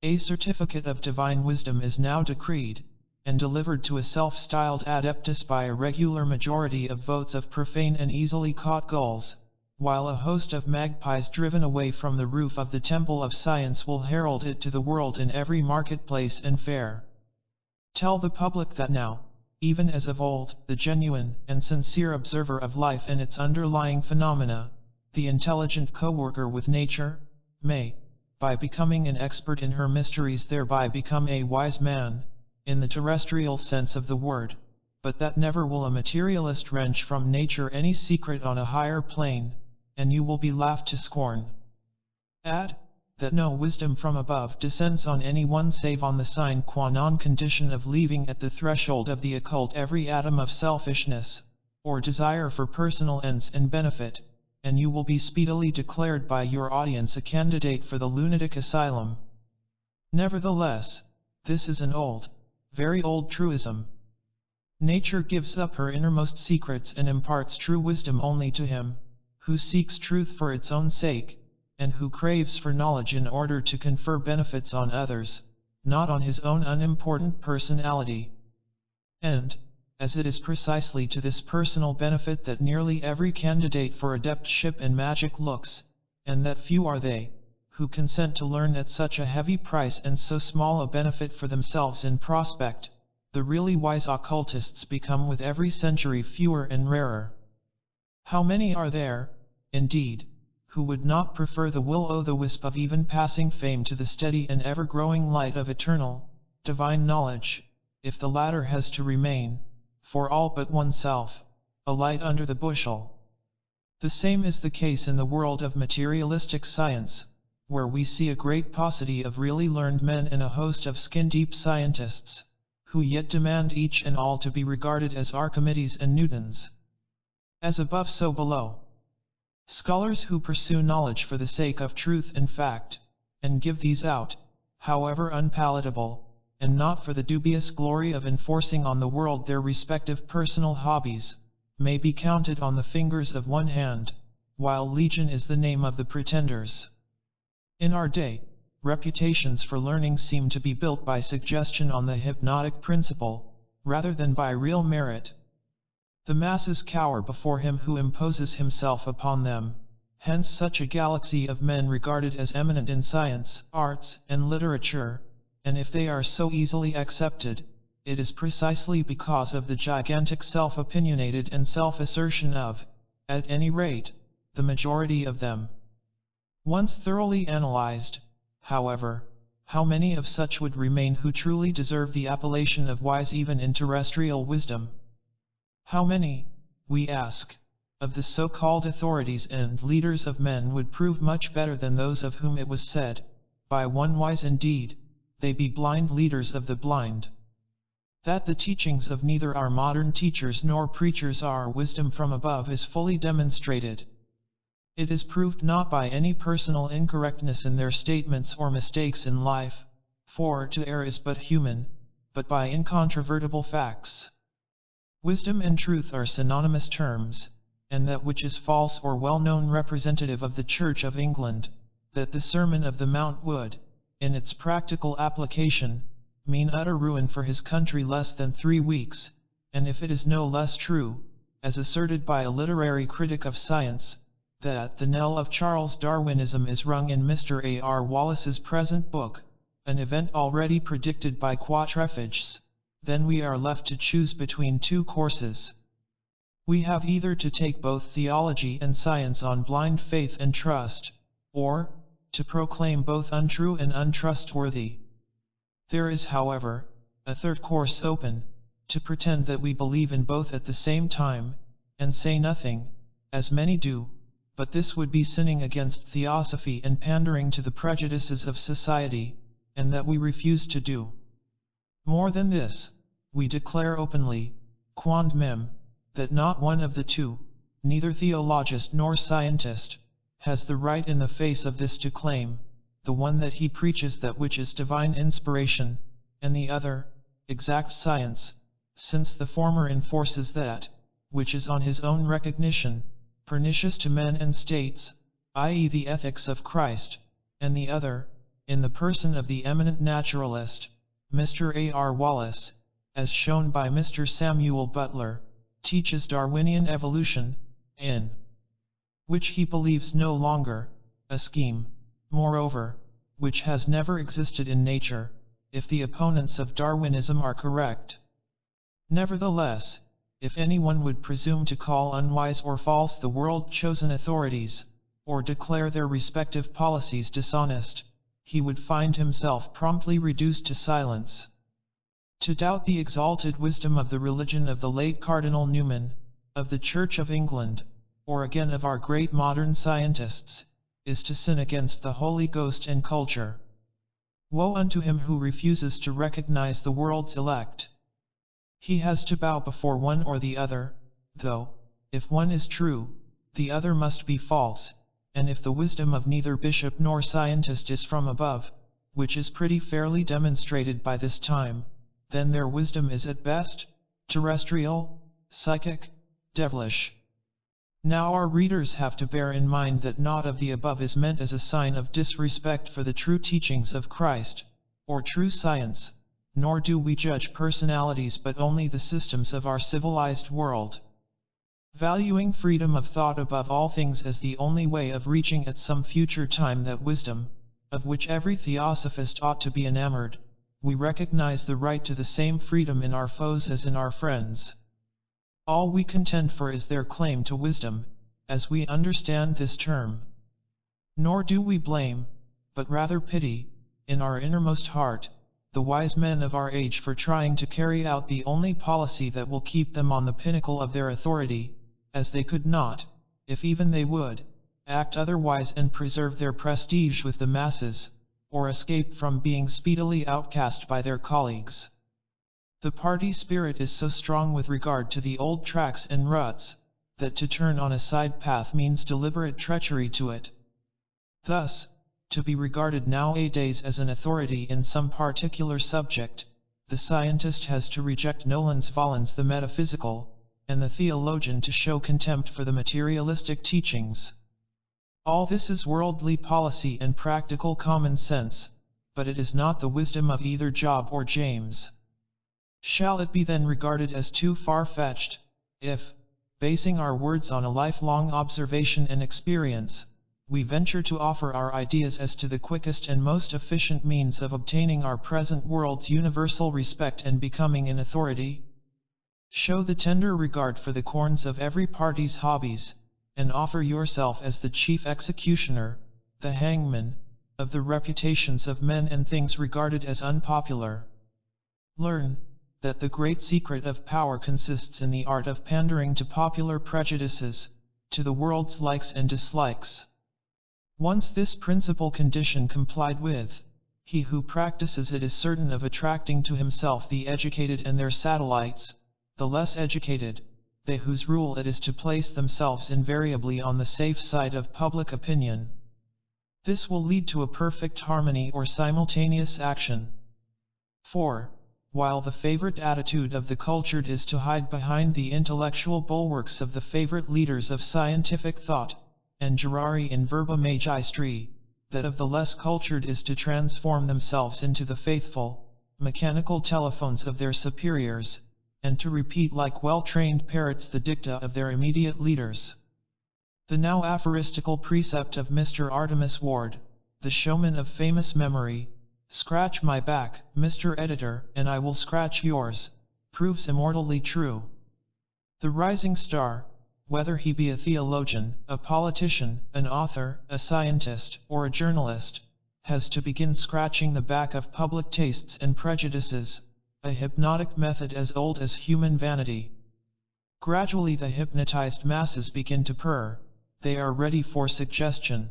A certificate of divine wisdom is now decreed, and delivered to a self-styled adeptus by a regular majority of votes of profane and easily caught gulls, while a host of magpies driven away from the roof of the Temple of Science will herald it to the world in every marketplace and fair. Tell the public that now, even as of old, the genuine and sincere observer of life and its underlying phenomena, the intelligent co-worker with nature, may, by becoming an expert in her mysteries thereby become a wise man, in the terrestrial sense of the word, but that never will a materialist wrench from nature any secret on a higher plane, and you will be laughed to scorn. Add, that no wisdom from above descends on any one save on the sine qua non condition of leaving at the threshold of the occult every atom of selfishness, or desire for personal ends and benefit, and you will be speedily declared by your audience a candidate for the lunatic asylum. Nevertheless, this is an old, very old truism. Nature gives up her innermost secrets and imparts true wisdom only to him who seeks truth for its own sake, and who craves for knowledge in order to confer benefits on others, not on his own unimportant personality. And, as it is precisely to this personal benefit that nearly every candidate for adeptship in magic looks, and that few are they, who consent to learn at such a heavy price and so small a benefit for themselves in prospect, the really wise occultists become with every century fewer and rarer. How many are there, indeed, who would not prefer the will-o'-the-wisp of even passing fame to the steady and ever-growing light of eternal, divine knowledge, if the latter has to remain, for all but oneself, a light under the bushel. The same is the case in the world of materialistic science, where we see a great paucity of really learned men and a host of skin-deep scientists, who yet demand each and all to be regarded as Archimedes and Newtons. As above so below. Scholars who pursue knowledge for the sake of truth and fact, and give these out, however unpalatable, and not for the dubious glory of enforcing on the world their respective personal hobbies, may be counted on the fingers of one hand, while legion is the name of the pretenders. In our day, reputations for learning seem to be built by suggestion on the hypnotic principle, rather than by real merit. The masses cower before him who imposes himself upon them, hence such a galaxy of men regarded as eminent in science, arts, and literature, and if they are so easily accepted, it is precisely because of the gigantic self-opinionated and self-assertion of, at any rate, the majority of them. Once thoroughly analyzed, however, how many of such would remain who truly deserve the appellation of wise even in terrestrial wisdom? How many, we ask, of the so-called authorities and leaders of men would prove much better than those of whom it was said, by one wise indeed, they be blind leaders of the blind? That the teachings of neither our modern teachers nor preachers are wisdom from above is fully demonstrated. It is proved not by any personal incorrectness in their statements or mistakes in life, for to err is but human, but by incontrovertible facts. Wisdom and truth are synonymous terms, and that which is false or well-known representative of the Church of England, that the Sermon of the Mount would, in its practical application, mean utter ruin for his country less than 3 weeks, and if it is no less true, as asserted by a literary critic of science, that the knell of Charles Darwinism is rung in Mr. A.R. Wallace's present book, an event already predicted by Quatrefages, then we are left to choose between two courses. We have either to take both theology and science on blind faith and trust, or to proclaim both untrue and untrustworthy. There is, however, a third course open, to pretend that we believe in both at the same time, and say nothing, as many do, but this would be sinning against Theosophy and pandering to the prejudices of society, and that we refuse to do. More than this, we declare openly, quond mem, that not one of the two, neither theologist nor scientist, has the right in the face of this to claim, the one that he preaches that which is divine inspiration, and the other, exact science, since the former enforces that, which is on his own recognition, pernicious to men and states, i.e. the ethics of Christ, and the other, in the person of the eminent naturalist, Mr. A.R. Wallace, as shown by Mr. Samuel Butler, teaches Darwinian evolution, in which he believes no longer, a scheme, moreover, which has never existed in nature, if the opponents of Darwinism are correct. Nevertheless, if anyone would presume to call unwise or false the world-chosen authorities, or declare their respective policies dishonest, he would find himself promptly reduced to silence. To doubt the exalted wisdom of the religion of the late Cardinal Newman, of the Church of England, or again of our great modern scientists, is to sin against the Holy Ghost and culture. Woe unto him who refuses to recognize the world's elect. He has to bow before one or the other, though, if one is true, the other must be false, and if the wisdom of neither bishop nor scientist is from above, which is pretty fairly demonstrated by this time, then their wisdom is at best, terrestrial, psychic, devilish. Now our readers have to bear in mind that naught of the above is meant as a sign of disrespect for the true teachings of Christ, or true science, nor do we judge personalities but only the systems of our civilized world. Valuing freedom of thought above all things as the only way of reaching at some future time that wisdom, of which every theosophist ought to be enamored, we recognize the right to the same freedom in our foes as in our friends. All we contend for is their claim to wisdom, as we understand this term. Nor do we blame, but rather pity, in our innermost heart, the wise men of our age for trying to carry out the only policy that will keep them on the pinnacle of their authority, as they could not, if even they would, act otherwise and preserve their prestige with the masses, or escape from being speedily outcast by their colleagues. The party spirit is so strong with regard to the old tracks and ruts, that to turn on a side path means deliberate treachery to it. Thus, to be regarded nowadays as an authority in some particular subject, the scientist has to reject nolens volens the metaphysical, and the theologian to show contempt for the materialistic teachings. All this is worldly policy and practical common sense, but it is not the wisdom of either Job or James. Shall it be then regarded as too far-fetched, if, basing our words on a lifelong observation and experience, we venture to offer our ideas as to the quickest and most efficient means of obtaining our present world's universal respect and becoming an authority? Show the tender regard for the corns of every party's hobbies, and offer yourself as the chief executioner, the hangman, of the reputations of men and things regarded as unpopular. Learn that the great secret of power consists in the art of pandering to popular prejudices, to the world's likes and dislikes. Once this principal condition complied with, he who practices it is certain of attracting to himself the educated and their satellites, the less educated, they whose rule it is to place themselves invariably on the safe side of public opinion. This will lead to a perfect harmony or simultaneous action. 4. While the favorite attitude of the cultured is to hide behind the intellectual bulwarks of the favorite leaders of scientific thought, and gerari in verba magistri, that of the less cultured is to transform themselves into the faithful, mechanical telephones of their superiors, and to repeat like well-trained parrots the dicta of their immediate leaders. The now aphoristical precept of Mr. Artemus Ward, the showman of famous memory, "Scratch my back, Mr. Editor, and I will scratch yours," proves immortally true. The rising star, whether he be a theologian, a politician, an author, a scientist, or a journalist, has to begin scratching the back of public tastes and prejudices, a hypnotic method as old as human vanity. Gradually the hypnotized masses begin to purr, they are ready for suggestion.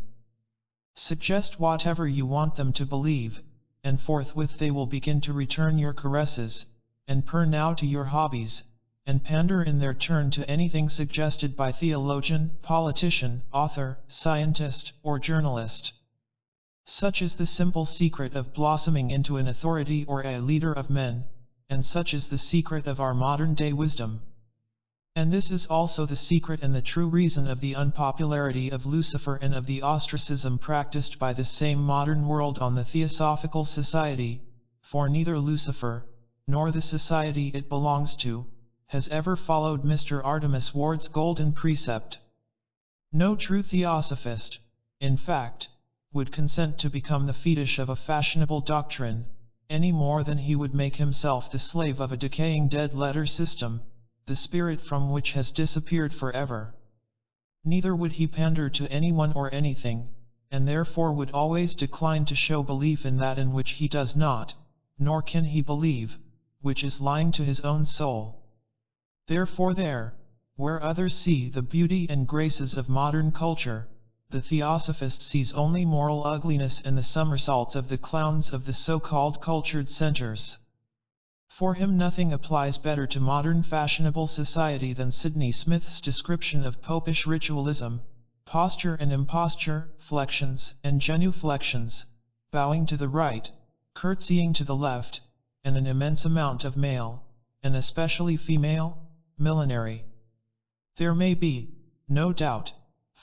Suggest whatever you want them to believe, and forthwith they will begin to return your caresses, and purr now to your hobbies, and pander in their turn to anything suggested by theologian, politician, author, scientist, or journalist. Such is the simple secret of blossoming into an authority or a leader of men, and such is the secret of our modern-day wisdom. And this is also the secret and the true reason of the unpopularity of Lucifer and of the ostracism practiced by this same modern world on the Theosophical Society, for neither Lucifer, nor the society it belongs to, has ever followed Mr. Artemus Ward's golden precept. No true theosophist, in fact, would consent to become the fetish of a fashionable doctrine, any more than he would make himself the slave of a decaying dead-letter system, the spirit from which has disappeared forever. Neither would he pander to anyone or anything, and therefore would always decline to show belief in that in which he does not, nor can he believe, which is lying to his own soul. Therefore there, where others see the beauty and graces of modern culture, the theosophist sees only moral ugliness and the somersaults of the clowns of the so-called cultured centers. For him nothing applies better to modern fashionable society than Sidney Smith's description of popish ritualism, posture and imposture, flexions and genuflexions, bowing to the right, curtsying to the left, and an immense amount of male, and especially female, millinery. There may be, no doubt,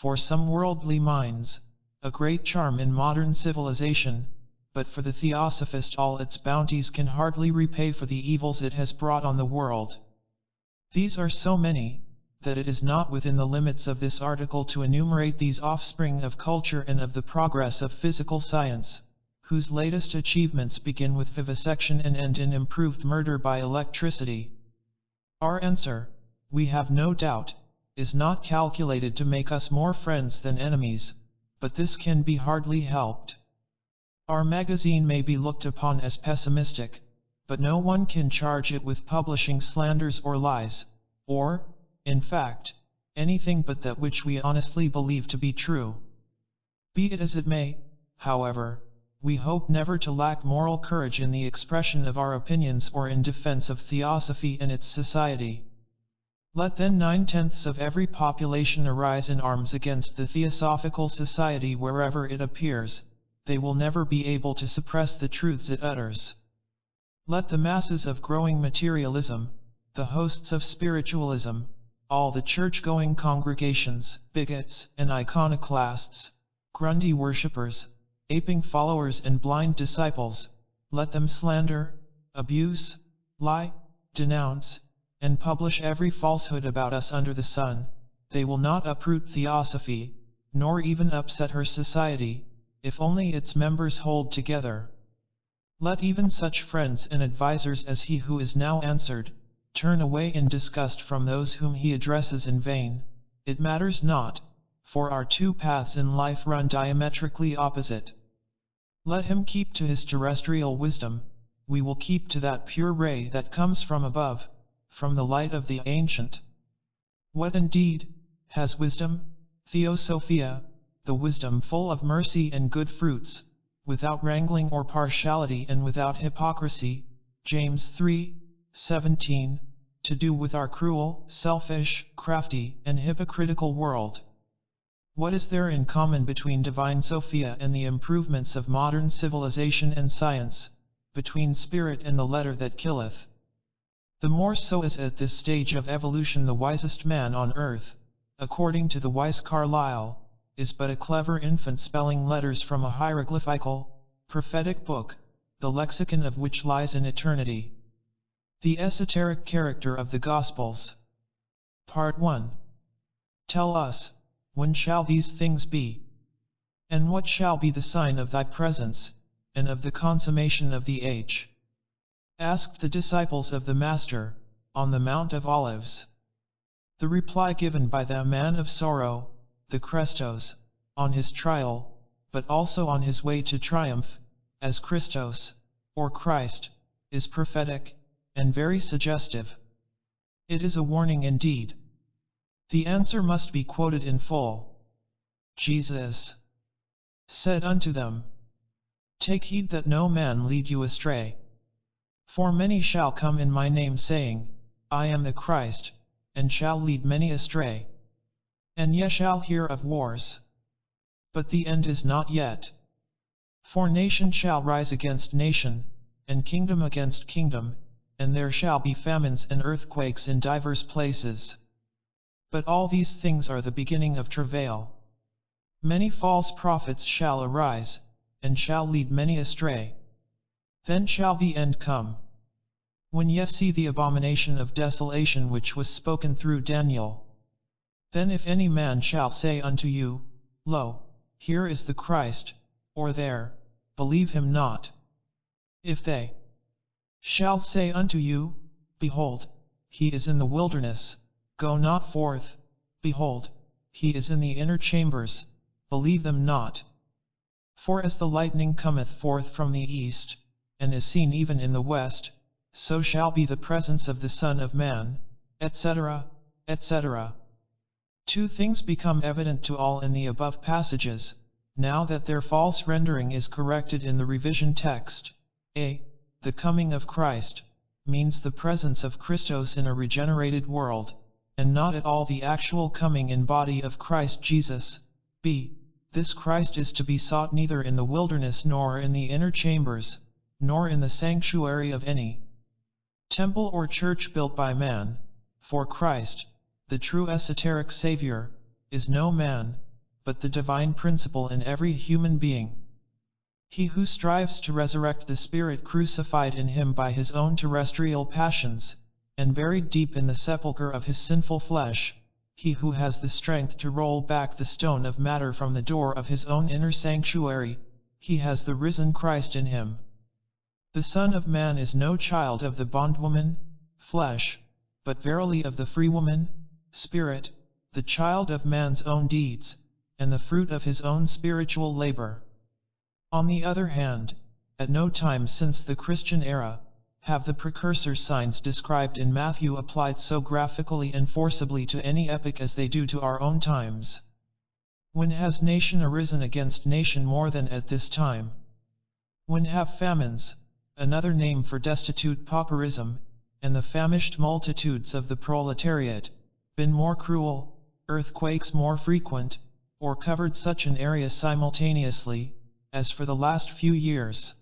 for some worldly minds, a great charm in modern civilization, but for the theosophist all its bounties can hardly repay for the evils it has brought on the world. These are so many, that it is not within the limits of this article to enumerate these offspring of culture and of the progress of physical science, whose latest achievements begin with vivisection and end in improved murder by electricity. Our answer, we have no doubt, is not calculated to make us more friends than enemies, but this can be hardly helped. Our magazine may be looked upon as pessimistic, but no one can charge it with publishing slanders or lies, or, in fact, anything but that which we honestly believe to be true. Be it as it may, however, we hope never to lack moral courage in the expression of our opinions or in defense of Theosophy and its society. Let then 9/10 of every population arise in arms against the Theosophical Society wherever it appears, they will never be able to suppress the truths it utters. Let the masses of growing materialism, the hosts of spiritualism, all the church-going congregations, bigots and iconoclasts, Grundy worshippers, aping followers and blind disciples, let them slander, abuse, lie, denounce, and publish every falsehood about us under the sun. They will not uproot Theosophy, nor even upset her society, if only its members hold together. Let even such friends and advisers as he who is now answered, turn away in disgust from those whom he addresses in vain. It matters not, for our two paths in life run diametrically opposite. Let him keep to his terrestrial wisdom, we will keep to that pure ray that comes from above, from the light of the ancient. What indeed has wisdom? Theosophia, the wisdom full of mercy and good fruits, without wrangling or partiality and without hypocrisy, James 3:17, to do with our cruel, selfish, crafty, and hypocritical world. What is there in common between divine Sophia and the improvements of modern civilization and science, between spirit and the letter that killeth? The more so as at this stage of evolution the wisest man on earth, according to the wise Carlyle, is but a clever infant spelling letters from a hieroglyphical, prophetic book, the lexicon of which lies in eternity. The esoteric character of the Gospels. Part 1. Tell us, when shall these things be? And what shall be the sign of thy presence, and of the consummation of the age? Asked the disciples of the Master, on the Mount of Olives. The reply given by the man of sorrow, the Christos, on his trial, but also on his way to triumph, as Christos, or Christ, is prophetic, and very suggestive. It is a warning indeed. The answer must be quoted in full. Jesus said unto them, Take heed that no man lead you astray. For many shall come in my name saying, I am the Christ, and shall lead many astray. And ye shall hear of wars. But the end is not yet. For nation shall rise against nation, and kingdom against kingdom, and there shall be famines and earthquakes in divers places. But all these things are the beginning of travail. Many false prophets shall arise, and shall lead many astray. Then shall the end come. When ye see the abomination of desolation which was spoken through Daniel. Then if any man shall say unto you, Lo, here is the Christ, or there, believe him not. If they shall say unto you, Behold, he is in the wilderness, go not forth, behold, he is in the inner chambers, believe them not. For as the lightning cometh forth from the east, and is seen even in the west, so shall be the presence of the Son of Man, etc., etc. Two things become evident to all in the above passages, now that their false rendering is corrected in the revision text. A. The coming of Christ means the presence of Christos in a regenerated world, and not at all the actual coming in body of Christ Jesus. B. This Christ is to be sought neither in the wilderness nor in the inner chambers, nor in the sanctuary of any temple or church built by man, for Christ, the true esoteric Savior, is no man, but the divine principle in every human being. He who strives to resurrect the spirit crucified in him by his own terrestrial passions, and buried deep in the sepulchre of his sinful flesh, he who has the strength to roll back the stone of matter from the door of his own inner sanctuary, he has the risen Christ in him. The Son of Man is no child of the bondwoman, flesh, but verily of the free woman, spirit, the child of man's own deeds, and the fruit of his own spiritual labor. On the other hand, at no time since the Christian era, have the precursor signs described in Matthew applied so graphically and forcibly to any epoch as they do to our own times. When has nation arisen against nation more than at this time? When have famines, another name for destitute pauperism, and the famished multitudes of the proletariat, been more cruel, earthquakes more frequent, or covered such an area simultaneously, as for the last few years?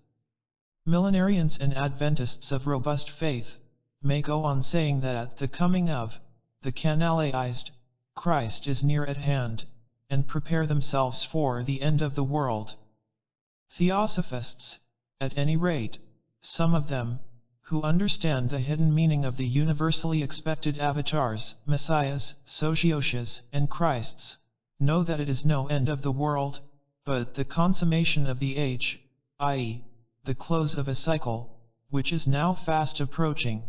Millenarians and Adventists of robust faith may go on saying that the coming of the canalized Christ is near at hand, and prepare themselves for the end of the world. Theosophists, at any rate, some of them, who understand the hidden meaning of the universally expected avatars, messiahs, sociotias, and Christs, know that it is no end of the world, but the consummation of the age, i.e., the close of a cycle, which is now fast approaching.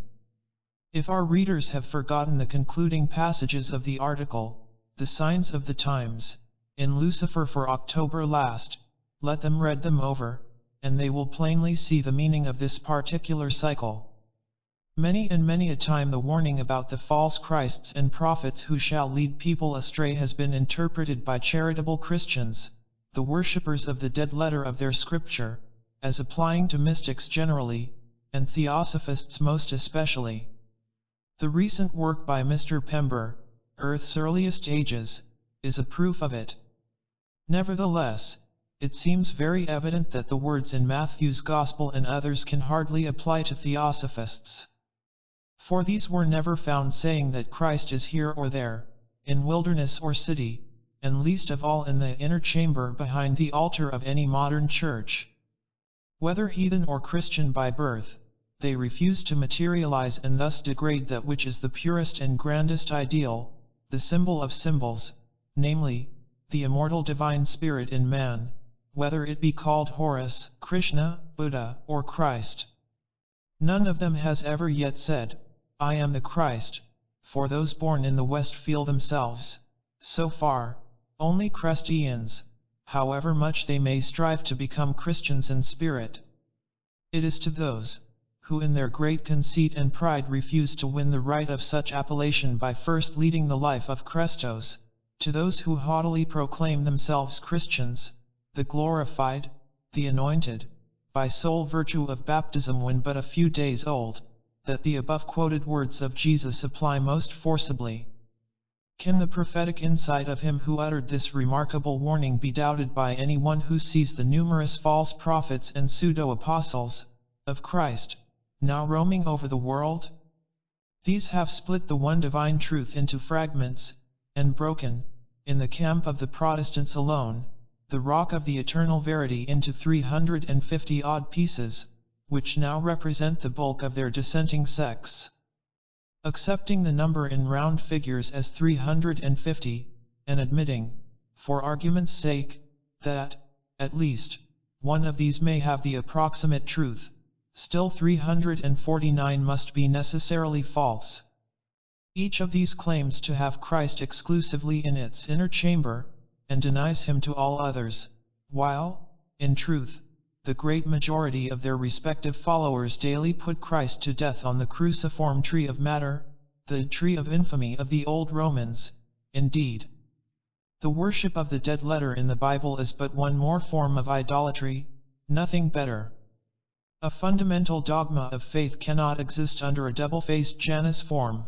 If our readers have forgotten the concluding passages of the article, The Signs of the Times, in Lucifer for October last, let them read them over, and they will plainly see the meaning of this particular cycle. Many and many a time the warning about the false Christs and prophets who shall lead people astray has been interpreted by charitable Christians, the worshippers of the dead letter of their scripture, as applying to mystics generally, and Theosophists most especially. The recent work by Mr. Pember, Earth's Earliest Ages, is a proof of it. Nevertheless, it seems very evident that the words in Matthew's Gospel and others can hardly apply to Theosophists. For these were never found saying that Christ is here or there, in wilderness or city, and least of all in the inner chamber behind the altar of any modern church. Whether heathen or Christian by birth, they refuse to materialize and thus degrade that which is the purest and grandest ideal, the symbol of symbols, namely, the immortal divine spirit in man, whether it be called Horus, Krishna, Buddha, or Christ. None of them has ever yet said, I am the Christ, for those born in the West feel themselves, so far, only Christians, however much they may strive to become Christians in spirit. It is to those, who in their great conceit and pride refuse to win the right of such appellation by first leading the life of Christos, to those who haughtily proclaim themselves Christians, the glorified, the anointed, by sole virtue of baptism when but a few days old, that the above-quoted words of Jesus apply most forcibly. Can the prophetic insight of him who uttered this remarkable warning be doubted by anyone who sees the numerous false prophets and pseudo-apostles of Christ, now roaming over the world? These have split the one divine truth into fragments, and broken, in the camp of the Protestants alone, the rock of the eternal verity into 350-odd pieces, which now represent the bulk of their dissenting sects. Accepting the number in round figures as 350, and admitting, for argument's sake, that, at least, one of these may have the approximate truth, still 349 must be necessarily false. Each of these claims to have Christ exclusively in its inner chamber, and denies him to all others, while, in truth, the great majority of their respective followers daily put Christ to death on the cruciform tree of matter, the tree of infamy of the old Romans, indeed. The worship of the dead letter in the Bible is but one more form of idolatry, nothing better. A fundamental dogma of faith cannot exist under a double-faced Janus form.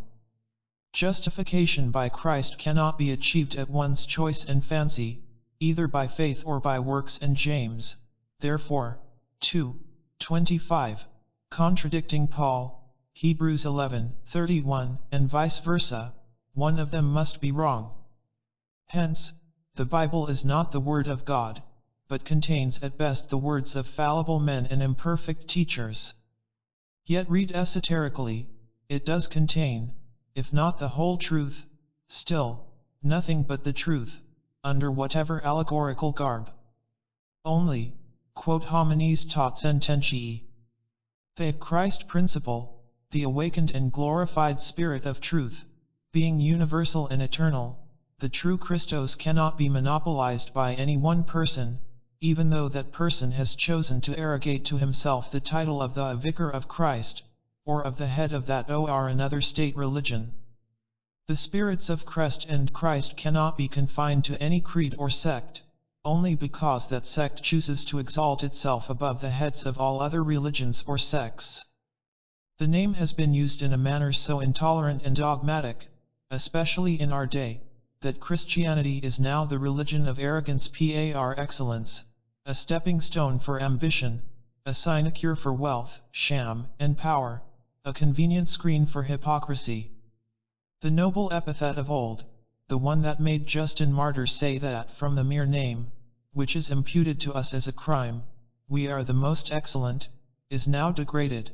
Justification by Christ cannot be achieved at one's choice and fancy, either by faith or by works, and James, therefore, 2:25, contradicting Paul, Hebrews 11:31, and vice versa, one of them must be wrong. Hence, the Bible is not the Word of God, but contains at best the words of fallible men and imperfect teachers. Yet read esoterically, it does contain, if not the whole truth, still, nothing but the truth, under whatever allegorical garb. Only, quod homines tot sententiae. The Christ principle, the awakened and glorified Spirit of truth, being universal and eternal, the true Christos cannot be monopolized by any one person, even though that person has chosen to arrogate to himself the title of the Vicar of Christ, or of the head of that or another state religion. The spirits of Christ and Christ cannot be confined to any creed or sect, only because that sect chooses to exalt itself above the heads of all other religions or sects. The name has been used in a manner so intolerant and dogmatic, especially in our day, that Christianity is now the religion of arrogance par excellence, a stepping stone for ambition, a sinecure for wealth, sham, and power, a convenient screen for hypocrisy. The noble epithet of old, the one that made Justin Martyr say that from the mere name, which is imputed to us as a crime, we are the most excellent, is now degraded.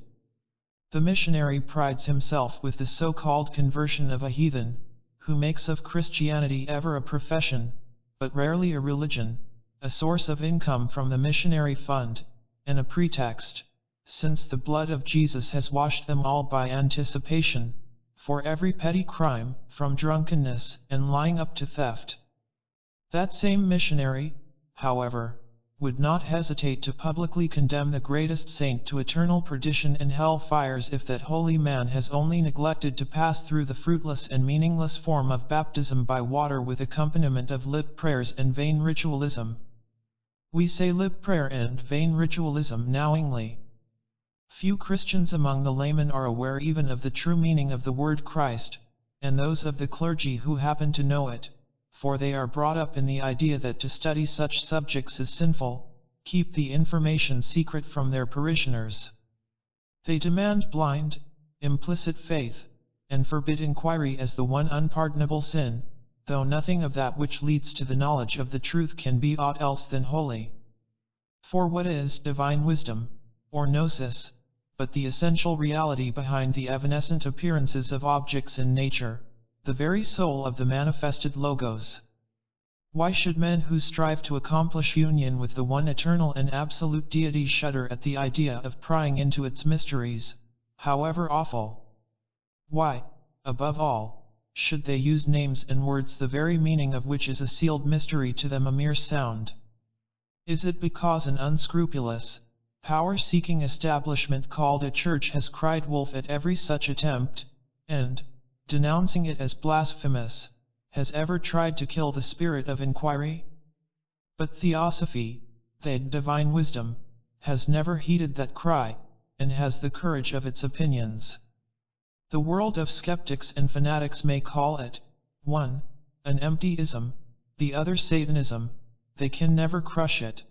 The missionary prides himself with the so-called conversion of a heathen, who makes of Christianity ever a profession, but rarely a religion, a source of income from the missionary fund, and a pretext, since the blood of Jesus has washed them all by anticipation, for every petty crime, from drunkenness and lying up to theft. That same missionary, however, would not hesitate to publicly condemn the greatest saint to eternal perdition and hell fires if that holy man has only neglected to pass through the fruitless and meaningless form of baptism by water with accompaniment of lip prayers and vain ritualism. We say lip prayer and vain ritualism knowingly. Few Christians among the laymen are aware even of the true meaning of the word Christ, and those of the clergy who happen to know it, for they are brought up in the idea that to study such subjects is sinful, keep the information secret from their parishioners. They demand blind, implicit faith, and forbid inquiry as the one unpardonable sin, though nothing of that which leads to the knowledge of the truth can be aught else than holy. For what is divine wisdom, or gnosis, but the essential reality behind the evanescent appearances of objects in nature, the very soul of the manifested logos? Why should men who strive to accomplish union with the one eternal and absolute deity shudder at the idea of prying into its mysteries, however awful? Why, above all, should they use names and words the very meaning of which is a sealed mystery to them a mere sound? Is it because an unscrupulous, power-seeking establishment called a church has cried wolf at every such attempt, and, denouncing it as blasphemous, has ever tried to kill the spirit of inquiry? But Theosophy, the divine wisdom, has never heeded that cry, and has the courage of its opinions. The world of skeptics and fanatics may call it, one, an empty ism, the other Satanism, they can never crush it.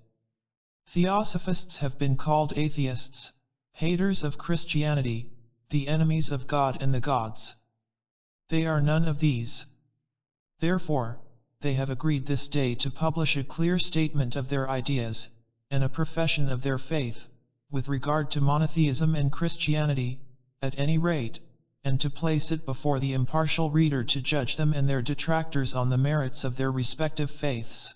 Theosophists have been called atheists, haters of Christianity, the enemies of God and the gods. They are none of these. Therefore, they have agreed this day to publish a clear statement of their ideas, and a profession of their faith, with regard to monotheism and Christianity, at any rate, and to place it before the impartial reader to judge them and their detractors on the merits of their respective faiths.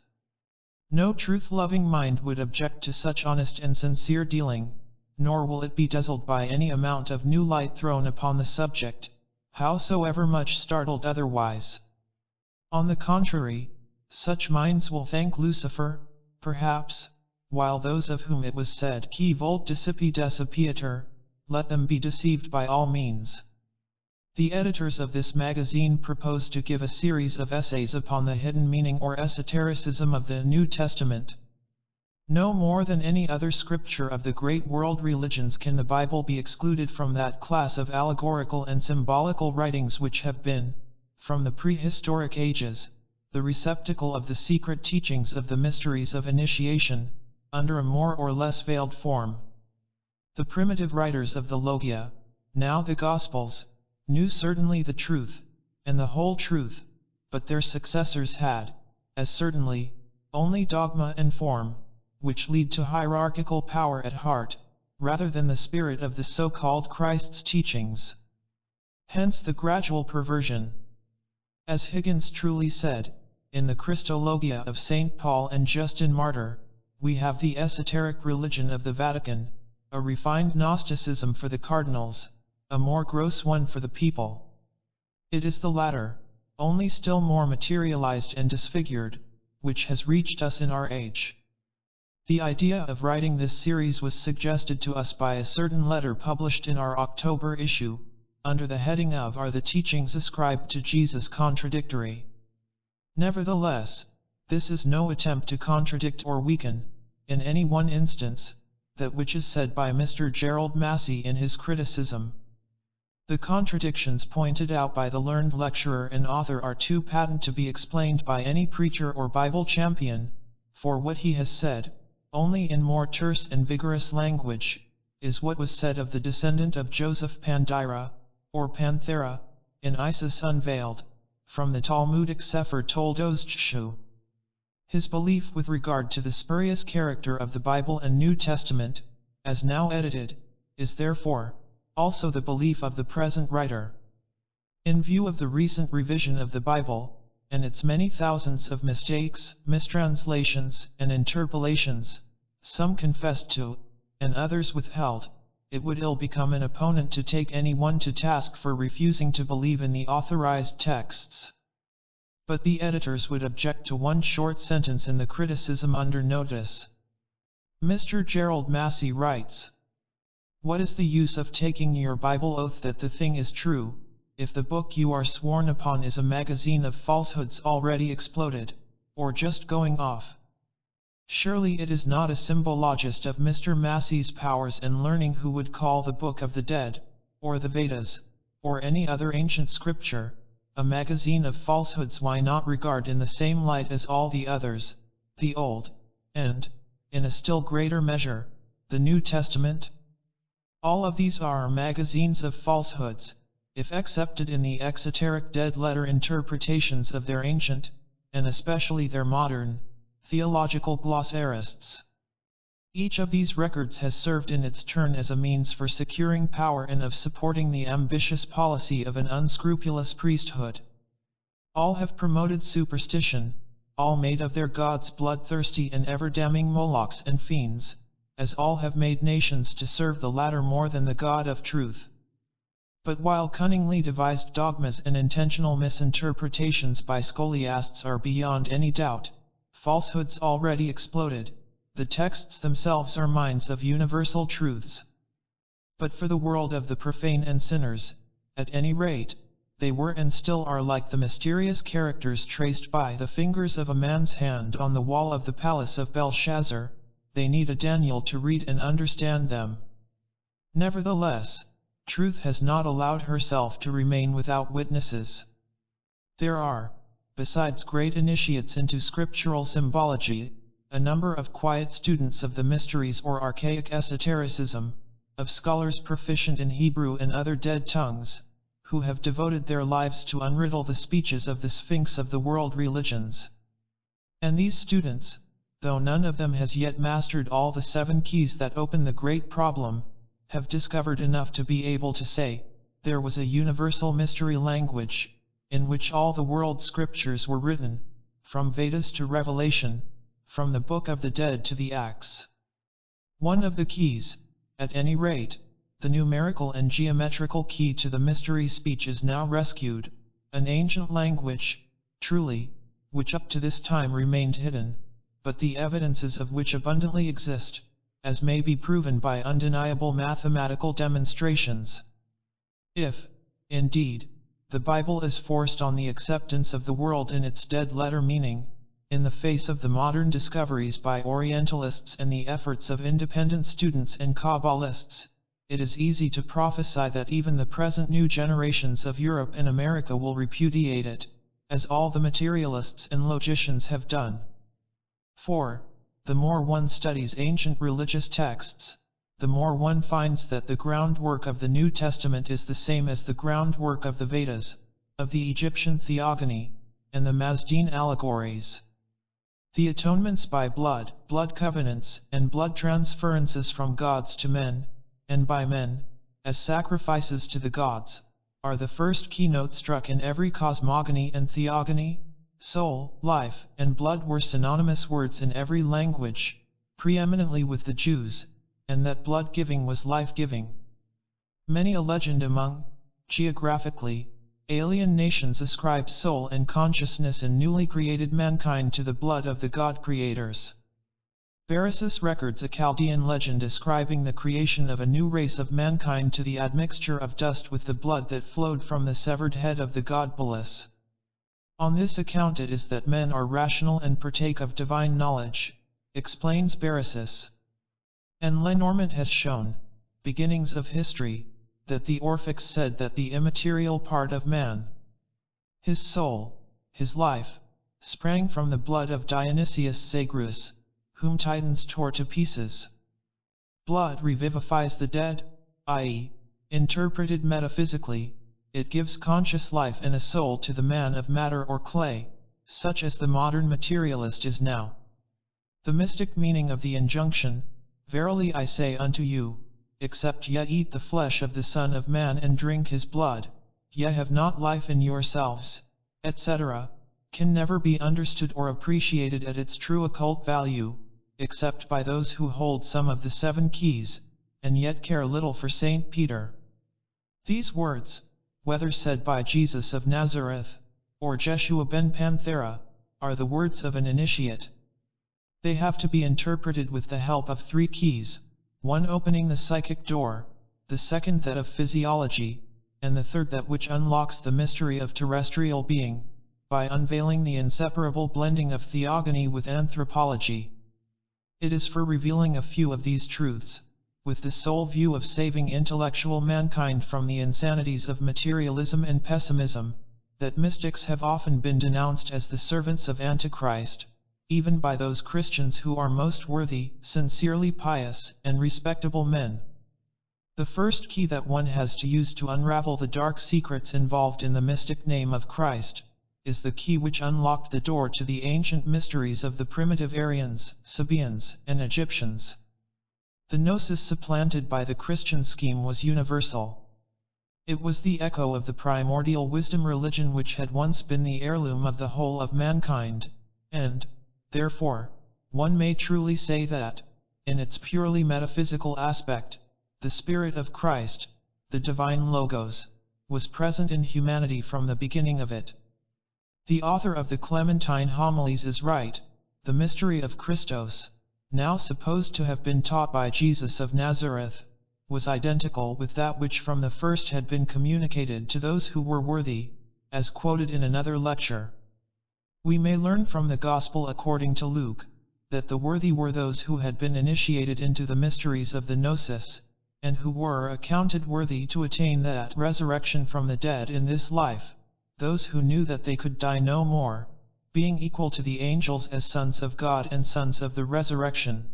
No truth-loving mind would object to such honest and sincere dealing, nor will it be dazzled by any amount of new light thrown upon the subject, howsoever much startled otherwise. On the contrary, such minds will thank Lucifer, perhaps, while those of whom it was said, Qui volt discipi desipietur, let them be deceived by all means. The editors of this magazine propose to give a series of essays upon the hidden meaning or esotericism of the New Testament. No more than any other scripture of the great world religions can the Bible be excluded from that class of allegorical and symbolical writings which have been, from the prehistoric ages, the receptacle of the secret teachings of the mysteries of initiation, under a more or less veiled form. The primitive writers of the Logia, now the Gospels, knew certainly the truth, and the whole truth, but their successors had, as certainly, only dogma and form, which lead to hierarchical power at heart, rather than the spirit of the so-called Christ's teachings. Hence the gradual perversion. As Higgins truly said, in the Christologia of St. Paul and Justin Martyr, we have the esoteric religion of the Vatican, a refined Gnosticism for the cardinals, a more gross one for the people. It is the latter, only still more materialized and disfigured, which has reached us in our age. The idea of writing this series was suggested to us by a certain letter published in our October issue, under the heading of Are the Teachings Ascribed to Jesus Contradictory? Nevertheless, this is no attempt to contradict or weaken, in any one instance, that which is said by Mr. Gerald Massey in his criticism. The contradictions pointed out by the learned lecturer and author are too patent to be explained by any preacher or Bible champion, for what he has said, only in more terse and vigorous language, is what was said of the descendant of Joseph Pandira, or Panthera, in Isis Unveiled, from the Talmudic Sefer Toldos Jeshu. His belief with regard to the spurious character of the Bible and New Testament, as now edited, is therefore also the belief of the present writer. In view of the recent revision of the Bible, and its many thousands of mistakes, mistranslations, and interpolations, some confessed to, and others withheld, it would ill become an opponent to take any one to task for refusing to believe in the authorized texts. But the editors would object to one short sentence in the criticism under notice. Mr. Gerald Massey writes, "What is the use of taking your Bible oath that the thing is true, if the book you are sworn upon is a magazine of falsehoods already exploded, or just going off? Surely it is not a symbologist of Mr. Massey's powers and learning who would call the Book of the Dead, or the Vedas, or any other ancient scripture, a magazine of falsehoods. Why not regard in the same light as all the others, the Old, and, in a still greater measure, the New Testament? All of these are magazines of falsehoods, if accepted in the esoteric dead-letter interpretations of their ancient, and especially their modern, theological glossarists. Each of these records has served in its turn as a means for securing power and of supporting the ambitious policy of an unscrupulous priesthood. All have promoted superstition, all made of their gods bloodthirsty and ever-damning Molochs and fiends, as all have made nations to serve the latter more than the God of truth. But while cunningly devised dogmas and intentional misinterpretations by scholiasts are beyond any doubt, falsehoods already exploded, the texts themselves are mines of universal truths. But for the world of the profane and sinners, at any rate, they were and still are like the mysterious characters traced by the fingers of a man's hand on the wall of the palace of Belshazzar. They need a Daniel to read and understand them. Nevertheless, truth has not allowed herself to remain without witnesses. There are, besides great initiates into scriptural symbology, a number of quiet students of the mysteries or archaic esotericism, of scholars proficient in Hebrew and other dead tongues, who have devoted their lives to unriddle the speeches of the Sphinx of the world religions. And these students, though none of them has yet mastered all the 7 keys that open the great problem, have discovered enough to be able to say, there was a universal mystery language, in which all the world scriptures were written, from Vedas to Revelation, from the Book of the Dead to the Acts. One of the keys, at any rate, the numerical and geometrical key to the mystery speech is now rescued, an ancient language, truly, which up to this time remained hidden, but the evidences of which abundantly exist, as may be proven by undeniable mathematical demonstrations. If, indeed, the Bible is forced on the acceptance of the world in its dead-letter meaning, in the face of the modern discoveries by Orientalists and the efforts of independent students and Kabbalists, it is easy to prophesy that even the present new generations of Europe and America will repudiate it, as all the materialists and logicians have done. For, the more one studies ancient religious texts, the more one finds that the groundwork of the New Testament is the same as the groundwork of the Vedas, of the Egyptian theogony, and the Mazdean allegories. The atonements by blood, blood covenants, and blood transferences from gods to men, and by men, as sacrifices to the gods, are the first keynote struck in every cosmogony and theogony. Soul, life, and blood were synonymous words in every language, preeminently with the Jews, and that blood-giving was life-giving. Many a legend among, geographically, alien nations ascribe soul and consciousness in newly created mankind to the blood of the god-creators. Beresis records a Chaldean legend ascribing the creation of a new race of mankind to the admixture of dust with the blood that flowed from the severed head of the god Belus. On this account it is that men are rational and partake of divine knowledge, explains Beresis. And Lenormand has shown, Beginnings of History, that the Orphics said that the immaterial part of man, his soul, his life, sprang from the blood of Dionysius Zagreus, whom Titans tore to pieces. Blood revivifies the dead, i.e., interpreted metaphysically, it gives conscious life and a soul to the man of matter or clay, such as the modern materialist is now. The mystic meaning of the injunction, "Verily I say unto you, except ye eat the flesh of the Son of Man and drink his blood, ye have not life in yourselves," etc., can never be understood or appreciated at its true occult value, except by those who hold some of the 7 keys, and yet care little for St. Peter. These words, whether said by Jesus of Nazareth, or Jeshua ben Panthera, are the words of an initiate. They have to be interpreted with the help of 3 keys, one opening the psychic door, the second that of physiology, and the third that which unlocks the mystery of terrestrial being, by unveiling the inseparable blending of theogony with anthropology. It is for revealing a few of these truths, with the sole view of saving intellectual mankind from the insanities of materialism and pessimism, that mystics have often been denounced as the servants of Antichrist, even by those Christians who are most worthy, sincerely pious, and respectable men. The first key that one has to use to unravel the dark secrets involved in the mystic name of Christ, is the key which unlocked the door to the ancient mysteries of the primitive Aryans, Sabaeans, and Egyptians. The gnosis supplanted by the Christian scheme was universal. It was the echo of the primordial wisdom religion which had once been the heirloom of the whole of mankind, and, therefore, one may truly say that, in its purely metaphysical aspect, the Spirit of Christ, the divine Logos, was present in humanity from the beginning of it. The author of the Clementine Homilies is right, the mystery of Christos, now supposed to have been taught by Jesus of Nazareth, was identical with that which from the first had been communicated to those who were worthy, as quoted in another lecture. We may learn from the Gospel according to Luke, that the worthy were those who had been initiated into the mysteries of the Gnosis, and who were accounted worthy to attain that resurrection from the dead in this life, those who knew that they could die no more, being equal to the angels as sons of God and sons of the resurrection.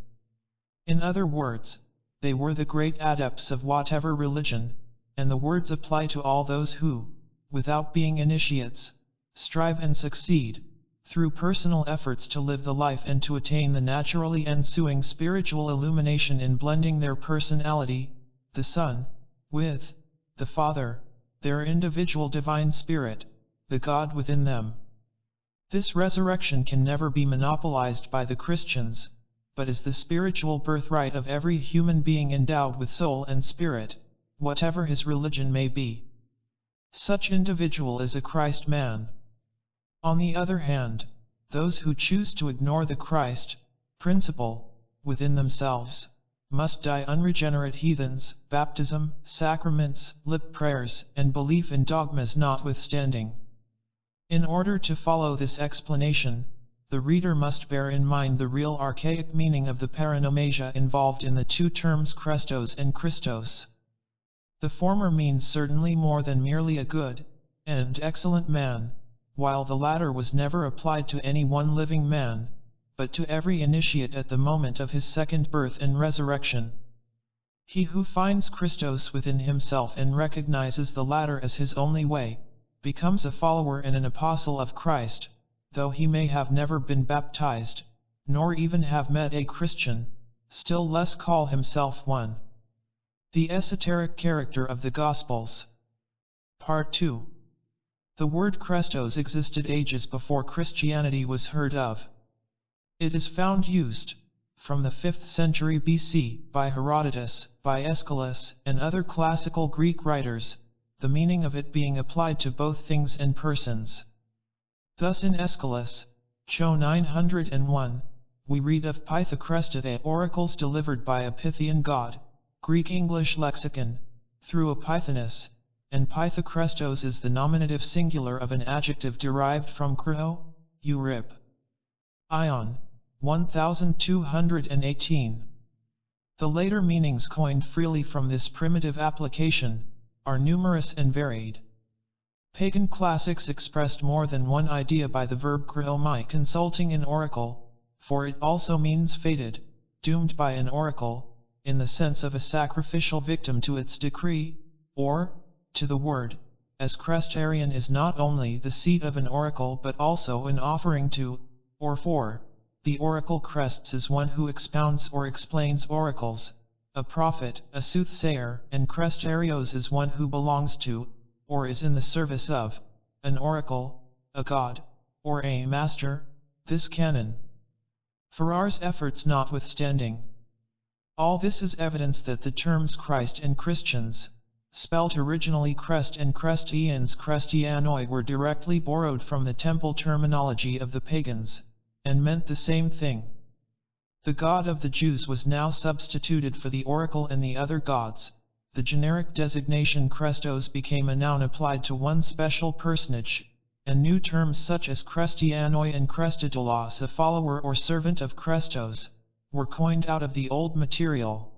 In other words, they were the great adepts of whatever religion, and the words apply to all those who, without being initiates, strive and succeed, through personal efforts to live the life and to attain the naturally ensuing spiritual illumination in blending their personality, the Son, with the Father, their individual divine spirit, the God within them. This resurrection can never be monopolized by the Christians, but is the spiritual birthright of every human being endowed with soul and spirit, whatever his religion may be. Such individual is a Christ man. On the other hand, those who choose to ignore the Christ principle within themselves must die unregenerate heathens, baptism, sacraments, lip prayers, and belief in dogmas notwithstanding. In order to follow this explanation, the reader must bear in mind the real archaic meaning of the paranomasia involved in the 2 terms Christos and Christos. The former means certainly more than merely a good and excellent man, while the latter was never applied to any one living man, but to every initiate at the moment of his second birth and resurrection. He who finds Christos within himself and recognizes the latter as his only way, becomes a follower and an apostle of Christ, though he may have never been baptized, nor even have met a Christian, still less call himself one. The esoteric character of the Gospels. Part 2. The word Christos existed ages before Christianity was heard of. It is found used, from the 5th century BC, by Herodotus, by Aeschylus, and other classical Greek writers, the meaning of it being applied to both things and persons. Thus in Aeschylus, Cho 901, we read of Pythocrestidae oracles delivered by a Pythian god, Greek-English lexicon, through a Pythoness, and Pythocrestos is the nominative singular of an adjective derived from kryo, Eurip. Ion, 1218. The later meanings coined freely from this primitive application are numerous and varied. Pagan classics expressed more than one idea by the verb kryomai, consulting an oracle, for it also means fated, doomed by an oracle, in the sense of a sacrificial victim to its decree, or, to the word, as Crestarian is not only the seat of an oracle but also an offering to, or for, the oracle. Crests is one who expounds or explains oracles, a prophet, a soothsayer, and Crestarios is one who belongs to, or is in the service of, an oracle, a god, or a master. This canon. Farrar's efforts notwithstanding. All this is evidence that the terms Christ and Christians, spelt originally Crest and Christians Christianoi, were directly borrowed from the temple terminology of the pagans, and meant the same thing. The God of the Jews was now substituted for the oracle and the other gods. The generic designation Christos became a noun applied to one special personage, and new terms such as Christianoi and Christodoulos, a follower or servant of Christos, were coined out of the old material.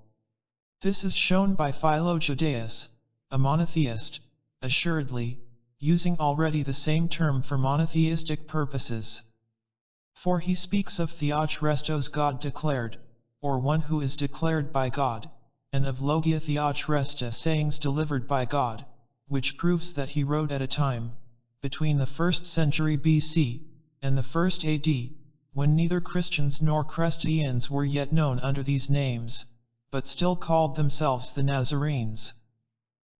This is shown by Philo-Judaeus, a monotheist, assuredly, using already the same term for monotheistic purposes. For he speaks of Theochrestos, God declared, or one who is declared by God, and of Logia Theochresta, sayings delivered by God, which proves that he wrote at a time, between the 1st century BC, and the 1st AD, when neither Christians nor Christians were yet known under these names, but still called themselves the Nazarenes.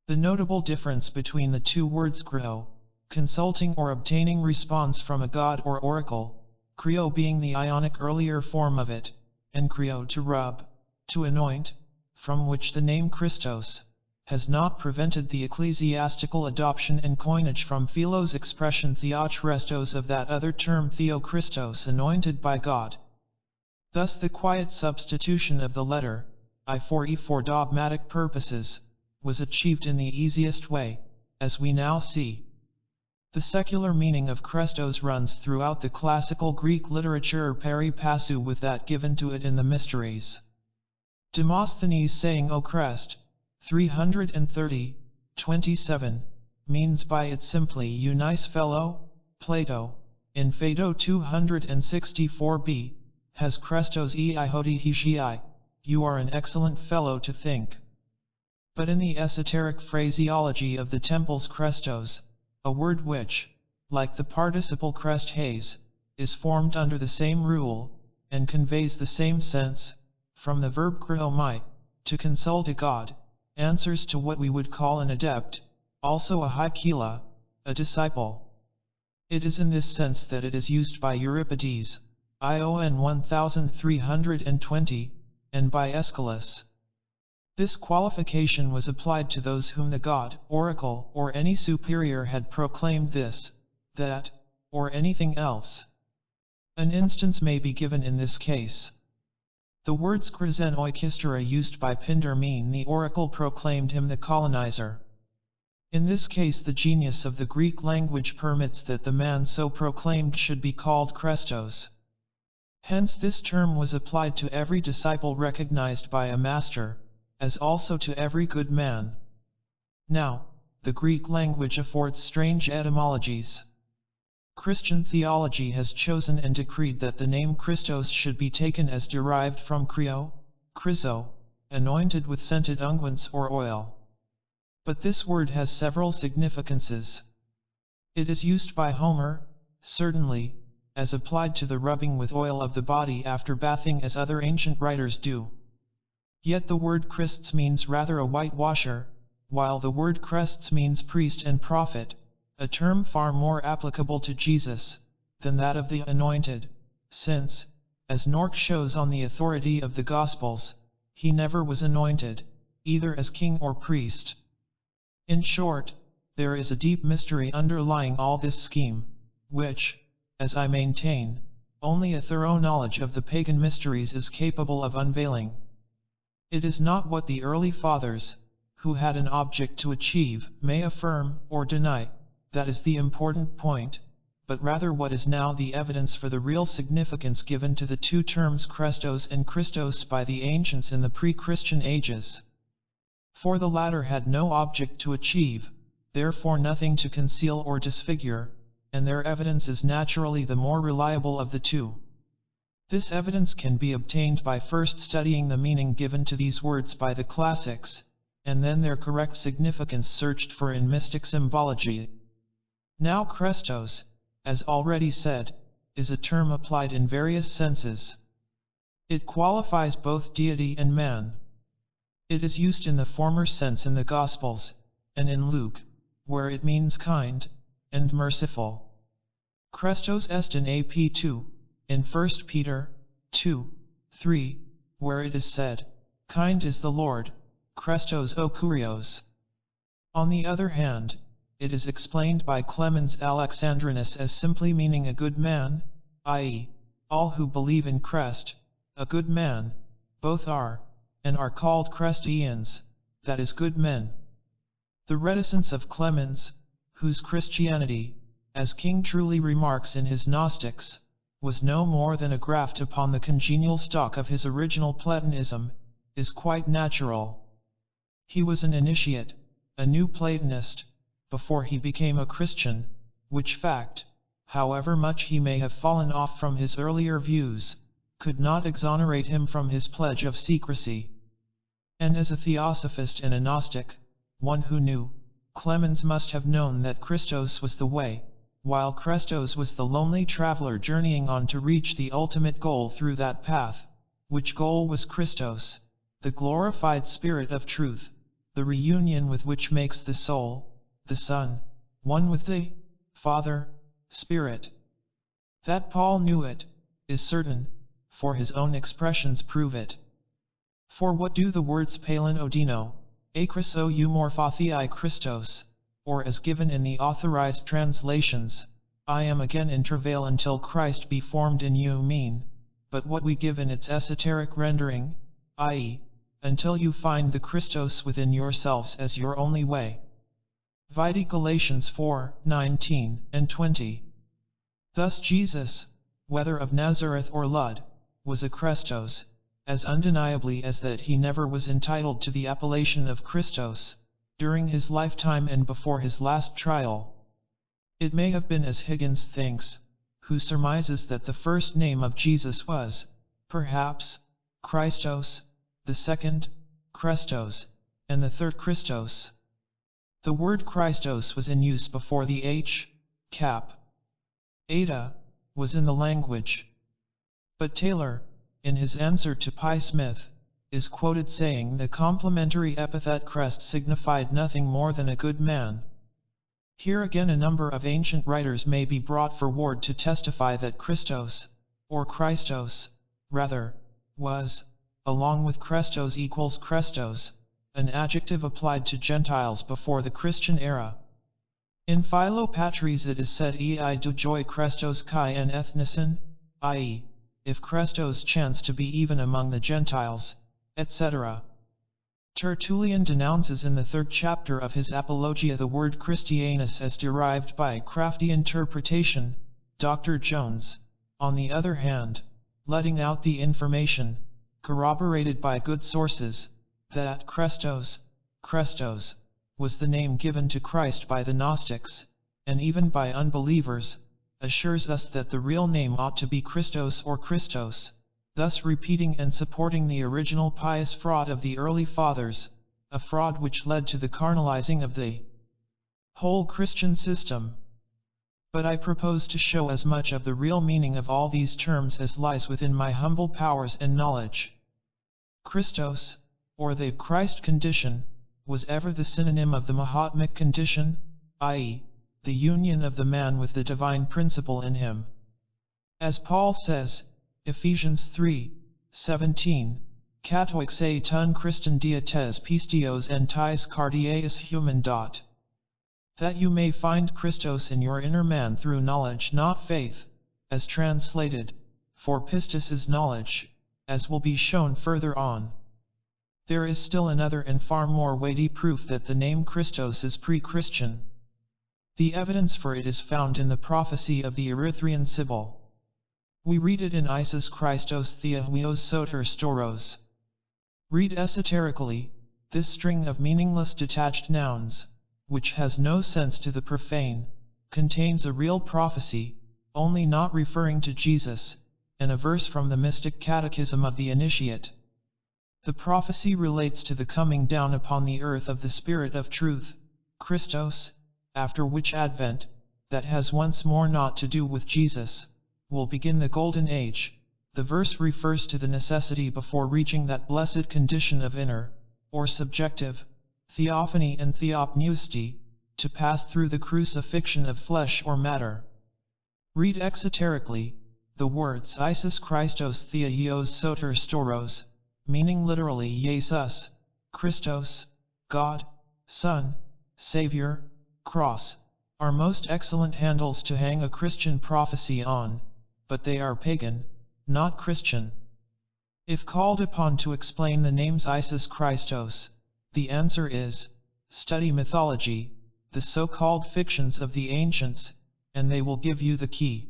The notable difference between the two words creo, consulting or obtaining response from a god or oracle, creo being the Ionic earlier form of it, and creo to rub, to anoint, from which the name Christos, has not prevented the ecclesiastical adoption and coinage from Philo's expression Theochrestos of that other term Theochristos, anointed by God. Thus the quiet substitution of the letter I for E for dogmatic purposes was achieved in the easiest way, as we now see. The secular meaning of Christos runs throughout the classical Greek literature pari passu with that given to it in the Mysteries. Demosthenes saying O Christ, 330:27, means by it simply you nice fellow. Plato, in Phaedo 264b, has Christos ei hodi higii, you are an excellent fellow to think. But in the esoteric phraseology of the temples Christos, a word which, like the participle crest haze, is formed under the same rule, and conveys the same sense, from the verb kreomai, to consult a god, answers to what we would call an adept, also a haikila, a disciple. It is in this sense that it is used by Euripides, ION 1320, and by Aeschylus. This qualification was applied to those whom the god, oracle, or any superior had proclaimed this, that, or anything else. An instance may be given in this case. The words krizen oikistera used by Pindar mean the oracle proclaimed him the colonizer. In this case the genius of the Greek language permits that the man so proclaimed should be called Christos. Hence this term was applied to every disciple recognized by a master, as also to every good man. Now, the Greek language affords strange etymologies. Christian theology has chosen and decreed that the name Christos should be taken as derived from kreo, chryso, anointed with scented unguents or oil. But this word has several significances. It is used by Homer, certainly, as applied to the rubbing with oil of the body after bathing as other ancient writers do. Yet the word Christs means rather a whitewasher, while the word Crests means priest and prophet, a term far more applicable to Jesus than that of the anointed, since, as Nork shows on the authority of the Gospels, he never was anointed, either as king or priest. In short, there is a deep mystery underlying all this scheme, which, as I maintain, only a thorough knowledge of the pagan mysteries is capable of unveiling. It is not what the early fathers, who had an object to achieve, may affirm or deny, that is the important point, but rather what is now the evidence for the real significance given to the two terms Christos and Christos by the ancients in the pre-Christian ages. For the latter had no object to achieve, therefore nothing to conceal or disfigure, and their evidence is naturally the more reliable of the two. This evidence can be obtained by first studying the meaning given to these words by the classics, and then their correct significance searched for in mystic symbology. Now Christos, as already said, is a term applied in various senses. It qualifies both deity and man. It is used in the former sense in the Gospels, and in Luke, where it means kind and merciful. Christos est in ap 2, in 1 Peter 2:3, where it is said, kind is the Lord, Christos o Kurios. On the other hand, it is explained by Clemens Alexandrinus as simply meaning a good man, i.e., all who believe in Christ, a good man, both are, and are called Christians, that is good men. The reticence of Clemens, whose Christianity, as King truly remarks in his Gnostics, was no more than a graft upon the congenial stock of his original Platonism, is quite natural. He was an initiate, a new Platonist, before he became a Christian, which fact, however much he may have fallen off from his earlier views, could not exonerate him from his pledge of secrecy. And as a Theosophist and a Gnostic, one who knew, Clemens must have known that Christos was the way, while Christos was the lonely traveler journeying on to reach the ultimate goal through that path, which goal was Christos, the glorified Spirit of truth, the reunion with which makes the soul, the Son, one with the Father, Spirit. That Paul knew it, is certain, for his own expressions prove it. For what do the words Palin Odino, Akris o Morphothei Christos, or as given in the authorized translations, I am again in travail until Christ be formed in you mean, but what we give in its esoteric rendering, i.e., until you find the Christos within yourselves as your only way. Vide Galatians 4:19 and 20. Thus Jesus, whether of Nazareth or Lud, was a Christos, as undeniably as that he never was entitled to the appellation of Christos, during his lifetime and before his last trial. It may have been as Higgins thinks, who surmises that the first name of Jesus was, perhaps, Christos, the second, Christos, and the third Christos. The word Christos was in use before the H, cap. Ada, was in the language. But Taylor, in his answer to Pye Smith, is quoted saying the complementary epithet Christ signified nothing more than a good man. Here again a number of ancient writers may be brought forward to testify that Christos, or Christos, rather, was, along with Christos equals Christos, an adjective applied to Gentiles before the Christian era. In Philopatries it is said ei do joy Christos kai en ethnisen, i.e., if Christos chanced to be even among the Gentiles, etc. Tertullian denounces in the 3rd chapter of his Apologia the word Christianus as derived by crafty interpretation. Dr. Jones, on the other hand, letting out the information, corroborated by good sources, that Christos was the name given to Christ by the Gnostics, and even by unbelievers, assures us that the real name ought to be Christos or Christos, thus repeating and supporting the original pious fraud of the early fathers, a fraud which led to the carnalizing of the whole Christian system. But I propose to show as much of the real meaning of all these terms as lies within my humble powers and knowledge. Christos, or the Christ condition, was ever the synonym of the Mahatmic condition, i.e., the union of the man with the divine principle in him. As Paul says, Ephesians 3:17, Katoix a ton Christen diates pistios en tis cardiaeus human. That you may find Christos in your inner man through knowledge not faith, as translated, for pistis is knowledge, as will be shown further on. There is still another and far more weighty proof that the name Christos is pre-Christian. The evidence for it is found in the prophecy of the Erythraean Sibyl. We read it in Isis Christos Theohuios Soter Storos. Read esoterically, this string of meaningless detached nouns, which has no sense to the profane, contains a real prophecy, only not referring to Jesus, and a verse from the mystic catechism of the initiate. The prophecy relates to the coming down upon the earth of the Spirit of Truth, Christos, after which advent, that has once more naught to do with Jesus, will begin the Golden Age. The verse refers to the necessity before reaching that blessed condition of inner, or subjective, theophany and theopneusty, to pass through the crucifixion of flesh or matter. Read exoterically, the words Isis Christos Theos Soter Storos, meaning literally Jesus, Christos, God, Son, Savior, Cross, are most excellent handles to hang a Christian prophecy on, but they are pagan, not Christian. If called upon to explain the names Isis Christos, the answer is, study mythology, the so-called fictions of the ancients, and they will give you the key.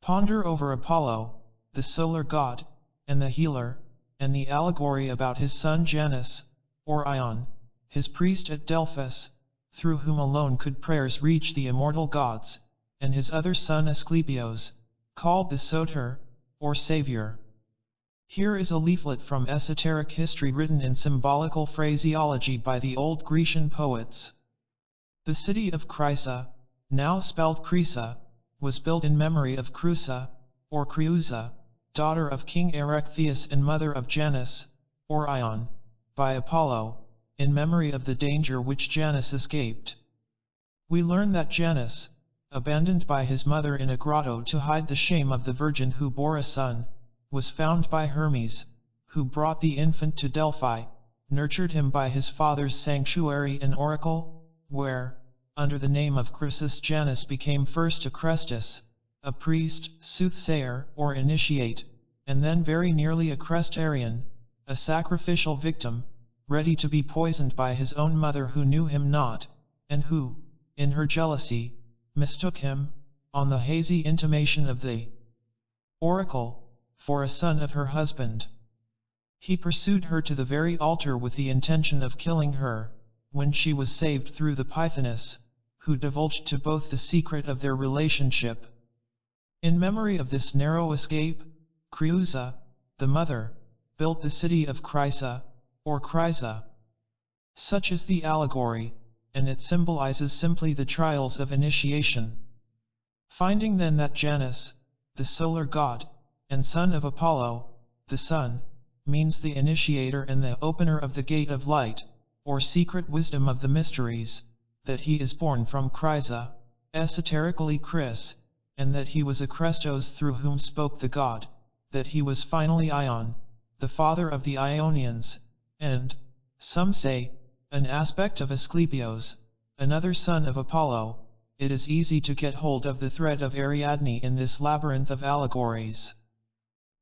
Ponder over Apollo, the solar god, and the healer, and the allegory about his son Janus, or Ion, his priest at Delphos, through whom alone could prayers reach the immortal gods, and his other son Asclepios, called the Soter, or Savior. Here is a leaflet from esoteric history written in symbolical phraseology by the old Grecian poets. The city of Chrysa, now spelled Crisa, was built in memory of Creusa, or Creusa, daughter of King Erechtheus and mother of Janus, or Ion, by Apollo, in memory of the danger which Janus escaped. We learn that Janus, abandoned by his mother in a grotto to hide the shame of the virgin who bore a son, was found by Hermes, who brought the infant to Delphi, nurtured him by his father's sanctuary and oracle, where, under the name of Croesus Janus became first a Crestus, a priest, soothsayer, or initiate, and then very nearly a Crestarian, a sacrificial victim, ready to be poisoned by his own mother who knew him not, and who, in her jealousy, mistook him, on the hazy intimation of the oracle, for a son of her husband. He pursued her to the very altar with the intention of killing her, when she was saved through the Pythoness, who divulged to both the secret of their relationship. In memory of this narrow escape, Creusa, the mother, built the city of Chrysa, or Chrysa. Such is the allegory, and it symbolizes simply the trials of initiation. Finding then that Janus, the solar god, and son of Apollo, the sun, means the initiator and the opener of the gate of light, or secret wisdom of the mysteries, that he is born from Chrysa, esoterically Chris, and that he was a Chrestos through whom spoke the god, that he was finally Ion, the father of the Ionians, and, some say, an aspect of Asclepios, another son of Apollo. It is easy to get hold of the thread of Ariadne in this labyrinth of allegories.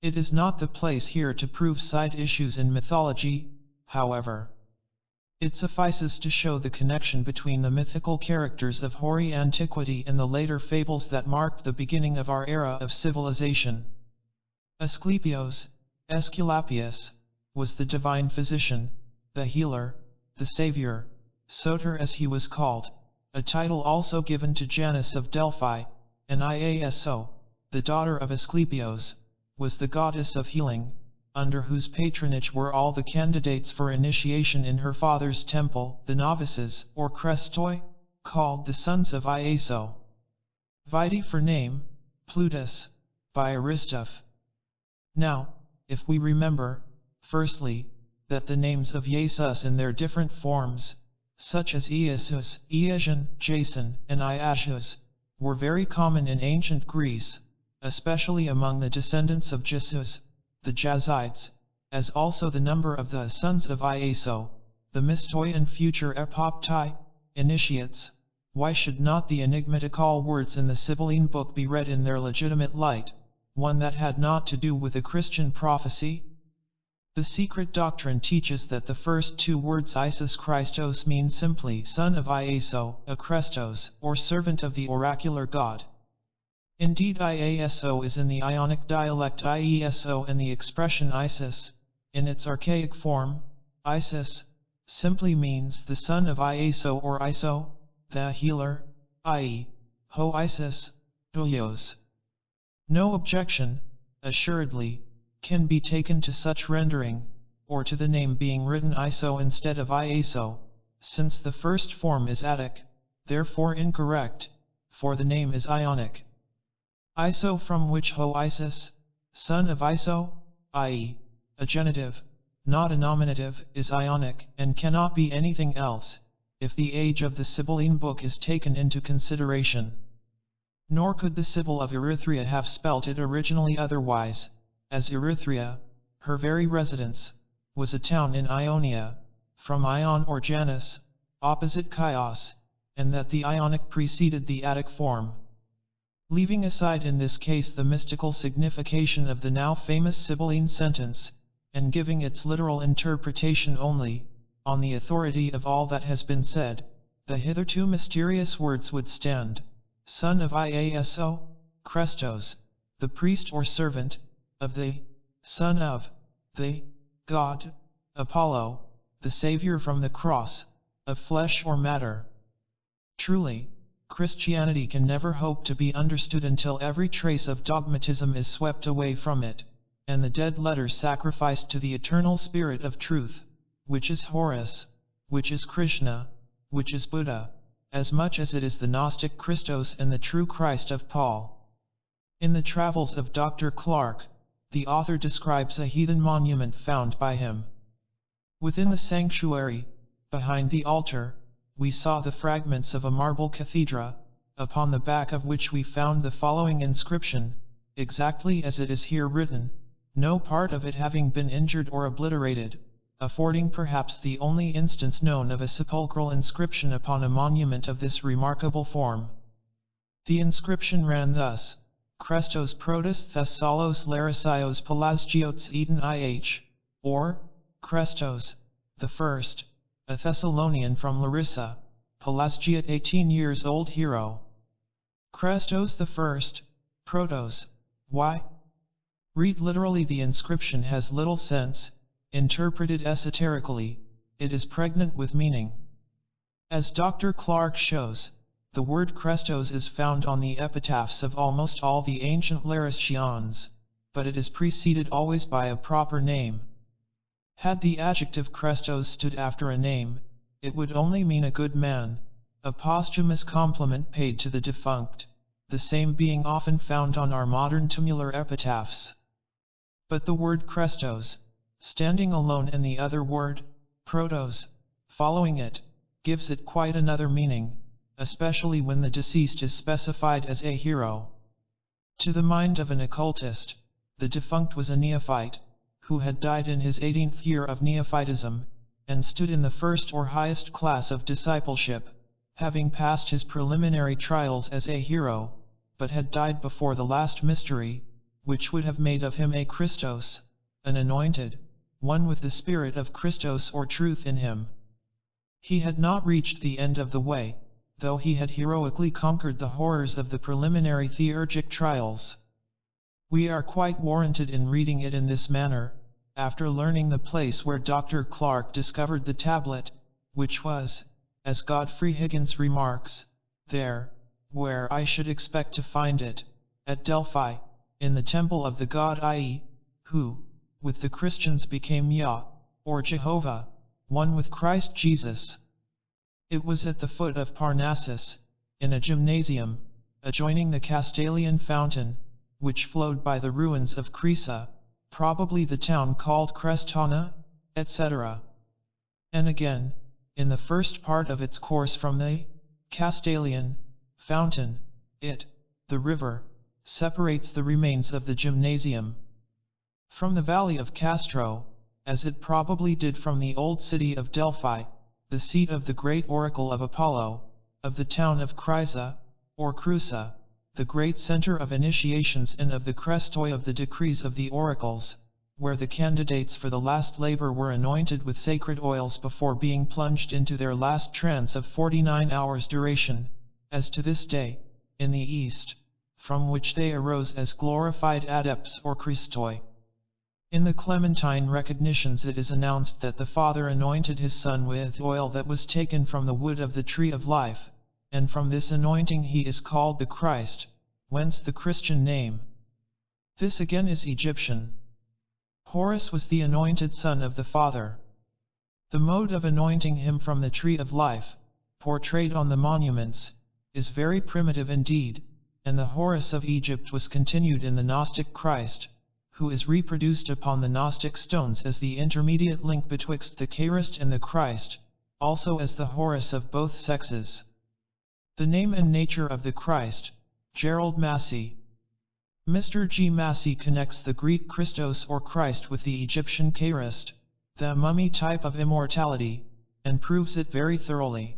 It is not the place here to prove side issues in mythology, however. It suffices to show the connection between the mythical characters of hoary antiquity and the later fables that marked the beginning of our era of civilization. Asclepios, Aesculapius, was the divine physician, the healer, the savior, Soter as he was called, a title also given to Janus of Delphi, and Iaso, the daughter of Asclepios, was the goddess of healing, under whose patronage were all the candidates for initiation in her father's temple, the novices, or Crestoi, called the sons of Iaso. Vide for name, Plutus, by Aristoph. Now, if we remember, firstly, that the names of Jesus in their different forms, such as Iasus, Iasion, Jason, and Iasius, were very common in ancient Greece, especially among the descendants of Jesus, the Jazites, as also the number of the sons of Iaso, the Mistoi and future Epoptai, initiates. Why should not the enigmatical words in the Sibylline book be read in their legitimate light, one that had naught to do with a Christian prophecy? The secret doctrine teaches that the first two words Isis Christos mean simply son of Iaso, a Chrestos, or servant of the oracular god. Indeed, Iaso is in the Ionic dialect Ieso, and the expression Isis, in its archaic form, Isis, simply means the son of Iaso or Iso, the healer, i.e., Ho Isis, Dolios. No objection, assuredly, can be taken to such rendering, or to the name being written iso instead of iaso, since the first form is Attic, therefore incorrect, for the name is Ionic. Iso, from which ho Isis, son of Iso, i.e., a genitive, not a nominative, is Ionic, and cannot be anything else, if the age of the Sibylline book is taken into consideration. Nor could the Sibyl of Erythria have spelt it originally otherwise, as Erythria, her very residence, was a town in Ionia, from Ion or Janus, opposite Chios, and that the Ionic preceded the Attic form. Leaving aside in this case the mystical signification of the now famous Sibylline sentence, and giving its literal interpretation only, on the authority of all that has been said, the hitherto mysterious words would stand: son of Iaso, Christos, the priest or servant, of the, son of, the, God, Apollo, the Saviour from the cross, of flesh or matter. Truly, Christianity can never hope to be understood until every trace of dogmatism is swept away from it, and the dead letter sacrificed to the eternal spirit of truth, which is Horus, which is Krishna, which is Buddha, as much as it is the Gnostic Christos and the true Christ of Paul. In the Travels of Dr. Clarke, the author describes a heathen monument found by him. Within the sanctuary, behind the altar, we saw the fragments of a marble cathedra, upon the back of which we found the following inscription, exactly as it is here written, no part of it having been injured or obliterated, affording perhaps the only instance known of a sepulchral inscription upon a monument of this remarkable form. The inscription ran thus: Christos protos Thessalos Larisios Pelasgiotes Eden IH, or, Christos, the first, a Thessalonian from Larissa, Pelasgiot 18 years old hero. Christos the first, Protos, why? Read literally. The inscription has little sense. Interpreted esoterically, it is pregnant with meaning. As Dr. Clarke shows, the word Christos is found on the epitaphs of almost all the ancient Lariscians, but it is preceded always by a proper name. Had the adjective Christos stood after a name, it would only mean a good man, a posthumous compliment paid to the defunct, the same being often found on our modern tumular epitaphs. But the word Christos, standing alone, and the other word, Protos, following it, gives it quite another meaning, especially when the deceased is specified as a hero. To the mind of an occultist, the defunct was a neophyte, who had died in his 18th year of neophytism, and stood in the first or highest class of discipleship, having passed his preliminary trials as a hero, but had died before the last mystery, which would have made of him a Christos, an anointed, one with the spirit of Christos or truth in him. He had not reached the end of the way, though he had heroically conquered the horrors of the preliminary theurgic trials. We are quite warranted in reading it in this manner, after learning the place where Dr. Clarke discovered the tablet, which was, as Godfrey Higgins remarks, there, where I should expect to find it, at Delphi, in the temple of the god I, who, with the Christians became Yah, or Jehovah, one with Christ Jesus. It was at the foot of Parnassus, in a gymnasium, adjoining the Castalian fountain, which flowed by the ruins of Crisa, probably the town called Crestona, etc. And again, in the first part of its course from the Castalian fountain, it, the river, separates the remains of the gymnasium from the valley of Castro, as it probably did from the old city of Delphi, the seat of the great oracle of Apollo, of the town of Chrysa, or Crusa, the great center of initiations, and of the crestoi of the decrees of the oracles, where the candidates for the last labor were anointed with sacred oils before being plunged into their last trance of 49 hours duration, as to this day, in the East, from which they arose as glorified adepts or Christoi. In the Clementine recognitions it is announced that the Father anointed his Son with oil that was taken from the wood of the tree of life, and from this anointing he is called the Christ, whence the Christian name. This again is Egyptian. Horus was the anointed son of the Father. The mode of anointing him from the tree of life, portrayed on the monuments, is very primitive indeed, and the Horus of Egypt was continued in the Gnostic Christ, who is reproduced upon the Gnostic stones as the intermediate link betwixt the Christ and the Christ, also as the Horus of both sexes. The name and nature of the Christ, Gerald Massey. Mr. G. Massey connects the Greek Christos or Christ with the Egyptian Christ, the mummy type of immortality, and proves it very thoroughly.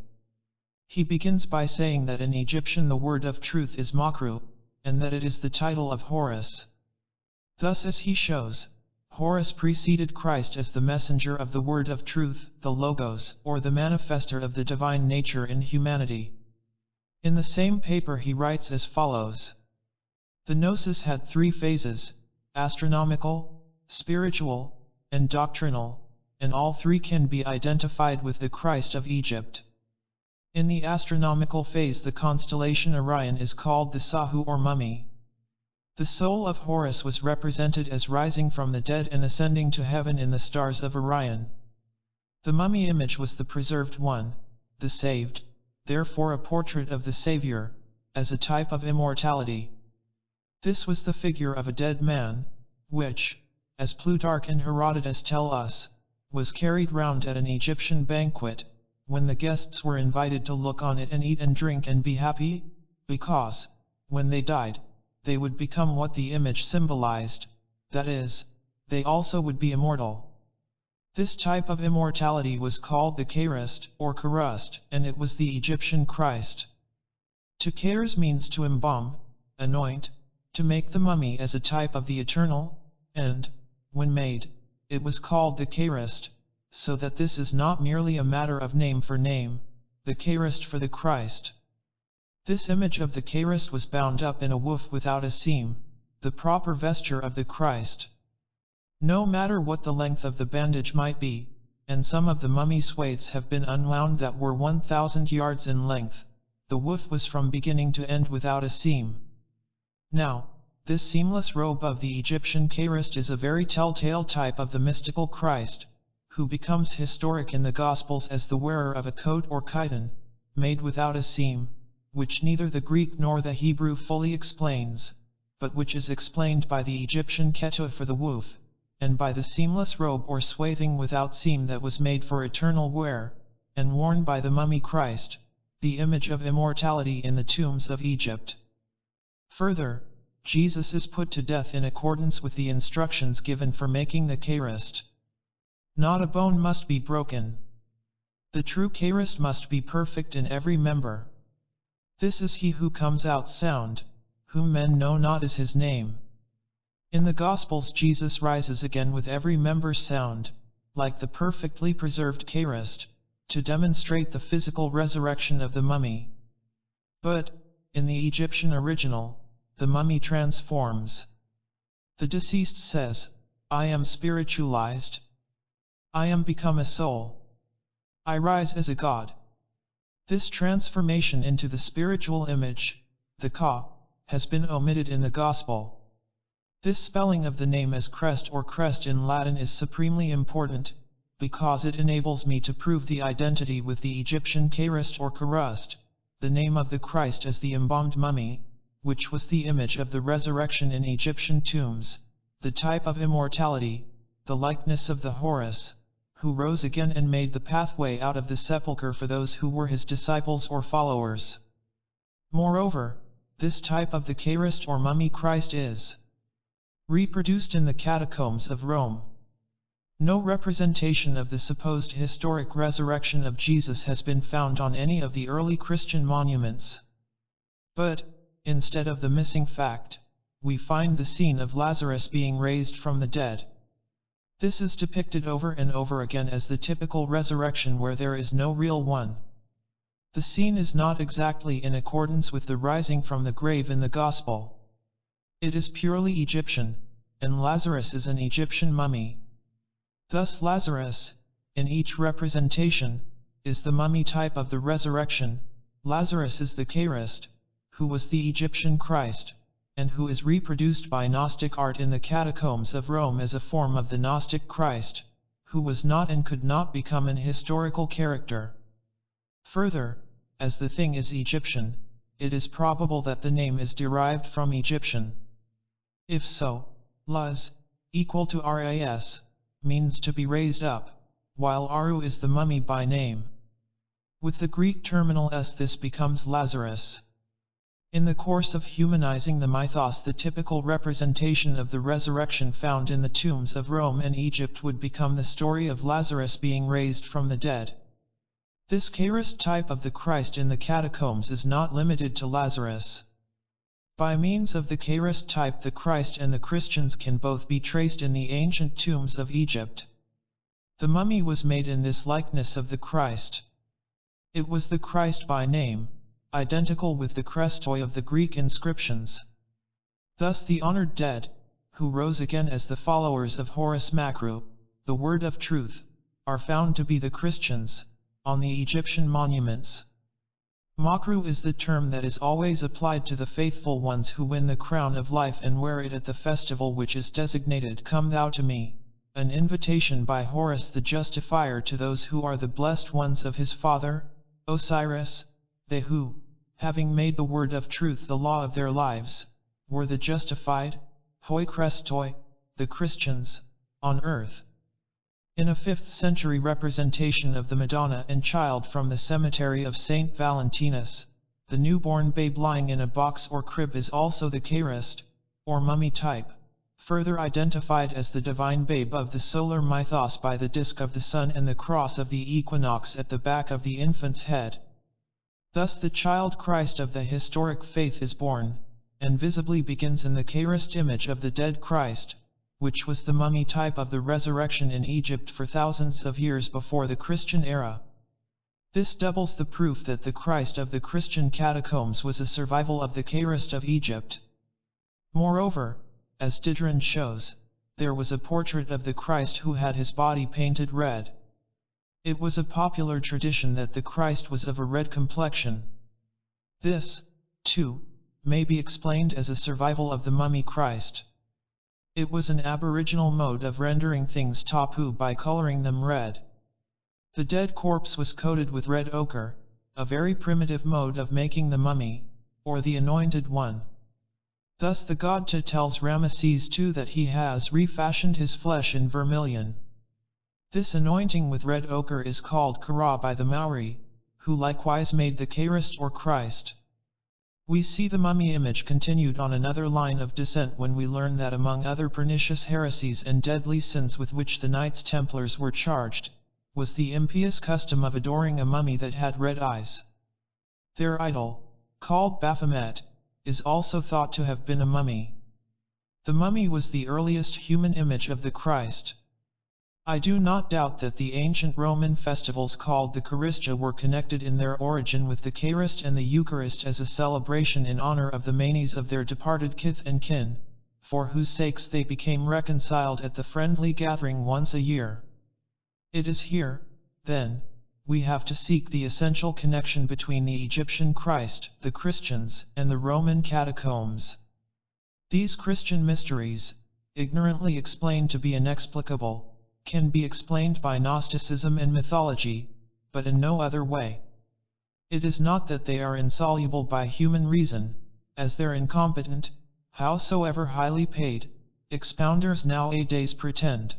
He begins by saying that in Egyptian the word of truth is Makru, and that it is the title of Horus. Thus, as he shows, Horus preceded Christ as the messenger of the word of truth, the Logos, or the manifester of the divine nature in humanity. In the same paper he writes as follows. The Gnosis had three phases, astronomical, spiritual, and doctrinal, and all three can be identified with the Christ of Egypt. In the astronomical phase the constellation Orion is called the Sahu or mummy. The soul of Horus was represented as rising from the dead and ascending to heaven in the stars of Orion. The mummy image was the preserved one, the saved, therefore a portrait of the Savior, as a type of immortality. This was the figure of a dead man, which, as Plutarch and Herodotus tell us, was carried round at an Egyptian banquet, when the guests were invited to look on it and eat and drink and be happy, because, when they died, they would become what the image symbolized, that is, they also would be immortal. This type of immortality was called the Christ or Kurust, and it was the Egyptian Christ. To Kairos means to embalm, anoint, to make the mummy as a type of the eternal, and, when made, it was called the Christ, so that this is not merely a matter of name for name, the Christ for the Christ. This image of the Christ was bound up in a woof without a seam, the proper vesture of the Christ. No matter what the length of the bandage might be, and some of the mummy swathes have been unwound that were 1,000 yards in length, the woof was from beginning to end without a seam. Now, this seamless robe of the Egyptian Christ is a very telltale type of the mystical Christ, who becomes historic in the Gospels as the wearer of a coat or chiton, made without a seam, which neither the Greek nor the Hebrew fully explains, but which is explained by the Egyptian ketouh for the woof, and by the seamless robe or swathing without seam that was made for eternal wear, and worn by the mummy Christ, the image of immortality in the tombs of Egypt. Further, Jesus is put to death in accordance with the instructions given for making the Christ. Not a bone must be broken. The true Christ must be perfect in every member. This is he who comes out sound, whom men know not is his name. In the Gospels Jesus rises again with every member sound, like the perfectly preserved Christ, to demonstrate the physical resurrection of the mummy. But, in the Egyptian original, the mummy transforms. The deceased says, I am spiritualized. I am become a soul. I rise as a god. This transformation into the spiritual image, the Ka, has been omitted in the Gospel. This spelling of the name as crest or crest in Latin is supremely important, because it enables me to prove the identity with the Egyptian Christ or Kurust, the name of the Christ as the embalmed mummy, which was the image of the resurrection in Egyptian tombs, the type of immortality, the likeness of the Horus, who rose again and made the pathway out of the sepulchre for those who were his disciples or followers. Moreover, this type of the Christ or mummy Christ is reproduced in the catacombs of Rome. No representation of the supposed historic resurrection of Jesus has been found on any of the early Christian monuments. But, instead of the missing fact, we find the scene of Lazarus being raised from the dead. This is depicted over and over again as the typical resurrection where there is no real one. The scene is not exactly in accordance with the rising from the grave in the Gospel. It is purely Egyptian, and Lazarus is an Egyptian mummy. Thus Lazarus, in each representation, is the mummy type of the resurrection. Lazarus is the Christ, who was the Egyptian Christ, and who is reproduced by Gnostic art in the catacombs of Rome as a form of the Gnostic Christ, who was not and could not become an historical character. Further, as the thing is Egyptian, it is probable that the name is derived from Egyptian. If so, Luz, equal to Ras, means to be raised up, while Aru is the mummy by name. With the Greek terminal s, this becomes Lazarus. In the course of humanizing the mythos, the typical representation of the resurrection found in the tombs of Rome and Egypt would become the story of Lazarus being raised from the dead. This charistic type of the Christ in the catacombs is not limited to Lazarus. By means of the charistic type, the Christ and the Christians can both be traced in the ancient tombs of Egypt. The mummy was made in this likeness of the Christ. It was the Christ by name, identical with the Christoi of the Greek inscriptions. Thus the honored dead, who rose again as the followers of Horus Makru, the word of truth, are found to be the Christians, on the Egyptian monuments. Makru is the term that is always applied to the faithful ones who win the crown of life and wear it at the festival which is designated Come Thou to Me, an invitation by Horus the Justifier to those who are the blessed ones of his father, Osiris, they who, having made the word of truth the law of their lives, were the justified, hoi Christoi, the Christians, on earth. In a 5th century representation of the Madonna and Child from the cemetery of Saint Valentinus, the newborn babe lying in a box or crib is also the charistic, or mummy type, further identified as the divine babe of the solar mythos by the disk of the sun and the cross of the equinox at the back of the infant's head. Thus the child Christ of the historic faith is born, and visibly begins in the charistic image of the dead Christ, which was the mummy type of the resurrection in Egypt for thousands of years before the Christian era. This doubles the proof that the Christ of the Christian catacombs was a survival of the charistic of Egypt. Moreover, as Didron shows, there was a portrait of the Christ who had his body painted red. It was a popular tradition that the Christ was of a red complexion. This, too, may be explained as a survival of the mummy Christ. It was an aboriginal mode of rendering things tapu by coloring them red. The dead corpse was coated with red ochre, a very primitive mode of making the mummy, or the anointed one. Thus the god Te tells Ramesses II that he has refashioned his flesh in vermilion. This anointing with red ochre is called Kara by the Maori, who likewise made the charistic or Christ. We see the mummy image continued on another line of descent when we learn that among other pernicious heresies and deadly sins with which the Knights Templars were charged, was the impious custom of adoring a mummy that had red eyes. Their idol, called Baphomet, is also thought to have been a mummy. The mummy was the earliest human image of the Christ. I do not doubt that the ancient Roman festivals called the Charistia were connected in their origin with the Chairist and the Eucharist as a celebration in honor of the manes of their departed kith and kin, for whose sakes they became reconciled at the friendly gathering once a year. It is here, then, we have to seek the essential connection between the Egyptian Christ, the Christians, and the Roman catacombs. These Christian mysteries, ignorantly explained to be inexplicable, can be explained by Gnosticism and mythology, but in no other way. It is not that they are insoluble by human reason, as their incompetent, howsoever highly paid, expounders nowadays pretend.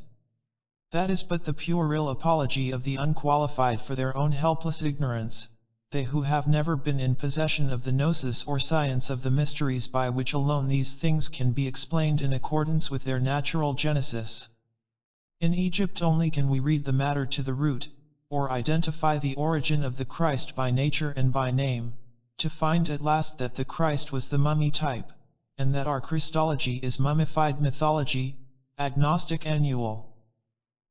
That is but the puerile apology of the unqualified for their own helpless ignorance, they who have never been in possession of the gnosis or science of the mysteries by which alone these things can be explained in accordance with their natural genesis. In Egypt only can we read the matter to the root, or identify the origin of the Christ by nature and by name, to find at last that the Christ was the mummy type, and that our Christology is mummified mythology, agnostic annual.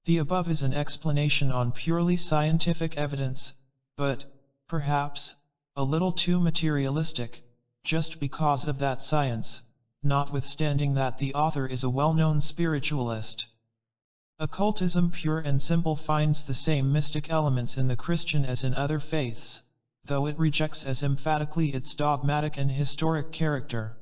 The above is an explanation on purely scientific evidence, but, perhaps, a little too materialistic, just because of that science, notwithstanding that the author is a well-known spiritualist. Occultism pure and simple finds the same mystic elements in the Christian as in other faiths, though it rejects as emphatically its dogmatic and historic character.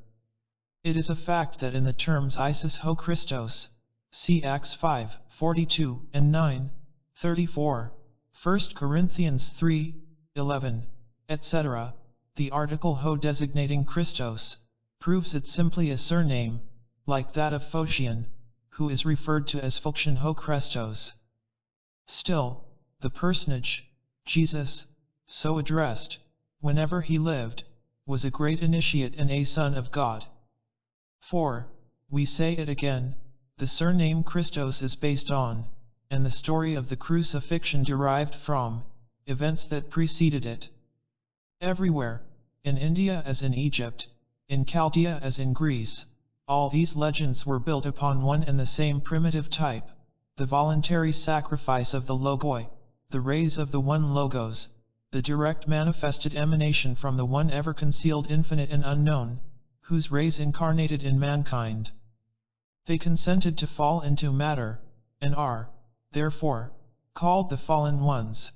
It is a fact that in the terms Isis ho Christos, see Acts 5:42 and 9:34, 1 Corinthians 3:11, etc., the article ho designating Christos proves it simply a surname, like that of Phocion, who is referred to as Phocion ho Christos. Still, the personage, Jesus, so addressed, whenever he lived, was a great initiate and a Son of God. For, we say it again, the surname Christos is based on, and the story of the crucifixion derived from, events that preceded it. Everywhere, in India as in Egypt, in Chaldea as in Greece, all these legends were built upon one and the same primitive type, the voluntary sacrifice of the Logoi, the rays of the one Logos, the direct manifested emanation from the one ever-concealed infinite and unknown, whose rays incarnated in mankind. They consented to fall into matter, and are, therefore, called the fallen ones.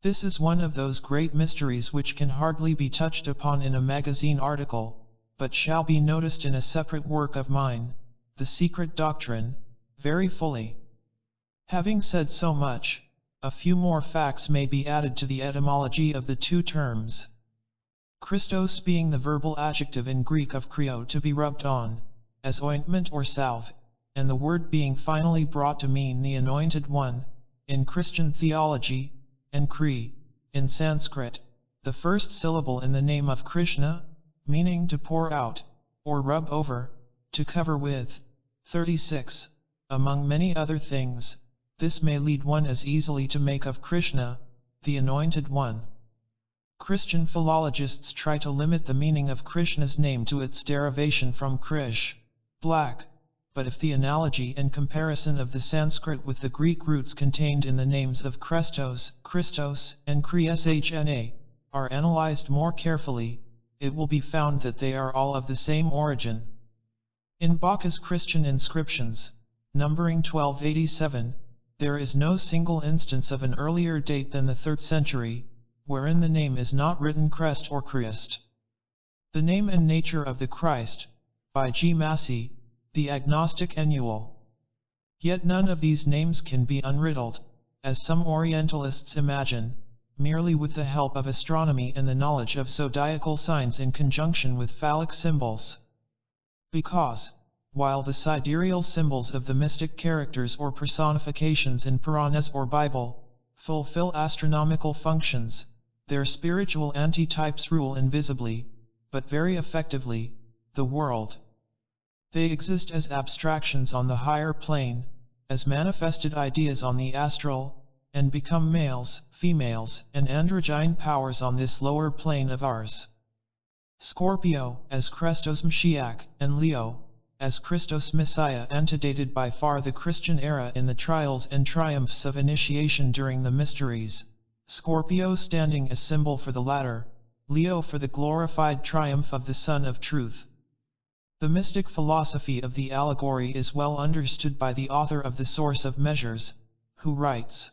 This is one of those great mysteries which can hardly be touched upon in a magazine article, but shall be noticed in a separate work of mine, The Secret Doctrine, very fully. Having said so much, a few more facts may be added to the etymology of the two terms. Christos being the verbal adjective in Greek of kreo, to be rubbed on, as ointment or salve, and the word being finally brought to mean the anointed one, in Christian theology, and kri, in Sanskrit, the first syllable in the name of Krishna, meaning to pour out, or rub over, to cover with. 36. Among many other things, this may lead one as easily to make of Krishna, the anointed one. Christian philologists try to limit the meaning of Krishna's name to its derivation from Krish, black, but if the analogy and comparison of the Sanskrit with the Greek roots contained in the names of Krestos, Christos, and Krishna are analyzed more carefully, it will be found that they are all of the same origin. In Bacchus Christian inscriptions, numbering 1287, there is no single instance of an earlier date than the 3rd century, wherein the name is not written Crest or Christ. The Name and Nature of the Christ, by G. Massey, The Agnostic Annual. Yet none of these names can be unriddled, as some Orientalists imagine, merely with the help of astronomy and the knowledge of zodiacal signs in conjunction with phallic symbols. Because, while the sidereal symbols of the mystic characters or personifications in Puranas or Bible fulfill astronomical functions, their spiritual antitypes rule invisibly, but very effectively, the world. They exist as abstractions on the higher plane, as manifested ideas on the astral, and become males, females, and androgyne powers on this lower plane of ours. Scorpio, as Christos Mashiach, and Leo, as Christos Messiah, antedated by far the Christian era in the trials and triumphs of initiation during the mysteries, Scorpio standing as symbol for the latter, Leo for the glorified triumph of the Sun of Truth. The mystic philosophy of the allegory is well understood by the author of The Source of Measures, who writes,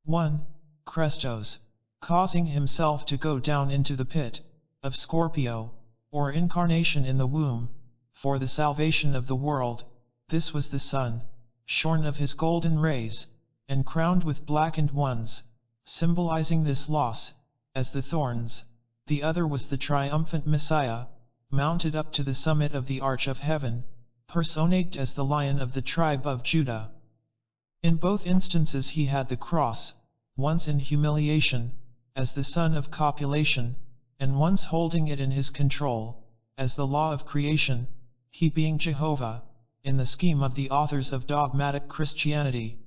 1. Christos, causing himself to go down into the pit of Scorpio, or incarnation in the womb, for the salvation of the world. This was the sun, shorn of his golden rays, and crowned with blackened ones, symbolizing this loss, as the thorns. The other was the triumphant Messiah, mounted up to the summit of the arch of heaven, personated as the Lion of the tribe of Judah. In both instances he had the cross, once in humiliation, as the son of copulation, and once holding it in his control, as the law of creation, he being Jehovah, in the scheme of the authors of dogmatic Christianity.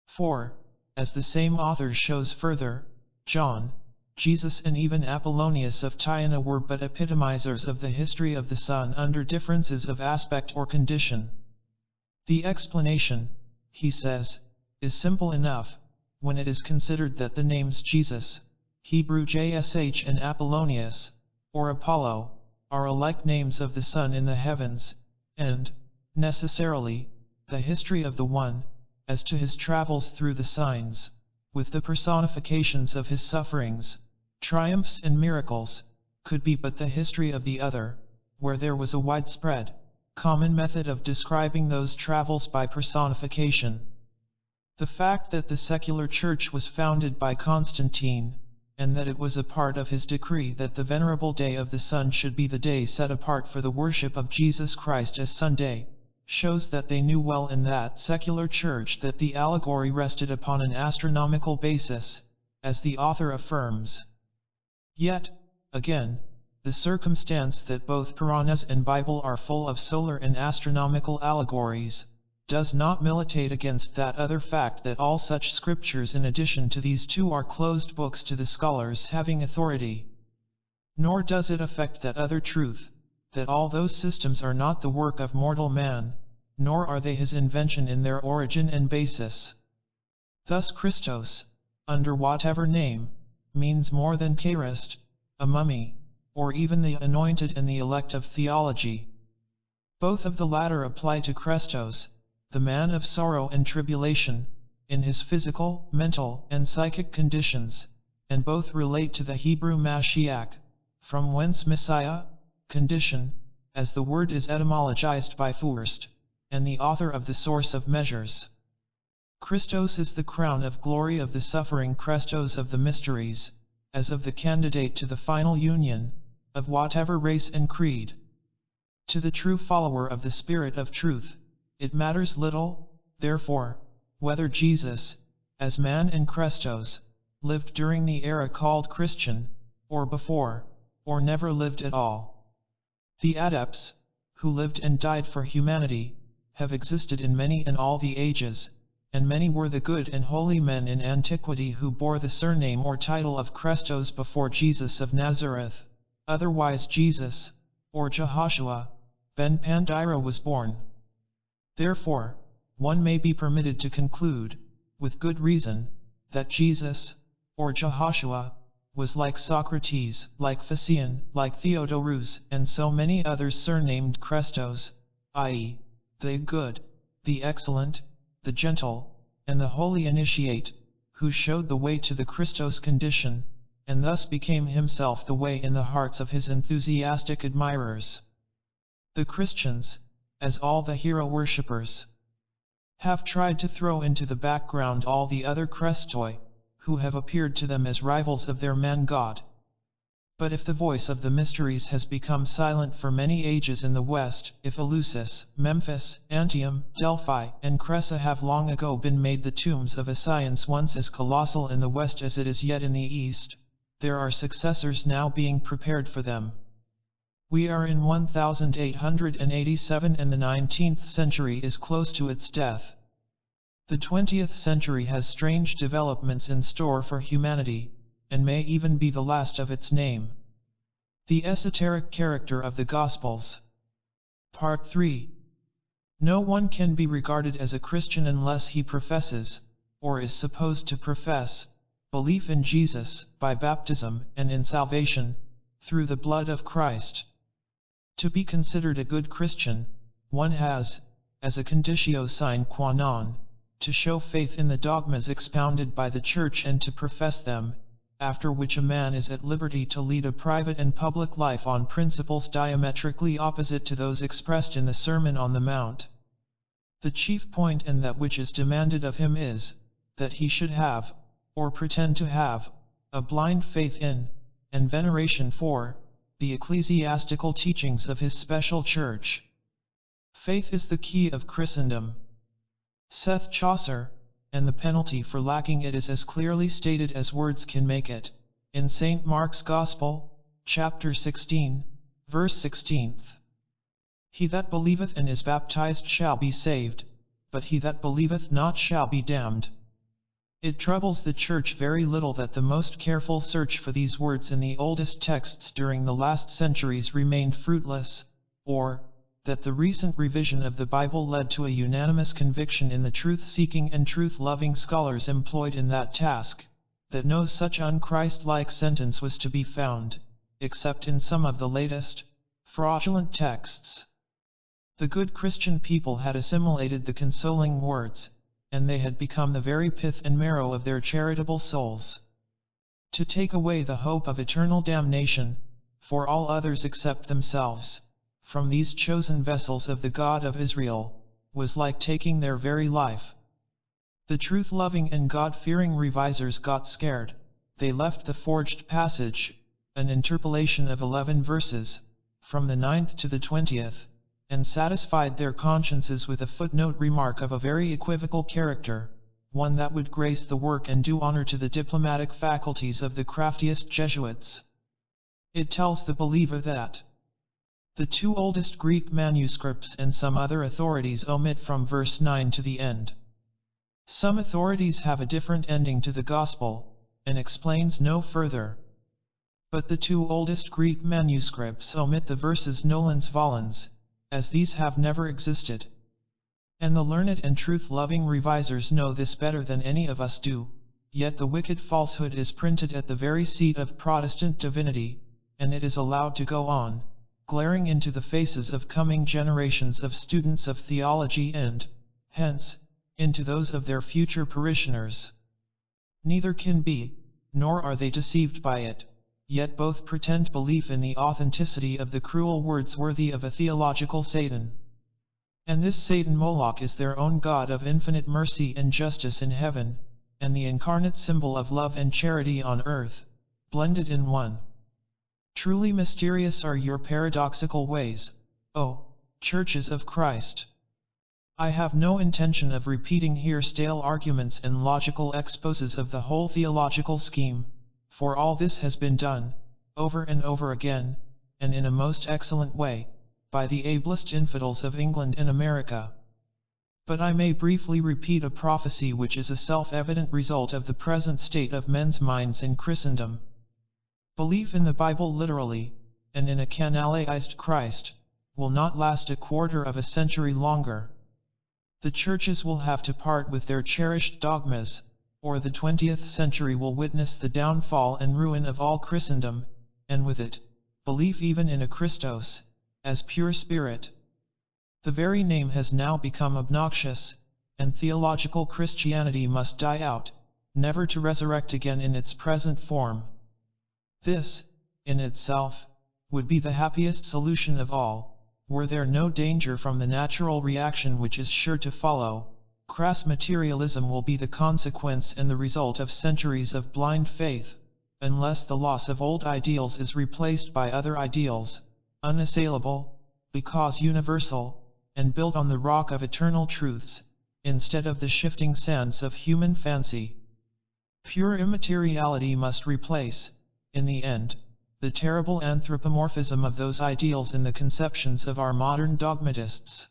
4. As the same author shows further, John, Jesus and even Apollonius of Tyana were but epitomizers of the history of the Son under differences of aspect or condition. The explanation, he says, is simple enough, when it is considered that the names Jesus, Hebrew JSH, and Apollonius, or Apollo, are alike names of the Son in the heavens, and, necessarily, the history of the one, as to his travels through the signs, with the personifications of his sufferings, triumphs and miracles, could be but the history of the other, where there was a widespread, common method of describing those travels by personification. The fact that the secular church was founded by Constantine, and that it was a part of his decree that the venerable day of the sun should be the day set apart for the worship of Jesus Christ as Sunday, shows that they knew well in that secular church that the allegory rested upon an astronomical basis, as the author affirms. Yet, again, the circumstance that both Puranas and Bible are full of solar and astronomical allegories, does not militate against that other fact that all such scriptures in addition to these two are closed books to the scholars having authority. Nor does it affect that other truth, that all those systems are not the work of mortal man, nor are they his invention in their origin and basis. Thus Christos, under whatever name, means more than Christ, a mummy, or even the anointed and the elect of theology. Both of the latter apply to Christos, the man of sorrow and tribulation, in his physical, mental, and psychic conditions, and both relate to the Hebrew Mashiach, from whence Messiah, condition, as the word is etymologized by Furst, and the author of the source of measures. Christos is the crown of glory of the suffering Christos of the mysteries, as of the candidate to the final union, of whatever race and creed. To the true follower of the Spirit of truth, it matters little, therefore, whether Jesus, as man and Christos, lived during the era called Christian, or before, or never lived at all. The adepts, who lived and died for humanity, have existed in many and all the ages, and many were the good and holy men in antiquity who bore the surname or title of Christos before Jesus of Nazareth, otherwise Jesus, or Jehoshua, ben Pandira was born. Therefore, one may be permitted to conclude, with good reason, that Jesus, or Jehoshua, was like Socrates, like Phocion, like Theodorus, and so many others surnamed Christos, i.e., the good, the excellent, the gentle, and the holy initiate, who showed the way to the Christos condition, and thus became himself the way in the hearts of his enthusiastic admirers. The Christians, as all the hero worshippers, have tried to throw into the background all the other Christoi, who have appeared to them as rivals of their man-god. But if the voice of the mysteries has become silent for many ages in the West, if Eleusis, Memphis, Antium, Delphi, and Cressa have long ago been made the tombs of a science once as colossal in the West as it is yet in the East, there are successors now being prepared for them. We are in 1887 and the 19th century is close to its death. The 20th century has strange developments in store for humanity, and may even be the last of its name. The esoteric character of the Gospels. Part 3. No one can be regarded as a Christian unless he professes, or is supposed to profess, belief in Jesus, by baptism, and in salvation, through the blood of Christ. To be considered a good Christian, one has, as a conditio sine qua non, to show faith in the dogmas expounded by the Church and to profess them, after which a man is at liberty to lead a private and public life on principles diametrically opposite to those expressed in the Sermon on the Mount. The chief point and that which is demanded of him is, that he should have, or pretend to have, a blind faith in, and veneration for, the ecclesiastical teachings of his special church. Faith is the key of Christendom, saith Chaucer, and the penalty for lacking it is as clearly stated as words can make it, in St. Mark's Gospel, chapter 16, verse 16. He that believeth and is baptized shall be saved, but he that believeth not shall be damned. It troubles the Church very little that the most careful search for these words in the oldest texts during the last centuries remained fruitless, or, that the recent revision of the Bible led to a unanimous conviction in the truth-seeking and truth-loving scholars employed in that task, that no such un-Christ-like sentence was to be found, except in some of the latest, fraudulent texts. The good Christian people had assimilated the consoling words, and they had become the very pith and marrow of their charitable souls. To take away the hope of eternal damnation, for all others except themselves, from these chosen vessels of the God of Israel, was like taking their very life. The truth-loving and God-fearing revisers got scared. They left the forged passage, an interpolation of 11 verses, from the 9th to the 20th, and satisfied their consciences with a footnote remark of a very equivocal character, one that would grace the work and do honor to the diplomatic faculties of the craftiest Jesuits. It tells the believer that the 2 oldest Greek manuscripts and some other authorities omit from verse 9 to the end. Some authorities have a different ending to the Gospel, and explains no further. But the 2 oldest Greek manuscripts omit the verses nolens volens, as these have never existed. And the learned and truth-loving revisers know this better than any of us do, yet the wicked falsehood is printed at the very seat of Protestant divinity, and it is allowed to go on, glaring into the faces of coming generations of students of theology and, hence, into those of their future parishioners. Neither can be, nor are they deceived by it, yet both pretend belief in the authenticity of the cruel words worthy of a theological Satan. And this Satan Moloch is their own God of infinite mercy and justice in heaven, and the incarnate symbol of love and charity on earth, blended in one. Truly mysterious are your paradoxical ways, O churches of Christ. I have no intention of repeating here stale arguments and logical exposes of the whole theological scheme, for all this has been done, over and over again, and in a most excellent way, by the ablest infidels of England and America. But I may briefly repeat a prophecy which is a self-evident result of the present state of men's minds in Christendom. Belief in the Bible literally, and in a canalized Christ, will not last a quarter of a century longer. The churches will have to part with their cherished dogmas, or the 20th century will witness the downfall and ruin of all Christendom, and with it, belief even in a Christos, as pure spirit. The very name has now become obnoxious, and theological Christianity must die out, never to resurrect again in its present form. This, in itself, would be the happiest solution of all, were there no danger from the natural reaction which is sure to follow. Crass materialism will be the consequence and the result of centuries of blind faith, unless the loss of old ideals is replaced by other ideals, unassailable, because universal, and built on the rock of eternal truths, instead of the shifting sands of human fancy. Pure immateriality must replace, in the end, the terrible anthropomorphism of those ideals in the conceptions of our modern dogmatists.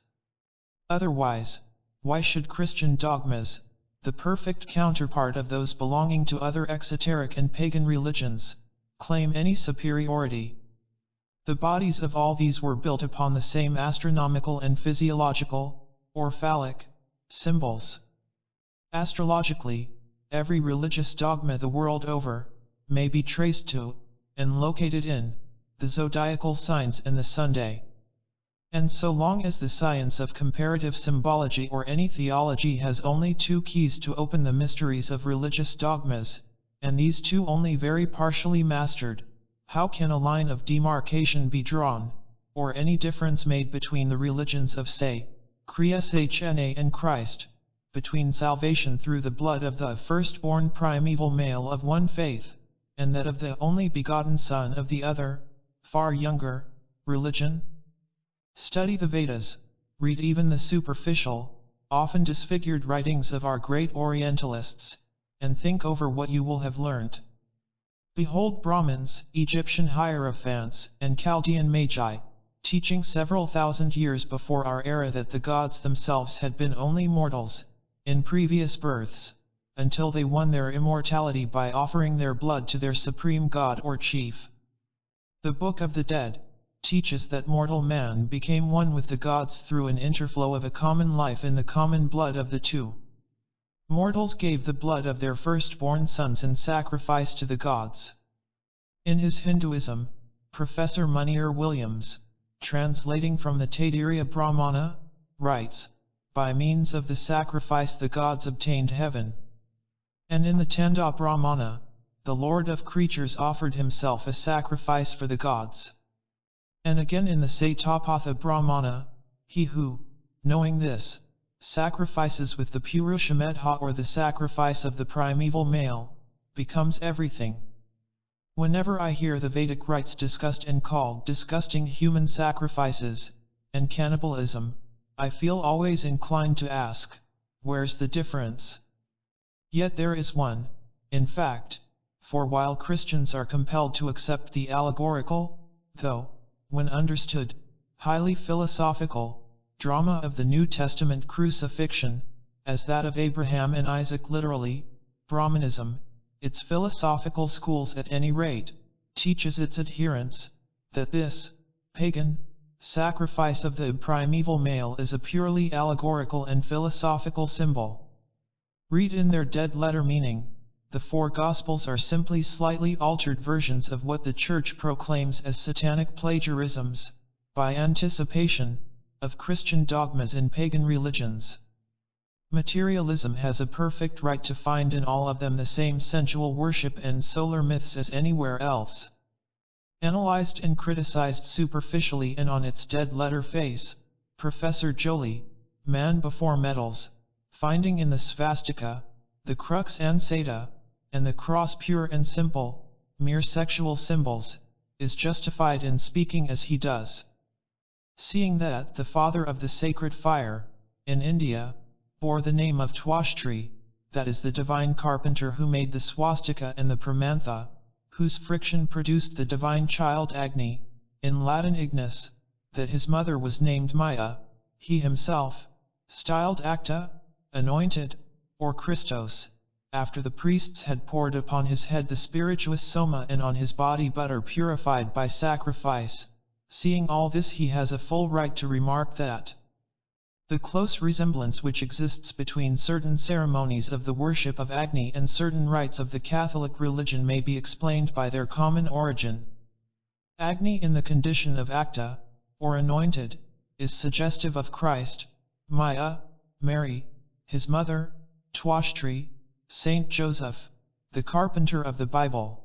Otherwise, why should Christian dogmas, the perfect counterpart of those belonging to other exoteric and pagan religions, claim any superiority? The bodies of all these were built upon the same astronomical and physiological, or phallic, symbols. Astrologically, every religious dogma the world over, may be traced to, and located in, the zodiacal signs and the Sunday. And so long as the science of comparative symbology or any theology has only 2 keys to open the mysteries of religious dogmas, and these 2 only very partially mastered, how can a line of demarcation be drawn, or any difference made between the religions of say, Chrishna and Christ, between salvation through the blood of the firstborn primeval male of one faith, and that of the only begotten Son of the other, far younger, religion? Study the Vedas, read even the superficial, often disfigured writings of our great Orientalists, and think over what you will have learnt. Behold Brahmins, Egyptian hierophants, and Chaldean magi, teaching several thousand years before our era that the gods themselves had been only mortals, in previous births, until they won their immortality by offering their blood to their supreme god or chief. The Book of the Dead teaches that mortal man became one with the gods through an interflow of a common life in the common blood of the 2. Mortals gave the blood of their firstborn sons in sacrifice to the gods. In his Hinduism, Professor Munir Williams, translating from the Taittiriya Brahmana, writes, by means of the sacrifice the gods obtained heaven. And in the Tanda Brahmana, the Lord of creatures offered himself a sacrifice for the gods. And again in the Satapatha Brahmana, he who, knowing this, sacrifices with the Purushamedha or the sacrifice of the primeval male, becomes everything. Whenever I hear the Vedic rites discussed and called disgusting human sacrifices, and cannibalism, I feel always inclined to ask, where's the difference? Yet there is one, in fact, for while Christians are compelled to accept the allegorical, though, when understood, highly philosophical, drama of the New Testament crucifixion, as that of Abraham and Isaac literally, Brahmanism, its philosophical schools at any rate, teaches its adherents, that this, pagan, sacrifice of the primeval male is a purely allegorical and philosophical symbol. Read in their dead letter meaning, the four Gospels are simply slightly altered versions of what the Church proclaims as satanic plagiarisms, by anticipation, of Christian dogmas in pagan religions. Materialism has a perfect right to find in all of them the same sensual worship and solar myths as anywhere else. Analyzed and criticized superficially and on its dead letter face, Professor Joly, Man Before Metals, finding in the swastika, the crux ansata, and the cross pure and simple, mere sexual symbols, is justified in speaking as he does. Seeing that the father of the sacred fire, in India, bore the name of Twashtri, that is the divine carpenter who made the swastika and the pramantha, whose friction produced the divine child Agni, in Latin Ignis, that his mother was named Maya, he himself, styled Acta, anointed, or Christos, after the priests had poured upon his head the spirituous soma and on his body butter purified by sacrifice. Seeing all this, he has a full right to remark that the close resemblance which exists between certain ceremonies of the worship of Agni and certain rites of the Catholic religion may be explained by their common origin. Agni in the condition of Acta, or anointed, is suggestive of Christ, Maya, Mary, his mother, Twashtri, Saint Joseph, the carpenter of the Bible.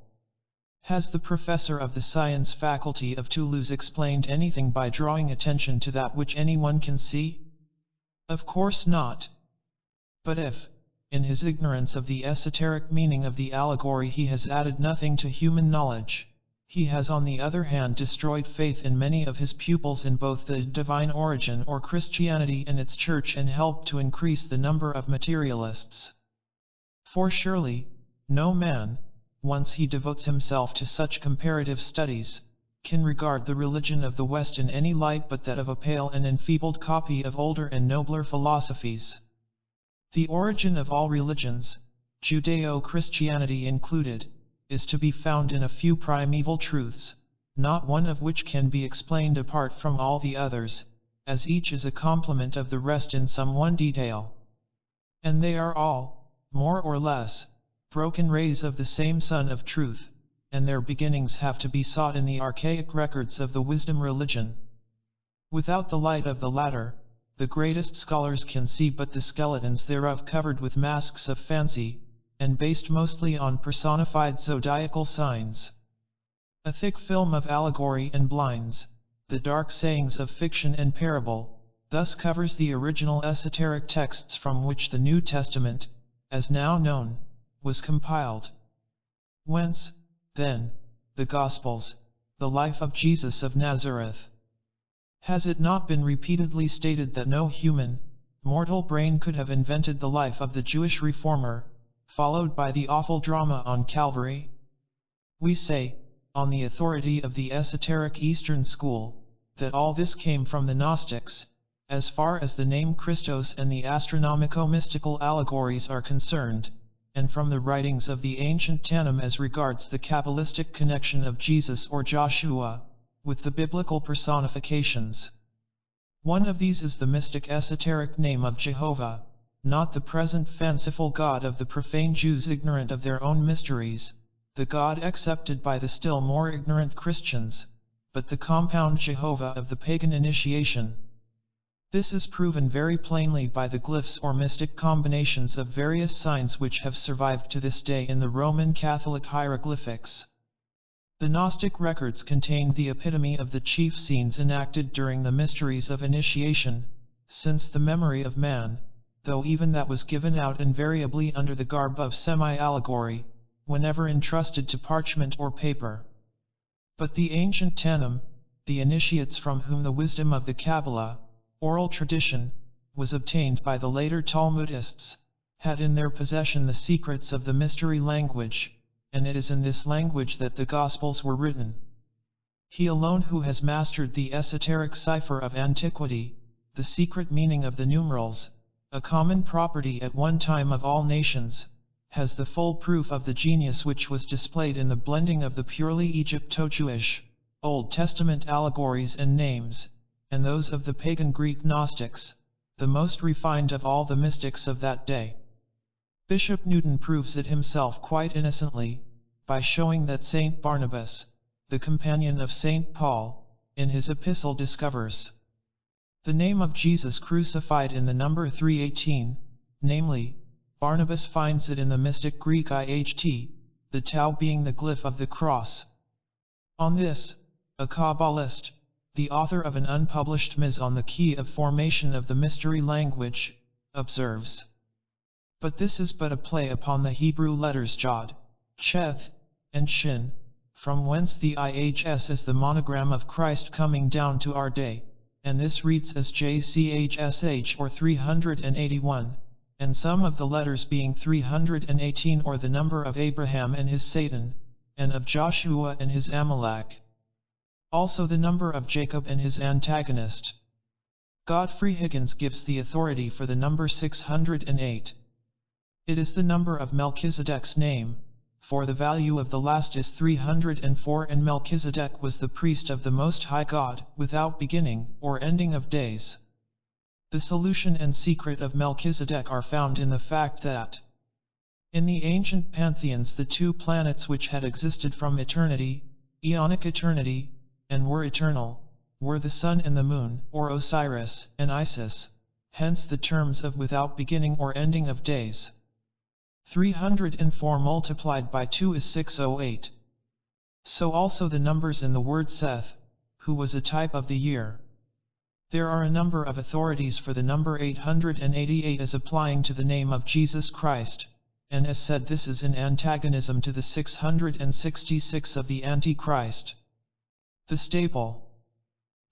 Has the professor of the science faculty of Toulouse explained anything by drawing attention to that which anyone can see? Of course not. But if, in his ignorance of the esoteric meaning of the allegory, he has added nothing to human knowledge, he has on the other hand destroyed faith in many of his pupils in both the divine origin or Christianity and its church, and helped to increase the number of materialists. For surely, no man, once he devotes himself to such comparative studies, can regard the religion of the West in any light but that of a pale and enfeebled copy of older and nobler philosophies. The origin of all religions, Judeo-Christianity included, is to be found in a few primeval truths, not one of which can be explained apart from all the others, as each is a complement of the rest in some one detail. And they are all, more or less, broken rays of the same sun of truth, and their beginnings have to be sought in the archaic records of the wisdom religion. Without the light of the latter, the greatest scholars can see but the skeletons thereof covered with masks of fancy, and based mostly on personified zodiacal signs. A thick film of allegory and blinds, the dark sayings of fiction and parable, thus covers the original esoteric texts from which the New Testament, as now known, was compiled. Whence, then, the Gospels, the life of Jesus of Nazareth? Has it not been repeatedly stated that no human, mortal brain could have invented the life of the Jewish reformer, followed by the awful drama on Calvary? We say, on the authority of the esoteric Eastern school, that all this came from the Gnostics, as far as the name Christos and the astronomico-mystical allegories are concerned, and from the writings of the ancient Tannim as regards the Kabbalistic connection of Jesus or Joshua, with the biblical personifications. One of these is the mystic esoteric name of Jehovah, not the present fanciful God of the profane Jews ignorant of their own mysteries, the God accepted by the still more ignorant Christians, but the compound Jehovah of the pagan initiation. This is proven very plainly by the glyphs or mystic combinations of various signs which have survived to this day in the Roman Catholic hieroglyphics. The Gnostic records contained the epitome of the chief scenes enacted during the mysteries of initiation, since the memory of man, though even that was given out invariably under the garb of semi-allegory, whenever entrusted to parchment or paper. But the ancient Tannim, the initiates from whom the wisdom of the Kabbalah, oral tradition, was obtained by the later Talmudists, had in their possession the secrets of the mystery language, and it is in this language that the Gospels were written. He alone who has mastered the esoteric cipher of antiquity, the secret meaning of the numerals, a common property at one time of all nations, has the full proof of the genius which was displayed in the blending of the purely Egypto-Jewish, Old Testament allegories and names, and those of the pagan Greek Gnostics, the most refined of all the mystics of that day. Bishop Newton proves it himself quite innocently, by showing that Saint Barnabas, the companion of Saint Paul, in his epistle discovers the name of Jesus crucified in the number 318, namely, Barnabas finds it in the mystic Greek iht, the tau being the glyph of the cross. On this, a Kabbalist, the author of an unpublished Ms on the key of formation of the mystery language, observes, "But this is but a play upon the Hebrew letters Jod, Cheth, and Shin, from whence the IHS is the monogram of Christ coming down to our day, and this reads as JCHSH or 381, and some of the letters being 318 or the number of Abraham and his Satan, and of Joshua and his Amalek. Also the number of Jacob and his antagonist." Godfrey Higgins gives the authority for the number 608. It is the number of Melchizedek's name, for the value of the last is 304, and Melchizedek was the priest of the Most High God, without beginning or ending of days. The solution and secret of Melchizedek are found in the fact that, in the ancient pantheons, the two planets which had existed from eternity, eonic eternity, and were eternal, were the sun and the moon, or Osiris and Isis, hence the terms of without beginning or ending of days. 304 multiplied by 2 is 608. So also the numbers in the word Seth, who was a type of the year. There are a number of authorities for the number 888 as applying to the name of Jesus Christ, and as said this is in antagonism to the 666 of the Antichrist. The staple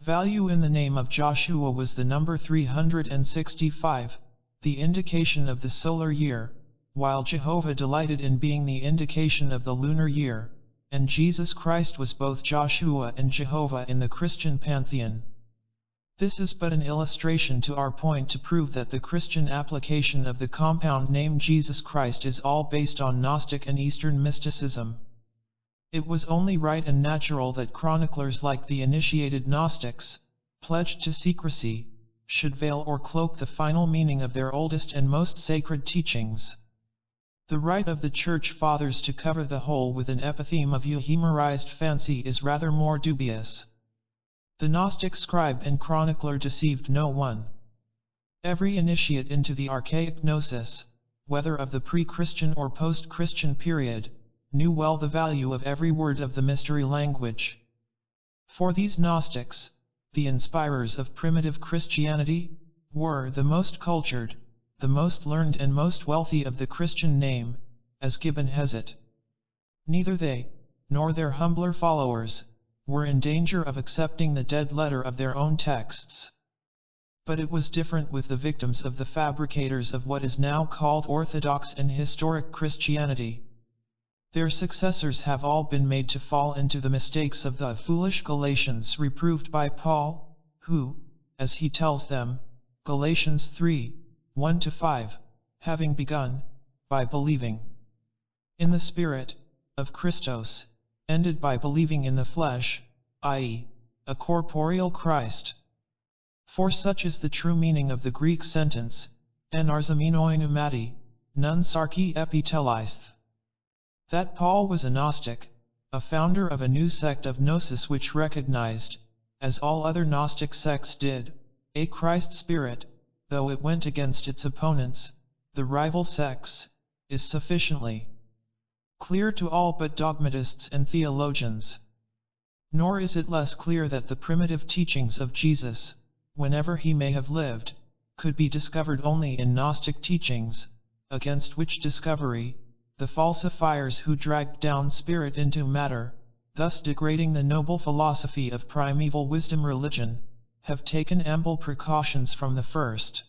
value in the name of Joshua was the number 365, the indication of the solar year, while Jehovah delighted in being the indication of the lunar year, and Jesus Christ was both Joshua and Jehovah in the Christian pantheon. This is but an illustration to our point to prove that the Christian application of the compound name Jesus Christ is all based on Gnostic and Eastern mysticism. It was only right and natural that chroniclers like the initiated Gnostics, pledged to secrecy, should veil or cloak the final meaning of their oldest and most sacred teachings. The right of the Church Fathers to cover the whole with an epitheme of euhemerized fancy is rather more dubious. The Gnostic scribe and chronicler deceived no one. Every initiate into the archaic gnosis, whether of the pre-Christian or post-Christian period, knew well the value of every word of the mystery language. For these Gnostics, the inspirers of primitive Christianity, were the most cultured, the most learned and most wealthy of the Christian name, as Gibbon has it. Neither they, nor their humbler followers, were in danger of accepting the dead letter of their own texts. But it was different with the victims of the fabricators of what is now called Orthodox and historic Christianity. Their successors have all been made to fall into the mistakes of the foolish Galatians reproved by Paul, who, as he tells them, Galatians 3:1-5, having begun, by believing in the Spirit, of Christos, ended by believing in the flesh, i.e., a corporeal Christ. For such is the true meaning of the Greek sentence, en arzamenoi pneumati, non sarki epiteleisth. That Paul was a Gnostic, a founder of a new sect of Gnosis which recognized, as all other Gnostic sects did, a Christ spirit, though it went against its opponents, the rival sects, is sufficiently clear to all but dogmatists and theologians. Nor is it less clear that the primitive teachings of Jesus, whenever he may have lived, could be discovered only in Gnostic teachings, against which discovery, the falsifiers who dragged down spirit into matter, thus degrading the noble philosophy of primeval wisdom religion, have taken ample precautions from the first.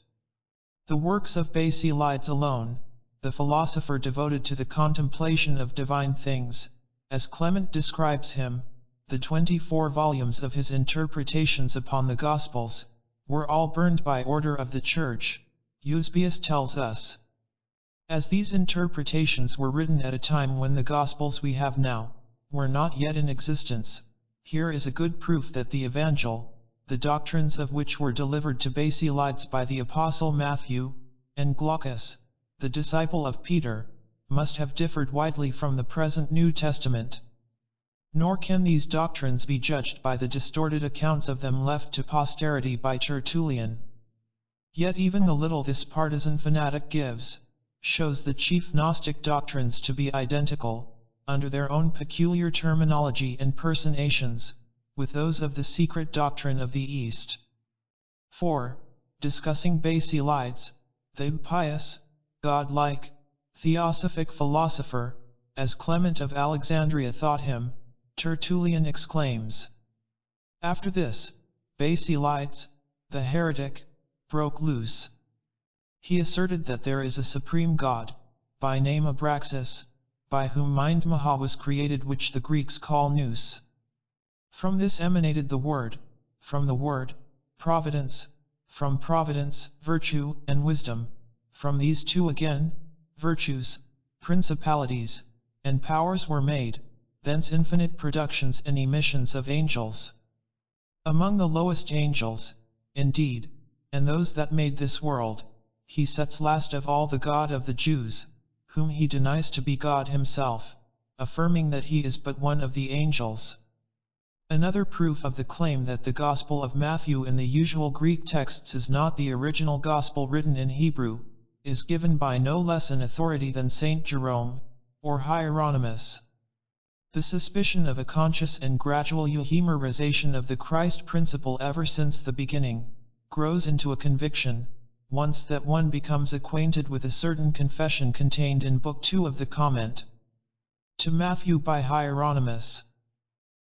The works of Basilides alone, the philosopher devoted to the contemplation of divine things, as Clement describes him, the 24 volumes of his interpretations upon the Gospels, were all burned by order of the Church, Eusebius tells us. As these interpretations were written at a time when the Gospels we have now were not yet in existence, here is a good proof that the Evangel, the doctrines of which were delivered to Basilides by the Apostle Matthew, and Glaucus, the disciple of Peter, must have differed widely from the present New Testament. Nor can these doctrines be judged by the distorted accounts of them left to posterity by Tertullian. Yet even the little this partisan fanatic gives, shows the chief Gnostic doctrines to be identical, under their own peculiar terminology and personations, with those of the secret doctrine of the East. For, discussing Basilides, the pious, godlike, theosophic philosopher, as Clement of Alexandria thought him, Tertullian exclaims. After this, Basilides, the heretic, broke loose. He asserted that there is a supreme God, by name Abraxas, by whom mind Maha was created, which the Greeks call nous. From this emanated the word, from the word, providence, from providence, virtue and wisdom, from these two again, virtues, principalities, and powers were made, thence infinite productions and emissions of angels. Among the lowest angels, indeed, and those that made this world, he sets last of all the God of the Jews, whom he denies to be God himself, affirming that he is but one of the angels. Another proof of the claim that the Gospel of Matthew in the usual Greek texts is not the original Gospel written in Hebrew, is given by no less an authority than Saint Jerome, or Hieronymus. The suspicion of a conscious and gradual euhemerization of the Christ principle ever since the beginning, grows into a conviction, once that one becomes acquainted with a certain confession contained in Book 2 of the Comment to Matthew by Hieronymus.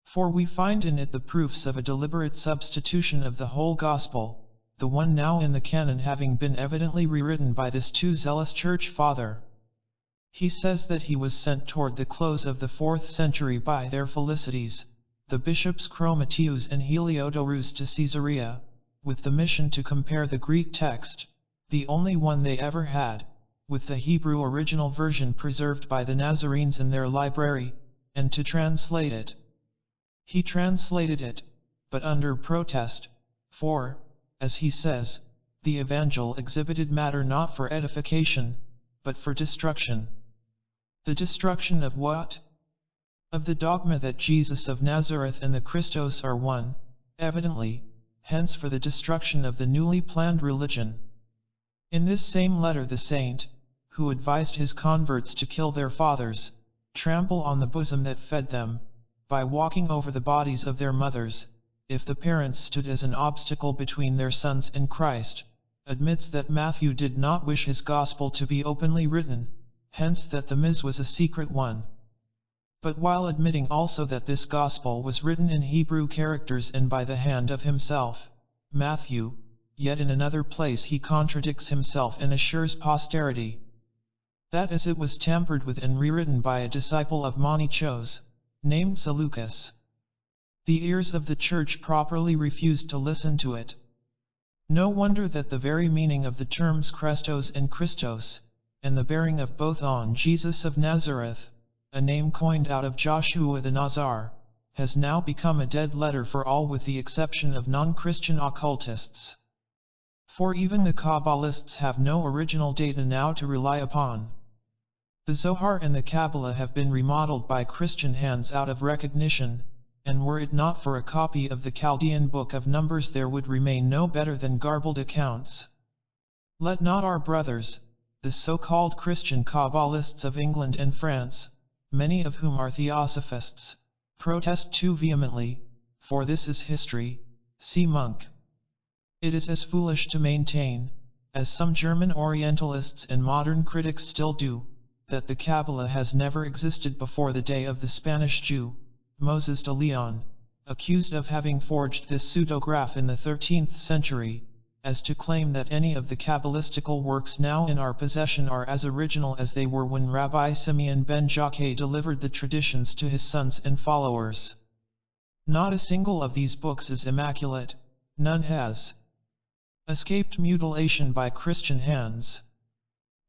For we find in it the proofs of a deliberate substitution of the whole Gospel, the one now in the canon having been evidently rewritten by this too zealous Church Father. He says that he was sent toward the close of the 4th century by their felicities, the bishops Chromatius and Heliodorus to Caesarea, with the mission to compare the Greek text, the only one they ever had, with the Hebrew original version preserved by the Nazarenes in their library, and to translate it. He translated it, but under protest, for, as he says, the Evangel exhibited matter not for edification, but for destruction. The destruction of what? Of the dogma that Jesus of Nazareth and the Christos are one, evidently, hence for the destruction of the newly planned religion. In this same letter the saint, who advised his converts to kill their fathers, trample on the bosom that fed them, by walking over the bodies of their mothers, if the parents stood as an obstacle between their sons and Christ, admits that Matthew did not wish his gospel to be openly written, hence that the Ms was a secret one. But while admitting also that this gospel was written in Hebrew characters and by the hand of himself, Matthew, yet in another place he contradicts himself and assures posterity that as it was tampered with and rewritten by a disciple of Manichos, named Seleucus, the ears of the Church properly refused to listen to it. No wonder that the very meaning of the terms Christos and Christos, and the bearing of both on Jesus of Nazareth, a name coined out of Joshua the Nazar, has now become a dead letter for all with the exception of non-Christian occultists. For even the Kabbalists have no original data now to rely upon. The Zohar and the Kabbalah have been remodeled by Christian hands out of recognition, and were it not for a copy of the Chaldean Book of Numbers there would remain no better than garbled accounts. Let not our brothers, the so-called Christian Kabbalists of England and France, many of whom are Theosophists, protest too vehemently, for this is history, see Monk. It is as foolish to maintain, as some German Orientalists and modern critics still do, that the Kabbalah has never existed before the day of the Spanish Jew, Moses de Leon, accused of having forged this pseudograph in the 13th century, as to claim that any of the Kabbalistical works now in our possession are as original as they were when Rabbi Simeon ben Jacques delivered the traditions to his sons and followers. Not a single of these books is immaculate, none has escaped mutilation by Christian hands.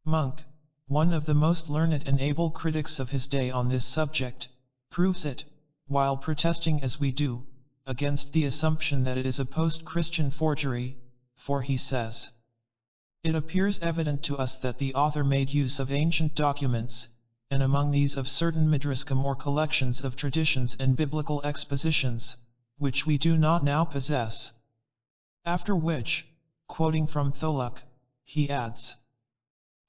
Monk, one of the most learned and able critics of his day on this subject, proves it, while protesting as we do, against the assumption that it is a post-Christian forgery, for he says, "It appears evident to us that the author made use of ancient documents, and among these of certain midrashim or collections of traditions and biblical expositions, which we do not now possess." After which, quoting from Tholuck, he adds,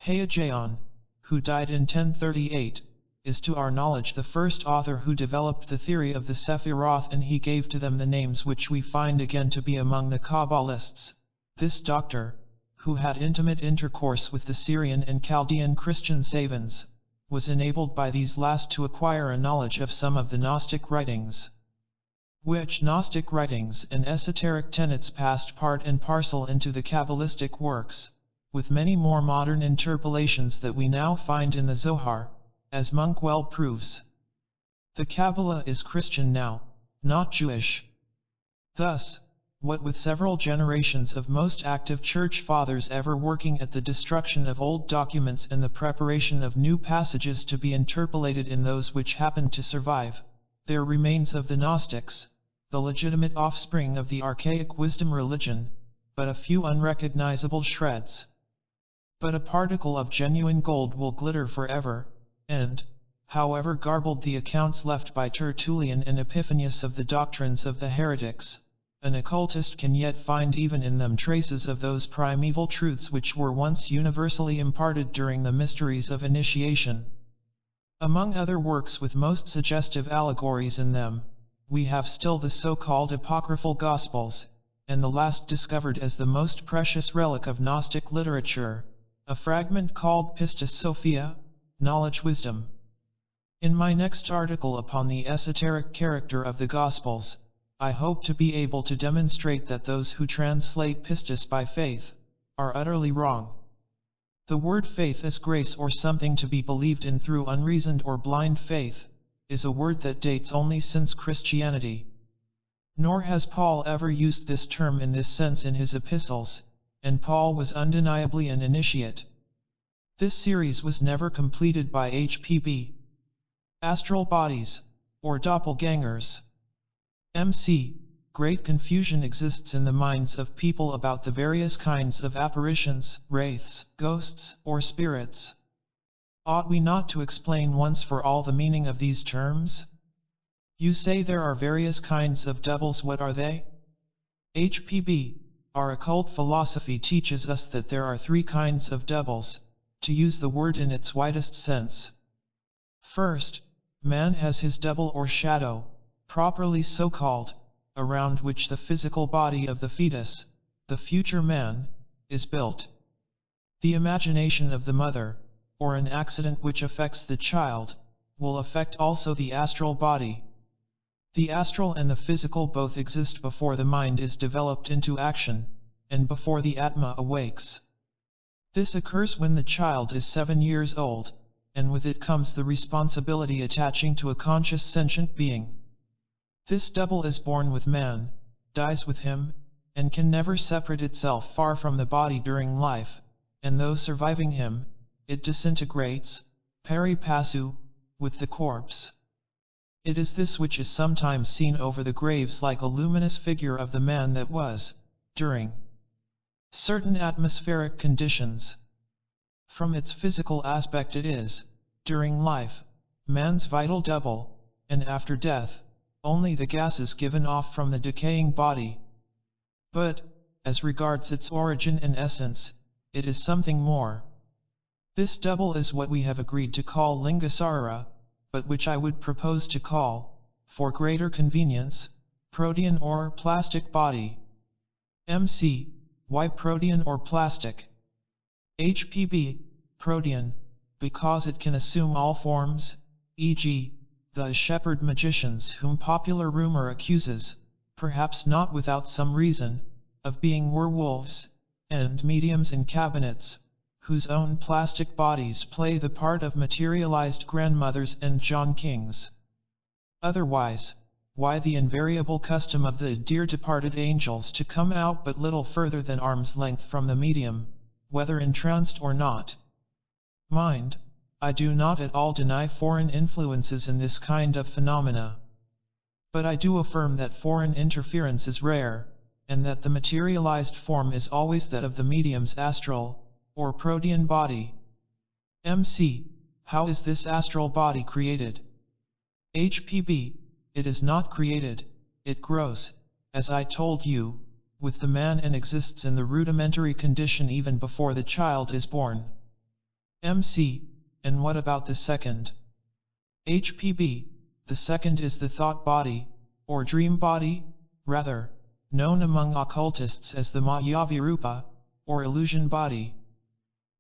Hayajaon, who died in 1038, is to our knowledge the first author who developed the theory of the Sephiroth, and he gave to them the names which we find again to be among the Kabbalists. This doctor, who had intimate intercourse with the Syrian and Chaldean Christian savans, was enabled by these last to acquire a knowledge of some of the Gnostic writings, which Gnostic writings and esoteric tenets passed part and parcel into the Kabbalistic works, with many more modern interpolations that we now find in the Zohar, as Monk well proves. The Kabbalah is Christian now, not Jewish. Thus, what with several generations of most active church fathers ever working at the destruction of old documents and the preparation of new passages to be interpolated in those which happen to survive, there remains of the Gnostics, the legitimate offspring of the archaic wisdom religion, but a few unrecognizable shreds. But a particle of genuine gold will glitter forever, and, however garbled the accounts left by Tertullian and Epiphanius of the doctrines of the heretics, an occultist can yet find even in them traces of those primeval truths which were once universally imparted during the mysteries of initiation. Among other works with most suggestive allegories in them, we have still the so-called apocryphal Gospels, and the last discovered as the most precious relic of Gnostic literature, a fragment called Pistis Sophia, Knowledge Wisdom. In my next article upon the esoteric character of the Gospels, I hope to be able to demonstrate that those who translate pistis by faith are utterly wrong. The word faith as grace or something to be believed in through unreasoned or blind faith, is a word that dates only since Christianity. Nor has Paul ever used this term in this sense in his epistles, and Paul was undeniably an initiate. This series was never completed by HPB. Astral bodies, or doppelgangers. MC. Great confusion exists in the minds of people about the various kinds of apparitions, wraiths, ghosts, or spirits. Ought we not to explain once for all the meaning of these terms? You say there are various kinds of doubles. What are they? HPB. Our occult philosophy teaches us that there are three kinds of doubles, to use the word in its widest sense. First, man has his double or shadow, properly so called, around which the physical body of the fetus, the future man, is built. The imagination of the mother, or an accident which affects the child, will affect also the astral body. The astral and the physical both exist before the mind is developed into action, and before the Atma awakes. This occurs when the child is 7 years old, and with it comes the responsibility attaching to a conscious sentient being. This double is born with man, dies with him, and can never separate itself far from the body during life, and though surviving him, it disintegrates, pari passu, with the corpse. It is this which is sometimes seen over the graves like a luminous figure of the man that was, during certain atmospheric conditions. From its physical aspect it is, during life, man's vital double, and after death, only the gases given off from the decaying body. But, as regards its origin and essence, it is something more. This double is what we have agreed to call Lingasara, but which I would propose to call, for greater convenience, protean or plastic body. MC. Why protean or plastic? HPB. Protean, because it can assume all forms, e.g., the shepherd magicians whom popular rumor accuses, perhaps not without some reason, of being werewolves, and mediums in cabinets, whose own plastic bodies play the part of materialized grandmothers and John Kings. Otherwise, why the invariable custom of the dear departed angels to come out but little further than arm's length from the medium, whether entranced or not? Mind, I do not at all deny foreign influences in this kind of phenomena. But I do affirm that foreign interference is rare, and that the materialized form is always that of the medium's astral, or protean body. MC. How is this astral body created? HPB. It is not created, it grows, as I told you, with the man and exists in the rudimentary condition even before the child is born. MC. And what about the second? HPB. The second is the thought body, or dream body, rather, known among occultists as the Mayavirupa, or illusion body.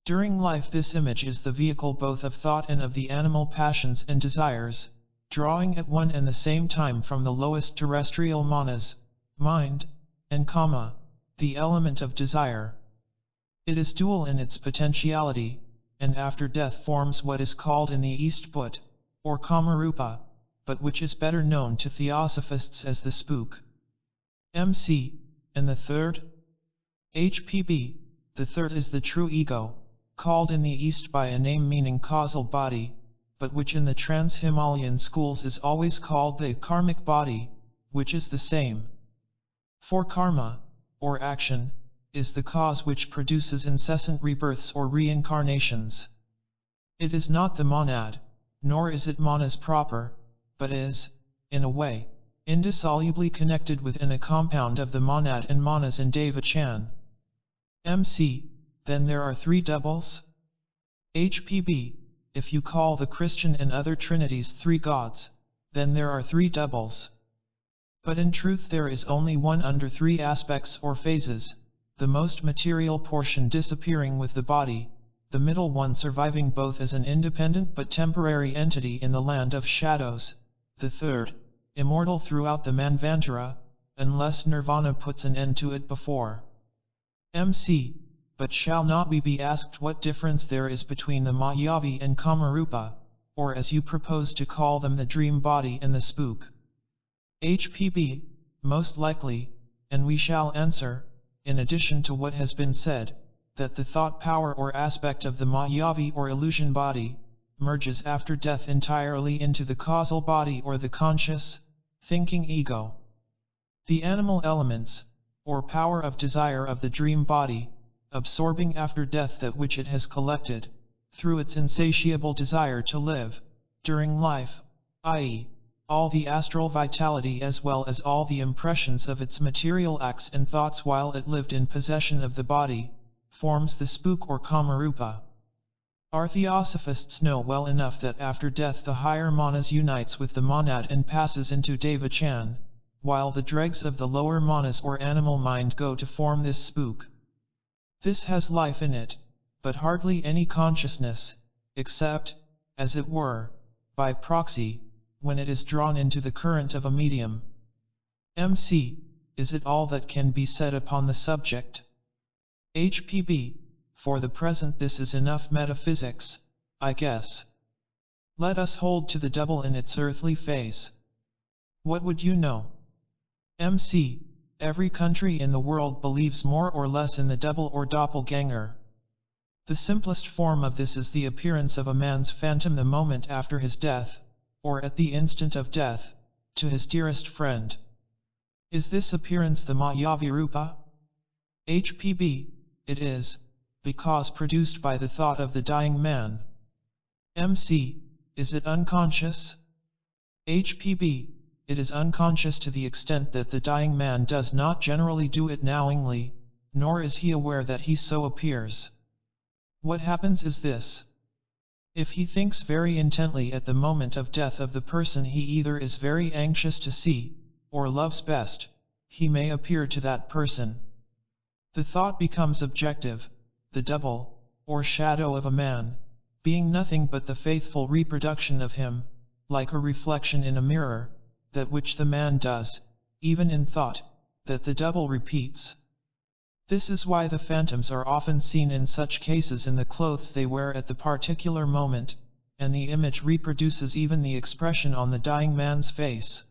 During life this image is the vehicle both of thought and of the animal passions and desires, drawing at one and the same time from the lowest terrestrial manas, mind, and kama, the element of desire. It is dual in its potentiality, and after death forms what is called in the East Put, or Kamarupa, but which is better known to Theosophists as the spook. MC. And the third? HPB. The third is the true ego, called in the East by a name meaning causal body, but which in the trans-Himalayan schools is always called the karmic body, which is the same. For karma, or action, is the cause which produces incessant rebirths or reincarnations. It is not the monad, nor is it manas proper, but is, in a way, indissolubly connected within a compound of the monad and manas in Devachan. MC. Then there are three doubles? HPB. If you call the Christian and other trinities three gods, then there are three doubles. But in truth there is only one under three aspects or phases, the most material portion disappearing with the body, the middle one surviving both as an independent but temporary entity in the land of shadows, the third, immortal throughout the Manvantara, unless Nirvana puts an end to it before. MC. But shall not we be asked what difference there is between the Mayavi and Kamarupa, or as you propose to call them the dream body and the spook? HPB. Most likely, and we shall answer, in addition to what has been said, that the thought power or aspect of the Mayavi or illusion body, merges after death entirely into the causal body or the conscious, thinking ego. The animal elements, or power of desire of the dream body, absorbing after death that which it has collected, through its insatiable desire to live, during life, i.e., all the astral vitality as well as all the impressions of its material acts and thoughts while it lived in possession of the body, forms the spook or Kamarupa. Our Theosophists know well enough that after death the higher manas unites with the monad and passes into Devachan, while the dregs of the lower manas or animal mind go to form this spook. This has life in it, but hardly any consciousness, except, as it were, by proxy, when it is drawn into the current of a medium. MC. Is it all that can be said upon the subject? HPB. For the present this is enough metaphysics, I guess. Let us hold to the double in its earthly phase. What would you know? MC. Every country in the world believes more or less in the double or doppelganger. The simplest form of this is the appearance of a man's phantom the moment after his death, or at the instant of death, to his dearest friend. Is this appearance the Mayavirupa? HPB. It is, because produced by the thought of the dying man. MC. Is it unconscious? HPB. It is unconscious to the extent that the dying man does not generally do it knowingly, nor is he aware that he so appears. What happens is this. If he thinks very intently at the moment of death of the person he either is very anxious to see, or loves best, he may appear to that person. The thought becomes objective, the double, or shadow of a man, being nothing but the faithful reproduction of him, like a reflection in a mirror, that which the man does, even in thought, that the double repeats. This is why the phantoms are often seen in such cases in the clothes they wear at the particular moment, and the image reproduces even the expression on the dying man's face.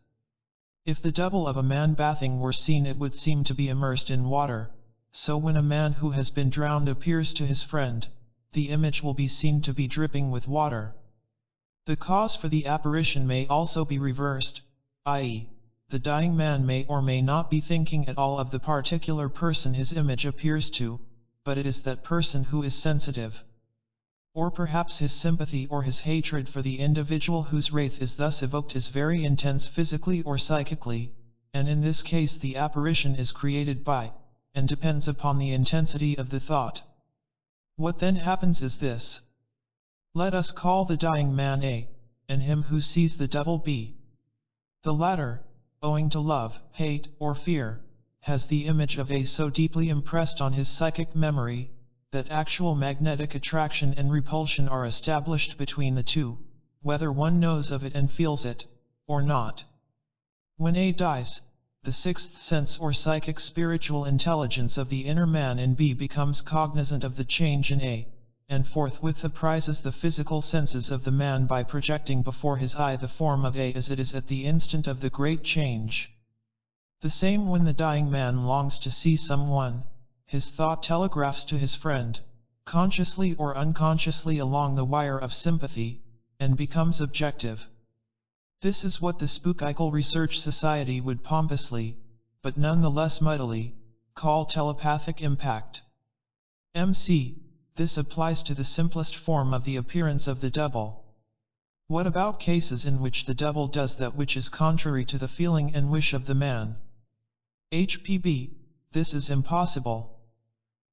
If the double of a man bathing were seen, it would seem to be immersed in water, so when a man who has been drowned appears to his friend, the image will be seen to be dripping with water. The cause for the apparition may also be reversed, i.e., the dying man may or may not be thinking at all of the particular person his image appears to, but it is that person who is sensitive. Or perhaps his sympathy or his hatred for the individual whose wraith is thus evoked is very intense physically or psychically, and in this case the apparition is created by, and depends upon the intensity of the thought. What then happens is this. Let us call the dying man A, and him who sees the double B. The latter, owing to love, hate, or fear, has the image of A so deeply impressed on his psychic memory, that actual magnetic attraction and repulsion are established between the two, whether one knows of it and feels it, or not. When A dies, the sixth sense or psychic spiritual intelligence of the inner man in B becomes cognizant of the change in A, and forthwith apprises the physical senses of the man by projecting before his eye the form of A as it is at the instant of the great change. The same when the dying man longs to see someone, his thought telegraphs to his friend, consciously or unconsciously along the wire of sympathy, and becomes objective. This is what the Spookical Research Society would pompously, but none the less muddily, call telepathic impact. MC. This applies to the simplest form of the appearance of the double. What about cases in which the double does that which is contrary to the feeling and wish of the man? HPB. This is impossible.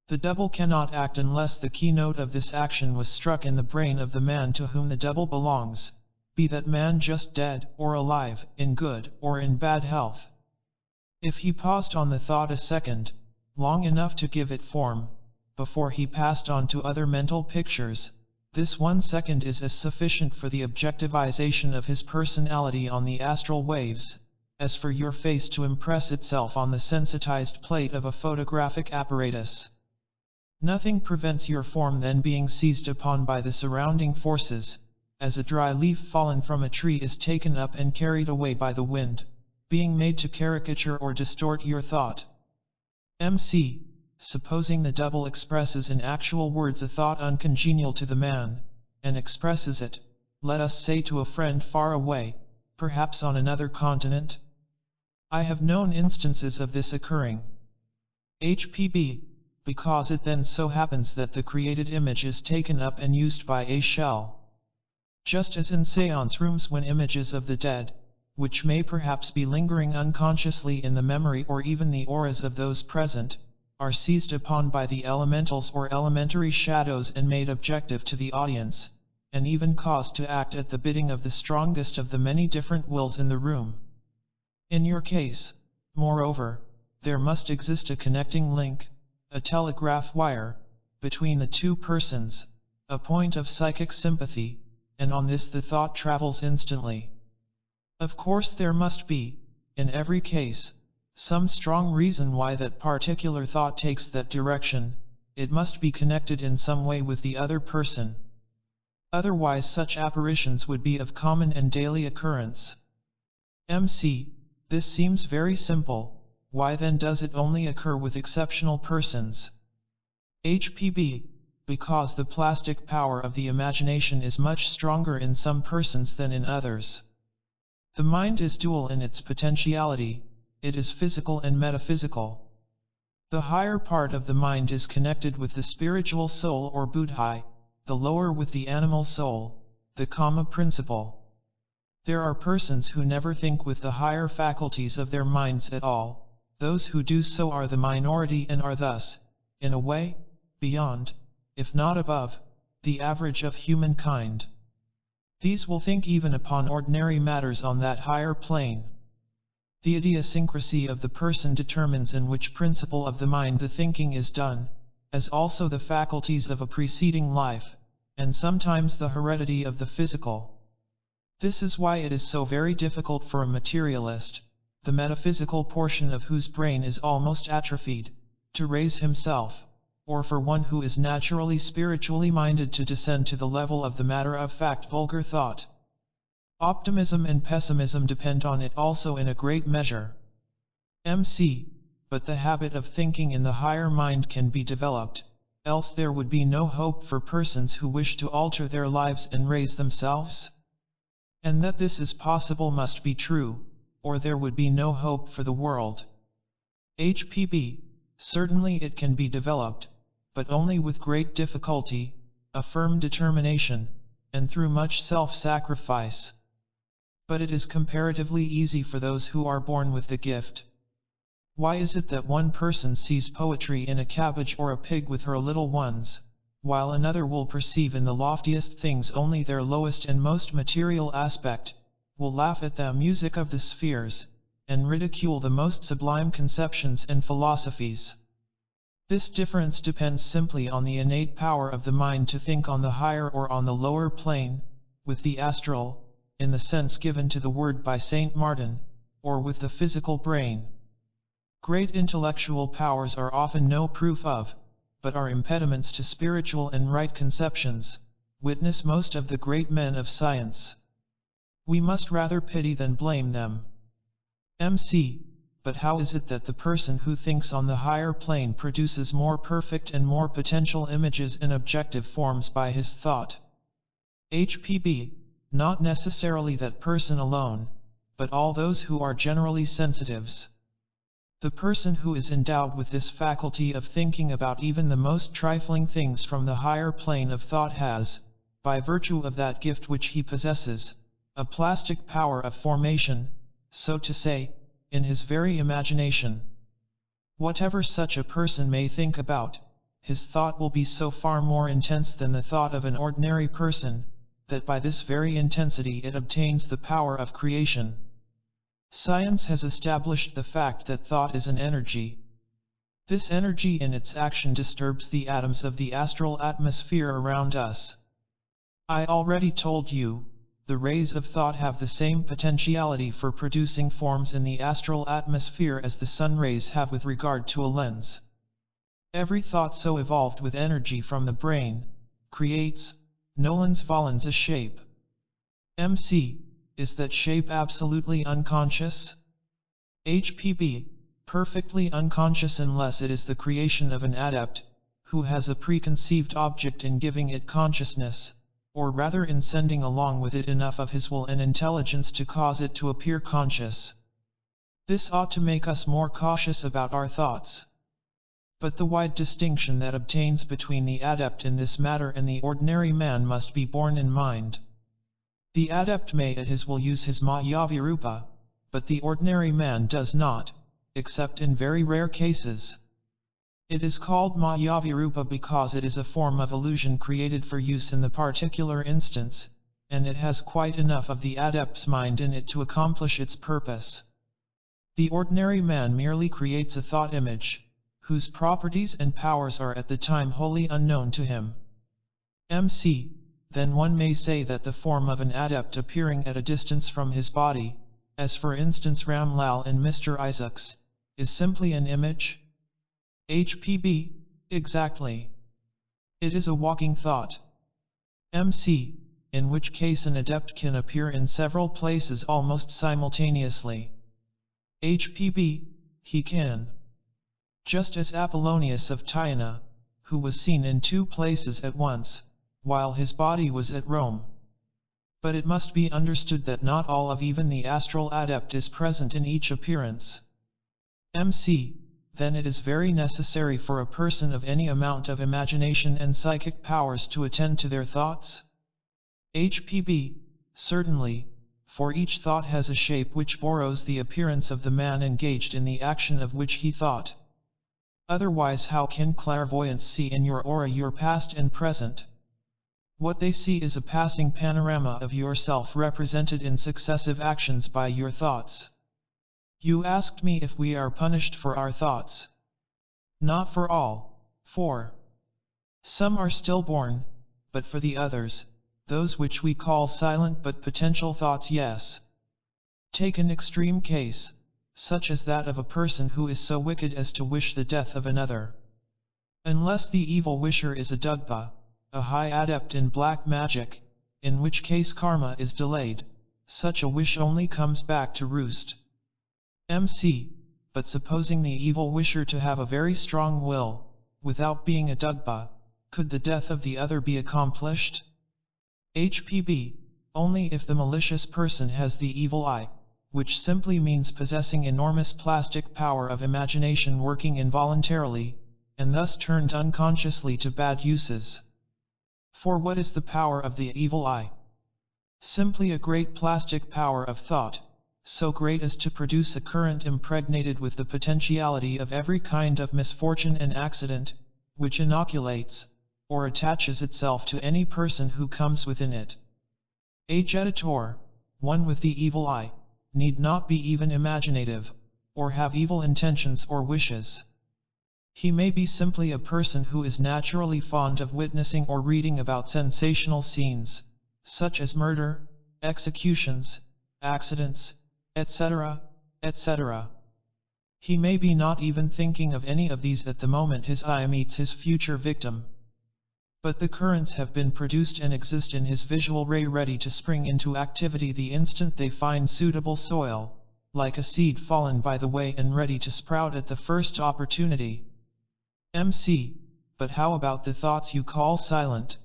The double cannot act unless the keynote of this action was struck in the brain of the man to whom the double belongs, be that man just dead or alive, in good or in bad health. If he paused on the thought a second, long enough to give it form, before he passed on to other mental pictures, this 1 second is as sufficient for the objectivization of his personality on the astral waves, as for your face to impress itself on the sensitized plate of a photographic apparatus. Nothing prevents your form then being seized upon by the surrounding forces, as a dry leaf fallen from a tree is taken up and carried away by the wind, being made to caricature or distort your thought. MC. Supposing the double expresses in actual words a thought uncongenial to the man, and expresses it, let us say to a friend far away, perhaps on another continent? I have known instances of this occurring. HPB. Because it then so happens that the created image is taken up and used by a shell. Just as in seance rooms when images of the dead, which may perhaps be lingering unconsciously in the memory or even the auras of those present, are seized upon by the elementals or elementary shadows and made objective to the audience, and even caused to act at the bidding of the strongest of the many different wills in the room. In your case, moreover, there must exist a connecting link, a telegraph wire, between the two persons, a point of psychic sympathy, and on this the thought travels instantly. Of course there must be, in every case, some strong reason why that particular thought takes that direction. It must be connected in some way with the other person. Otherwise such apparitions would be of common and daily occurrence. MC. This seems very simple, why then does it only occur with exceptional persons? HPB. Because the plastic power of the imagination is much stronger in some persons than in others. The mind is dual in its potentiality. It is physical and metaphysical. The higher part of the mind is connected with the spiritual soul or buddhi, the lower with the animal soul, the karma principle. There are persons who never think with the higher faculties of their minds at all. Those who do so are the minority and are thus, in a way, beyond, if not above, the average of humankind. These will think even upon ordinary matters on that higher plane. The idiosyncrasy of the person determines in which principle of the mind the thinking is done, as also the faculties of a preceding life, and sometimes the heredity of the physical. This is why it is so very difficult for a materialist, the metaphysical portion of whose brain is almost atrophied, to raise himself, or for one who is naturally spiritually minded to descend to the level of the matter-of-fact vulgar thought. Optimism and pessimism depend on it also in a great measure. But the habit of thinking in the higher mind can be developed, else there would be no hope for persons who wish to alter their lives and raise themselves. And that this is possible must be true, or there would be no hope for the world. Certainly it can be developed, but only with great difficulty, a firm determination, and through much self-sacrifice. But it is comparatively easy for those who are born with the gift. Why is it that one person sees poetry in a cabbage or a pig with her little ones, while another will perceive in the loftiest things only their lowest and most material aspect, will laugh at the music of the spheres, and ridicule the most sublime conceptions and philosophies? This difference depends simply on the innate power of the mind to think on the higher or on the lower plane, with the astral, in the sense given to the word by Saint Martin, or with the physical brain. Great intellectual powers are often no proof of, but are impediments to spiritual and right conceptions, witness most of the great men of science. We must rather pity than blame them. But how is it that the person who thinks on the higher plane produces more perfect and more potential images in objective forms by his thought? Not necessarily that person alone, but all those who are generally sensitives. The person who is endowed with this faculty of thinking about even the most trifling things from the higher plane of thought has, by virtue of that gift which he possesses, a plastic power of formation, so to say, in his very imagination. Whatever such a person may think about, his thought will be so far more intense than the thought of an ordinary person, that by this very intensity it obtains the power of creation. Science has established the fact that thought is an energy. This energy in its action disturbs the atoms of the astral atmosphere around us. I already told you, the rays of thought have the same potentiality for producing forms in the astral atmosphere as the sun rays have with regard to a lens. Every thought so evolved with energy from the brain, creates, nolens volens, a shape. Is that shape absolutely unconscious? Perfectly unconscious unless it is the creation of an adept, who has a preconceived object in giving it consciousness, or rather in sending along with it enough of his will and intelligence to cause it to appear conscious. This ought to make us more cautious about our thoughts. But the wide distinction that obtains between the adept in this matter and the ordinary man must be borne in mind. The adept may at his will use his Mayavirupa, but the ordinary man does not, except in very rare cases. It is called Mayavirupa because it is a form of illusion created for use in the particular instance, and it has quite enough of the adept's mind in it to accomplish its purpose. The ordinary man merely creates a thought image, whose properties and powers are at the time wholly unknown to him. Then one may say that the form of an adept appearing at a distance from his body, as for instance Ram Lal in Mr. Isaacs, is simply an image? Exactly. It is a walking thought. In which case an adept can appear in several places almost simultaneously. He can. Just as Apollonius of Tyana, who was seen in 2 places at once, while his body was at Rome. But it must be understood that not all of even the astral adept is present in each appearance. Then it is very necessary for a person of any amount of imagination and psychic powers to attend to their thoughts? Certainly, for each thought has a shape which borrows the appearance of the man engaged in the action of which he thought. Otherwise how can clairvoyance see in your aura your past and present? What they see is a passing panorama of yourself represented in successive actions by your thoughts. You asked me if we are punished for our thoughts. Not for all, for some are stillborn, but for the others, those which we call silent but potential thoughts, yes. Take an extreme case, such as that of a person who is so wicked as to wish the death of another. Unless the evil wisher is a Dugpa, a high adept in black magic, in which case karma is delayed, such a wish only comes back to roost. MC. But supposing the evil wisher to have a very strong will, without being a Dugpa, could the death of the other be accomplished? HPB. Only if the malicious person has the evil eye, which simply means possessing enormous plastic power of imagination working involuntarily, and thus turned unconsciously to bad uses. For what is the power of the evil eye? Simply a great plastic power of thought, so great as to produce a current impregnated with the potentiality of every kind of misfortune and accident, which inoculates, or attaches itself to any person who comes within it. A jeditor, one with the evil eye, need not be even imaginative, or have evil intentions or wishes. He may be simply a person who is naturally fond of witnessing or reading about sensational scenes, such as murder, executions, accidents, etc., etc. He may be not even thinking of any of these at the moment his eye meets his future victim. But the currents have been produced and exist in his visual ray ready to spring into activity the instant they find suitable soil, like a seed fallen by the way and ready to sprout at the first opportunity. MC. But how about the thoughts you call silent?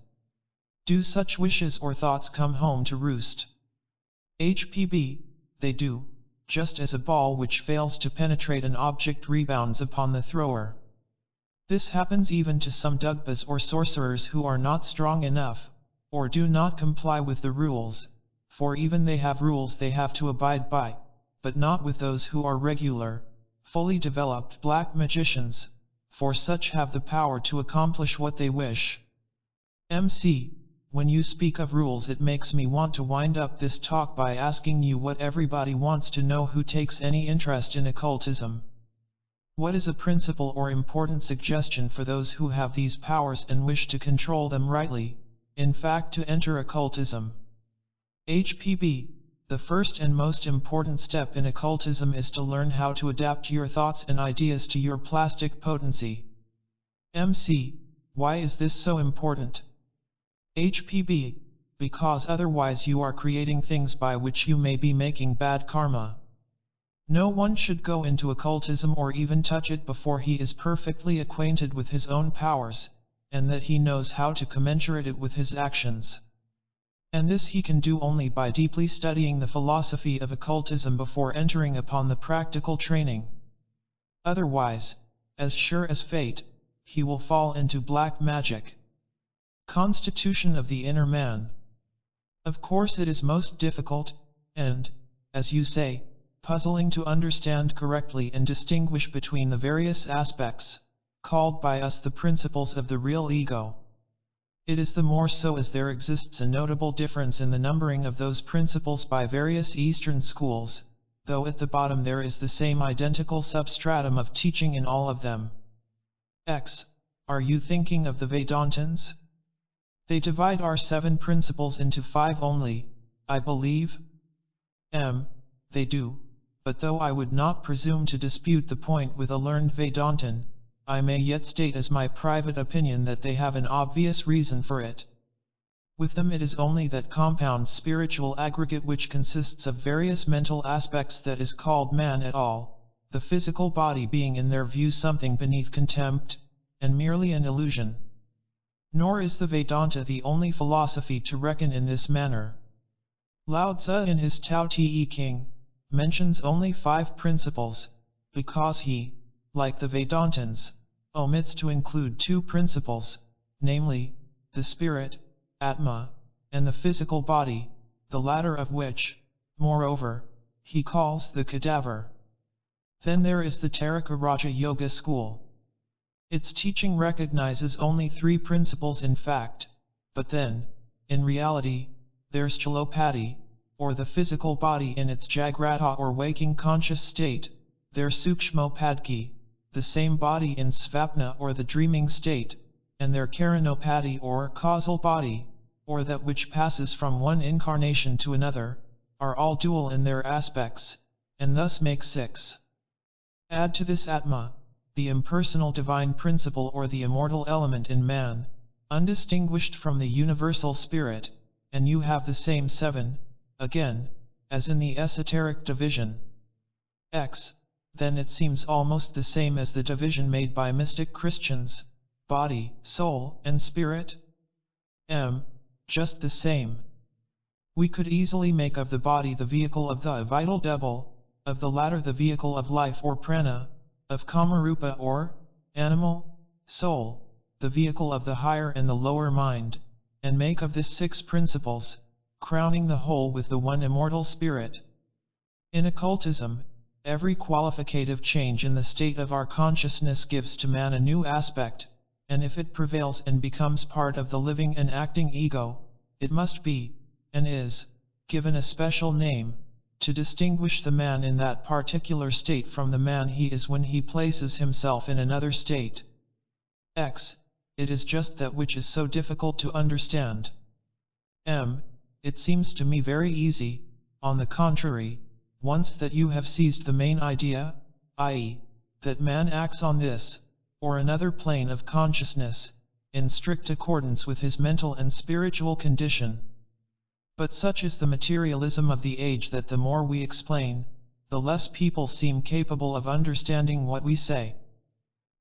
Do such wishes or thoughts come home to roost? HPB. They do, just as a ball which fails to penetrate an object rebounds upon the thrower. This happens even to some Dugpas or sorcerers who are not strong enough, or do not comply with the rules, for even they have rules they have to abide by, but not with those who are regular, fully developed black magicians, for such have the power to accomplish what they wish. MC. When you speak of rules, it makes me want to wind up this talk by asking you what everybody wants to know who takes any interest in occultism. What is a principle or important suggestion for those who have these powers and wish to control them rightly, in fact to enter occultism? HPB. The first and most important step in occultism is to learn how to adapt your thoughts and ideas to your plastic potency. MC. Why is this so important? HPB. Because otherwise you are creating things by which you may be making bad karma. No one should go into occultism or even touch it before he is perfectly acquainted with his own powers, and that he knows how to commensurate it with his actions. And this he can do only by deeply studying the philosophy of occultism before entering upon the practical training. Otherwise, as sure as fate, he will fall into black magic. Constitution of the inner man. Of course it is most difficult, and, as you say, puzzling to understand correctly and distinguish between the various aspects, called by us the principles of the real ego. It is the more so as there exists a notable difference in the numbering of those principles by various Eastern schools, though at the bottom there is the same identical substratum of teaching in all of them. X. Are you thinking of the Vedantins? They divide our 7 principles into 5 only, I believe. M. They do. But though I would not presume to dispute the point with a learned Vedantin, I may yet state as my private opinion that they have an obvious reason for it. With them it is only that compound spiritual aggregate which consists of various mental aspects that is called man at all, the physical body being in their view something beneath contempt, and merely an illusion. Nor is the Vedanta the only philosophy to reckon in this manner. Lao Tzu in his Tao Te King mentions only 5 principles, because he, like the Vedantins, omits to include 2 principles, namely, the spirit, Atma, and the physical body, the latter of which, moreover, he calls the cadaver. Then there is the Taraka Raja Yoga school. Its teaching recognizes only 3 principles in fact, but then, In reality, there's chalopati, or the physical body in its jagrata or waking conscious state, there's sukshmopadki, the same body in svapna or the dreaming state, and their karanopati or causal body, or that which passes from one incarnation to another, are all dual in their aspects, and thus make 6. Add to this Atma, the impersonal divine principle or the immortal element in man, undistinguished from the universal spirit, and you have the same 7, again, as in the esoteric division. X. Then it seems almost the same as the division made by mystic Christians, body, soul, and spirit? M. Just the same. We could easily make of the body the vehicle of the vital devil, of the latter the vehicle of life or prana, of kamarupa or animal, soul, the vehicle of the higher and the lower mind, and make of this 6 principles, crowning the whole with the one immortal spirit. In occultism, every qualificative change in the state of our consciousness gives to man a new aspect, and if it prevails and becomes part of the living and acting ego, it must be, and is, given a special name, to distinguish the man in that particular state from the man he is when he places himself in another state. X. It is just that which is so difficult to understand. M. It seems to me very easy, on the contrary, once that you have seized the main idea, i.e., that man acts on this, or another plane of consciousness, in strict accordance with his mental and spiritual condition. But such is the materialism of the age that the more we explain, the less people seem capable of understanding what we say.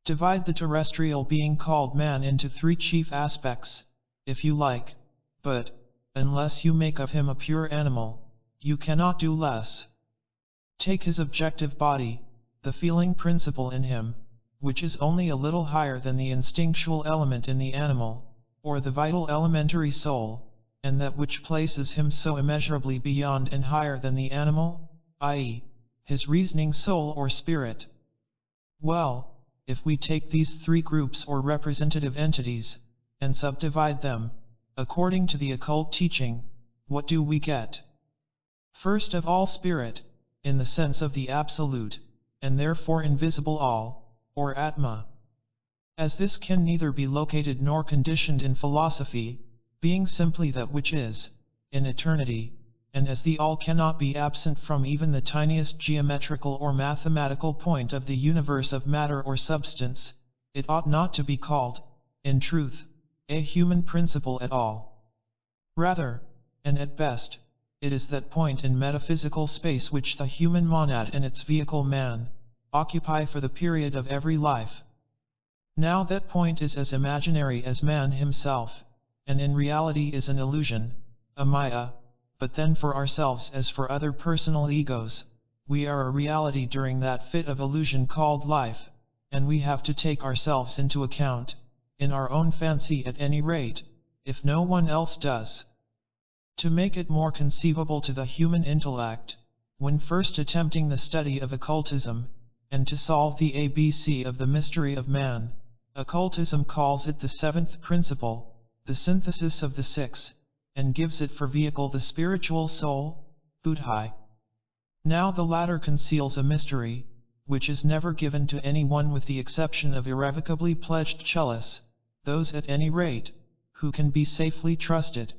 Divide the terrestrial being called man into 3 chief aspects, if you like, but, unless you make of him a pure animal, you cannot do less. Take his objective body, the feeling principle in him, which is only a little higher than the instinctual element in the animal, or the vital elementary soul, and that which places him so immeasurably beyond and higher than the animal, i.e., his reasoning soul or spirit. Well, if we take these 3 groups or representative entities, and subdivide them, according to the occult teaching, what do we get? First of all spirit, in the sense of the absolute, and therefore invisible all, or Atma. As this can neither be located nor conditioned in philosophy, being simply that which is, in eternity, and as the all cannot be absent from even the tiniest geometrical or mathematical point of the universe of matter or substance, it ought not to be called, in truth, a human principle at all. Rather, and at best, it is that point in metaphysical space which the human monad and its vehicle man, occupy for the period of every life. Now that point is as imaginary as man himself, and in reality is an illusion, a maya, but then for ourselves as for other personal egos, we are a reality during that fit of illusion called life, and we have to take ourselves into account, in our own fancy at any rate, if no one else does. To make it more conceivable to the human intellect, when first attempting the study of occultism, and to solve the ABC of the mystery of man, occultism calls it the 7th principle, the synthesis of the 6, and gives it for vehicle the spiritual soul, buddhi. Now the latter conceals a mystery, which is never given to anyone with the exception of irrevocably pledged chalice, those at any rate, who can be safely trusted.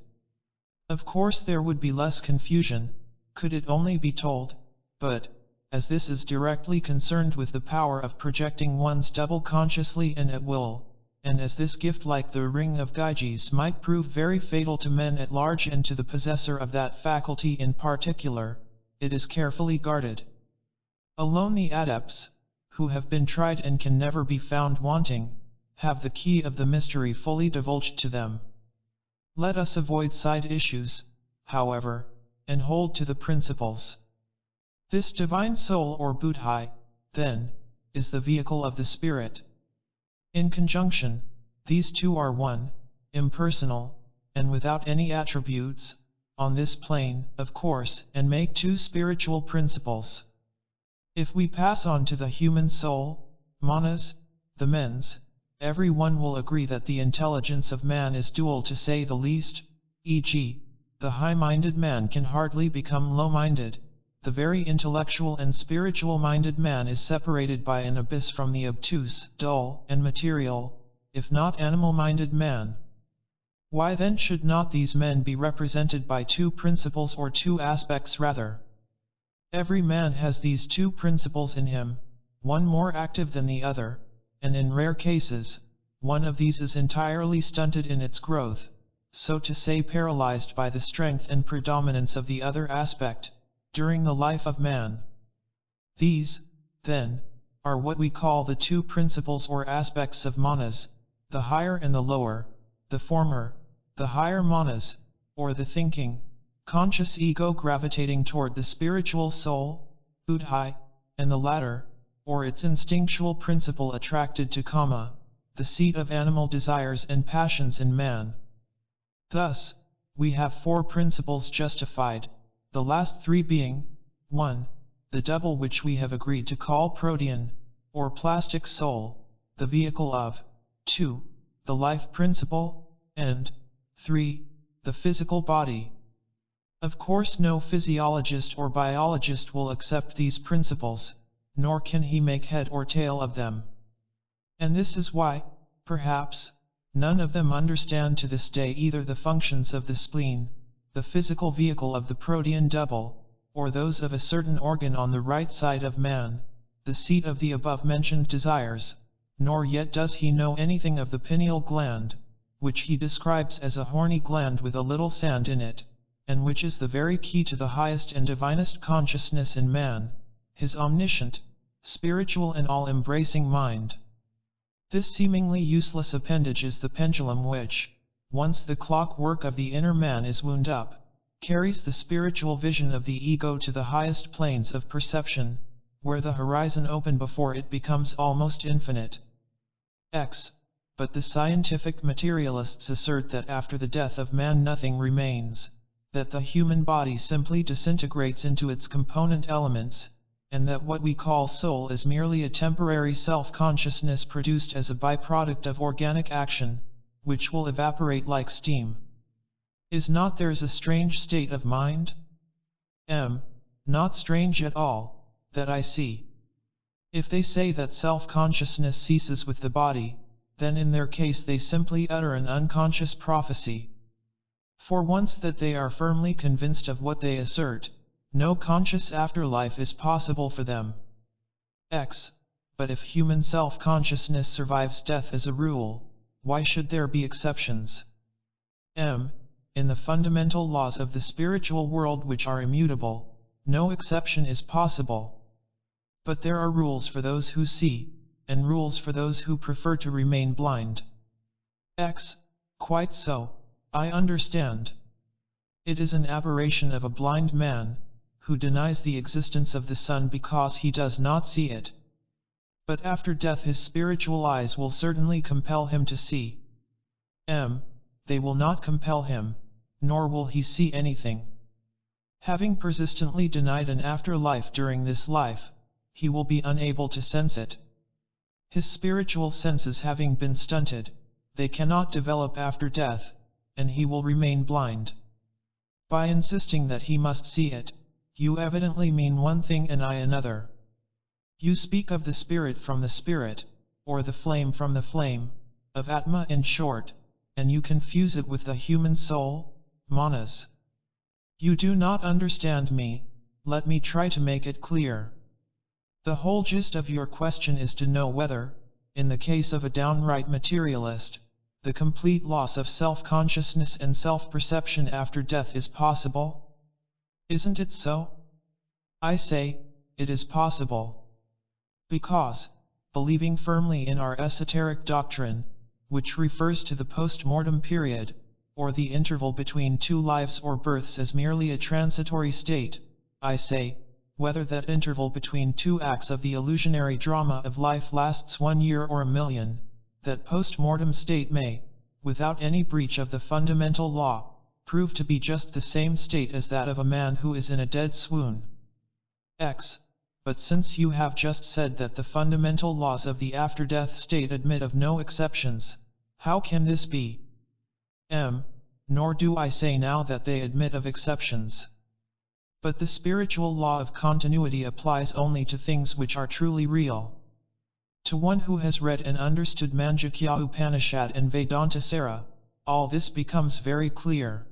Of course there would be less confusion, could it only be told, but, as this is directly concerned with the power of projecting one's double consciously and at will, and as this gift like the ring of Gyges might prove very fatal to men at large and to the possessor of that faculty in particular, it is carefully guarded. Alone the adepts, who have been tried and can never be found wanting, have the key of the mystery fully divulged to them. Let us avoid side issues, however, and hold to the principles. This divine soul or buddhi, then, is the vehicle of the spirit. In conjunction, these two are one, impersonal, and without any attributes, on this plane, of course, and make 2 spiritual principles. If we pass on to the human soul, manas, the mens, everyone will agree that the intelligence of man is dual to say the least, e.g., the high-minded man can hardly become low-minded. The very intellectual and spiritual-minded man is separated by an abyss from the obtuse, dull, and material, if not animal-minded man. Why then should not these men be represented by two principles or two aspects rather? Every man has these two principles in him, one more active than the other, and in rare cases, one of these is entirely stunted in its growth, so to say paralyzed by the strength and predominance of the other aspect, during the life of man. These, then, are what we call the two principles or aspects of manas, the higher and the lower, the former, the higher manas, or the thinking, conscious ego gravitating toward the spiritual soul, buddhi, and the latter, or its instinctual principle attracted to kama, the seat of animal desires and passions in man. Thus, we have four principles justified, the last three being, 1. The double which we have agreed to call protean, or plastic soul, the vehicle of, 2. The life principle, and, 3. The physical body. Of course no physiologist or biologist will accept these principles, nor can he make head or tail of them. And this is why, perhaps, none of them understand to this day either the functions of the spleen, the physical vehicle of the protean double, or those of a certain organ on the right side of man, the seat of the above-mentioned desires, nor yet does he know anything of the pineal gland, which he describes as a horny gland with a little sand in it, and which is the very key to the highest and divinest consciousness in man, his omniscient, spiritual and all-embracing mind. This seemingly useless appendage is the pendulum which, once the clockwork of the inner man is wound up, carries the spiritual vision of the ego to the highest planes of perception, where the horizon open before it becomes almost infinite. But the scientific materialists assert that after the death of man nothing remains, that the human body simply disintegrates into its component elements, and that what we call soul is merely a temporary self-consciousness produced as a byproduct of organic action, which will evaporate like steam. Is not theirs a strange state of mind? Not strange at all, that I see. If they say that self-consciousness ceases with the body, then in their case they simply utter an unconscious prophecy. For once that they are firmly convinced of what they assert, no conscious afterlife is possible for them. But if human self-consciousness survives death as a rule, why should there be exceptions? In the fundamental laws of the spiritual world which are immutable, no exception is possible. But there are rules for those who see, and rules for those who prefer to remain blind. Quite so, I understand. It is an aberration of a blind man, who denies the existence of the sun because he does not see it. But after death his spiritual eyes will certainly compel him to see. They will not compel him, nor will he see anything. Having persistently denied an afterlife during this life, he will be unable to sense it. His spiritual senses having been stunted, they cannot develop after death, and he will remain blind. By insisting that he must see it, you evidently mean one thing and I another. You speak of the spirit from the spirit, or the flame from the flame, of Atma in short, and you confuse it with the human soul, manas. You do not understand me, let me try to make it clear. The whole gist of your question is to know whether, in the case of a downright materialist, the complete loss of self-consciousness and self-perception after death is possible? Isn't it so? I say, it is possible. Because, believing firmly in our esoteric doctrine, which refers to the post-mortem period, or the interval between two lives or births as merely a transitory state, I say, whether that interval between two acts of the illusionary drama of life lasts 1 year or 1,000,000, that post-mortem state may, without any breach of the fundamental law, prove to be just the same state as that of a man who is in a dead swoon. But since you have just said that the fundamental laws of the after-death state admit of no exceptions, how can this be? nor do I say now that they admit of exceptions. But the spiritual law of continuity applies only to things which are truly real. To one who has read and understood Mandukya Upanishad and Vedanta Sara, all this becomes very clear.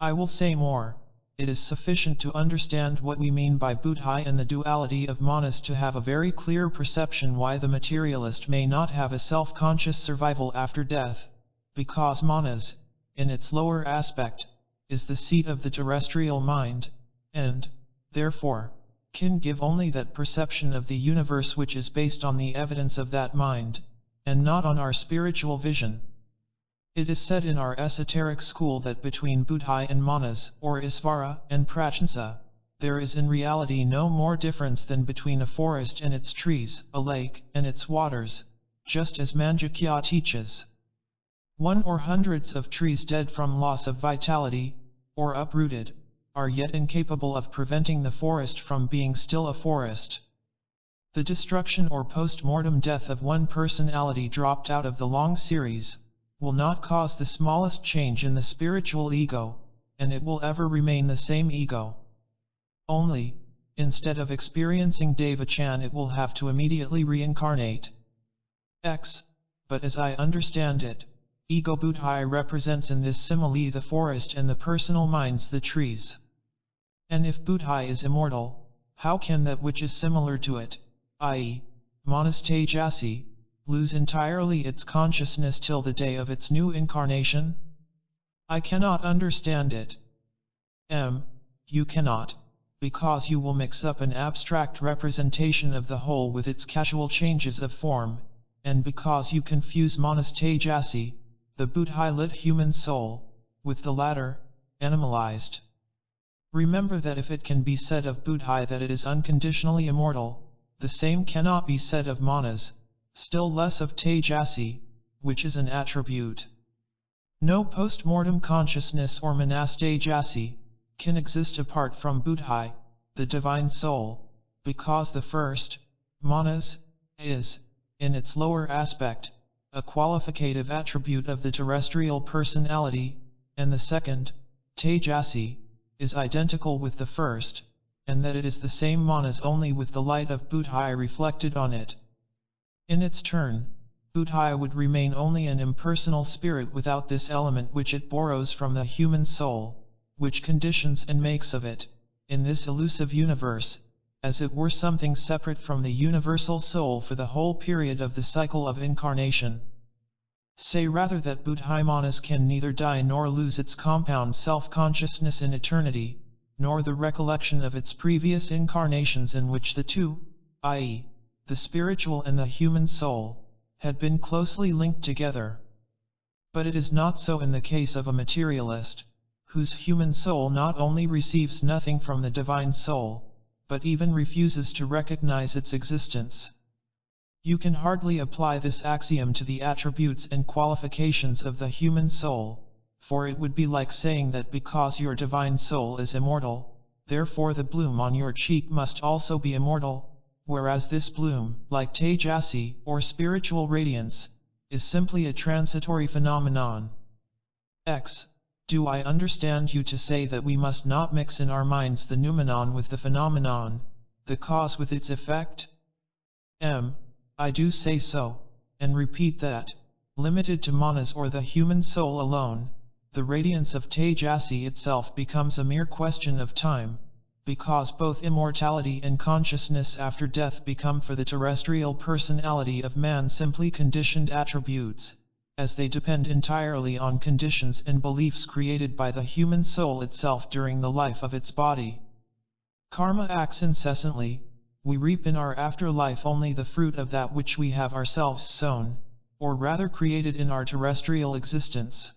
I will say more. It is sufficient to understand what we mean by buddhi and the duality of manas to have a very clear perception why the materialist may not have a self-conscious survival after death, because manas, in its lower aspect, is the seat of the terrestrial mind, and, therefore, can give only that perception of the universe which is based on the evidence of that mind, and not on our spiritual vision. It is said in our esoteric school that between buddhi and manas, or isvara and prajna, there is in reality no more difference than between a forest and its trees, a lake and its waters, just as Mandukya teaches. One or hundreds of trees dead from loss of vitality, or uprooted, are yet incapable of preventing the forest from being still a forest. The destruction or post-mortem death of one personality dropped out of the long series will not cause the smallest change in the spiritual ego, and it will ever remain the same ego. Only, instead of experiencing Devachan, it will have to immediately reincarnate. But as I understand it, ego buddhi represents in this simile the forest and the personal minds the trees. And if buddhi is immortal, how can that which is similar to it, i.e., manas tejasi, lose entirely its consciousness till the day of its new incarnation? I cannot understand it. You cannot, because you will mix up an abstract representation of the whole with its casual changes of form, and because you confuse manas tejasi, the buddhi-lit human soul, with the latter, animalized. Remember that if it can be said of buddhi that it is unconditionally immortal, the same cannot be said of manas, still less of tejasi, which is an attribute. No post-mortem consciousness or manas tejasi can exist apart from buddhi, the divine soul, because the first, manas, is, in its lower aspect, a qualificative attribute of the terrestrial personality, and the second, tejasi, is identical with the first, and that it is the same manas only with the light of buddhi reflected on it. In its turn, buddhi would remain only an impersonal spirit without this element which it borrows from the human soul, which conditions and makes of it, in this elusive universe, as it were something separate from the universal soul for the whole period of the cycle of incarnation. Say rather that buddhi manas can neither die nor lose its compound self-consciousness in eternity, nor the recollection of its previous incarnations in which the two, i.e., the spiritual and the human soul, had been closely linked together. But it is not so in the case of a materialist, whose human soul not only receives nothing from the divine soul, but even refuses to recognize its existence. You can hardly apply this axiom to the attributes and qualifications of the human soul, for it would be like saying that because your divine soul is immortal, therefore the bloom on your cheek must also be immortal, whereas this bloom, like tejasi, or spiritual radiance, is simply a transitory phenomenon. Do I understand you to say that we must not mix in our minds the noumenon with the phenomenon, the cause with its effect? I do say so, and repeat that, limited to manas or the human soul alone, the radiance of tejasi itself becomes a mere question of time, because both immortality and consciousness after death become for the terrestrial personality of man simply conditioned attributes, as they depend entirely on conditions and beliefs created by the human soul itself during the life of its body. Karma acts incessantly. We reap in our afterlife only the fruit of that which we have ourselves sown, or rather created in our terrestrial existence.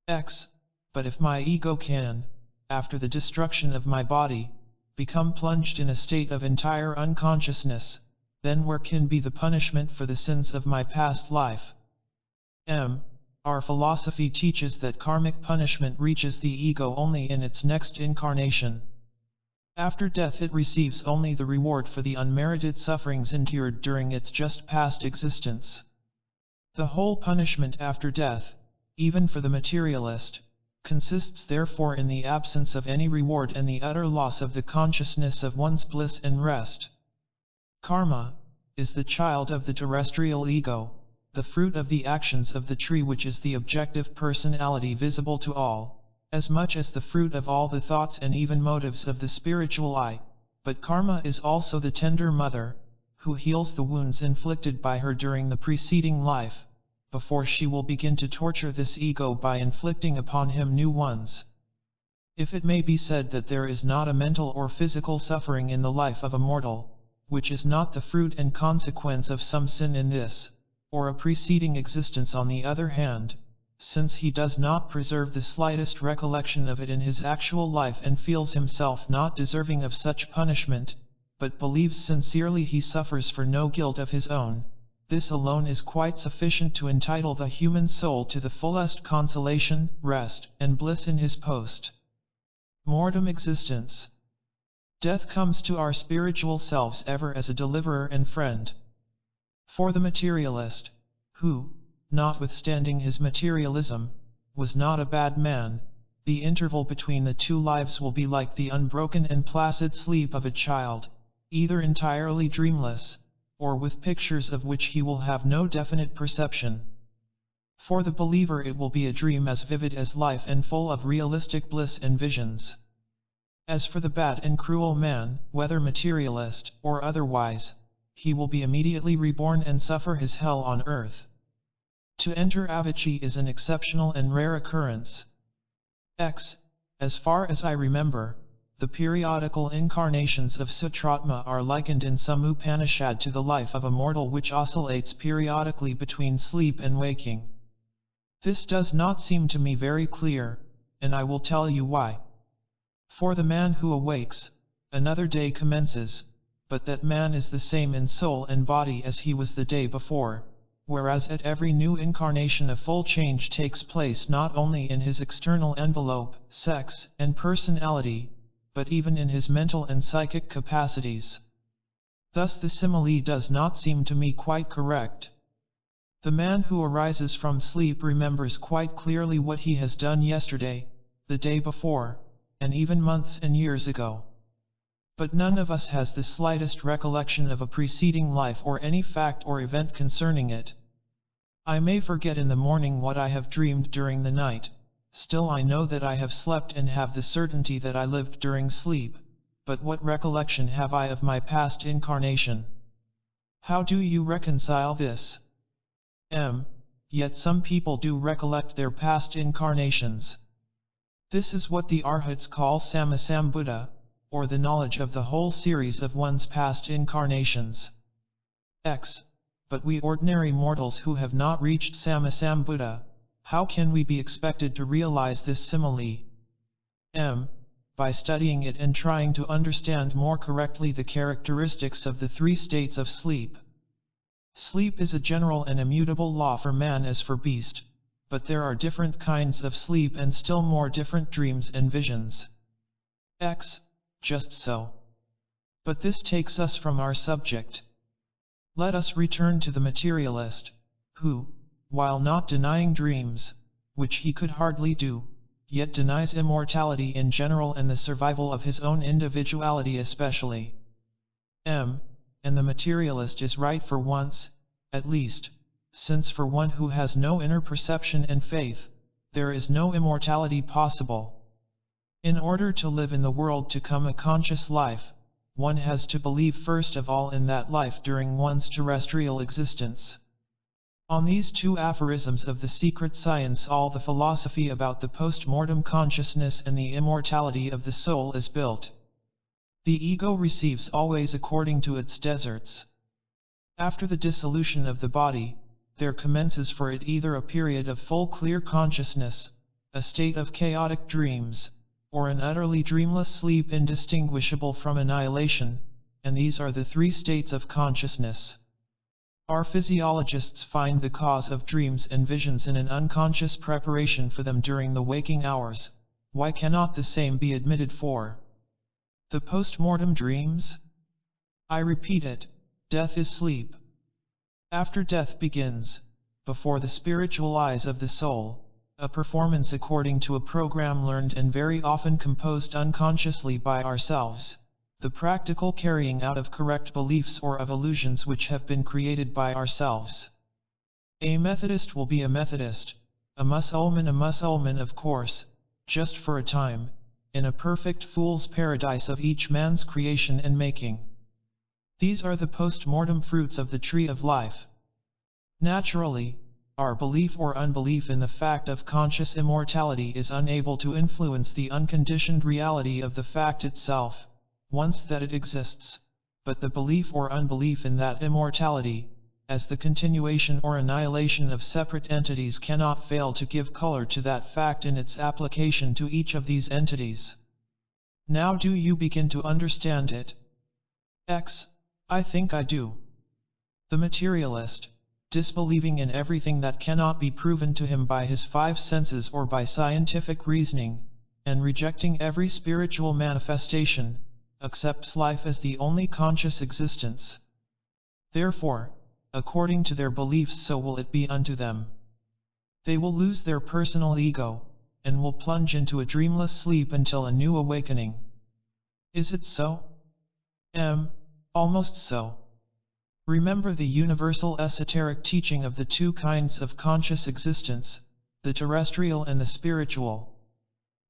But if my ego can, after the destruction of my body, become plunged in a state of entire unconsciousness, then where can be the punishment for the sins of my past life? Our philosophy teaches that karmic punishment reaches the ego only in its next incarnation. After death it receives only the reward for the unmerited sufferings endured during its just past existence. The whole punishment after death, even for the materialist, consists therefore in the absence of any reward and the utter loss of the consciousness of one's bliss and rest. Karma is the child of the terrestrial ego, the fruit of the actions of the tree which is the objective personality visible to all, as much as the fruit of all the thoughts and even motives of the spiritual eye. But karma is also the tender mother, who heals the wounds inflicted by her during the preceding life, before she will begin to torture this ego by inflicting upon him new ones. If it may be said that there is not a mental or physical suffering in the life of a mortal, which is not the fruit and consequence of some sin in this, or a preceding existence on the other hand, since he does not preserve the slightest recollection of it in his actual life and feels himself not deserving of such punishment, but believes sincerely he suffers for no guilt of his own, this alone is quite sufficient to entitle the human soul to the fullest consolation, rest, and bliss in his post-mortem existence. Death comes to our spiritual selves ever as a deliverer and friend. For the materialist, who, notwithstanding his materialism, was not a bad man, the interval between the two lives will be like the unbroken and placid sleep of a child, either entirely dreamless, or with pictures of which he will have no definite perception. For the believer it will be a dream as vivid as life and full of realistic bliss and visions. As for the bad and cruel man, whether materialist or otherwise, he will be immediately reborn and suffer his hell on earth. To enter Avicii is an exceptional and rare occurrence. As far as I remember, the periodical incarnations of Sutratma are likened in some Upanishad to the life of a mortal which oscillates periodically between sleep and waking. This does not seem to me very clear, and I will tell you why. For the man who awakes, another day commences, but that man is the same in soul and body as he was the day before, whereas at every new incarnation a full change takes place not only in his external envelope, sex, and personality, but even in his mental and psychic capacities. Thus the simile does not seem to me quite correct. The man who arises from sleep remembers quite clearly what he has done yesterday, the day before, and even months and years ago. But none of us has the slightest recollection of a preceding life or any fact or event concerning it. I may forget in the morning what I have dreamed during the night, still I know that I have slept and have the certainty that I lived during sleep, but what recollection have I of my past incarnation? How do you reconcile this? Yet some people do recollect their past incarnations. This is what the Arhats call Samasambuddha, or the knowledge of the whole series of one's past incarnations. But we ordinary mortals who have not reached Samasambuddha, how can we be expected to realize this simile? By studying it and trying to understand more correctly the characteristics of the three states of sleep. Sleep is a general and immutable law for man as for beast, but there are different kinds of sleep and still more different dreams and visions. Just so. But this takes us from our subject. Let us return to the materialist, who, while not denying dreams, which he could hardly do, yet denies immortality in general and the survival of his own individuality especially. And the materialist is right for once, at least, since for one who has no inner perception and faith, there is no immortality possible. In order to live in the world to come a conscious life, one has to believe first of all in that life during one's terrestrial existence. On these two aphorisms of the secret science all the philosophy about the post-mortem consciousness and the immortality of the soul is built. The ego receives always according to its deserts. After the dissolution of the body, there commences for it either a period of full clear consciousness, a state of chaotic dreams, or an utterly dreamless sleep indistinguishable from annihilation, and these are the three states of consciousness. Our physiologists find the cause of dreams and visions in an unconscious preparation for them during the waking hours. Why cannot the same be admitted for the post-mortem dreams? I repeat it, death is sleep. After death begins, before the spiritual eyes of the soul, a performance according to a program learned and very often composed unconsciously by ourselves, the practical carrying out of correct beliefs or of illusions which have been created by ourselves. A Methodist will be a Methodist, a Musulman of course, just for a time, in a perfect fool's paradise of each man's creation and making. These are the post-mortem fruits of the tree of life. Naturally, our belief or unbelief in the fact of conscious immortality is unable to influence the unconditioned reality of the fact itself, once that it exists, but the belief or unbelief in that immortality, as the continuation or annihilation of separate entities, cannot fail to give color to that fact in its application to each of these entities. Now do you begin to understand it? X. I think I do. The materialist, disbelieving in everything that cannot be proven to him by his five senses or by scientific reasoning, and rejecting every spiritual manifestation, accepts life as the only conscious existence. Therefore, according to their beliefs so will it be unto them. They will lose their personal ego, and will plunge into a dreamless sleep until a new awakening. Is it so? Almost so. Remember the universal esoteric teaching of the two kinds of conscious existence, the terrestrial and the spiritual.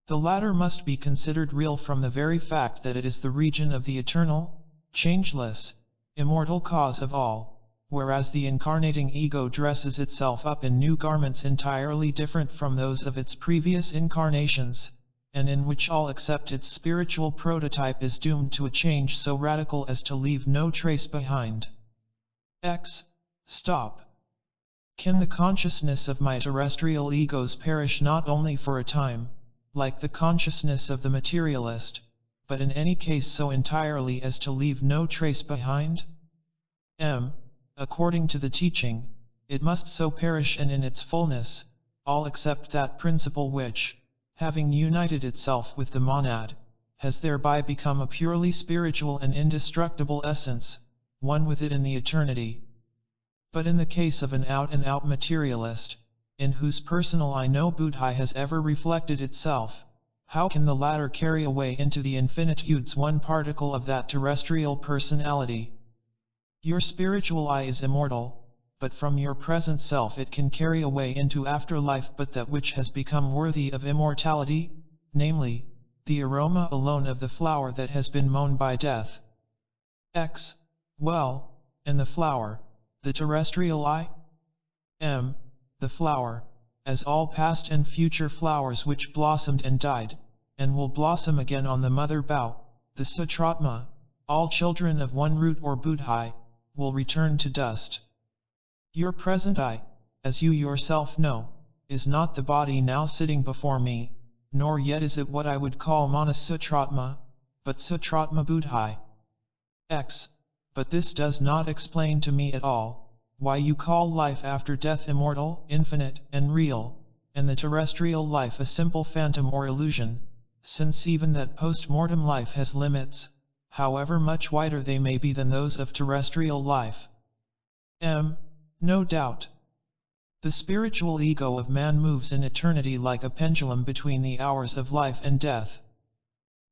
The latter must be considered real from the very fact that it is the region of the eternal, changeless, immortal cause of all, whereas the incarnating ego dresses itself up in new garments entirely different from those of its previous incarnations, and in which all except its spiritual prototype is doomed to a change so radical as to leave no trace behind. X. Stop. Can the consciousness of my terrestrial egos perish not only for a time, like the consciousness of the materialist, but in any case so entirely as to leave no trace behind? According to the teaching, it must so perish and in its fullness, all except that principle which, having united itself with the monad, has thereby become a purely spiritual and indestructible essence, one with it in the eternity. But in the case of an out-and-out materialist, in whose personal I no buddhi has ever reflected itself, how can the latter carry away into the infinitudes one particle of that terrestrial personality? Your spiritual I is immortal, but from your present self it can carry away into afterlife but that which has become worthy of immortality, namely, the aroma alone of the flower that has been mown by death. X. Well, and the flower, the terrestrial I? The flower, as all past and future flowers which blossomed and died, and will blossom again on the mother bough, the Sutratma, all children of one root or buddhi, will return to dust. Your present I, as you yourself know, is not the body now sitting before me, nor yet is it what I would call Manasutratma, but Sutratma buddhi. X. But this does not explain to me at all, why you call life after death immortal, infinite, and real, and the terrestrial life a simple phantom or illusion, since even that post-mortem life has limits, however much wider they may be than those of terrestrial life. No doubt. The spiritual ego of man moves in eternity like a pendulum between the hours of life and death.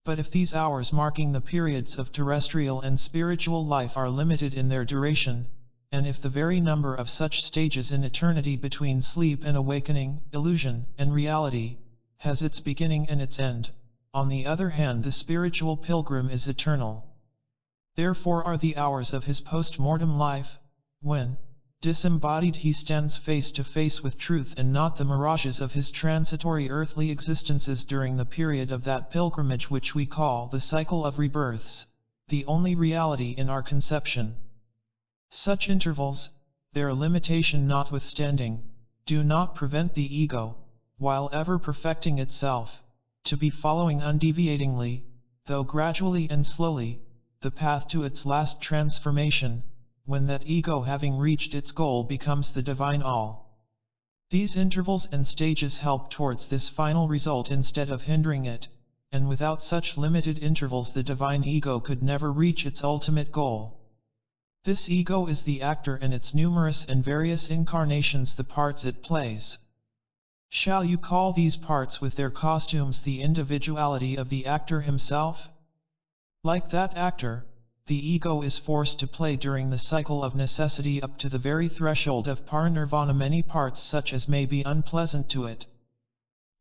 But if these hours marking the periods of terrestrial and spiritual life are limited in their duration, and if the very number of such stages in eternity between sleep and awakening, illusion and reality, has its beginning and its end, on the other hand the spiritual pilgrim is eternal. Therefore are the hours of his post-mortem life, when, disembodied he stands face to face with truth and not the mirages of his transitory earthly existences during the period of that pilgrimage which we call the cycle of rebirths, the only reality in our conception. Such intervals, their limitation notwithstanding, do not prevent the ego, while ever perfecting itself, to be following undeviatingly, though gradually and slowly, the path to its last transformation, when that ego having reached its goal becomes the divine all. These intervals and stages help towards this final result instead of hindering it, and without such limited intervals the divine ego could never reach its ultimate goal. This ego is the actor in its numerous and various incarnations, the parts it plays. Shall you call these parts with their costumes the individuality of the actor himself? Like that actor, the ego is forced to play during the cycle of necessity up to the very threshold of parinirvana many parts such as may be unpleasant to it.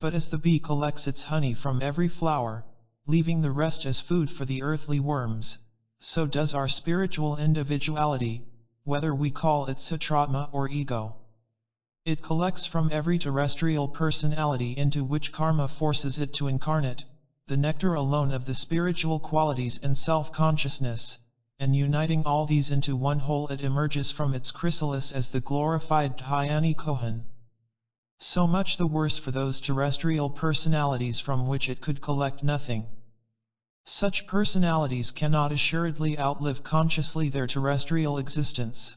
But as the bee collects its honey from every flower, leaving the rest as food for the earthly worms, so does our spiritual individuality, whether we call it satratma or ego. It collects from every terrestrial personality into which karma forces it to incarnate, the nectar alone of the spiritual qualities and self-consciousness, and uniting all these into one whole it emerges from its chrysalis as the glorified Dhyani Kohan. So much the worse for those terrestrial personalities from which it could collect nothing. Such personalities cannot assuredly outlive consciously their terrestrial existence.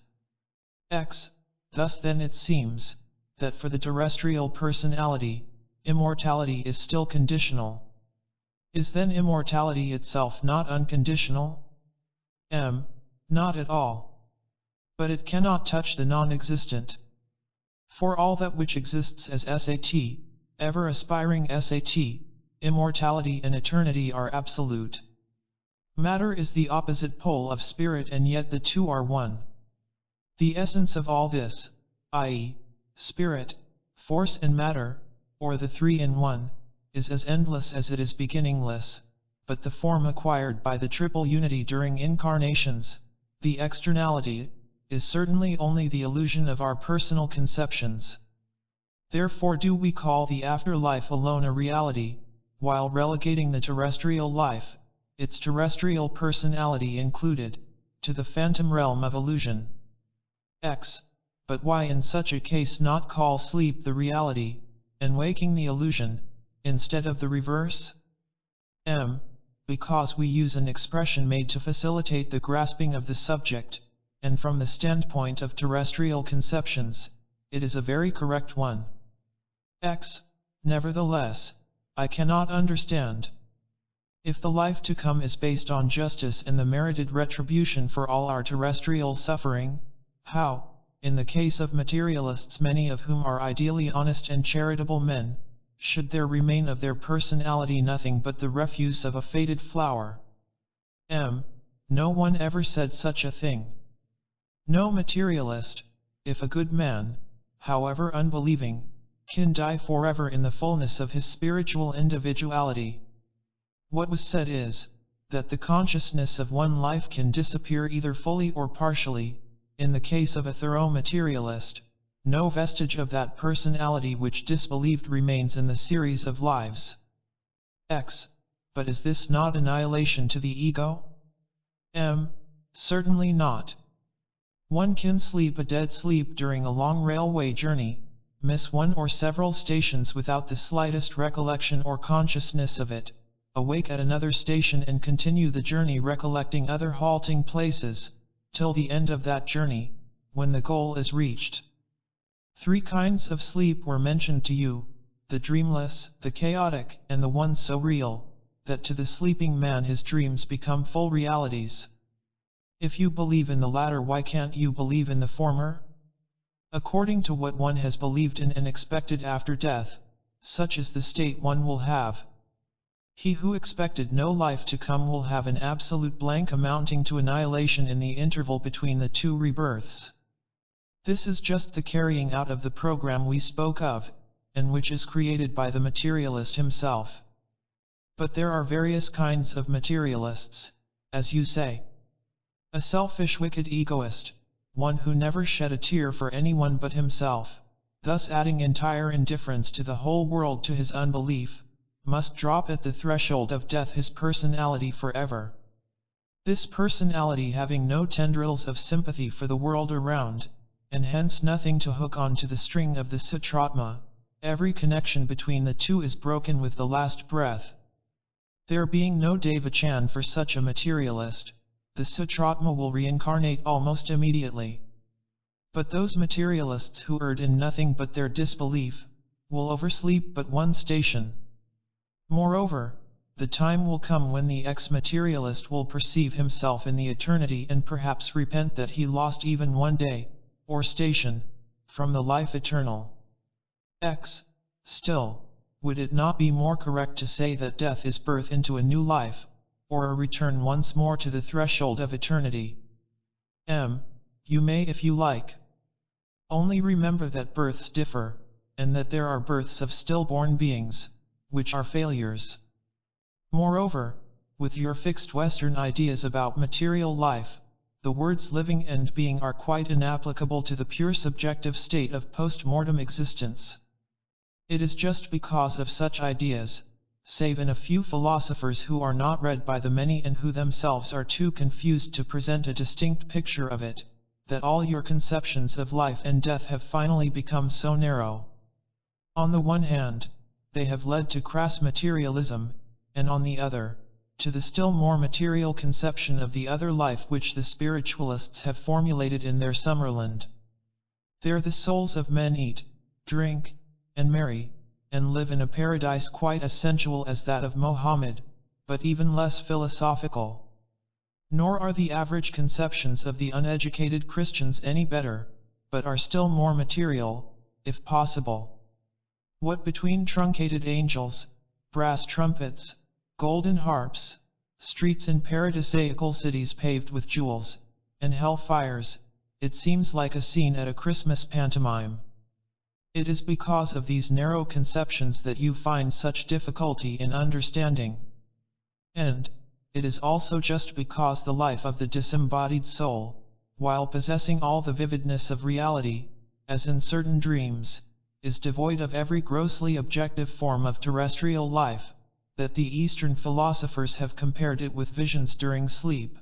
Thus then it seems, that for the terrestrial personality, immortality is still conditional. Is then immortality itself not unconditional? Not at all. But it cannot touch the non-existent. For all that which exists as sat, ever aspiring sat, immortality and eternity are absolute. Matter is the opposite pole of spirit and yet the two are one. The essence of all this, i.e., spirit, force and matter, or the three in one, is as endless as it is beginningless, but the form acquired by the triple unity during incarnations, the externality, is certainly only the illusion of our personal conceptions. Therefore do we call the afterlife alone a reality, while relegating the terrestrial life, its terrestrial personality included, to the phantom realm of illusion. But why in such a case not call sleep the reality, and waking the illusion, instead of the reverse? Because we use an expression made to facilitate the grasping of the subject, and from the standpoint of terrestrial conceptions, it is a very correct one. Nevertheless, I cannot understand. If the life to come is based on justice and the merited retribution for all our terrestrial suffering, how, in the case of materialists many of whom are ideally honest and charitable men, should there remain of their personality nothing but the refuse of a faded flower? No one ever said such a thing. No materialist, if a good man, however unbelieving, can die forever in the fullness of his spiritual individuality. What was said is, that the consciousness of one life can disappear either fully or partially. In the case of a thorough materialist, no vestige of that personality which disbelieved remains in the series of lives. But is this not annihilation to the ego? Certainly not. One can sleep a dead sleep during a long railway journey, miss one or several stations without the slightest recollection or consciousness of it, awake at another station and continue the journey recollecting other halting places, till the end of that journey, when the goal is reached. 3 kinds of sleep were mentioned to you, the dreamless, the chaotic, and the one so real, that to the sleeping man his dreams become full realities. If you believe in the latter, why can't you believe in the former? According to what one has believed in and expected after death, such is the state one will have. He who expected no life to come will have an absolute blank amounting to annihilation in the interval between the 2 rebirths. This is just the carrying out of the program we spoke of, and which is created by the materialist himself. But there are various kinds of materialists, as you say. A selfish wicked egoist, one who never shed a tear for anyone but himself, thus adding entire indifference to the whole world to his unbelief, must drop at the threshold of death his personality forever. This personality having no tendrils of sympathy for the world around, and hence nothing to hook on to the string of the satratma, every connection between the two is broken with the last breath. There being no devachan for such a materialist, the satratma will reincarnate almost immediately. But those materialists who erred in nothing but their disbelief, will oversleep but one station. Moreover, the time will come when the ex-materialist will perceive himself in the eternity and perhaps repent that he lost even one day, or station, from the life eternal. Still, would it not be more correct to say that death is birth into a new life, or a return once more to the threshold of eternity? You may if you like. Only remember that births differ, and that there are births of stillborn beings, which are failures. Moreover, with your fixed Western ideas about material life, the words living and being are quite inapplicable to the pure subjective state of post-mortem existence. It is just because of such ideas, save in a few philosophers who are not read by the many and who themselves are too confused to present a distinct picture of it, that all your conceptions of life and death have finally become so narrow. On the one hand, they have led to crass materialism, and on the other, to the still more material conception of the other life which the spiritualists have formulated in their Summerland. There the souls of men eat, drink, and marry, and live in a paradise quite as sensual as that of Mohammed, but even less philosophical. Nor are the average conceptions of the uneducated Christians any better, but are still more material, if possible. What between truncated angels, brass trumpets, golden harps, streets in paradisaical cities paved with jewels, and hell fires, it seems like a scene at a Christmas pantomime. It is because of these narrow conceptions that you find such difficulty in understanding. And it is also just because the life of the disembodied soul, while possessing all the vividness of reality, as in certain dreams, is devoid of every grossly objective form of terrestrial life, that the Eastern philosophers have compared it with visions during sleep.